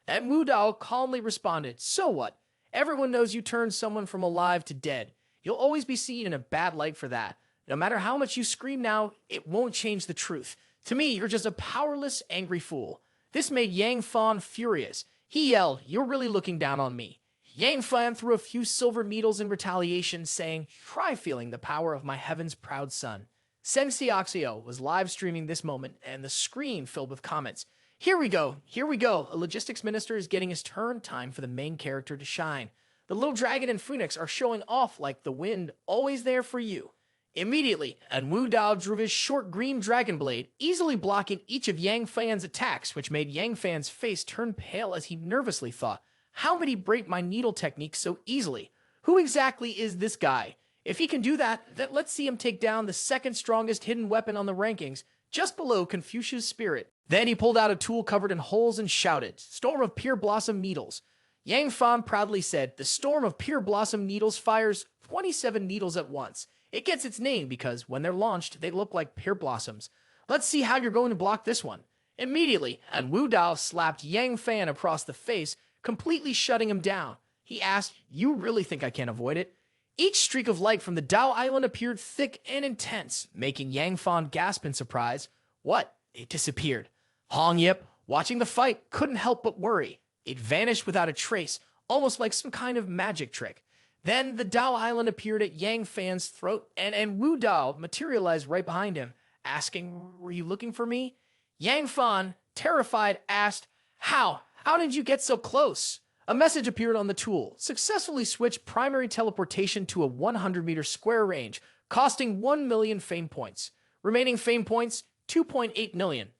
And Wu Dao calmly responded, so what? Everyone knows you turned someone from alive to dead. You'll always be seen in a bad light for that. No matter how much you scream now, it won't change the truth. To me, you're just a powerless, angry fool. This made Yang Fan furious. He yelled, you're really looking down on me. Yang Fan threw a few silver needles in retaliation, saying, "Try feeling the power of my heaven's proud son." Sensei Oxio was live streaming this moment, and the screen filled with comments. Here we go, here we go. A logistics minister is getting his turn. Time for the main character to shine. The little dragon and phoenix are showing off like the wind, always there for you. Immediately, En Wu Dao drew his short green dragon blade, easily blocking each of Yang Fan's attacks, which made Yang Fan's face turn pale as he nervously thought, how would he break my needle technique so easily? Who exactly is this guy? If he can do that, then let's see him take down the second strongest hidden weapon on the rankings, just below Confucius' spirit. Then he pulled out a tool covered in holes and shouted, "Storm of Pure Blossom Needles." Yang Fan proudly said, "The Storm of Pure Blossom Needles fires 27 needles at once. It gets its name because when they're launched, they look like pure blossoms. Let's see how you're going to block this one." Immediately, En Wu Dao slapped Yang Fan across the face, completely shutting him down. He asked, "You really think I can't avoid it?" Each streak of light from the Dao Island appeared thick and intense, making Yang Fan gasp in surprise. What? It disappeared. Hong Yip, watching the fight, couldn't help but worry. It vanished without a trace, almost like some kind of magic trick. Then the Dao Island appeared at Yang Fan's throat, and En Wu Dao materialized right behind him, asking, "Were you looking for me?" Yang Fan, terrified, asked, How? How did you get so close?" A message appeared on the tool. Successfully switched primary teleportation to a 100-meter square range, costing 1 million fame points. Remaining fame points, 2.8 million.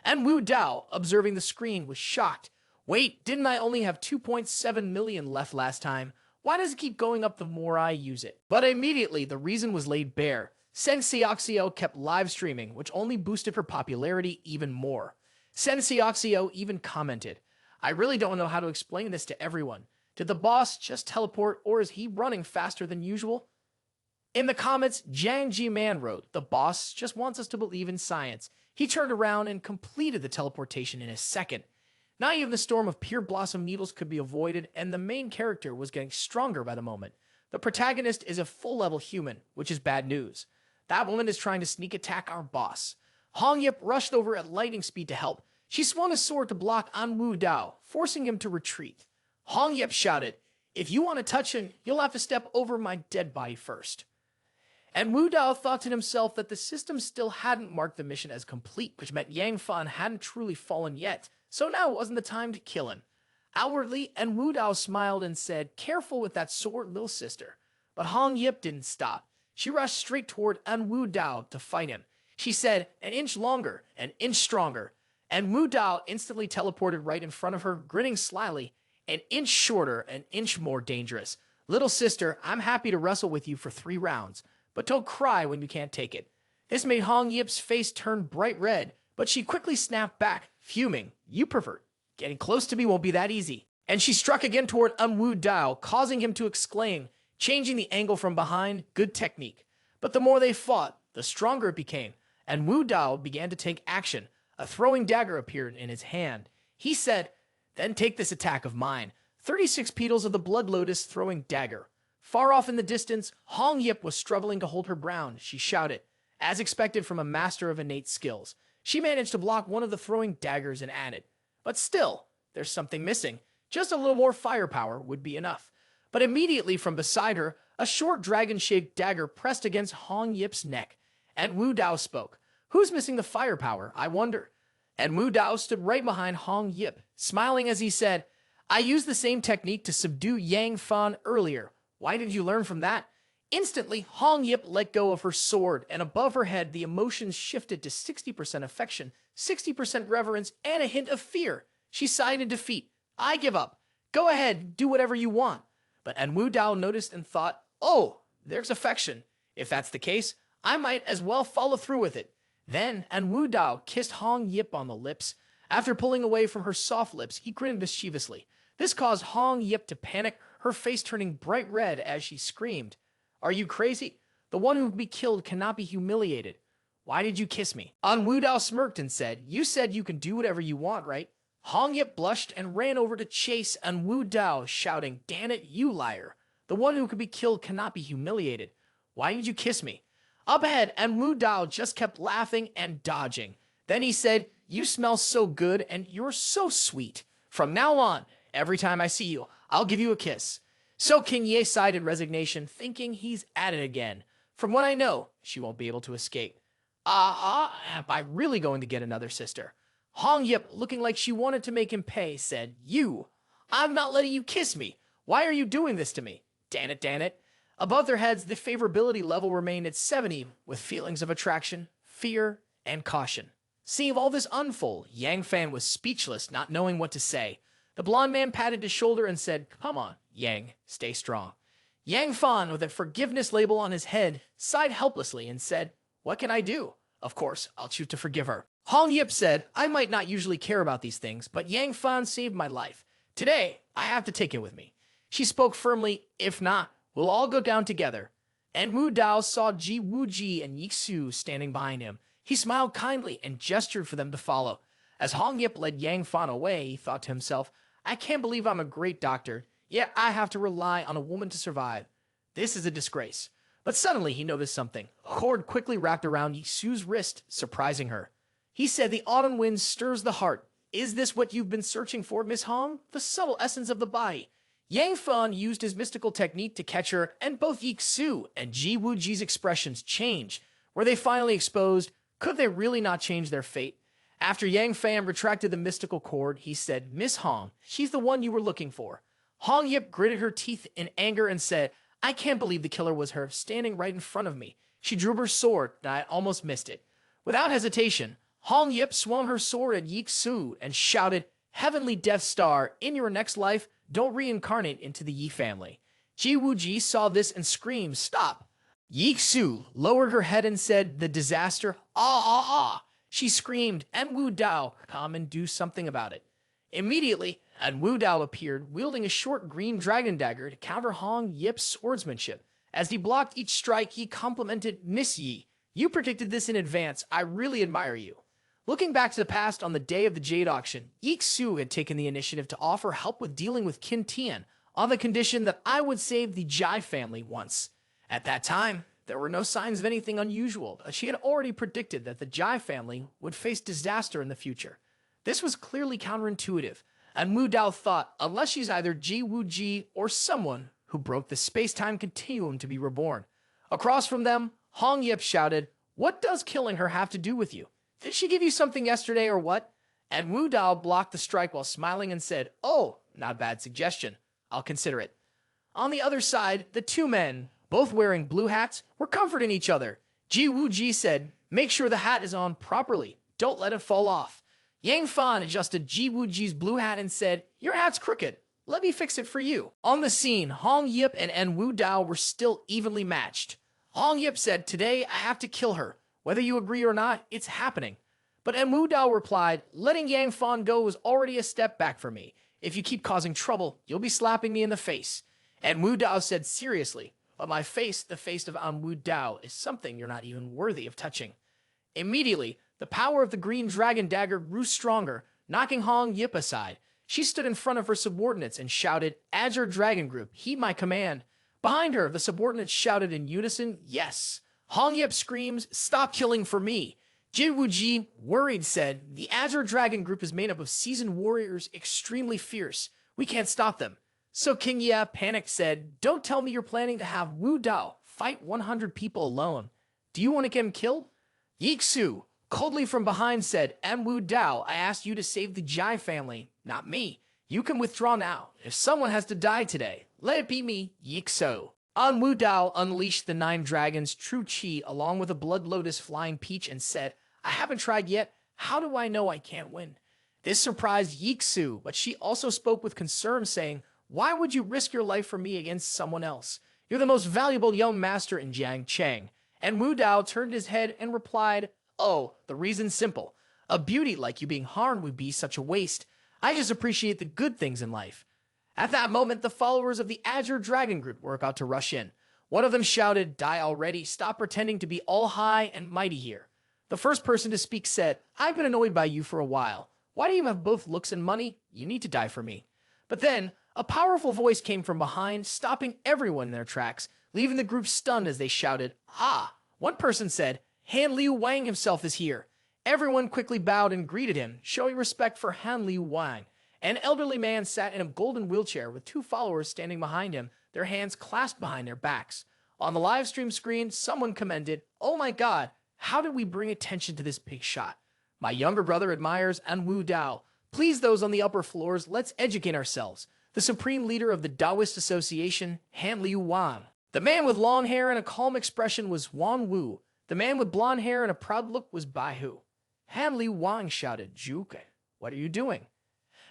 En Wu Dao, observing the screen, was shocked. Wait, didn't I only have 2.7 million left last time? Why does it keep going up the more I use it? But immediately, the reason was laid bare. Sensei Oxio kept live streaming, which only boosted her popularity even more. Sensei Oxio even commented, "I really don't know how to explain this to everyone. Did the boss just teleport, or is he running faster than usual?" In the comments, Jiang Ji-man wrote, "The boss just wants us to believe in science. He turned around and completed the teleportation in a second. Not even the storm of pure blossom needles could be avoided, and the main character was getting stronger by the moment. The protagonist is a full-level human, which is bad news. That woman is trying to sneak attack our boss." Hong Yip rushed over at lightning speed to help. She swung a sword to block En Wu Dao, forcing him to retreat. Hong Yip shouted, "If you want to touch him, you'll have to step over my dead body first." And Wu Dao thought to himself that the system still hadn't marked the mission as complete, which meant Yang Fan hadn't truly fallen yet, so now wasn't the time to kill him. Outwardly, En Wu Dao smiled and said, "Careful with that sword, little sister." But Hong Yip didn't stop. She rushed straight toward En Wu Dao to fight him. She said, "An inch longer, an inch stronger." And Wu Dao instantly teleported right in front of her, grinning slyly. "An inch shorter, an inch more dangerous. Little sister, I'm happy to wrestle with you for 3 rounds, but don't cry when you can't take it." This made Hong Yip's face turn bright red, but she quickly snapped back, fuming. "You pervert. Getting close to me won't be that easy." And she struck again toward En Wu Dao, causing him to exclaim, changing the angle from behind. Good technique. But the more they fought, the stronger it became, and Wu Dao began to take action. A throwing dagger appeared in his hand. He said, "Then take this attack of mine." 36 petals of the blood lotus throwing dagger. Far off in the distance, Hong Yip was struggling to hold her ground. She shouted, as expected from a master of innate skills. She managed to block one of the throwing daggers and added, "But still, there's something missing. Just a little more firepower would be enough." But immediately from beside her, a short dragon-shaped dagger pressed against Hong Yip's neck. And Wu Dao spoke. "Who's missing the firepower, I wonder?" And Wu Dao stood right behind Hong Yip, smiling as he said, "I used the same technique to subdue Yang Fan earlier. Why did you learn from that?" Instantly, Hong Yip let go of her sword, and above her head, the emotions shifted to 60% affection, 60% reverence, and a hint of fear. She sighed in defeat. "I give up. Go ahead, do whatever you want." But En Wu Dao noticed and thought, "Oh, there's affection. If that's the case, I might as well follow through with it." Then En Wu Dao kissed Hong Yip on the lips. After pulling away from her soft lips, he grinned mischievously. This caused Hong Yip to panic, her face turning bright red as she screamed, "Are you crazy? The one who will be killed cannot be humiliated. Why did you kiss me?" En Wu Dao smirked and said, "You said you can do whatever you want, right?" Hong Yip blushed and ran over to chase En Wu Dao, shouting, "Damn it, you liar. The one who could be killed cannot be humiliated. Why did you kiss me?" Up ahead, En Wu Dao just kept laughing and dodging. Then he said, "You smell so good and you're so sweet. From now on, Every time I see you, I'll give you a kiss. So King Ye sighed in resignation, thinking he's at it again. From what I know, she won't be able to escape. Am I really going to get another sister? Hong Yip, looking like she wanted to make him pay, said, "You! I'm not letting you kiss me. Why are you doing this to me? Damn it, damn it." Above their heads, the favorability level remained at 70, with feelings of attraction, fear, and caution. Seeing all this unfold, Yang Fan was speechless, not knowing what to say. The blonde man patted his shoulder and said, "Come on, Yang, stay strong." Yang Fan, with a forgiveness label on his head, sighed helplessly and said, "What can I do? Of course, I'll choose to forgive her." Hong Yip said, "I might not usually care about these things, but Yang Fan saved my life. Today, I have to take it with me." She spoke firmly, "If not, we'll all go down together." En Wu Dao saw Ji Wuji and Yixu standing behind him. He smiled kindly and gestured for them to follow. As Hong Yip led Yang Fan away, he thought to himself, "I can't believe I'm a great doctor, yet I have to rely on a woman to survive. This is a disgrace." But suddenly he noticed something. A cord quickly wrapped around Yixu's wrist, surprising her. He said, "The autumn wind stirs the heart. Is this what you've been searching for, Miss Hong? The subtle essence of the body." Yang Fan used his mystical technique to catch her, and both Yixu and Ji Wuji's expressions changed. Were they finally exposed? Could they really not change their fate? After Yang Fan retracted the mystical cord, he said, "Miss Hong, she's the one you were looking for." Hong Yip gritted her teeth in anger and said, "I can't believe the killer was her, standing right in front of me. She drew her sword, and I almost missed it." Without hesitation, Hong Yip swung her sword at Yixu and shouted, "Heavenly Death Star, in your next life, don't reincarnate into the Yi family." Ji Wuji saw this and screamed, "Stop!" Yixu lowered her head and said, "The disaster, ah. She screamed, "En Wu Dao, come and do something about it." Immediately, En Wu Dao appeared, wielding a short green dragon dagger to counter Hong Yip's swordsmanship. As he blocked each strike, he complimented, "Miss Yi, you predicted this in advance. I really admire you." Looking back to the past on the day of the Jade auction, Yixu had taken the initiative to offer help with dealing with Qin Tian on the condition that I would save the Jai family once. At that time, there were no signs of anything unusual. She had already predicted that the Jai family would face disaster in the future. This was clearly counterintuitive, and Mu Dao thought, unless she's either Ji Wuji or someone who broke the space-time continuum to be reborn. Across from them, Hong Yip shouted, "What does killing her have to do with you? Did she give you something yesterday or what?" And Wu Dao blocked the strike while smiling and said, "Oh, not a bad suggestion. I'll consider it." On the other side, the two men, both wearing blue hats, were comforting each other. Ji Wuji said, "Make sure the hat is on properly. Don't let it fall off." Yang Fan adjusted Ji Wuji's blue hat and said, "Your hat's crooked. Let me fix it for you." On the scene, Hong Yip and En Wu Dao were still evenly matched. Hong Yip said, "Today I have to kill her. Whether you agree or not, it's happening." But En Wu Dao replied, "Letting Yang Fan go was already a step back for me. If you keep causing trouble, you'll be slapping me in the face." En Wu Dao said seriously, "But my face, the face of En Wu Dao, is something you're not even worthy of touching." Immediately, the power of the green dragon dagger grew stronger, knocking Hong Yip aside. She stood in front of her subordinates and shouted, "Azure Dragon Group, heed my command." Behind her, the subordinates shouted in unison, "Yes." Hong Yip screams, "Stop killing for me." Jin Wuji, worried, said, "The Azure Dragon Group is made up of seasoned warriors extremely fierce. We can't stop them." So King Ye, panicked, said, "Don't tell me you're planning to have Wu Dao fight 100 people alone. Do you want to get him killed?" Yixu, coldly from behind, said, "En Wu Dao, I asked you to save the Jai family, not me. You can withdraw now. If someone has to die today, let it be me, Yixu." En Wu Dao unleashed the 9 dragons' true chi along with a blood lotus flying peach and said, "I haven't tried yet. How do I know I can't win?" This surprised Yixu, but she also spoke with concern, saying, "Why would you risk your life for me against someone else? You're the most valuable young master in Jiangcheng." And Wu Dao turned his head and replied, "Oh, the reason's simple. A beauty like you being harmed would be such a waste. I just appreciate the good things in life." At that moment, the followers of the Azure Dragon Group were about to rush in. One of them shouted, "Die already. Stop pretending to be all high and mighty here." The first person to speak said, "I've been annoyed by you for a while. Why do you have both looks and money? You need to die for me." But then, a powerful voice came from behind, stopping everyone in their tracks, leaving the group stunned as they shouted, "Ah!" One person said, "Han Liu Wang himself is here." Everyone quickly bowed and greeted him, showing respect for Han Liu Wang. An elderly man sat in a golden wheelchair with two followers standing behind him, their hands clasped behind their backs. On the live stream screen, someone commented, "Oh my god, how did we bring attention to this big shot? My younger brother admires En Wu Dao. Please, those on the upper floors, let's educate ourselves. The supreme leader of the Taoist Association, Han Liu Wan." The man with long hair and a calm expression was Wan Wu. The man with blonde hair and a proud look was Bai Hu. Han Liu Wang shouted, "Zhuge, what are you doing?"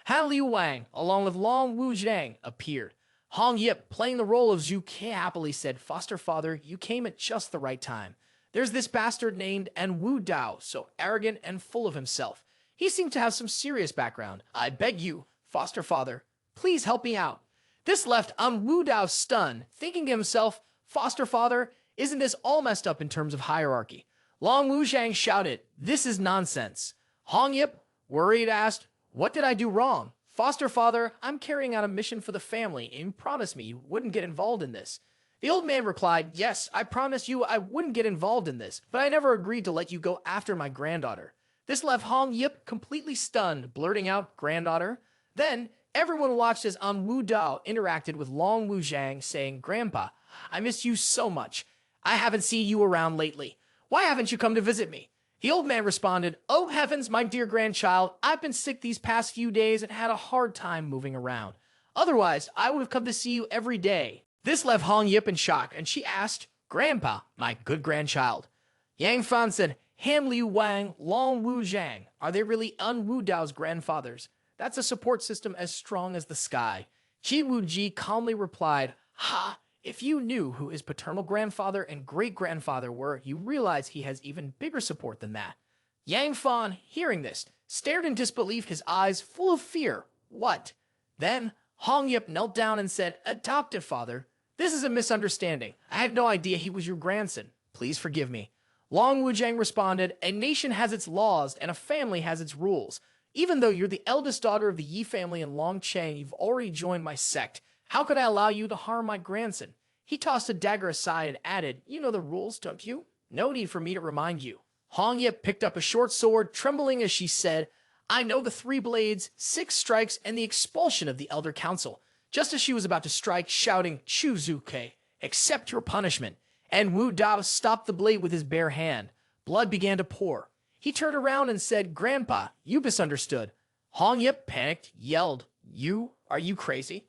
Han Liu Wang, along with Long Wu Zhang, appeared. Hong Yip, playing the role of Zhu Ke, happily said, "Foster father, you came at just the right time. There's this bastard named En Wu Dao, so arrogant and full of himself. He seemed to have some serious background. I beg you, foster father, please help me out." This left En Wu Dao stunned, thinking to himself, "Foster father, isn't this all messed up in terms of hierarchy?" Long Wu Zhang shouted, "This is nonsense." Hong Yip, worried, asked, "What did I do wrong?" "Foster father, I'm carrying out a mission for the family, and you promised me you wouldn't get involved in this." The old man replied, "Yes, I promised you I wouldn't get involved in this, but I never agreed to let you go after my granddaughter." This left Hong Yip completely stunned, blurting out, "Granddaughter?" Then, everyone watched as En Wu Dao interacted with Long Wu Zhang, saying, "Grandpa, I miss you so much. I haven't seen you around lately. Why haven't you come to visit me?" The old man responded, "Oh heavens, my dear grandchild, I've been sick these past few days and had a hard time moving around. Otherwise, I would have come to see you every day." This left Hong Yip in shock, and she asked, "Grandpa, my good grandchild." Yang Fan said, "Han Liu Wang, Long Wu Zhang, are they really En Wu Dao's grandfathers? That's a support system as strong as the sky." Ji Wu Ji calmly replied, "Ha! If you knew who his paternal grandfather and great-grandfather were, you realize he has even bigger support than that." Yang Fan, hearing this, stared in disbelief, his eyes full of fear. "What?" Then Hong Yip knelt down and said, "Adoptive father, this is a misunderstanding. I had no idea he was your grandson. Please forgive me." Long Wu Zhang responded, "A nation has its laws and a family has its rules. Even though you're the eldest daughter of the Yi family in Longcheng, you've already joined my sect. How could I allow you to harm my grandson?" He tossed a dagger aside and added, "You know the rules, don't you? No need for me to remind you." Hong Yip picked up a short sword, trembling as she said, "I know the 3 blades, 6 strikes, and the expulsion of the Elder Council." Just as she was about to strike, shouting, "Chu Zuke, accept your punishment," and Wu Dao stopped the blade with his bare hand. Blood began to pour. He turned around and said, "Grandpa, you misunderstood." Hong Yip panicked, yelled, "You? Are you crazy?"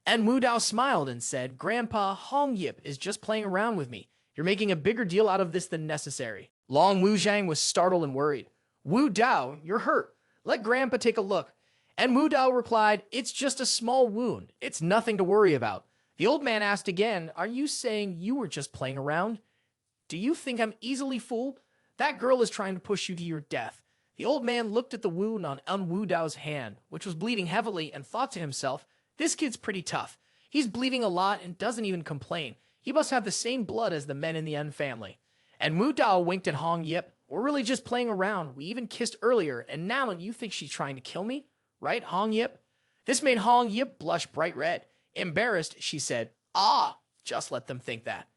And Wu Dao smiled and said, "Grandpa, Hong Yip is just playing around with me. You're making a bigger deal out of this than necessary." Long Wu Zhang was startled and worried. "Wu Dao, you're hurt. Let Grandpa take a look." And Wu Dao replied, "It's just a small wound. It's nothing to worry about." The old man asked again, "Are you saying you were just playing around? Do you think I'm easily fooled? That girl is trying to push you to your death." The old man looked at the wound on En Wu Dao's hand, which was bleeding heavily, and thought to himself, "This kid's pretty tough. He's bleeding a lot and doesn't even complain. He must have the same blood as the men in the En family." And Wu Dao winked at Hong Yip. "We're really just playing around. We even kissed earlier, and now you think she's trying to kill me? Right, Hong Yip?" This made Hong Yip blush bright red. Embarrassed, she said, "Ah, just let them think that."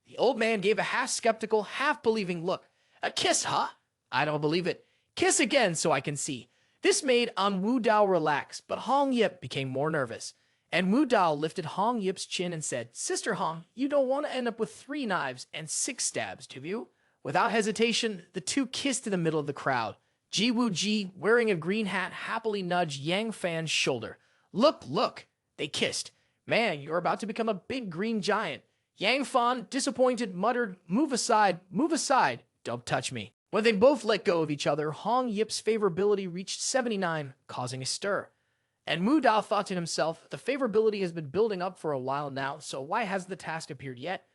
The old man gave a half-skeptical, half-believing look. "A kiss, huh? I don't believe it. Kiss again so I can see." This made En Wu Dao relax, but Hong Yip became more nervous. And Wu Dao lifted Hong Yip's chin and said, "Sister Hong, you don't want to end up with 3 knives and 6 stabs, do you?" Without hesitation, the two kissed in the middle of the crowd. Ji Wu Ji, wearing a green hat, happily nudged Yang Fan's shoulder. "Look, look!" They kissed. "Man, you're about to become a big green giant." Yang Fan, disappointed, muttered, move aside, don't touch me." When they both let go of each other, Hong Yip's favorability reached 79, causing a stir. And Wu Dao thought to himself, the favorability has been building up for a while now, so why hasn't the task appeared yet?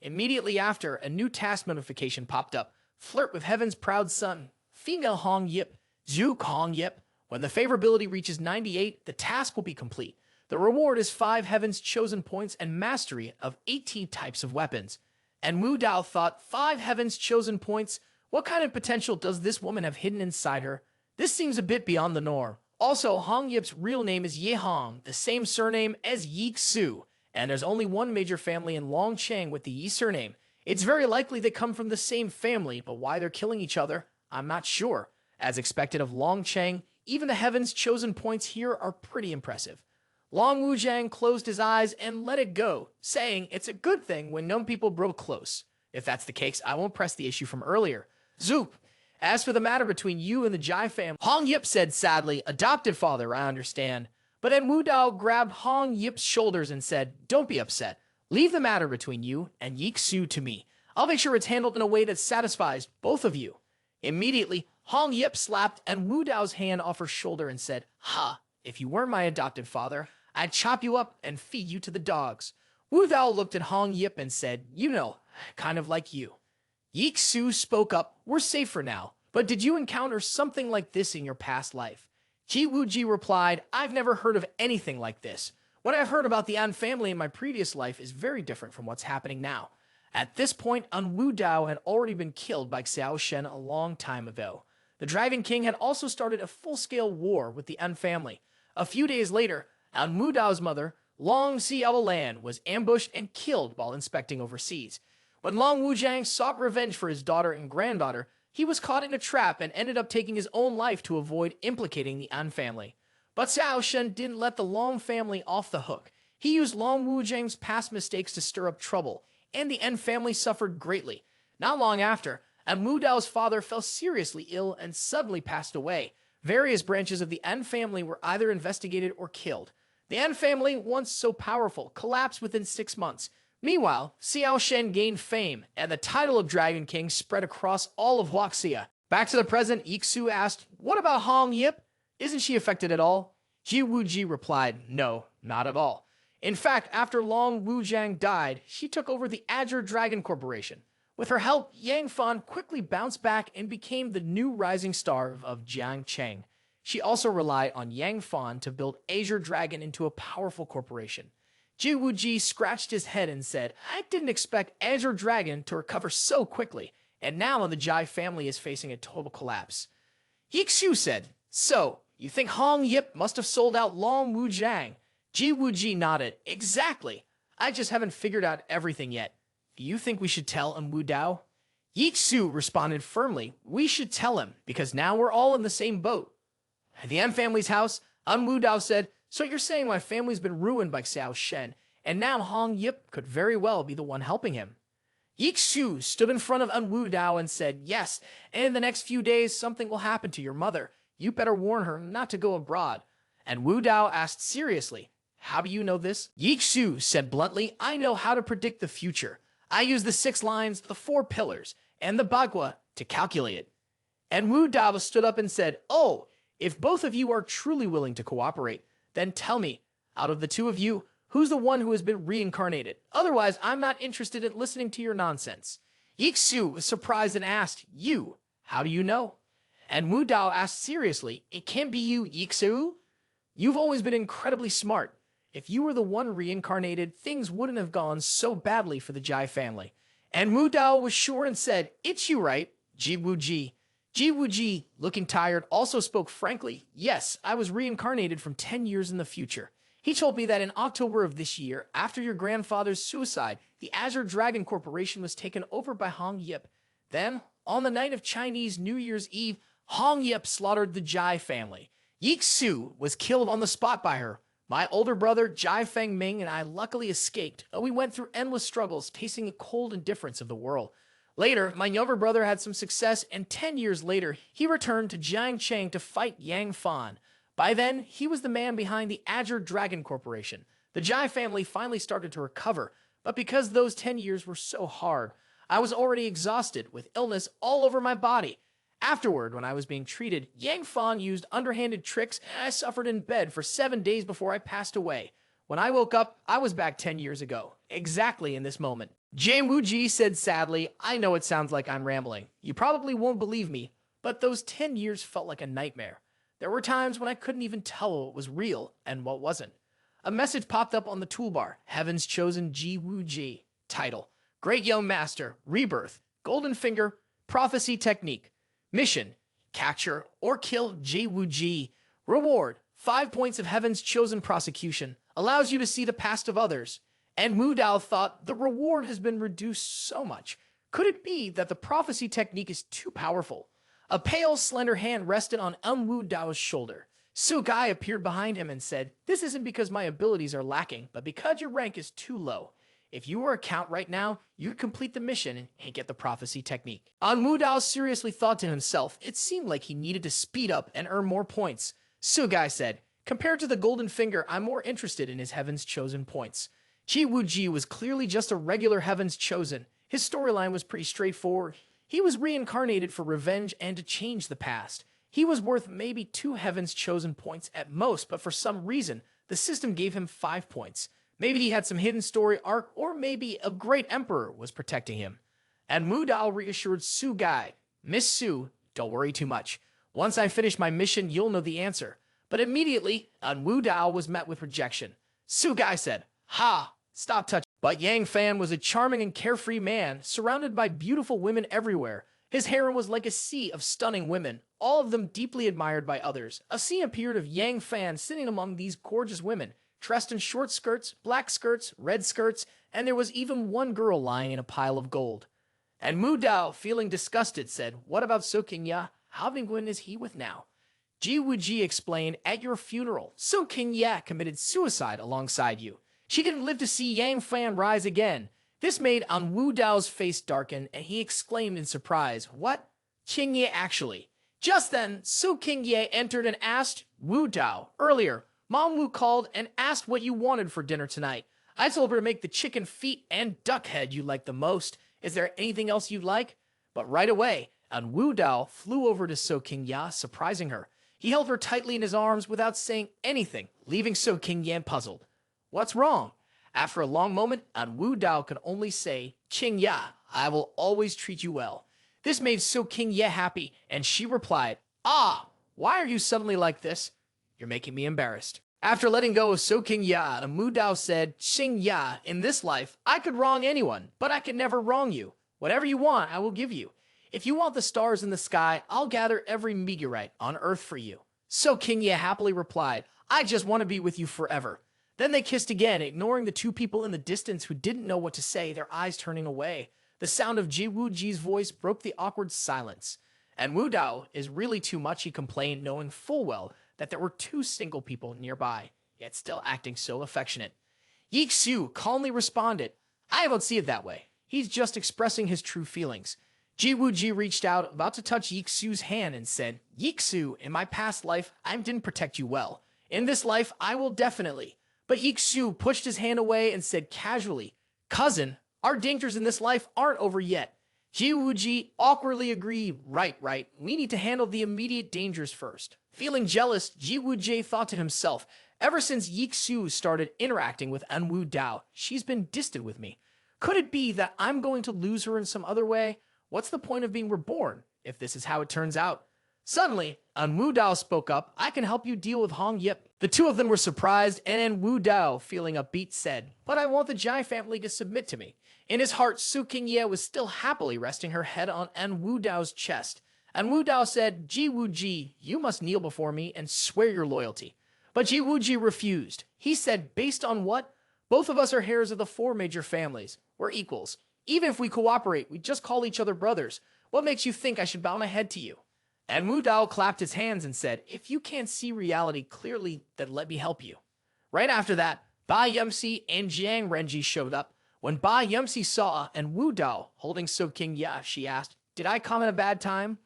Immediately after, a new task notification popped up. Flirt with Heaven's proud son, female Hong Yip, Zhu Hong Yip. When the favorability reaches 98, the task will be complete. The reward is 5 Heaven's chosen points and mastery of 18 types of weapons. And Wu Dao thought, 5 Heaven's chosen points? What kind of potential does this woman have hidden inside her? This seems a bit beyond the norm. Also, Hong Yip's real name is Ye Hong, the same surname as Yi Su, and there's only one major family in Longcheng with the Yi surname. It's very likely they come from the same family, but why they're killing each other, I'm not sure. As expected of Longcheng, even the heavens chosen points here are pretty impressive. Long Wujiang closed his eyes and let it go, saying it's a good thing when known people grow close. If that's the case, I won't press the issue from earlier. Zoop. As for the matter between you and the Jai family, Hong Yip said sadly, adopted father, I understand. But En Wu Dao grabbed Hong Yip's shoulders and said, don't be upset. Leave the matter between you and Yik Su to me. I'll make sure it's handled in a way that satisfies both of you. Immediately, Hong Yip slapped En Wu Dao's hand off her shoulder and said, ha, if you weren't my adopted father, I'd chop you up and feed you to the dogs. Wu Dao looked at Hong Yip and said, you know, kind of like you. Yik Su spoke up, we're safe for now, but did you encounter something like this in your past life? Ji Wuji replied, I've never heard of anything like this. What I've heard about the An family in my previous life is very different from what's happening now. At this point, En Wu Dao had already been killed by Xiao Shen a long time ago. The Dragon King had also started a full-scale war with the An family. A few days later, En Wu Dao's mother, Long Xiaolan, was ambushed and killed while inspecting overseas. When Long Wujiang sought revenge for his daughter and granddaughter, he was caught in a trap and ended up taking his own life to avoid implicating the An family. But Xiao Shen didn't let the Long family off the hook. He used Long Wujiang's past mistakes to stir up trouble, and the En family suffered greatly. Not long after, En Wu Dao's father fell seriously ill and suddenly passed away. Various branches of the En family were either investigated or killed. The En family, once so powerful, collapsed within 6 months. Meanwhile, Xiao Shen gained fame, and the title of Dragon King spread across all of Huaxia. Back to the present, Iksu asked, what about Hong Yip? Isn't she affected at all? Ji Wuji replied, no, not at all. In fact, after Long Wujiang died, she took over the Azure Dragon Corporation. With her help, Yang Fan quickly bounced back and became the new rising star of Jiangcheng. She also relied on Yang Fan to build Azure Dragon into a powerful corporation. Ji Wuji scratched his head and said, I didn't expect Azure Dragon to recover so quickly, and now the Jai family is facing a total collapse. Yixu said, so, you think Hong Yip must have sold out Long Wujiang? Ji Wuji nodded, exactly. I just haven't figured out everything yet. Do you think we should tell En Wu Dao? Yixu responded firmly, we should tell him, because now we're all in the same boat. At the En family's house, En Wu Dao said, so you're saying my family's been ruined by Xiao Shen, and now Hong Yip could very well be the one helping him. Yixu stood in front of En Wu Dao and said, yes, and in the next few days something will happen to your mother. You better warn her not to go abroad. And Wu Dao asked seriously, how do you know this? Yixu said bluntly, I know how to predict the future. I use the 6 lines, the 4 pillars, and the bagua to calculate it. And Wu Dao stood up and said, oh, if both of you are truly willing to cooperate, then tell me, out of the 2 of you, who's the one who has been reincarnated? Otherwise, I'm not interested in listening to your nonsense. Yixu was surprised and asked, you, how do you know? And Wu Dao asked seriously, it can't be you, Yixu? You've always been incredibly smart. If you were the one reincarnated, things wouldn't have gone so badly for the Jai family. And Wu Dao was sure and said, it's you, right? Ji Wuji. Ji Wuji, looking tired, also spoke frankly, yes, I was reincarnated from 10 years in the future. He told me that in October of this year, after your grandfather's suicide, the Azure Dragon Corporation was taken over by Hong Yip. Then, on the night of Chinese New Year's Eve, Hong Yip slaughtered the Jai family. Yixu was killed on the spot by her. My older brother, Jai Feng Ming, and I luckily escaped, but we went through endless struggles, tasting the cold indifference of the world. Later, my younger brother had some success, and 10 years later, he returned to Jiangcheng to fight Yang Fan. By then, he was the man behind the Azure Dragon Corporation. The Jai family finally started to recover, but because those 10 years were so hard, I was already exhausted with illness all over my body. Afterward, when I was being treated, Yang Fan used underhanded tricks, and I suffered in bed for 7 days before I passed away. When I woke up, I was back 10 years ago, exactly in this moment. Jane Wuji said sadly, I know it sounds like I'm rambling. You probably won't believe me, but those 10 years felt like a nightmare. There were times when I couldn't even tell what was real and what wasn't. A message popped up on the toolbar, Heaven's Chosen Ji Wuji. Title, Great Young Master, Rebirth, Golden Finger, Prophecy Technique. Mission, capture or kill Ji Wuji. Reward, 5 points of Heaven's Chosen Prosecution. Allows you to see the past of others. And Wu Dao thought the reward has been reduced so much. Could it be that the prophecy technique is too powerful? A pale, slender hand rested on En Wu Dao's shoulder. Su Gai appeared behind him and said, "This isn't because my abilities are lacking, but because your rank is too low. If you were a count right now, you'd complete the mission and get the prophecy technique." En Wu Dao seriously thought to himself, it seemed like he needed to speed up and earn more points. Su Gai said, "Compared to the Golden Finger, I'm more interested in his Heaven's Chosen points." Ji Wuji was clearly just a regular Heaven's Chosen. His storyline was pretty straightforward. He was reincarnated for revenge and to change the past. He was worth maybe 2 Heaven's Chosen points at most, but for some reason, the system gave him 5 points. Maybe he had some hidden story arc, or maybe a great emperor was protecting him. And Wu Dao reassured Su Gai, "Miss Su, don't worry too much. Once I finish my mission, you'll know the answer." But immediately, En Wu Dao was met with rejection. Su Gai said, "Ha, stop touching." But Yang Fan was a charming and carefree man, surrounded by beautiful women everywhere. His harem was like a sea of stunning women, all of them deeply admired by others. A scene appeared of Yang Fan sitting among these gorgeous women, dressed in short skirts, black skirts, red skirts, and there was even one girl lying in a pile of gold. And Mu Dao, feeling disgusted, said, "What about So King Ya? How many women is he with now?" Ji Wuji explained, "At your funeral, So King Ya committed suicide alongside you. She didn't live to see Yang Fan rise again." This made En Wu Dao's face darken, and he exclaimed in surprise, "What? King Ye actually?" Just then, Su King Ye entered and asked, "Wu Dao, earlier, Mom Wu called and asked what you wanted for dinner tonight. I told her to make the chicken feet and duck head you like the most. Is there anything else you'd like?" But right away, En Wu Dao flew over to So King Ya, surprising her. He held her tightly in his arms without saying anything, leaving So King Yan puzzled. What's wrong? After a long moment, En Wu Dao could only say, "King Ya, I will always treat you well." This made So King Ye happy, and she replied, "Ah, why are you suddenly like this? You're making me embarrassed." After letting go of So King Ya, En Wu Dao said, "Xing Ya, in this life, I could wrong anyone, but I can never wrong you. Whatever you want, I will give you. If you want the stars in the sky, I'll gather every meteorite on earth for you." So King Ye happily replied, "I just want to be with you forever." Then they kissed again, ignoring the 2 people in the distance who didn't know what to say, their eyes turning away. The sound of Ji Wuji's voice broke the awkward silence. And Wu Dao is really too much, he complained, knowing full well that there were 2 single people nearby, yet still acting so affectionate. Yi Xiu calmly responded, "I don't see it that way. He's just expressing his true feelings." Ji Wuji reached out, about to touch Yi Xiu's hand, and said, "Yi Xiu, in my past life, I didn't protect you well. In this life, I will definitely." But Yi Xiu pushed his hand away and said casually, "Cousin, our dangers in this life aren't over yet." Ji Wuji awkwardly agreed, right, we need to handle the immediate dangers first. Feeling jealous, Ji Wuji thought to himself, ever since Yi Xiu started interacting with En Wu Dao, she's been distant with me. Could it be that I'm going to lose her in some other way? What's the point of being reborn, if this is how it turns out? Suddenly, En Wu Dao spoke up, "I can help you deal with Hong Yip." The 2 of them were surprised, and En Wu Dao, feeling upbeat, said, "But I want the Jai family to submit to me." In his heart, Su King Ye was still happily resting her head on En Wu Dao's chest. En Wu Dao said, "Ji Wuji, you must kneel before me and swear your loyalty." But Ji Wuji refused. He said, "Based on what? Both of us are heirs of the 4 major families. We're equals. Even if we cooperate, we just call each other brothers. What makes you think I should bow my head to you?" And Wu Dao clapped his hands and said, "If you can't see reality clearly, then let me help you." Right after that, Ba Yumsi and Jiang Renji showed up. When Ba Yumsi saw En Wu Dao holding So King Ya, she asked, "Did I come at a bad time?"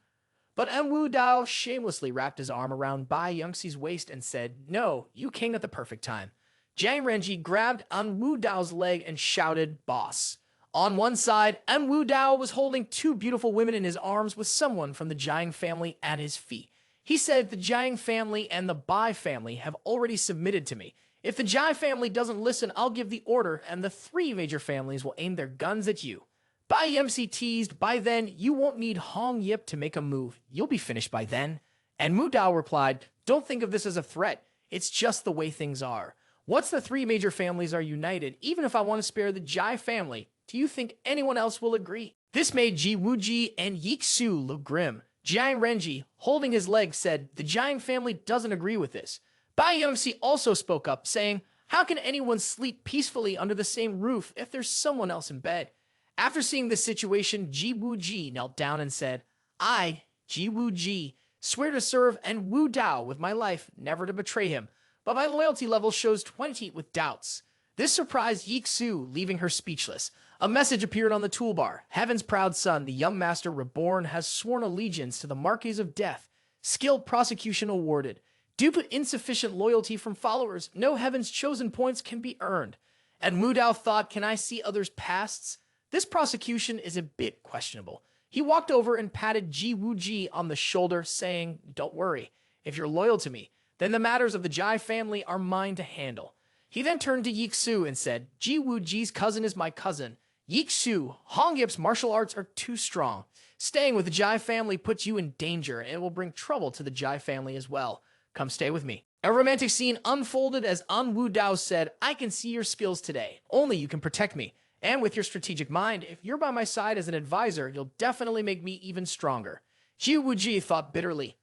But En Wu Dao shamelessly wrapped his arm around Ba Yumsi's waist and said, "No, you came at the perfect time." Jiang Renji grabbed En Wu Dao's leg and shouted, "Boss." On one side, En Wu Dao was holding 2 beautiful women in his arms with someone from the Jiang family at his feet. He said the Jiang family and the Bai family have already submitted to me. If the Jai family doesn't listen, I'll give the order, and the 3 major families will aim their guns at you. Bai Yumsi teased, "By then, you won't need Hong Yip to make a move. You'll be finished by then." And Mu Dao replied, "Don't think of this as a threat. It's just the way things are. Once the 3 major families are united, even if I want to spare the Jai family, do you think anyone else will agree?" This made Ji Wuji and Yi Xiu look grim. Jiang Renji, holding his leg, said, "The Jiang family doesn't agree with this." Bai Yumsi also spoke up, saying, "How can anyone sleep peacefully under the same roof if there's someone else in bed?" After seeing this situation, Ji Wuji knelt down and said, "I, Ji Wu Ji, swear to serve En Wu Dao with my life, never to betray him, but my loyalty level shows 20 with doubts. This surprised Yixu, leaving her speechless. A message appeared on the toolbar. Heaven's proud son, the young master reborn, has sworn allegiance to the Marquis of Death. Skilled prosecution awarded. Due to insufficient loyalty from followers, no Heaven's chosen points can be earned. And Mu Dao thought, can I see others' pasts? This prosecution is a bit questionable. He walked over and patted Ji Wu Ji on the shoulder, saying, don't worry. If you're loyal to me, then the matters of the Jai family are mine to handle. He then turned to Yixu and said, Ji Wu Ji's cousin is my cousin. Yixu, Hong Yip's martial arts are too strong. Staying with the Jai family puts you in danger, and it will bring trouble to the Jai family as well. Come stay with me. A romantic scene unfolded as En Wu Dao said, I can see your skills today. Only you can protect me. And with your strategic mind, if you're by my side as an advisor, you'll definitely make me even stronger. Ji Wu Ji thought bitterly,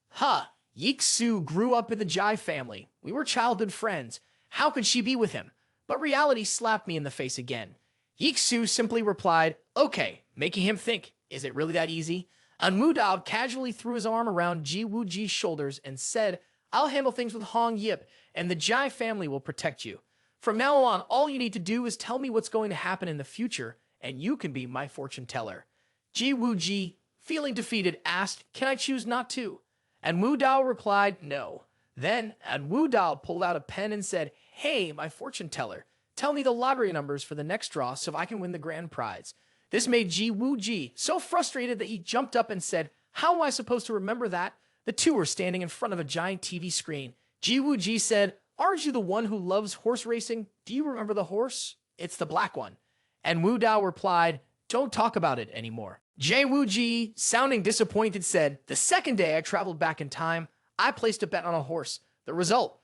Yixu grew up in the Jai family. We were childhood friends. How could she be with him? But reality slapped me in the face again. Yixu simply replied, okay, making him think, is it really that easy? En Wu Dao casually threw his arm around Ji Wu Ji's shoulders and said, I'll handle things with Hong Yip, and the Jai family will protect you. From now on, all you need to do is tell me what's going to happen in the future, and you can be my fortune teller. Ji Wu Ji, feeling defeated, asked, can I choose not to? And Wu Dao replied, no. Then En Wu Dao pulled out a pen and said, hey, my fortune teller, tell me the lottery numbers for the next draw so I can win the grand prize. This made Ji Wu Ji so frustrated that he jumped up and said, how am I supposed to remember that? The two were standing in front of a giant TV screen. Ji Wu Ji said, aren't you the one who loves horse racing? Do you remember the horse? It's the black one. And Wu Dao replied, don't talk about it anymore. Ji Wu Ji, sounding disappointed, said, the second day I traveled back in time, I placed a bet on a horse. The result,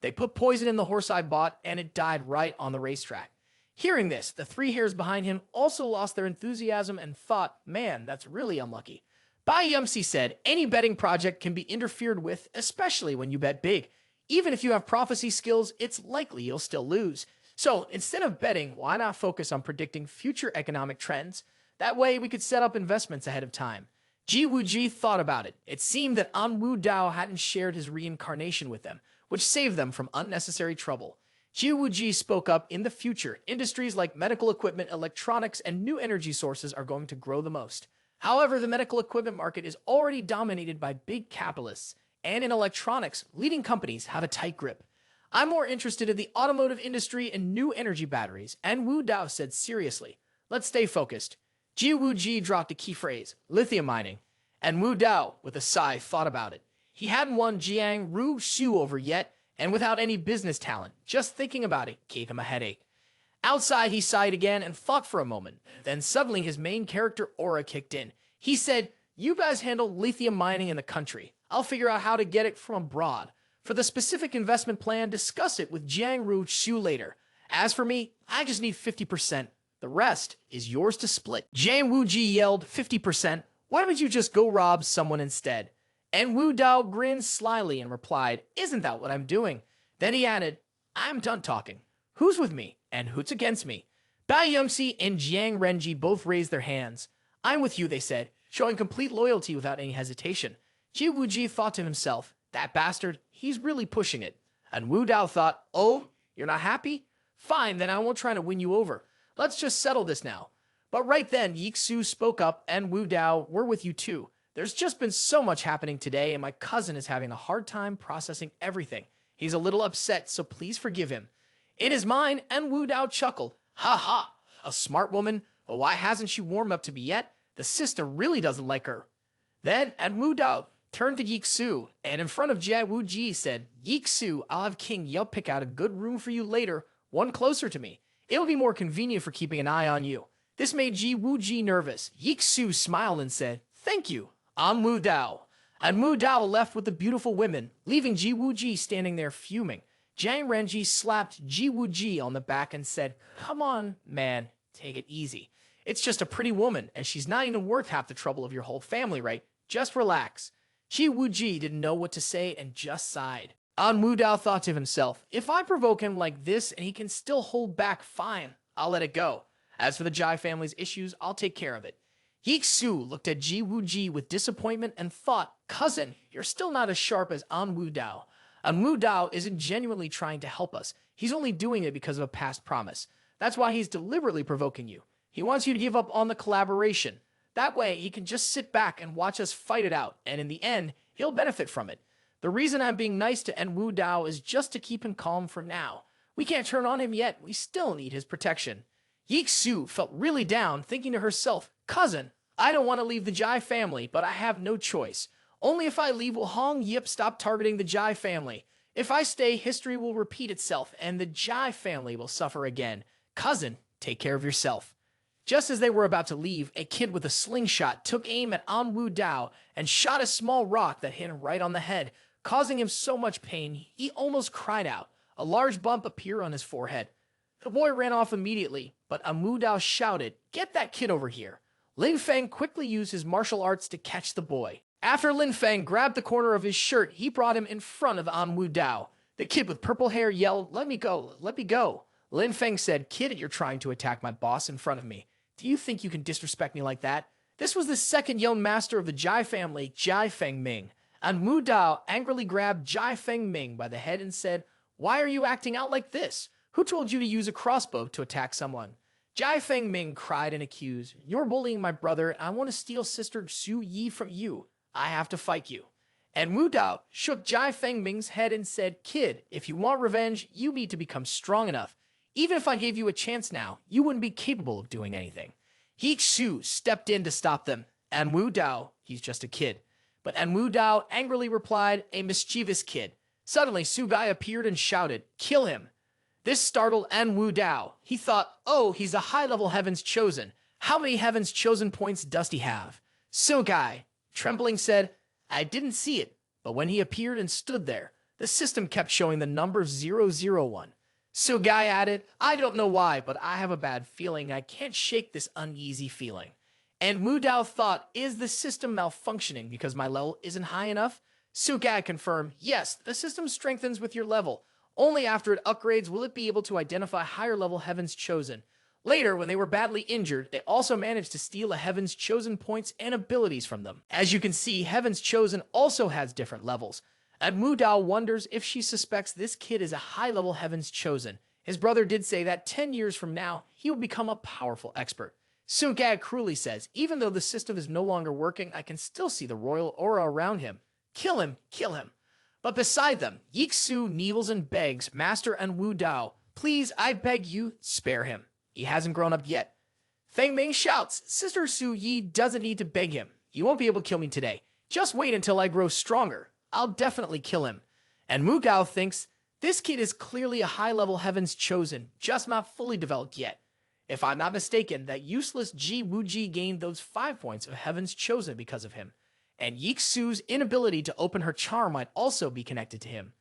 they put poison in the horse I bought and it died right on the racetrack. Hearing this, the three hares behind him also lost their enthusiasm and thought, man, that's really unlucky. Bai Yumsi said, any betting project can be interfered with, especially when you bet big. Even if you have prophecy skills, it's likely you'll still lose. So instead of betting, why not focus on predicting future economic trends? That way we could set up investments ahead of time. Ji Wu Ji thought about it. It seemed that En Wu Dao hadn't shared his reincarnation with them, which saved them from unnecessary trouble. Ji Wu Ji spoke up, in the future, industries like medical equipment, electronics, and new energy sources are going to grow the most. However, the medical equipment market is already dominated by big capitalists, and in electronics, leading companies have a tight grip. I'm more interested in the automotive industry and new energy batteries, En Wu Dao said seriously. Let's stay focused. Ji Wu Ji dropped a key phrase, lithium mining, and Wu Dao, with a sigh, thought about it. He hadn't won Jiang Ru Xu over yet, and without any business talent, just thinking about it gave him a headache. Outside, he sighed again and thought for a moment. Then suddenly his main character aura kicked in. He said, you guys handle lithium mining in the country. I'll figure out how to get it from abroad. For the specific investment plan, discuss it with Jiang Ru Xu later. As for me, I just need 50%. The rest is yours to split. Jiang Wu Ji yelled, 50%? Why don't you just go rob someone instead? And Wu Dao grinned slyly and replied, isn't that what I'm doing? Then he added, I'm done talking. Who's with me and who's against me? Bai Yongxi and Jiang Renji both raised their hands. I'm with you, they said, showing complete loyalty without any hesitation. Ji Wu Ji thought to himself, that bastard, he's really pushing it. And Wu Dao thought, oh, you're not happy? Fine, then I won't try to win you over. Let's just settle this now. But right then, Yixu spoke up and Wu Dao, we're with you too. There's just been so much happening today and my cousin is having a hard time processing everything. He's a little upset, so please forgive him. In his mind, and Wu Dao chuckled. Ha ha, a smart woman, but why hasn't she warmed up to me yet? The sister really doesn't like her. Then, and Wu Dao turned to Yixu, and in front of Jia Wu Ji said, Yixu, I'll have King Yeo pick out a good room for you later, one closer to me. It'll be more convenient for keeping an eye on you. This made Ji Wu Ji nervous. Yixu smiled and said, thank you, En Wu Dao. And Wu Dao left with the beautiful women, leaving Ji Wu Ji standing there fuming. Jiang Renji slapped Ji Wu Ji on the back and said, come on, man, take it easy. It's just a pretty woman, and she's not even worth half the trouble of your whole family, right? Just relax. Ji Wu Ji didn't know what to say and just sighed. En Wu Dao thought to himself, if I provoke him like this and he can still hold back, fine, I'll let it go. As for the Jai family's issues, I'll take care of it. Yixu looked at Ji Wuji with disappointment and thought, cousin, you're still not as sharp as En Wu Dao. En Wu Dao isn't genuinely trying to help us. He's only doing it because of a past promise. That's why he's deliberately provoking you. He wants you to give up on the collaboration. That way, he can just sit back and watch us fight it out, and in the end, he'll benefit from it. The reason I'm being nice to En Wu Dao is just to keep him calm for now. We can't turn on him yet. We still need his protection. Yixu felt really down, thinking to herself, cousin, I don't want to leave the Jai family, but I have no choice. Only if I leave will Hong Yip stop targeting the Jai family. If I stay, history will repeat itself, and the Jai family will suffer again. Cousin, take care of yourself. Just as they were about to leave, a kid with a slingshot took aim at En Wu Dao and shot a small rock that hit him right on the head, causing him so much pain he almost cried out. A large bump appeared on his forehead. The boy ran off immediately, but En Wu Dao shouted, "Get that kid over here." Lin Feng quickly used his martial arts to catch the boy. After Lin Feng grabbed the corner of his shirt, he brought him in front of En Wu Dao. The kid with purple hair yelled, "Let me go, let me go." Lin Feng said, "Kid, you're trying to attack my boss in front of me. Do you think you can disrespect me like that?" This was the second young master of the Jai family, Jai Fengming. En Wu Dao angrily grabbed Jai Fengming by the head and said, "Why are you acting out like this? Who told you to use a crossbow to attack someone?" Jai Fengming cried and accused, "You're bullying my brother, and I want to steal Sister Su Yi from you. I have to fight you." And Wu Dao shook Jai Fengming's head and said, "Kid, if you want revenge, you need to become strong enough. Even if I gave you a chance now, you wouldn't be capable of doing anything." He Xu stepped in to stop them. En Wu Dao, he's just a kid. But En Wu Dao angrily replied, "A mischievous kid." Suddenly, Su Gai appeared and shouted, "Kill him." This startled En Wu Dao. He thought, oh, he's a high-level Heaven's Chosen. How many Heaven's Chosen points does he have? Su Gai, trembling, said, "I didn't see it." But when he appeared and stood there, the system kept showing the number 001. Su Gai added, "I don't know why, but I have a bad feeling. I can't shake this uneasy feeling." And Wu Dao thought, is the system malfunctioning because my level isn't high enough? Su Gai confirmed, yes, the system strengthens with your level. Only after it upgrades will it be able to identify higher level Heaven's Chosen. Later, when they were badly injured, they also managed to steal a Heaven's Chosen points and abilities from them. As you can see, Heaven's Chosen also has different levels. And Wu Dao wonders if she suspects this kid is a high-level Heaven's Chosen. His brother did say that 10 years from now, he will become a powerful expert. Sun Gai cruelly says, even though the system is no longer working, I can still see the royal aura around him. Kill him, kill him. But beside them, Yixu kneels and begs Master En Wu Dao, please, I beg you, spare him. He hasn't grown up yet. Feng Ming shouts, Sister Su Yi doesn't need to beg him. You won't be able to kill me today. Just wait until I grow stronger. I'll definitely kill him. And Mu Gao thinks, this kid is clearly a high-level Heaven's Chosen, just not fully developed yet. If I'm not mistaken, that useless Ji Wuji gained those 5 points of Heaven's Chosen because of him. And Yixu's inability to open her charm might also be connected to him.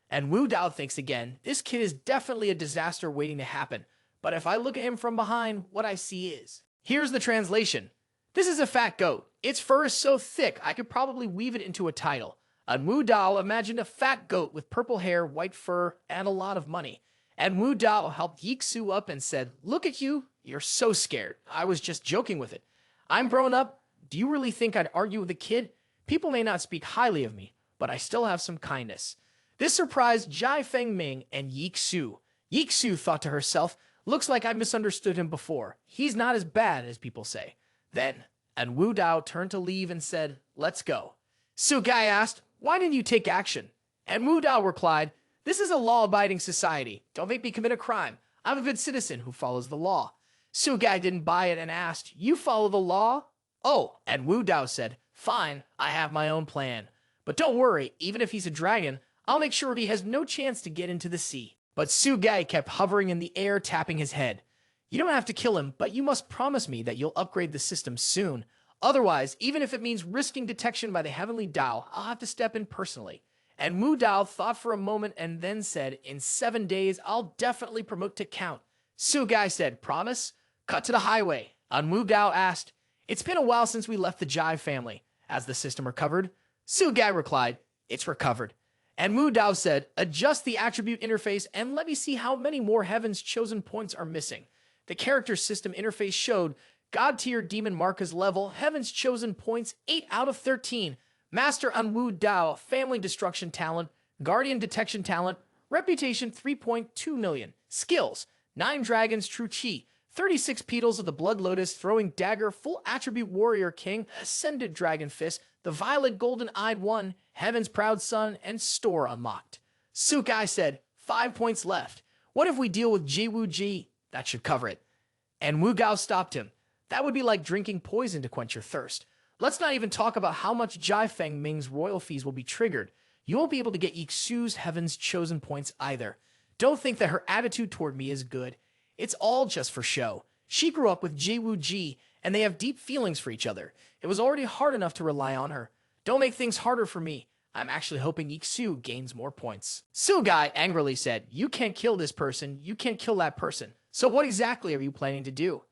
And Wu Dao thinks again, this kid is definitely a disaster waiting to happen. But if I look at him from behind, what I see is... Here's the translation. This is a fat goat. Its fur is so thick, I could probably weave it into a title. And Wu Dao imagined a fat goat with purple hair, white fur, and a lot of money. And Wu Dao helped Yixu up and said, look at you, you're so scared. I was just joking with it. I'm grown up. Do you really think I'd argue with a kid? People may not speak highly of me, but I still have some kindness. This surprised Jai Fengming and Yixu. Yixu thought to herself, looks like I misunderstood him before. He's not as bad as people say. Then, and Wu Dao turned to leave and said, let's go. Su Gai asked, why didn't you take action? And Wu Dao replied, this is a law-abiding society. Don't make me commit a crime. I'm a good citizen who follows the law. Su Gai didn't buy it and asked, you follow the law? Oh, and Wu Dao said, fine, I have my own plan. But don't worry, even if he's a dragon, I'll make sure he has no chance to get into the sea. But Su Gai kept hovering in the air, tapping his head. You don't have to kill him, but you must promise me that you'll upgrade the system soon. Otherwise, even if it means risking detection by the Heavenly Dao, I'll have to step in personally. And Mu Dao thought for a moment and then said, in 7 days, I'll definitely promote to Count. Su Gai said, promise? Cut to the highway. And Mu Dao asked, it's been a while since we left the Jai family. Has the system recovered? Su Gai replied, it's recovered. And Mu Dao said, adjust the attribute interface and let me see how many more Heaven's Chosen points are missing. The character system interface showed God-tier demon Marca's level, Heaven's Chosen points 8 out of 13. Master En Wu Dao, family destruction talent, guardian detection talent, reputation 3.2 million. Skills, 9 dragons true chi, 36 petals of the blood lotus, throwing dagger, full attribute warrior king, ascended dragon fist, the violet golden-eyed one, Heaven's proud son, and store unlocked. Sukai said, 5 points left. What if we deal with Jiwu Ji? That should cover it. And Wu Gao stopped him. That would be like drinking poison to quench your thirst. Let's not even talk about how much Jai Feng Ming's royal fees will be triggered. You won't be able to get Yixu's Heaven's Chosen points either. Don't think that her attitude toward me is good. It's all just for show. She grew up with Jiwu Ji, and they have deep feelings for each other. It was already hard enough to rely on her. Don't make things harder for me. I'm actually hoping Yixu gains more points. Sugai angrily said, you can't kill this person, you can't kill that person. So what exactly are you planning to do?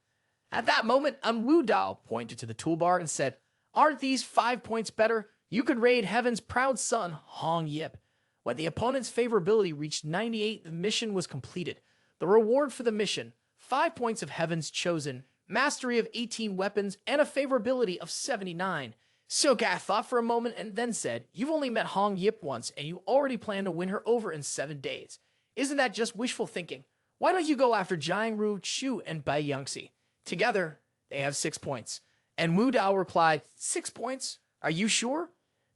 At that moment, En Wu Dao pointed to the toolbar and said, aren't these 5 points better? You could raid Heaven's proud son, Hong Yip. When the opponent's favorability reached 98, the mission was completed. The reward for the mission, 5 points of Heaven's Chosen, mastery of 18 weapons, and a favorability of 79. Sugai thought for a moment and then said, you've only met Hong Yip once, and you already plan to win her over in 7 days. Isn't that just wishful thinking? Why don't you go after Jiangru Chu and Bai Yangxi? Together, they have 6 points. And Wu Dao replied, 6 points? Are you sure?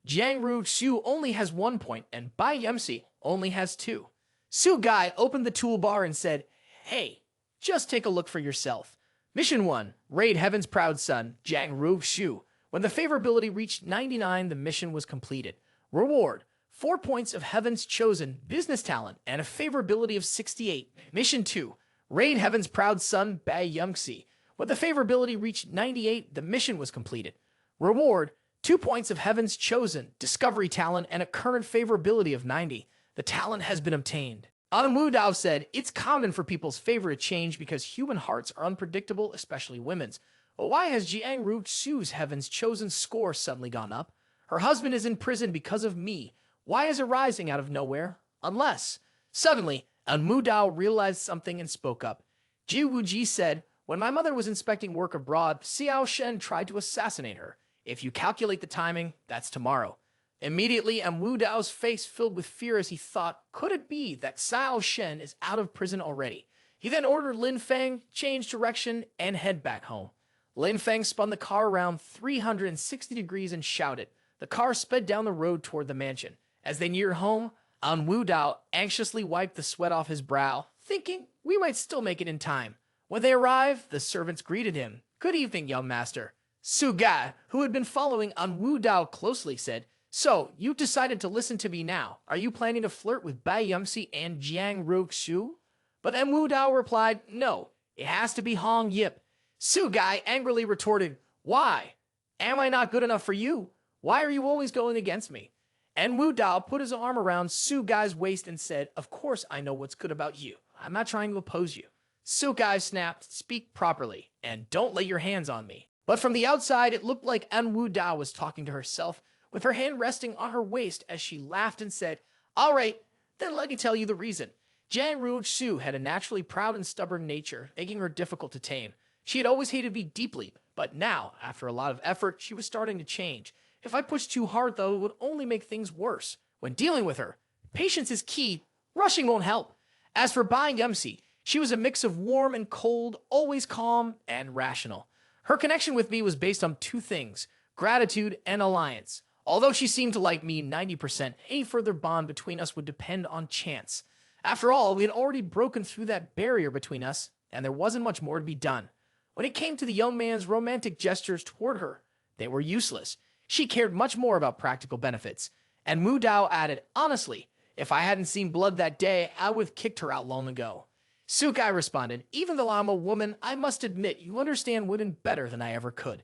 Jiangru Chu only has 1 point, and Bai Yangxi only has 2. Sugai opened the toolbar and said, hey, just take a look for yourself. Mission 1, raid Heaven's proud son, Jiangru Chu. When the favorability reached 99, the mission was completed. Reward, 4 points of Heaven's Chosen, business talent, and a favorability of 68. Mission 2, raid Heaven's proud son, Bai Yangxi. When the favorability reached 98, the mission was completed. Reward, 2 points of Heaven's Chosen, discovery talent, and a current favorability of 90. The talent has been obtained. En Wu Dao said, it's common for people's favor to change because human hearts are unpredictable, especially women's. But why has Jiangru Chu's Heaven's Chosen score suddenly gone up? Her husband is in prison because of me. Why is it rising out of nowhere? Unless. Suddenly, En Wu Dao realized something and spoke up. Jiwu Ji said, when my mother was inspecting work abroad, Xiao Shen tried to assassinate her. If you calculate the timing, that's tomorrow. Immediately, En Wu Dao's face filled with fear as he thought, could it be that Xiao Shen is out of prison already? He then ordered Lin Feng, change direction, and head back home. Lin Feng spun the car around 360 degrees and shouted. The car sped down the road toward the mansion. As they neared home, En Wu Dao anxiously wiped the sweat off his brow, thinking we might still make it in time. When they arrived, the servants greeted him. Good evening, young master. Sugai, who had been following En Wu Dao closely, said, so, you've decided to listen to me now. Are you planning to flirt with Bai Yangxi and Jiangru Chu? But En Wu Dao replied, no, it has to be Hong Yip. Sugai angrily retorted, why? Am I not good enough for you? Why are you always going against me? En Wu Dao put his arm around Sugai's waist and said, of course I know what's good about you. I'm not trying to oppose you. Sugai snapped, speak properly, and don't lay your hands on me. But from the outside, it looked like En Wu Dao was talking to herself, with her hand resting on her waist as she laughed and said, all right, then let me tell you the reason. Jiangru Chu had a naturally proud and stubborn nature, making her difficult to tame. She had always hated me deeply, but now, after a lot of effort, she was starting to change. If I pushed too hard, though, it would only make things worse. When dealing with her, patience is key. Rushing won't help. As for Bai Yangxi, she was a mix of warm and cold, always calm and rational. Her connection with me was based on 2 things, gratitude and alliance. Although she seemed to like me 90%, any further bond between us would depend on chance. After all, we had already broken through that barrier between us, and there wasn't much more to be done. When it came to the young man's romantic gestures toward her, they were useless. She cared much more about practical benefits. And Wu Dao added, honestly, if I hadn't seen blood that day, I would have kicked her out long ago. Sugai responded, even though I'm a woman, I must admit you understand women better than I ever could.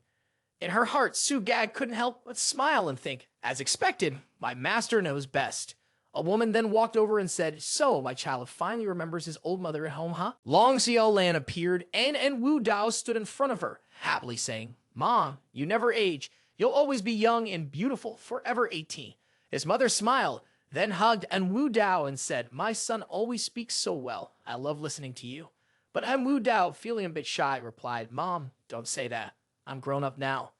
In her heart, Sugai couldn't help but smile and think, as expected, my master knows best. A woman then walked over and said, so, my child finally remembers his old mother at home, huh? Long Xiao Lan appeared, and En Wu Dao stood in front of her, happily saying, Mom, you never age. You'll always be young and beautiful, forever 18. His mother smiled, then hugged En Wu Dao and said, my son always speaks so well. I love listening to you. But En Wu Dao, feeling a bit shy, replied, "Mom, don't say that. I'm grown up now."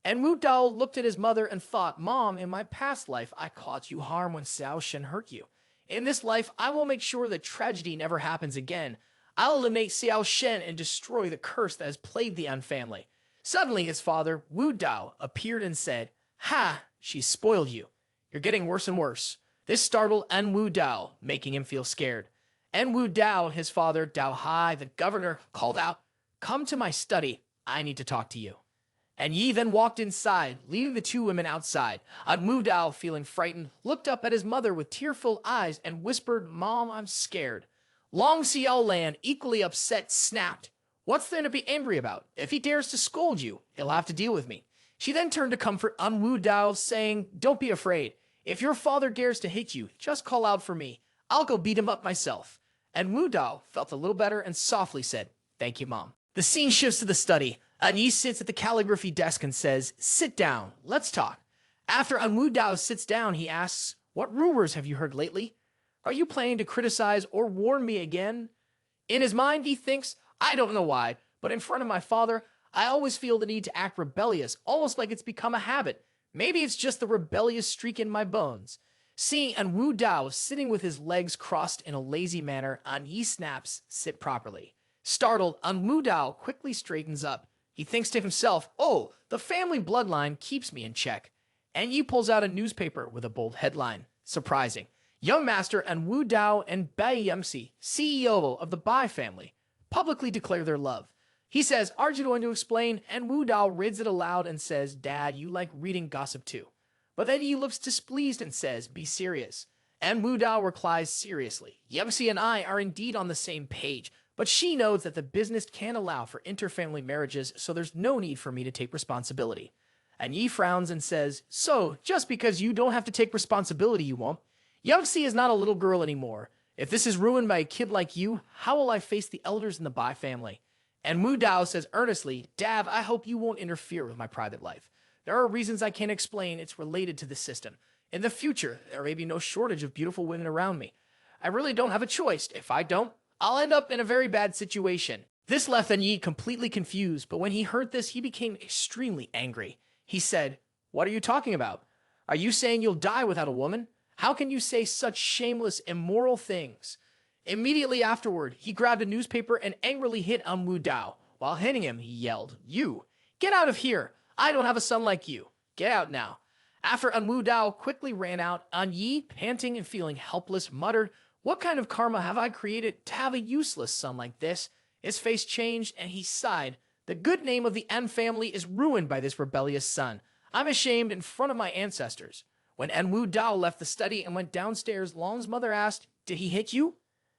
En Wu Dao looked at his mother and thought, "Mom, in my past life, I caused you harm when Xiao Shen hurt you. In this life, I will make sure that tragedy never happens again. I'll eliminate Xiao Shen and destroy the curse that has plagued the En family." Suddenly, his father, Wu Dao, appeared and said, "Ha, she spoiled you. You're getting worse and worse." This startled En Wu Dao, making him feel scared. En Wu Dao, his father, Dao Hai, the governor, called out, "Come to my study. I need to talk to you." And Yi then walked inside, leaving the two women outside. En Wu Dao, feeling frightened, looked up at his mother with tearful eyes and whispered, "Mom, I'm scared." Long Xiao Lan, equally upset, snapped, "What's there to be angry about? If he dares to scold you, he'll have to deal with me." She then turned to comfort En Wu Dao, saying, "Don't be afraid. If your father dares to hit you, just call out for me. I'll go beat him up myself." And Wu Dao felt a little better and softly said, "Thank you, Mom." The scene shifts to the study. An Yi sits at the calligraphy desk and says, "Sit down. Let's talk." After En Wu Dao sits down, he asks, "What rumors have you heard lately? Are you planning to criticize or warn me again?" In his mind, he thinks, "I don't know why, but in front of my father, I always feel the need to act rebellious, almost like it's become a habit. Maybe it's just the rebellious streak in my bones." Seeing En Wu Dao sitting with his legs crossed in a lazy manner, An Yi snaps, "Sit properly." Startled, En Wu Dao quickly straightens up. He thinks to himself, "Oh, the family bloodline keeps me in check." And Yi pulls out a newspaper with a bold headline. Surprising. Young Master En Wu Dao and Bai Yemsi, CEO of the Bai family, publicly declare their love. He says, "Are you going to explain?" And Wu Dao reads it aloud and says, "Dad, you like reading gossip too." But then he looks displeased and says, "Be serious." And Wu Dao replies seriously, "Yemsi and I are indeed on the same page, but she knows that the business can't allow for interfamily marriages, so there's no need for me to take responsibility." And Yi frowns and says, "So, just because you don't have to take responsibility, you won't? Yemsi is not a little girl anymore. If this is ruined by a kid like you, how will I face the elders in the Bai family?" And Wu Dao says earnestly, "Dad, I hope you won't interfere with my private life. There are reasons I can't explain. It's related to the system. In the future, there may be no shortage of beautiful women around me. I really don't have a choice. If I don't, I'll end up in a very bad situation." This left An Yi completely confused, but when he heard this, he became extremely angry. He said, "What are you talking about? Are you saying you'll die without a woman? How can you say such shameless, immoral things?" Immediately afterward, he grabbed a newspaper and angrily hit En Wu Dao. While hitting him, he yelled, "You! Get out of here! I don't have a son like you! Get out now!" After En Wu Dao quickly ran out, An Yi, panting and feeling helpless, muttered, "What kind of karma have I created to have a useless son like this?" His face changed and he sighed. "The good name of the En family is ruined by this rebellious son. I'm ashamed in front of my ancestors." When En Wu Dao left the study and went downstairs, Long's mother asked, "Did he hit you?"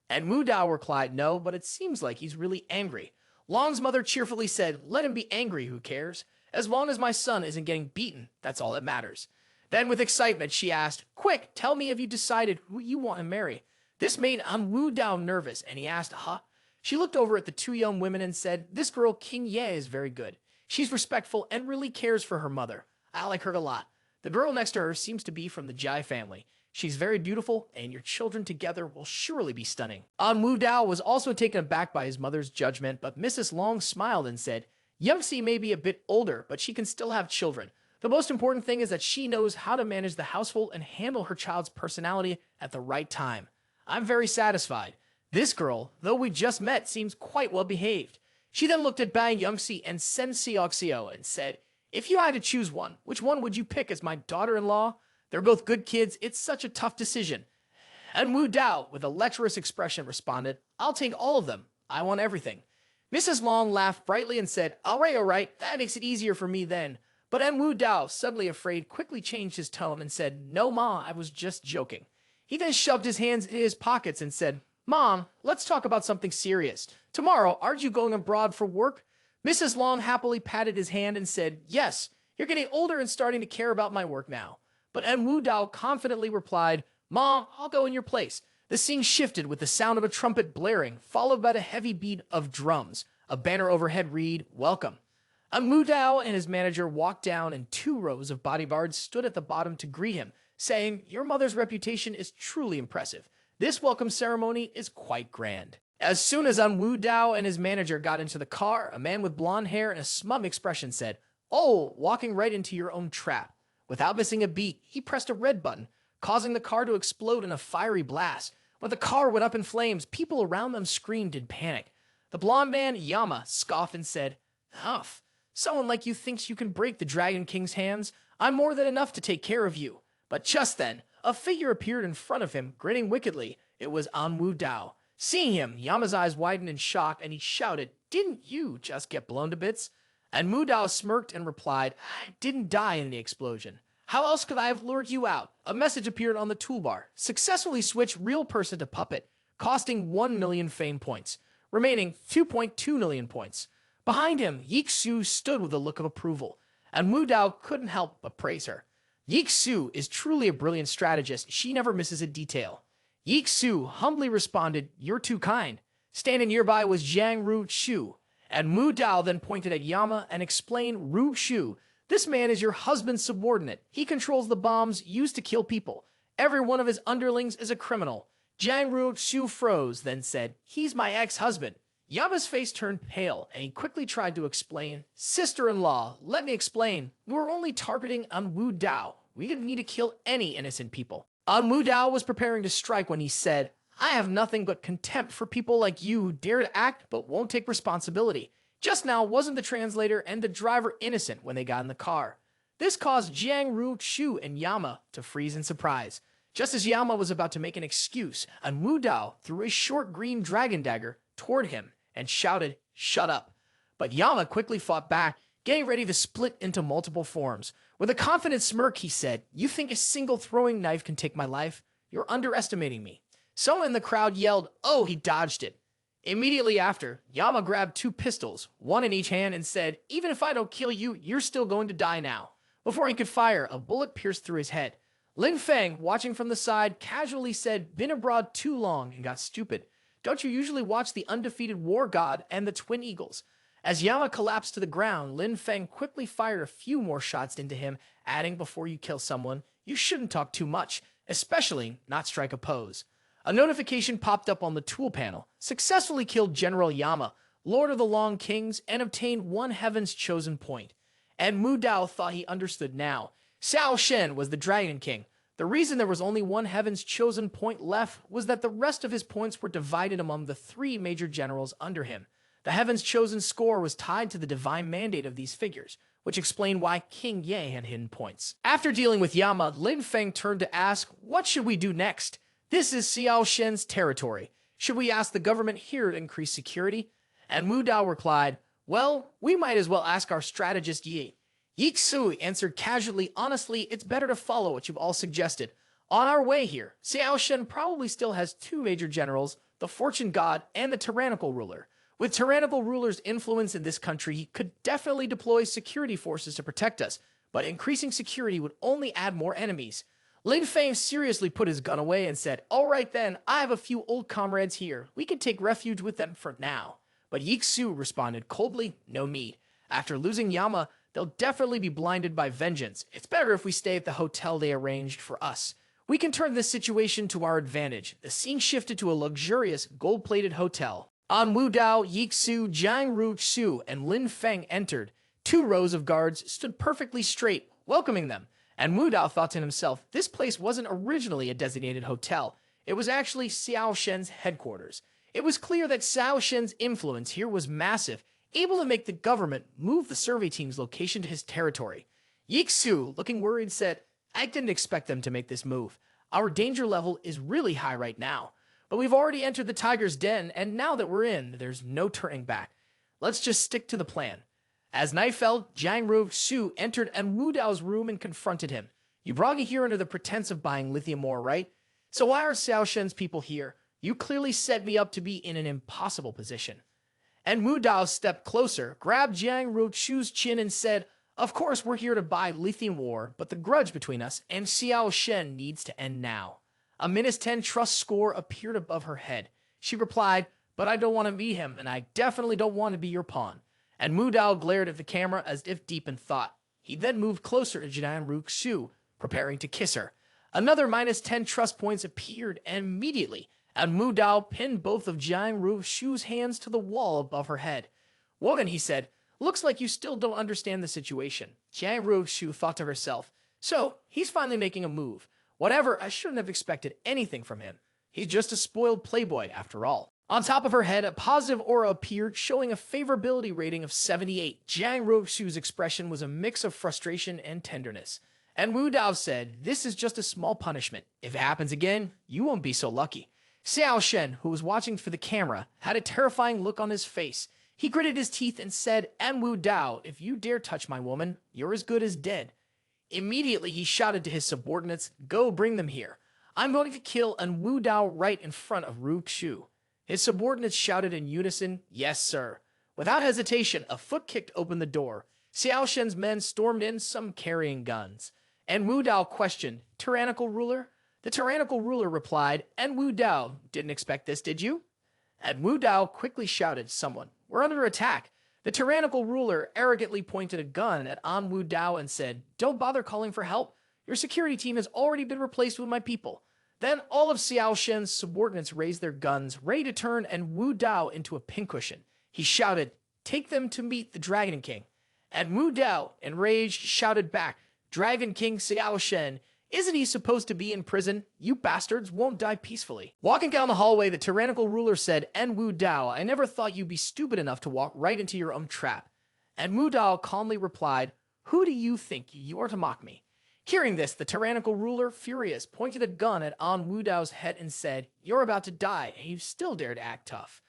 En Wu Dao replied, "No, but it seems like he's really angry." Long's mother cheerfully said, "Let him be angry, who cares? As long as my son isn't getting beaten, that's all that matters." Then with excitement, she asked, "Quick, tell me if you decided who you want to marry." This made En Wu Dao nervous, and he asked, "Huh?" She looked over at the two young women and said, "This girl, King Ye, is very good. She's respectful and really cares for her mother. I like her a lot. The girl next to her seems to be from the Jai family. She's very beautiful, and your children together will surely be stunning." En Wu Dao was also taken aback by his mother's judgment, but Mrs. Long smiled and said, "Yemsi may be a bit older, but she can still have children. The most important thing is that she knows how to manage the household and handle her child's personality at the right time. I'm very satisfied. This girl, though we just met, seems quite well behaved." She then looked at Bang Yumsi and Sen Sioxio and said, "If you had to choose one, which one would you pick as my daughter-in-law? They're both good kids. It's such a tough decision." And Wu Dao, with a lecherous expression, responded, "I'll take all of them. I want everything." Mrs. Long laughed brightly and said, all right, that makes it easier for me then." But En Wu Dao, suddenly afraid, quickly changed his tone and said, "No, Ma, I was just joking." He then shoved his hands in his pockets and said, "Mom, let's talk about something serious. Tomorrow, aren't you going abroad for work?" Mrs. Long happily patted his hand and said, "Yes, you're getting older and starting to care about my work now." But En Wu Dao confidently replied, "Mom, I'll go in your place." The scene shifted with the sound of a trumpet blaring, followed by the heavy beat of drums. A banner overhead read, "Welcome." En Wu Dao and his manager walked down, and 2 rows of bodyguards stood at the bottom to greet him, saying, "Your mother's reputation is truly impressive. This welcome ceremony is quite grand." As soon as En Wu Dao and his manager got into the car, a man with blonde hair and a smug expression said, "Oh, walking right into your own trap." Without missing a beat, he pressed a red button, causing the car to explode in a fiery blast. When the car went up in flames, people around them screamed in panic. The blonde man, Yama, scoffed and said, "Huff, someone like you thinks you can break the Dragon King's hands? I'm more than enough to take care of you." But just then, a figure appeared in front of him, grinning wickedly. It was En Wu Dao. Seeing him, Yama's eyes widened in shock, and he shouted, "Didn't you just get blown to bits?" And Wu Dao smirked and replied, "I didn't die in the explosion. How else could I have lured you out?" A message appeared on the toolbar. Successfully switch real person to puppet, costing 1 million fame points, remaining 2.2 million points. Behind him, Yixu stood with a look of approval, and Wu Dao couldn't help but praise her. Yixu is truly a brilliant strategist. She never misses a detail. Yixu humbly responded, "You're too kind." Standing nearby was Jiang Ruxu, and Wu Dao then pointed at Yama and explained, "Ruxu, this man is your husband's subordinate. He controls the bombs used to kill people. Every one of his underlings is a criminal." Jiang Ruxu froze, then said, "He's my ex-husband." Yama's face turned pale, and he quickly tried to explain, "Sister-in-law, let me explain. We were only targeting En Wu Dao. We didn't need to kill any innocent people." En Wu Dao was preparing to strike when he said, "I have nothing but contempt for people like you who dare to act but won't take responsibility. Just now, wasn't the translator and the driver innocent when they got in the car?" This caused Jiang Ruxu and Yama to freeze in surprise. Just as Yama was about to make an excuse, En Wu Dao threw a short green dragon dagger toward him and shouted, "Shut up." But Yama quickly fought back, getting ready to split into multiple forms. With a confident smirk, he said, "You think a single throwing knife can take my life? You're underestimating me." Someone in the crowd yelled, "Oh, he dodged it." Immediately after, Yama grabbed 2 pistols, one in each hand, and said, "Even if I don't kill you, you're still going to die now." Before he could fire, a bullet pierced through his head. Lin Feng, watching from the side, casually said, "Been abroad too long and got stupid. Don't you usually watch the undefeated war god and the twin eagles?" As Yama collapsed to the ground, Lin Feng quickly fired a few more shots into him, adding, "Before you kill someone, you shouldn't talk too much, especially not strike a pose." A notification popped up on the tool panel. Successfully killed General Yama, Lord of the Long Kings, and obtained 1 Heaven's Chosen point. And Wu Dao thought he understood now. Xiao Shen was the Dragon King. The reason there was only 1 Heaven's Chosen point left was that the rest of his points were divided among the 3 major generals under him. The Heaven's Chosen score was tied to the divine mandate of these figures, which explained why King Ye had hidden points. After dealing with Yama, Lin Feng turned to ask, "What should we do next? This is Xiao Shen's territory. Should we ask the government here to increase security?" And Wu Dao replied, "Well, we might as well ask our strategist Yi." Yixu answered casually, "Honestly, it's better to follow what you've all suggested. On our way here, Xiao Shen probably still has 2 major generals, the Fortune God and the Tyrannical Ruler. With Tyrannical Ruler's influence in this country, he could definitely deploy security forces to protect us, but increasing security would only add more enemies." Lin Feng seriously put his gun away and said, "All right then, I have a few old comrades here. We can take refuge with them for now." But Yixu responded coldly, "No need. After losing Yama, they'll definitely be blinded by vengeance. It's better if we stay at the hotel they arranged for us. We can turn this situation to our advantage." The scene shifted to a luxurious, gold-plated hotel. En Wu Dao, Yixu, Jiang Ruxu, and Lin Feng entered. 2 rows of guards stood perfectly straight, welcoming them. And Wu Dao thought to himself, this place wasn't originally a designated hotel. It was actually Xiao Shen's headquarters. It was clear that Xiao Shen's influence here was massive, able to make the government move the survey team's location to his territory. Yixu, looking worried, said, "I didn't expect them to make this move. Our danger level is really high right now. But we've already entered the tiger's den, and now that we're in, there's no turning back. Let's just stick to the plan." As night fell, Jiang Ruxu entered En Wu Dao's room and confronted him. "You brought me here under the pretense of buying lithium ore, right? So why are Xiao Shen's people here? You clearly set me up to be in an impossible position." En Wu Dao stepped closer, grabbed Jiang Ruxu's chin and said, "Of course we're here to buy lithium ore, but the grudge between us and Xiao Shen needs to end now." A -10 trust score appeared above her head. She replied, "But I don't want to be him, and I definitely don't want to be your pawn." And Wu Dao glared at the camera as if deep in thought. He then moved closer to Jiang Ruxu, preparing to kiss her. Another -10 trust points appeared, and immediately, En Wu Dao pinned both of Jiang Ruxu's hands to the wall above her head. "Woman," he said, "looks like you still don't understand the situation." Jiang Ruxu thought to herself, "So, he's finally making a move. Whatever, I shouldn't have expected anything from him. He's just a spoiled playboy after all." On top of her head, a positive aura appeared, showing a favorability rating of 78. Jiang Ruxu's expression was a mix of frustration and tenderness. En Wu Dao said, "This is just a small punishment. If it happens again, you won't be so lucky." Xiao Shen, who was watching for the camera, had a terrifying look on his face. He gritted his teeth and said, "En Wu Dao, if you dare touch my woman, you're as good as dead." Immediately, he shouted to his subordinates, "Go bring them here. I'm going to kill En Wu Dao right in front of Ruxu." His subordinates shouted in unison, "Yes, sir." Without hesitation, a foot kicked open the door. Xiao Shen's men stormed in, some carrying guns. En Wu Dao questioned, "Tyrannical ruler?" The tyrannical ruler replied, "En Wu Dao, didn't expect this, did you?" En Wu Dao quickly shouted, "Someone, we're under attack." The tyrannical ruler arrogantly pointed a gun at En Wu Dao and said, "Don't bother calling for help. Your security team has already been replaced with my people." Then all of Xiao Shen's subordinates raised their guns, ready to turn En Wu Dao into a pincushion. He shouted, "Take them to meet the Dragon King." En Wu Dao, enraged, shouted back, "Dragon King Xiao Shen, isn't he supposed to be in prison? You bastards won't die peacefully." Walking down the hallway, the tyrannical ruler said, "En Wu Dao, I never thought you'd be stupid enough to walk right into your own trap." En Wu Dao calmly replied, "Who do you think you are to mock me?" Hearing this, the tyrannical ruler, furious, pointed a gun at En Wu Dao's head and said, "You're about to die, and you still dare to act tough."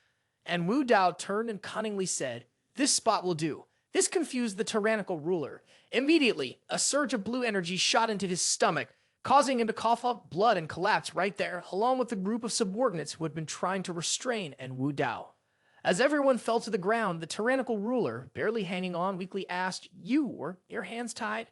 En Wu Dao turned and cunningly said, "This spot will do." This confused the tyrannical ruler. Immediately, a surge of blue energy shot into his stomach, causing him to cough up blood and collapse right there, along with the group of subordinates who had been trying to restrain En Wu Dao. As everyone fell to the ground, the tyrannical ruler, barely hanging on, weakly asked, "You, were your hands tied?"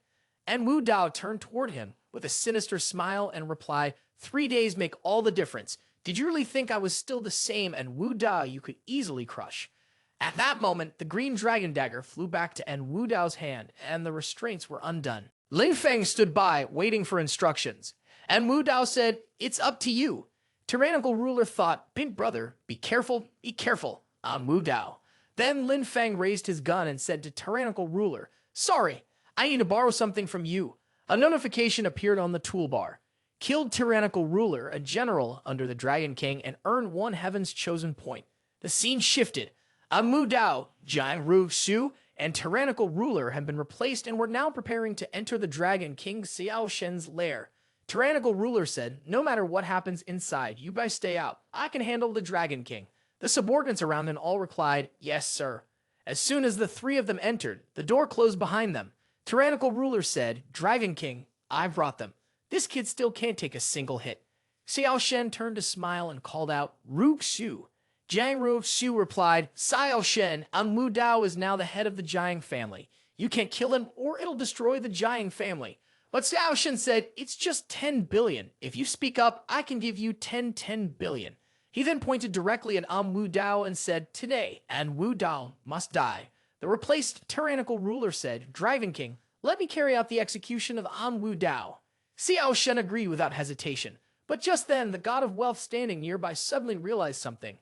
En Wu Dao turned toward him with a sinister smile and replied, 3 days make all the difference. Did you really think I was still the same En Wu Dao you could easily crush?" At that moment, the green dragon dagger flew back to En Wu Dao's hand, and the restraints were undone. Lin Feng stood by, waiting for instructions. En Wu Dao said, "It's up to you." Tyrannical ruler thought, "Big brother, be careful, be careful." En Wu Dao. Then Lin Feng raised his gun and said to tyrannical ruler, "Sorry, I need to borrow something from you." A notification appeared on the toolbar. Killed tyrannical ruler, a general under the Dragon King, and earned 1 heaven's chosen point. The scene shifted. En Wu Dao, Jiang Ruxu, and tyrannical ruler had been replaced and were now preparing to enter the Dragon King Xiao Shen's lair. Tyrannical ruler said, "No matter what happens inside, you guys stay out. I can handle the Dragon King." The subordinates around them all replied, "Yes, sir." As soon as the 3 of them entered, the door closed behind them. Tyrannical ruler said, "Dragon King, I brought them. This kid still can't take a single hit." Xiao Shen turned to smile and called out, "Ruxu." Jiang Ruxu replied, "Xiao Shen, En Wu Dao is now the head of the Jiang family. You can't kill him or it'll destroy the Jiang family." But Xiao Shen said, "It's just 10 billion. If you speak up, I can give you 10 billion. He then pointed directly at En Wu Dao and said, "Today, En Wu Dao must die." The replaced tyrannical ruler said, "Dragon King, let me carry out the execution of En Wu Dao." Xiao Shen agreed without hesitation. But just then, the god of wealth standing nearby suddenly realized something.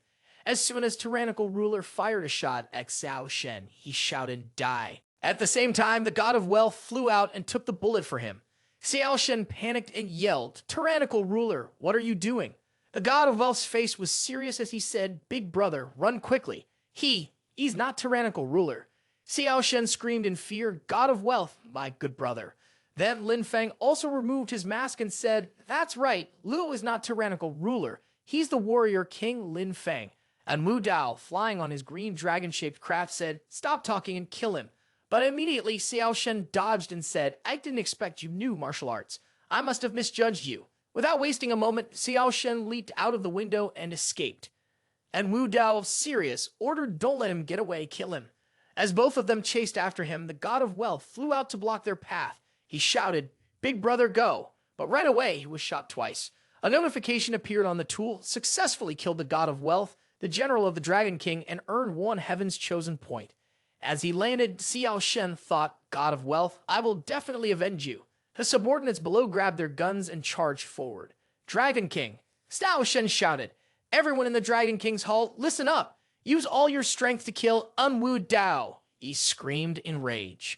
As soon as tyrannical ruler fired a shot at Xiao Shen, he shouted, "Die." At the same time, the god of wealth flew out and took the bullet for him. Xiao Shen panicked and yelled, "Tyrannical ruler, what are you doing?" The god of wealth's face was serious as he said, "Big brother, run quickly. He's not tyrannical ruler." Xiao Shen screamed in fear, "God of wealth, my good brother." Then Lin Feng also removed his mask and said, "That's right, Luo is not tyrannical ruler. He's the warrior king Lin Feng." And Wu Dao, flying on his green dragon-shaped craft, said, "Stop talking and kill him." But immediately Xiao Shen dodged and said, "I didn't expect you knew martial arts. I must have misjudged you." Without wasting a moment, Xiao Shen leaped out of the window and escaped. And Wu Dao, serious, ordered, "Don't let him get away, kill him." As both of them chased after him, the god of wealth flew out to block their path. He shouted, "Big brother, go." But right away, he was shot twice. A notification appeared on the tool, successfully killed the god of wealth, the general of the Dragon King, and earned 1 heaven's chosen point. As he landed, Xiao Shen thought, "God of wealth, I will definitely avenge you." The subordinates below grabbed their guns and charged forward. "Dragon King!" Xiao Shen shouted. Everyone in the Dragon King's hall, listen up. Use all your strength to kill En Wu Dao, he screamed in rage.